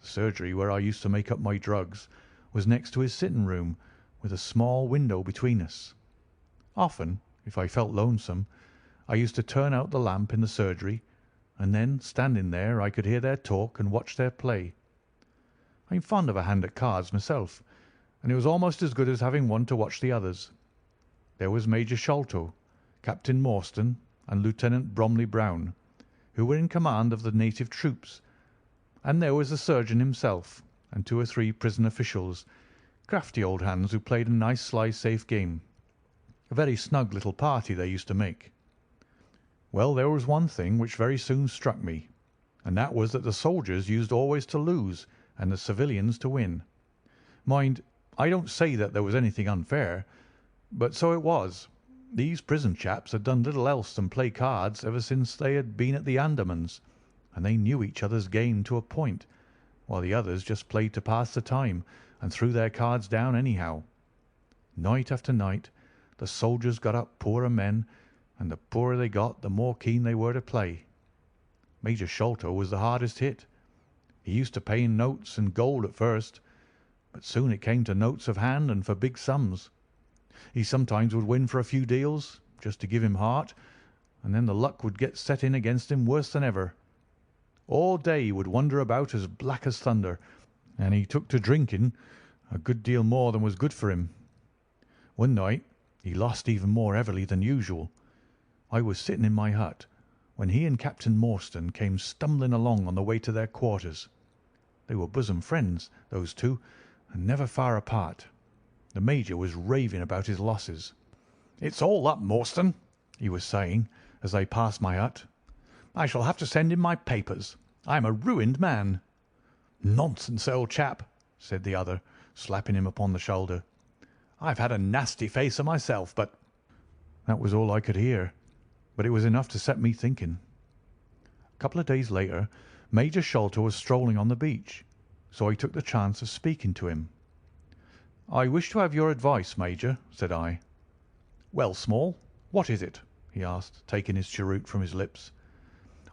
The surgery, where I used to make up my drugs, was next to his sitting room, with a small window between us. Often, if I felt lonesome, I used to turn out the lamp in the surgery and then, standing there, I could hear their talk and watch their play. I'm fond of a hand at cards myself, and it was almost as good as having one to watch the others. There was Major Sholto, Captain Morstan, and Lieutenant Bromley Brown, who were in command of the native troops, and there was the surgeon himself, and 2 or 3 prison officials, crafty old hands who played a nice sly safe game. A very snug little party they used to make. Well, there was one thing which very soon struck me, and that was that the soldiers used always to lose and the civilians to win. Mind, I don't say that there was anything unfair, but so it was. These prison chaps had done little else than play cards ever since they had been at the Andamans, and they knew each other's game to a point, while the others just played to pass the time and threw their cards down anyhow. Night after night the soldiers got up poorer men, and the poorer they got the more keen they were to play. Major Sholto was the hardest hit. He used to pay in notes and gold at first, but soon it came to notes of hand and for big sums. He sometimes would win for a few deals, just to give him heart, and then the luck would get set in against him worse than ever. All day he would wander about as black as thunder, and he took to drinking a good deal more than was good for him. One night he lost even more heavily than usual. I was sitting in my hut when he and Captain Morstan came stumbling along on the way to their quarters. They were bosom friends, those two, and never far apart. The Major was raving about his losses. "It's all up, Morstan," he was saying, as they passed my hut. "I shall have to send in my papers. I am a ruined man." "Nonsense, old chap," said the other, slapping him upon the shoulder. "I've had a nasty facer myself, but—" That was all I could hear, but it was enough to set me thinking. A couple of days later Major Sholto was strolling on the beach, so I took the chance of speaking to him. "I wish to have your advice, Major," said I. "Well, Small, what is it?" he asked, taking his cheroot from his lips.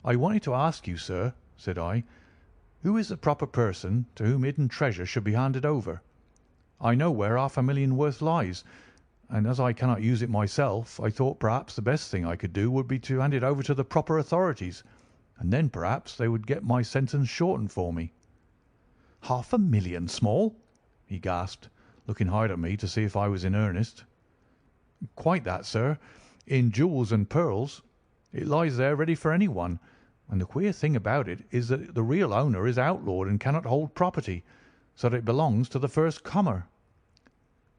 "I wanted to ask you, sir," said I, "who is the proper person to whom hidden treasure should be handed over? I know where £500,000 worth lies, and as I cannot use it myself, I thought perhaps the best thing I could do would be to hand it over to the proper authorities, and then perhaps they would get my sentence shortened for me." "£500,000, Small!" he gasped, looking hard at me to see if I was in earnest. "Quite that, sir, in jewels and pearls. It lies there ready for anyone, and the queer thing about it is that the real owner is outlawed and cannot hold property, so that it belongs to the first comer."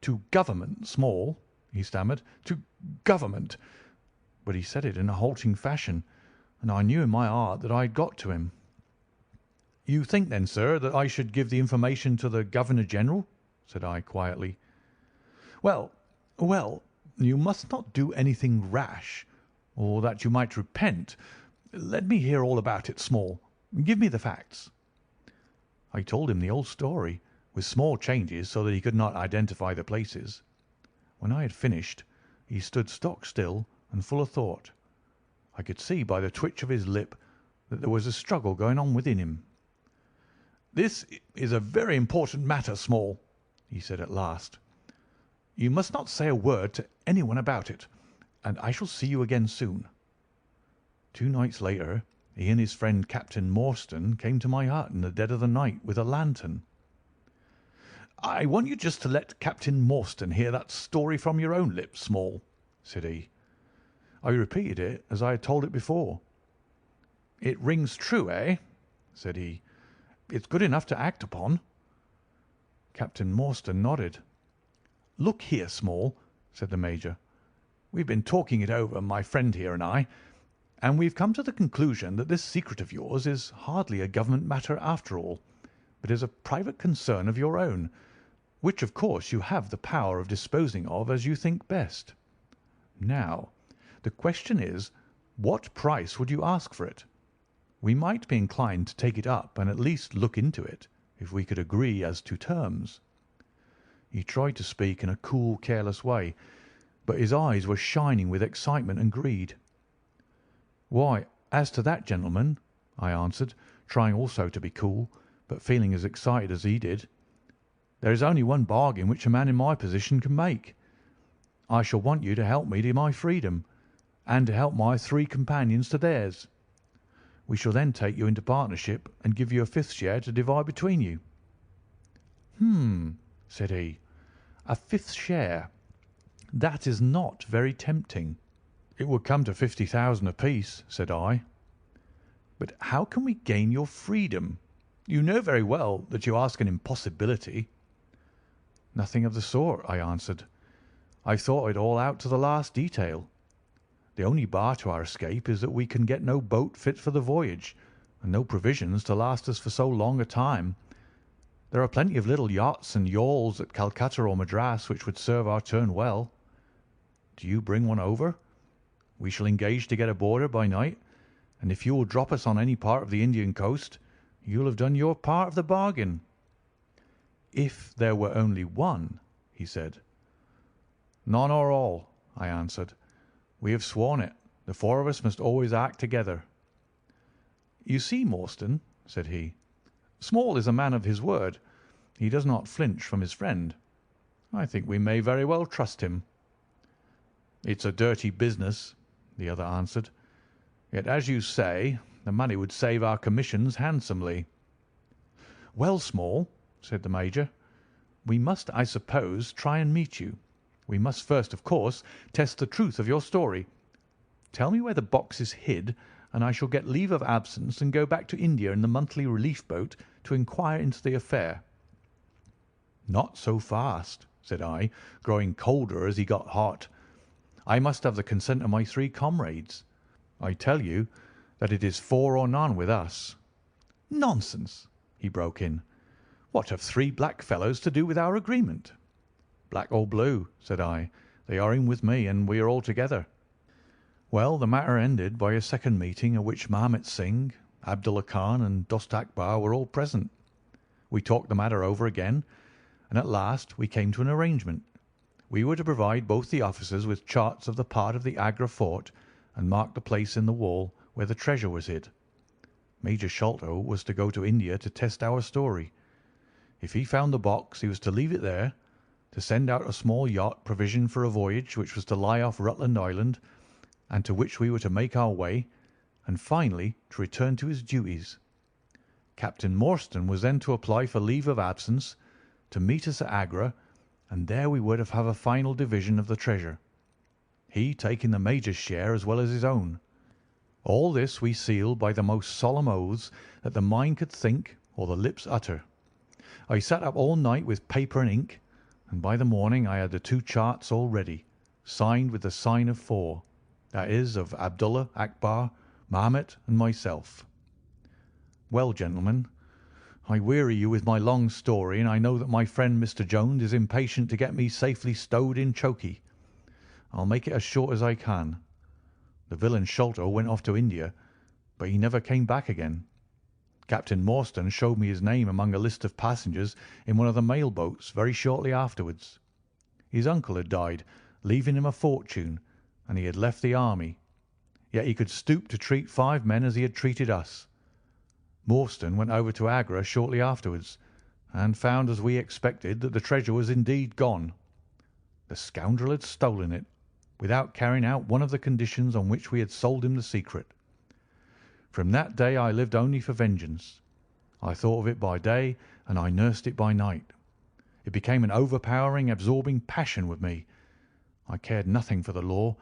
"To Government, Small," he stammered, "to Government." But he said it in a halting fashion, and I knew in my heart that I had got to him. "You think, then, sir, that I should give the information to the Governor-General?" said I quietly. Well, you must not do anything rash, or that you might repent. Let me hear all about it, Small. Give me the facts." I told him the old story, with small changes so that he could not identify the places. When I had finished, he stood stock still and full of thought. I could see by the twitch of his lip that there was a struggle going on within him. "This is a very important matter, Small," he said at last. "You must not say a word to anyone about it, and I shall see you again soon." 2 nights later he and his friend Captain Morstan came to my hut in the dead of the night with a lantern. "I want you just to let Captain Morstan hear that story from your own lips, Small," said he. I repeated it as I had told it before. "It rings true, eh?" said he. "It's good enough to act upon." Captain Morstan nodded. "Look here, Small," said the Major. "We've been talking it over, my friend here and I, and we've come to the conclusion that this secret of yours is hardly a government matter after all, but is a private concern of your own, which of course you have the power of disposing of as you think best. Now, the question is, what price would you ask for it? We might be inclined to take it up and at least look into it, if we could agree as to terms." He tried to speak in a cool, careless way, but his eyes were shining with excitement and greed. "Why, as to that, gentlemen," I answered, trying also to be cool, but feeling as excited as he did, "there is only one bargain which a man in my position can make. I shall want you to help me to my freedom, and to help my 3 companions to theirs. We shall then take you into partnership and give you a fifth share to divide between you." Said he. "A fifth share. That is not very tempting." "It would come to 50,000 apiece," said I. "But how can we gain your freedom? You know very well that you ask an impossibility." "Nothing of the sort," I answered. "I've thought it all out to the last detail. The only bar to our escape is that we can get no boat fit for the voyage, and no provisions to last us for so long a time. There are plenty of little yachts and yawls at Calcutta or Madras which would serve our turn well. Do you bring one over? We shall engage to get aboard her by night, and if you will drop us on any part of the Indian coast, you'll have done your part of the bargain." "If there were only one," he said. "None or all," I answered. "We have sworn it. The four of us must always act together." "You see, Morstan," said he, "Small is a man of his word. He does not flinch from his friend. I think we may very well trust him." "It's a dirty business," the other answered. "Yet, as you say, the money would save our commissions handsomely." "Well, Small," said the Major, "we must, I suppose, try and meet you. We must first, of course, test the truth of your story. Tell me where the box is hid, and I shall get leave of absence and go back to India in the monthly relief boat to inquire into the affair." "Not so fast," said I, growing colder as he got hot. "I must have the consent of my three comrades. I tell you that it is 4 or none with us." "Nonsense!" he broke in. "What have three black fellows to do with our agreement?" "Black or blue," said I, "they are in with me, and we are all together." Well, the matter ended by a second meeting at which Mahomet Singh, Abdullah Khan, and Dost Akbar were all present. We talked the matter over again, and at last we came to an arrangement. We were to provide both the officers with charts of the part of the Agra fort and mark the place in the wall where the treasure was hid. Major Sholto was to go to India to test our story. If he found the box he was to leave it there, to send out a small yacht provisioned for a voyage which was to lie off Rutland Island, and to which we were to make our way, and finally to return to his duties. Captain Morstan was then to apply for leave of absence, to meet us at Agra, and there we were to have a final division of the treasure, he taking the major's share as well as his own. All this we sealed by the most solemn oaths that the mind could think or the lips utter. I sat up all night with paper and ink, and by the morning I had the 2 charts all ready, signed with the sign of 4, that is, of Abdullah, Akbar, Mahomet, and myself. Well, gentlemen, I weary you with my long story, and I know that my friend Mr. Jones is impatient to get me safely stowed in chokey. I'll make it as short as I can. The villain Sholto went off to India, but he never came back again. Captain Morstan showed me his name among a list of passengers in one of the mail boats very shortly afterwards. His uncle had died, leaving him a fortune, and he had left the army. Yet he could stoop to treat 5 men as he had treated us. Morstan went over to Agra shortly afterwards, and found, as we expected, that the treasure was indeed gone. The scoundrel had stolen it, without carrying out one of the conditions on which we had sold him the secret. From that day I lived only for vengeance. I thought of it by day, and I nursed it by night. It became an overpowering, absorbing passion with me. I cared nothing for the law,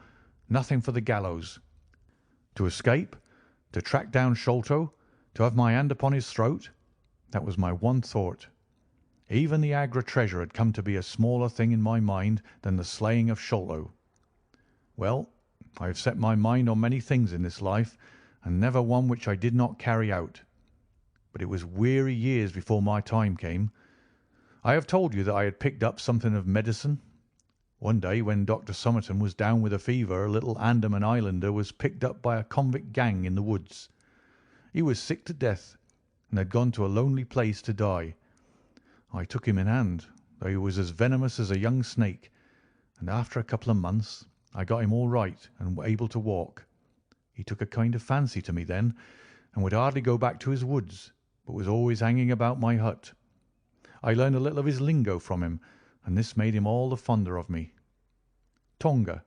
nothing for the gallows. To escape, to track down Sholto, to have my hand upon his throat, that was my one thought. Even the Agra treasure had come to be a smaller thing in my mind than the slaying of Sholto. Well, I have set my mind on many things in this life, and never one which I did not carry out. But it was weary years before my time came. I have told you that I had picked up something of medicine. One day, when Dr. Somerton was down with a fever, a little Andaman Islander was picked up by a convict gang in the woods. He was sick to death, and had gone to a lonely place to die. I took him in hand, though he was as venomous as a young snake, and after a couple of months I got him all right and able to walk. He took a kind of fancy to me then, and would hardly go back to his woods, but was always hanging about my hut. I learned a little of his lingo from him, and this made him all the fonder of me. Tonga,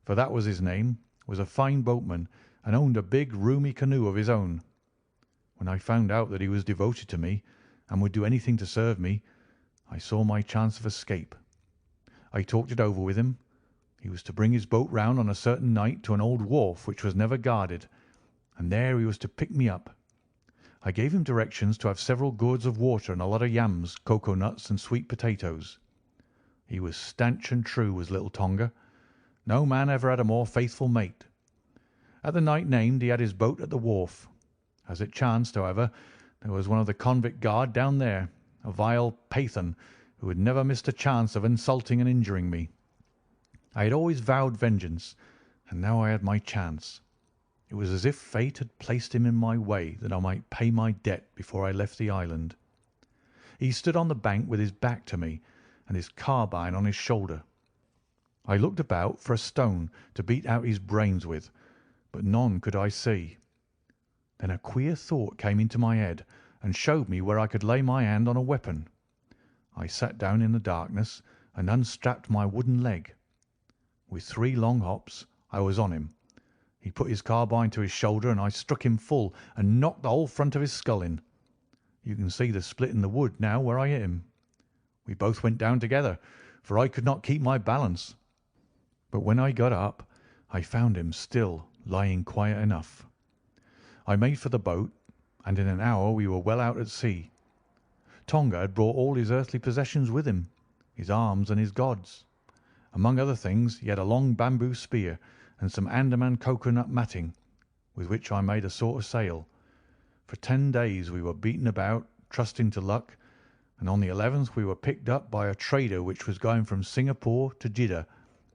for that was his name, was a fine boatman, and owned a big, roomy canoe of his own. When I found out that he was devoted to me and would do anything to serve me, I saw my chance of escape. I talked it over with him. He was to bring his boat round on a certain night to an old wharf which was never guarded, and there he was to pick me up. I gave him directions to have several gourds of water and a lot of yams, cocoa nuts, and sweet potatoes. He was stanch and true, was little Tonga. No man ever had a more faithful mate. At the night named he had his boat at the wharf. As it chanced, however, there was one of the convict guard down there, a vile Pathan, who had never missed a chance of insulting and injuring me. I had always vowed vengeance, and now I had my chance. It was as if fate had placed him in my way that I might pay my debt before I left the island. He stood on the bank with his back to me and his carbine on his shoulder. I looked about for a stone to beat out his brains with, but none could I see. Then a queer thought came into my head and showed me where I could lay my hand on a weapon. I sat down in the darkness and unstrapped my wooden leg. With 3 long hops I was on him. He put his carbine to his shoulder, and I struck him full and knocked the whole front of his skull in. You can see the split in the wood now where I hit him. We both went down together, for I could not keep my balance. But when I got up, I found him still lying quiet enough. I made for the boat, and in an hour we were well out at sea. Tonga had brought all his earthly possessions with him, his arms and his gods. Among other things, he had a long bamboo spear and some Andaman cocoa-nut matting, with which I made a sort of sail. For 10 days we were beaten about, trusting to luck, and on the 11th we were picked up by a trader which was going from Singapore to Jeddah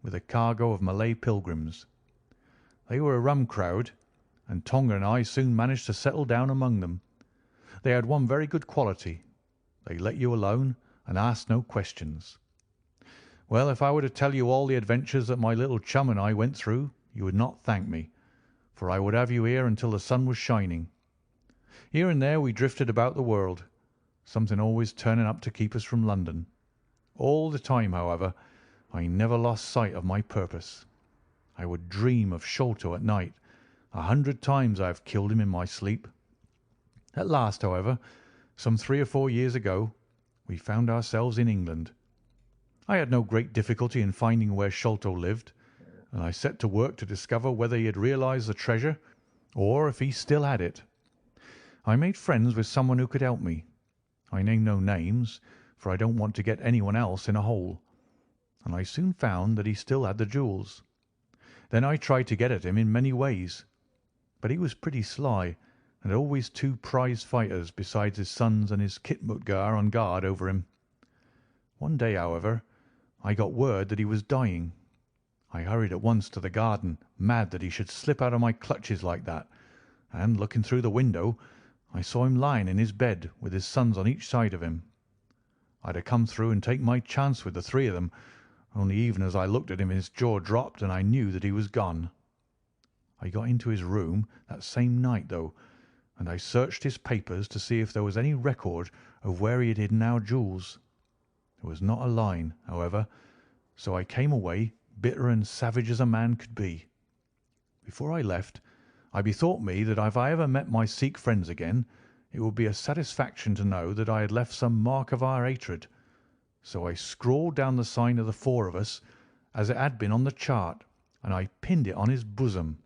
with a cargo of Malay pilgrims. They were a rum crowd, and Tonga and I soon managed to settle down among them. They had one very good quality. They let you alone and asked no questions. Well, if I were to tell you all the adventures that my little chum and I went through, you would not thank me, for I would have you here until the sun was shining. Here and there we drifted about the world, something always turning up to keep us from London. All the time, however, I never lost sight of my purpose. I would dream of Sholto at night. 100 times I have killed him in my sleep. At last, however, some 3 or 4 years ago, we found ourselves in England. I had no great difficulty in finding where Sholto lived, and I set to work to discover whether he had realized the treasure or if he still had it. I made friends with someone who could help me. I name no names, for I don't want to get anyone else in a hole, and I soon found that he still had the jewels. Then I tried to get at him in many ways, but he was pretty sly and had always 2 prize fighters besides his sons and his Khitmutgar on guard over him. One day, however, I got word that he was dying. I hurried at once to the garden, mad that he should slip out of my clutches like that, and, looking through the window, I saw him lying in his bed with his sons on each side of him. I'd have come through and taken my chance with the 3 of them, only even as I looked at him his jaw dropped and I knew that he was gone. I got into his room that same night, though, and I searched his papers to see if there was any record of where he had hidden our jewels. There was not a line, however, so I came away bitter and savage as a man could be. Before I left, I bethought me that if I ever met my Sikh friends again, it would be a satisfaction to know that I had left some mark of our hatred. So I scrawled down the sign of the 4 of us, as it had been on the chart, and I pinned it on his bosom.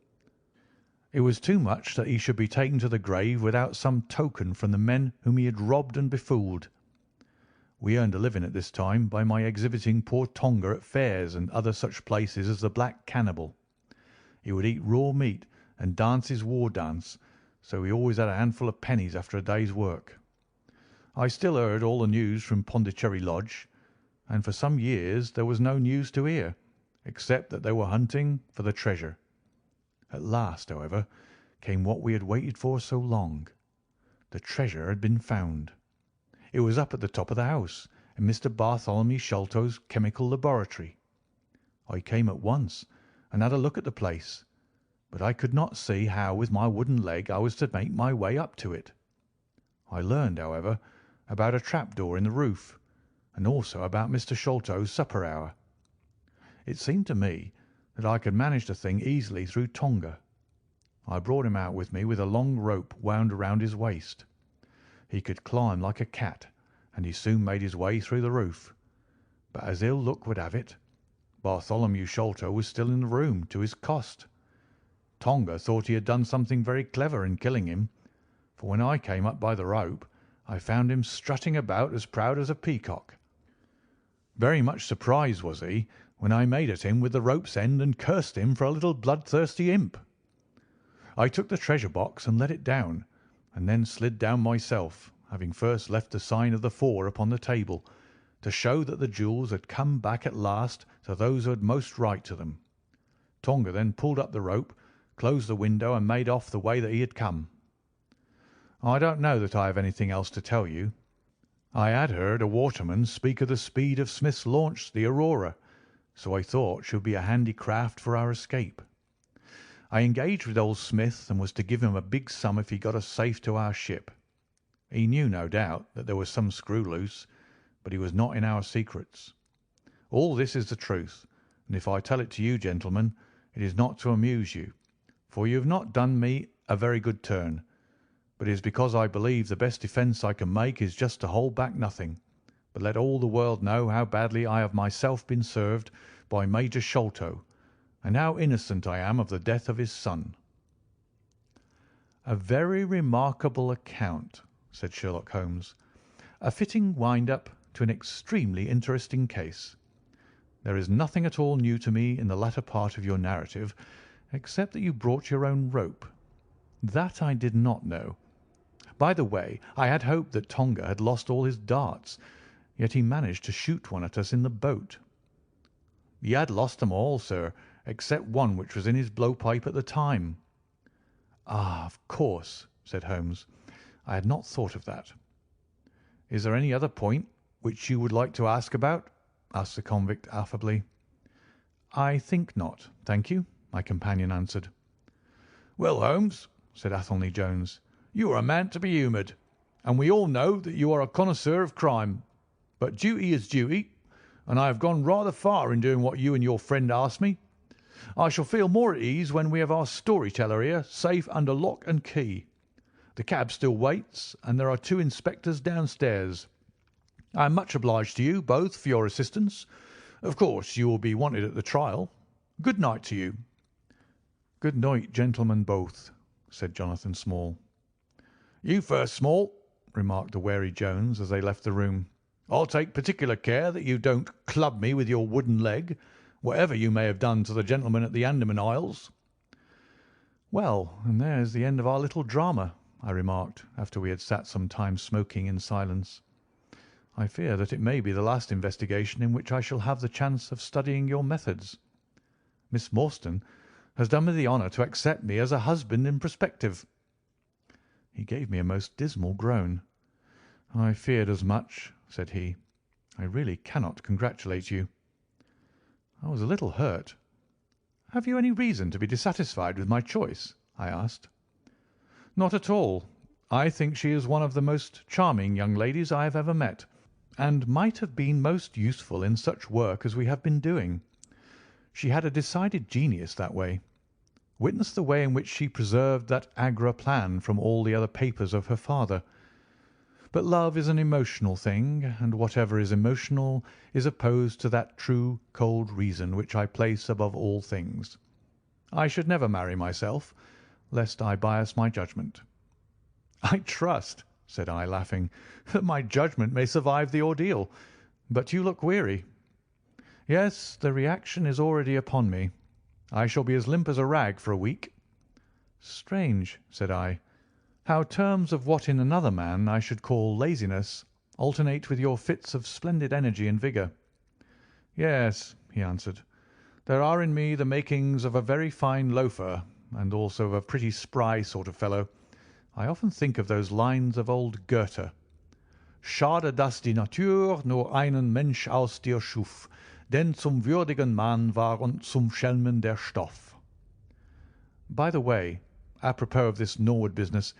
It was too much that he should be taken to the grave without some token from the men whom he had robbed and befooled. We earned a living at this time by my exhibiting poor Tonga at fairs and other such places as the Black Cannibal. He would eat raw meat and dance his war dance, so he always had a handful of pennies after a day's work. I still heard all the news from Pondicherry Lodge, and for some years there was no news to hear, except that they were hunting for the treasure. At last, however, came what we had waited for so long. The treasure had been found. It was up at the top of the house, in Mr. Bartholomew Sholto's chemical laboratory. I came at once and had a look at the place, but I could not see how with my wooden leg I was to make my way up to it. I learned, however, about a trapdoor in the roof, and also about Mr. Sholto's supper hour. It seemed to me that I could manage the thing easily through Tonga. I brought him out with me with a long rope wound around his waist. He could climb like a cat, and he soon made his way through the roof. But as ill luck would have it, Bartholomew Sholto was still in the room, to his cost. Tonga thought he had done something very clever in killing him, for when I came up by the rope, I found him strutting about as proud as a peacock. Very much surprised was he when I made at him with the rope's end and cursed him for a little bloodthirsty imp. I took the treasure box and let it down, and then slid down myself, having first left the sign of the 4 upon the table, to show that the jewels had come back at last to those who had most right to them. Tonga then pulled up the rope, closed the window, and made off the way that he had come. I don't know that I have anything else to tell you. I had heard a waterman speak of the speed of Smith's launch, the Aurora, so I thought she would be a handy craft for our escape. I engaged with old Smith and was to give him a big sum if he got us safe to our ship. He knew, no doubt, that there was some screw loose, but he was not in our secrets. All this is the truth, and if I tell it to you, gentlemen, it is not to amuse you, for you have not done me a very good turn, but it is because I believe the best defence I can make is just to hold back nothing, but let all the world know how badly I have myself been served by Major Sholto, and how innocent I am of the death of his son." "A very remarkable account," said Sherlock Holmes. "A fitting wind-up to an extremely interesting case. There is nothing at all new to me in the latter part of your narrative, except that you brought your own rope. That I did not know. By the way, I had hoped that Tonga had lost all his darts, yet he managed to shoot one at us in the boat." "He had lost them all, sir, except one which was in his blowpipe at the time." "Ah, of course," said Holmes. "I had not thought of that." "Is there any other point which you would like to ask about?" asked the convict affably. "I think not, thank you," my companion answered. "Well, Holmes," said Athelney Jones, "you are a man to be humoured, and we all know that you are a connoisseur of crime. But duty is duty, and I have gone rather far in doing what you and your friend asked me. I shall feel more at ease when we have our story-teller here safe under lock and key. The cab still waits, and there are 2 inspectors downstairs. I am much obliged to you both for your assistance. Of course, you will be wanted at the trial. Good night to you." "Good night, gentlemen both," said Jonathan Small. "You first, Small," remarked the wary Jones as they left the room. "I'll take particular care that you don't club me with your wooden leg, whatever you may have done to the gentleman at the Andaman Isles." "Well, and there's the end of our little drama," I remarked, after we had sat some time smoking in silence. "I fear that it may be the last investigation in which I shall have the chance of studying your methods. Miss Morstan has done me the honour to accept me as a husband in prospective." He gave me a most dismal groan. "I feared as much," said he. "I really cannot congratulate you." I was a little hurt. "Have you any reason to be dissatisfied with my choice?" I asked. "Not at all. I think she is one of the most charming young ladies I have ever met, and might have been most useful in such work as we have been doing. She had a decided genius that way. Witness the way in which she preserved that Agra plan from all the other papers of her father. But love is an emotional thing, and whatever is emotional is opposed to that true, cold reason which I place above all things. I should never marry myself, lest I bias my judgment." "I trust," said I, laughing, "that my judgment may survive the ordeal. But you look weary." "Yes, the reaction is already upon me. I shall be as limp as a rag for a week." "Strange," said I, "how terms of what in another man I should call laziness alternate with your fits of splendid energy and vigour." "Yes," he answered, "there are in me the makings of a very fine loafer, and also of a pretty spry sort of fellow. I often think of those lines of old Goethe: Schade, dass die Natur nur einen Mensch aus dir schuf, denn zum würdigen Mann war und zum Schelmen der Stoff. By the way, apropos of this Norwood business,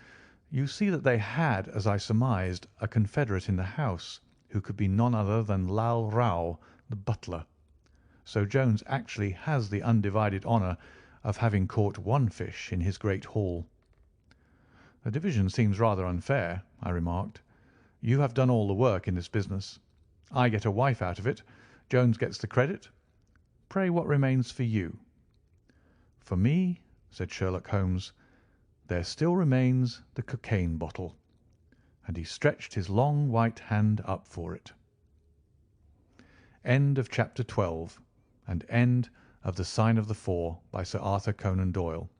you see that they had, as I surmised, a confederate in the house, who could be none other than Lal Rao, the butler. So Jones actually has the undivided honour of having caught one fish in his great haul. "The division seems rather unfair," I remarked. "You have done all the work in this business. I get a wife out of it. Jones gets the credit. Pray, what remains for you?" "For me," said Sherlock Holmes, "there still remains the cocaine bottle." And he stretched his long white hand up for it. End of Chapter 12, and end of The Sign of the Four by Sir Arthur Conan Doyle.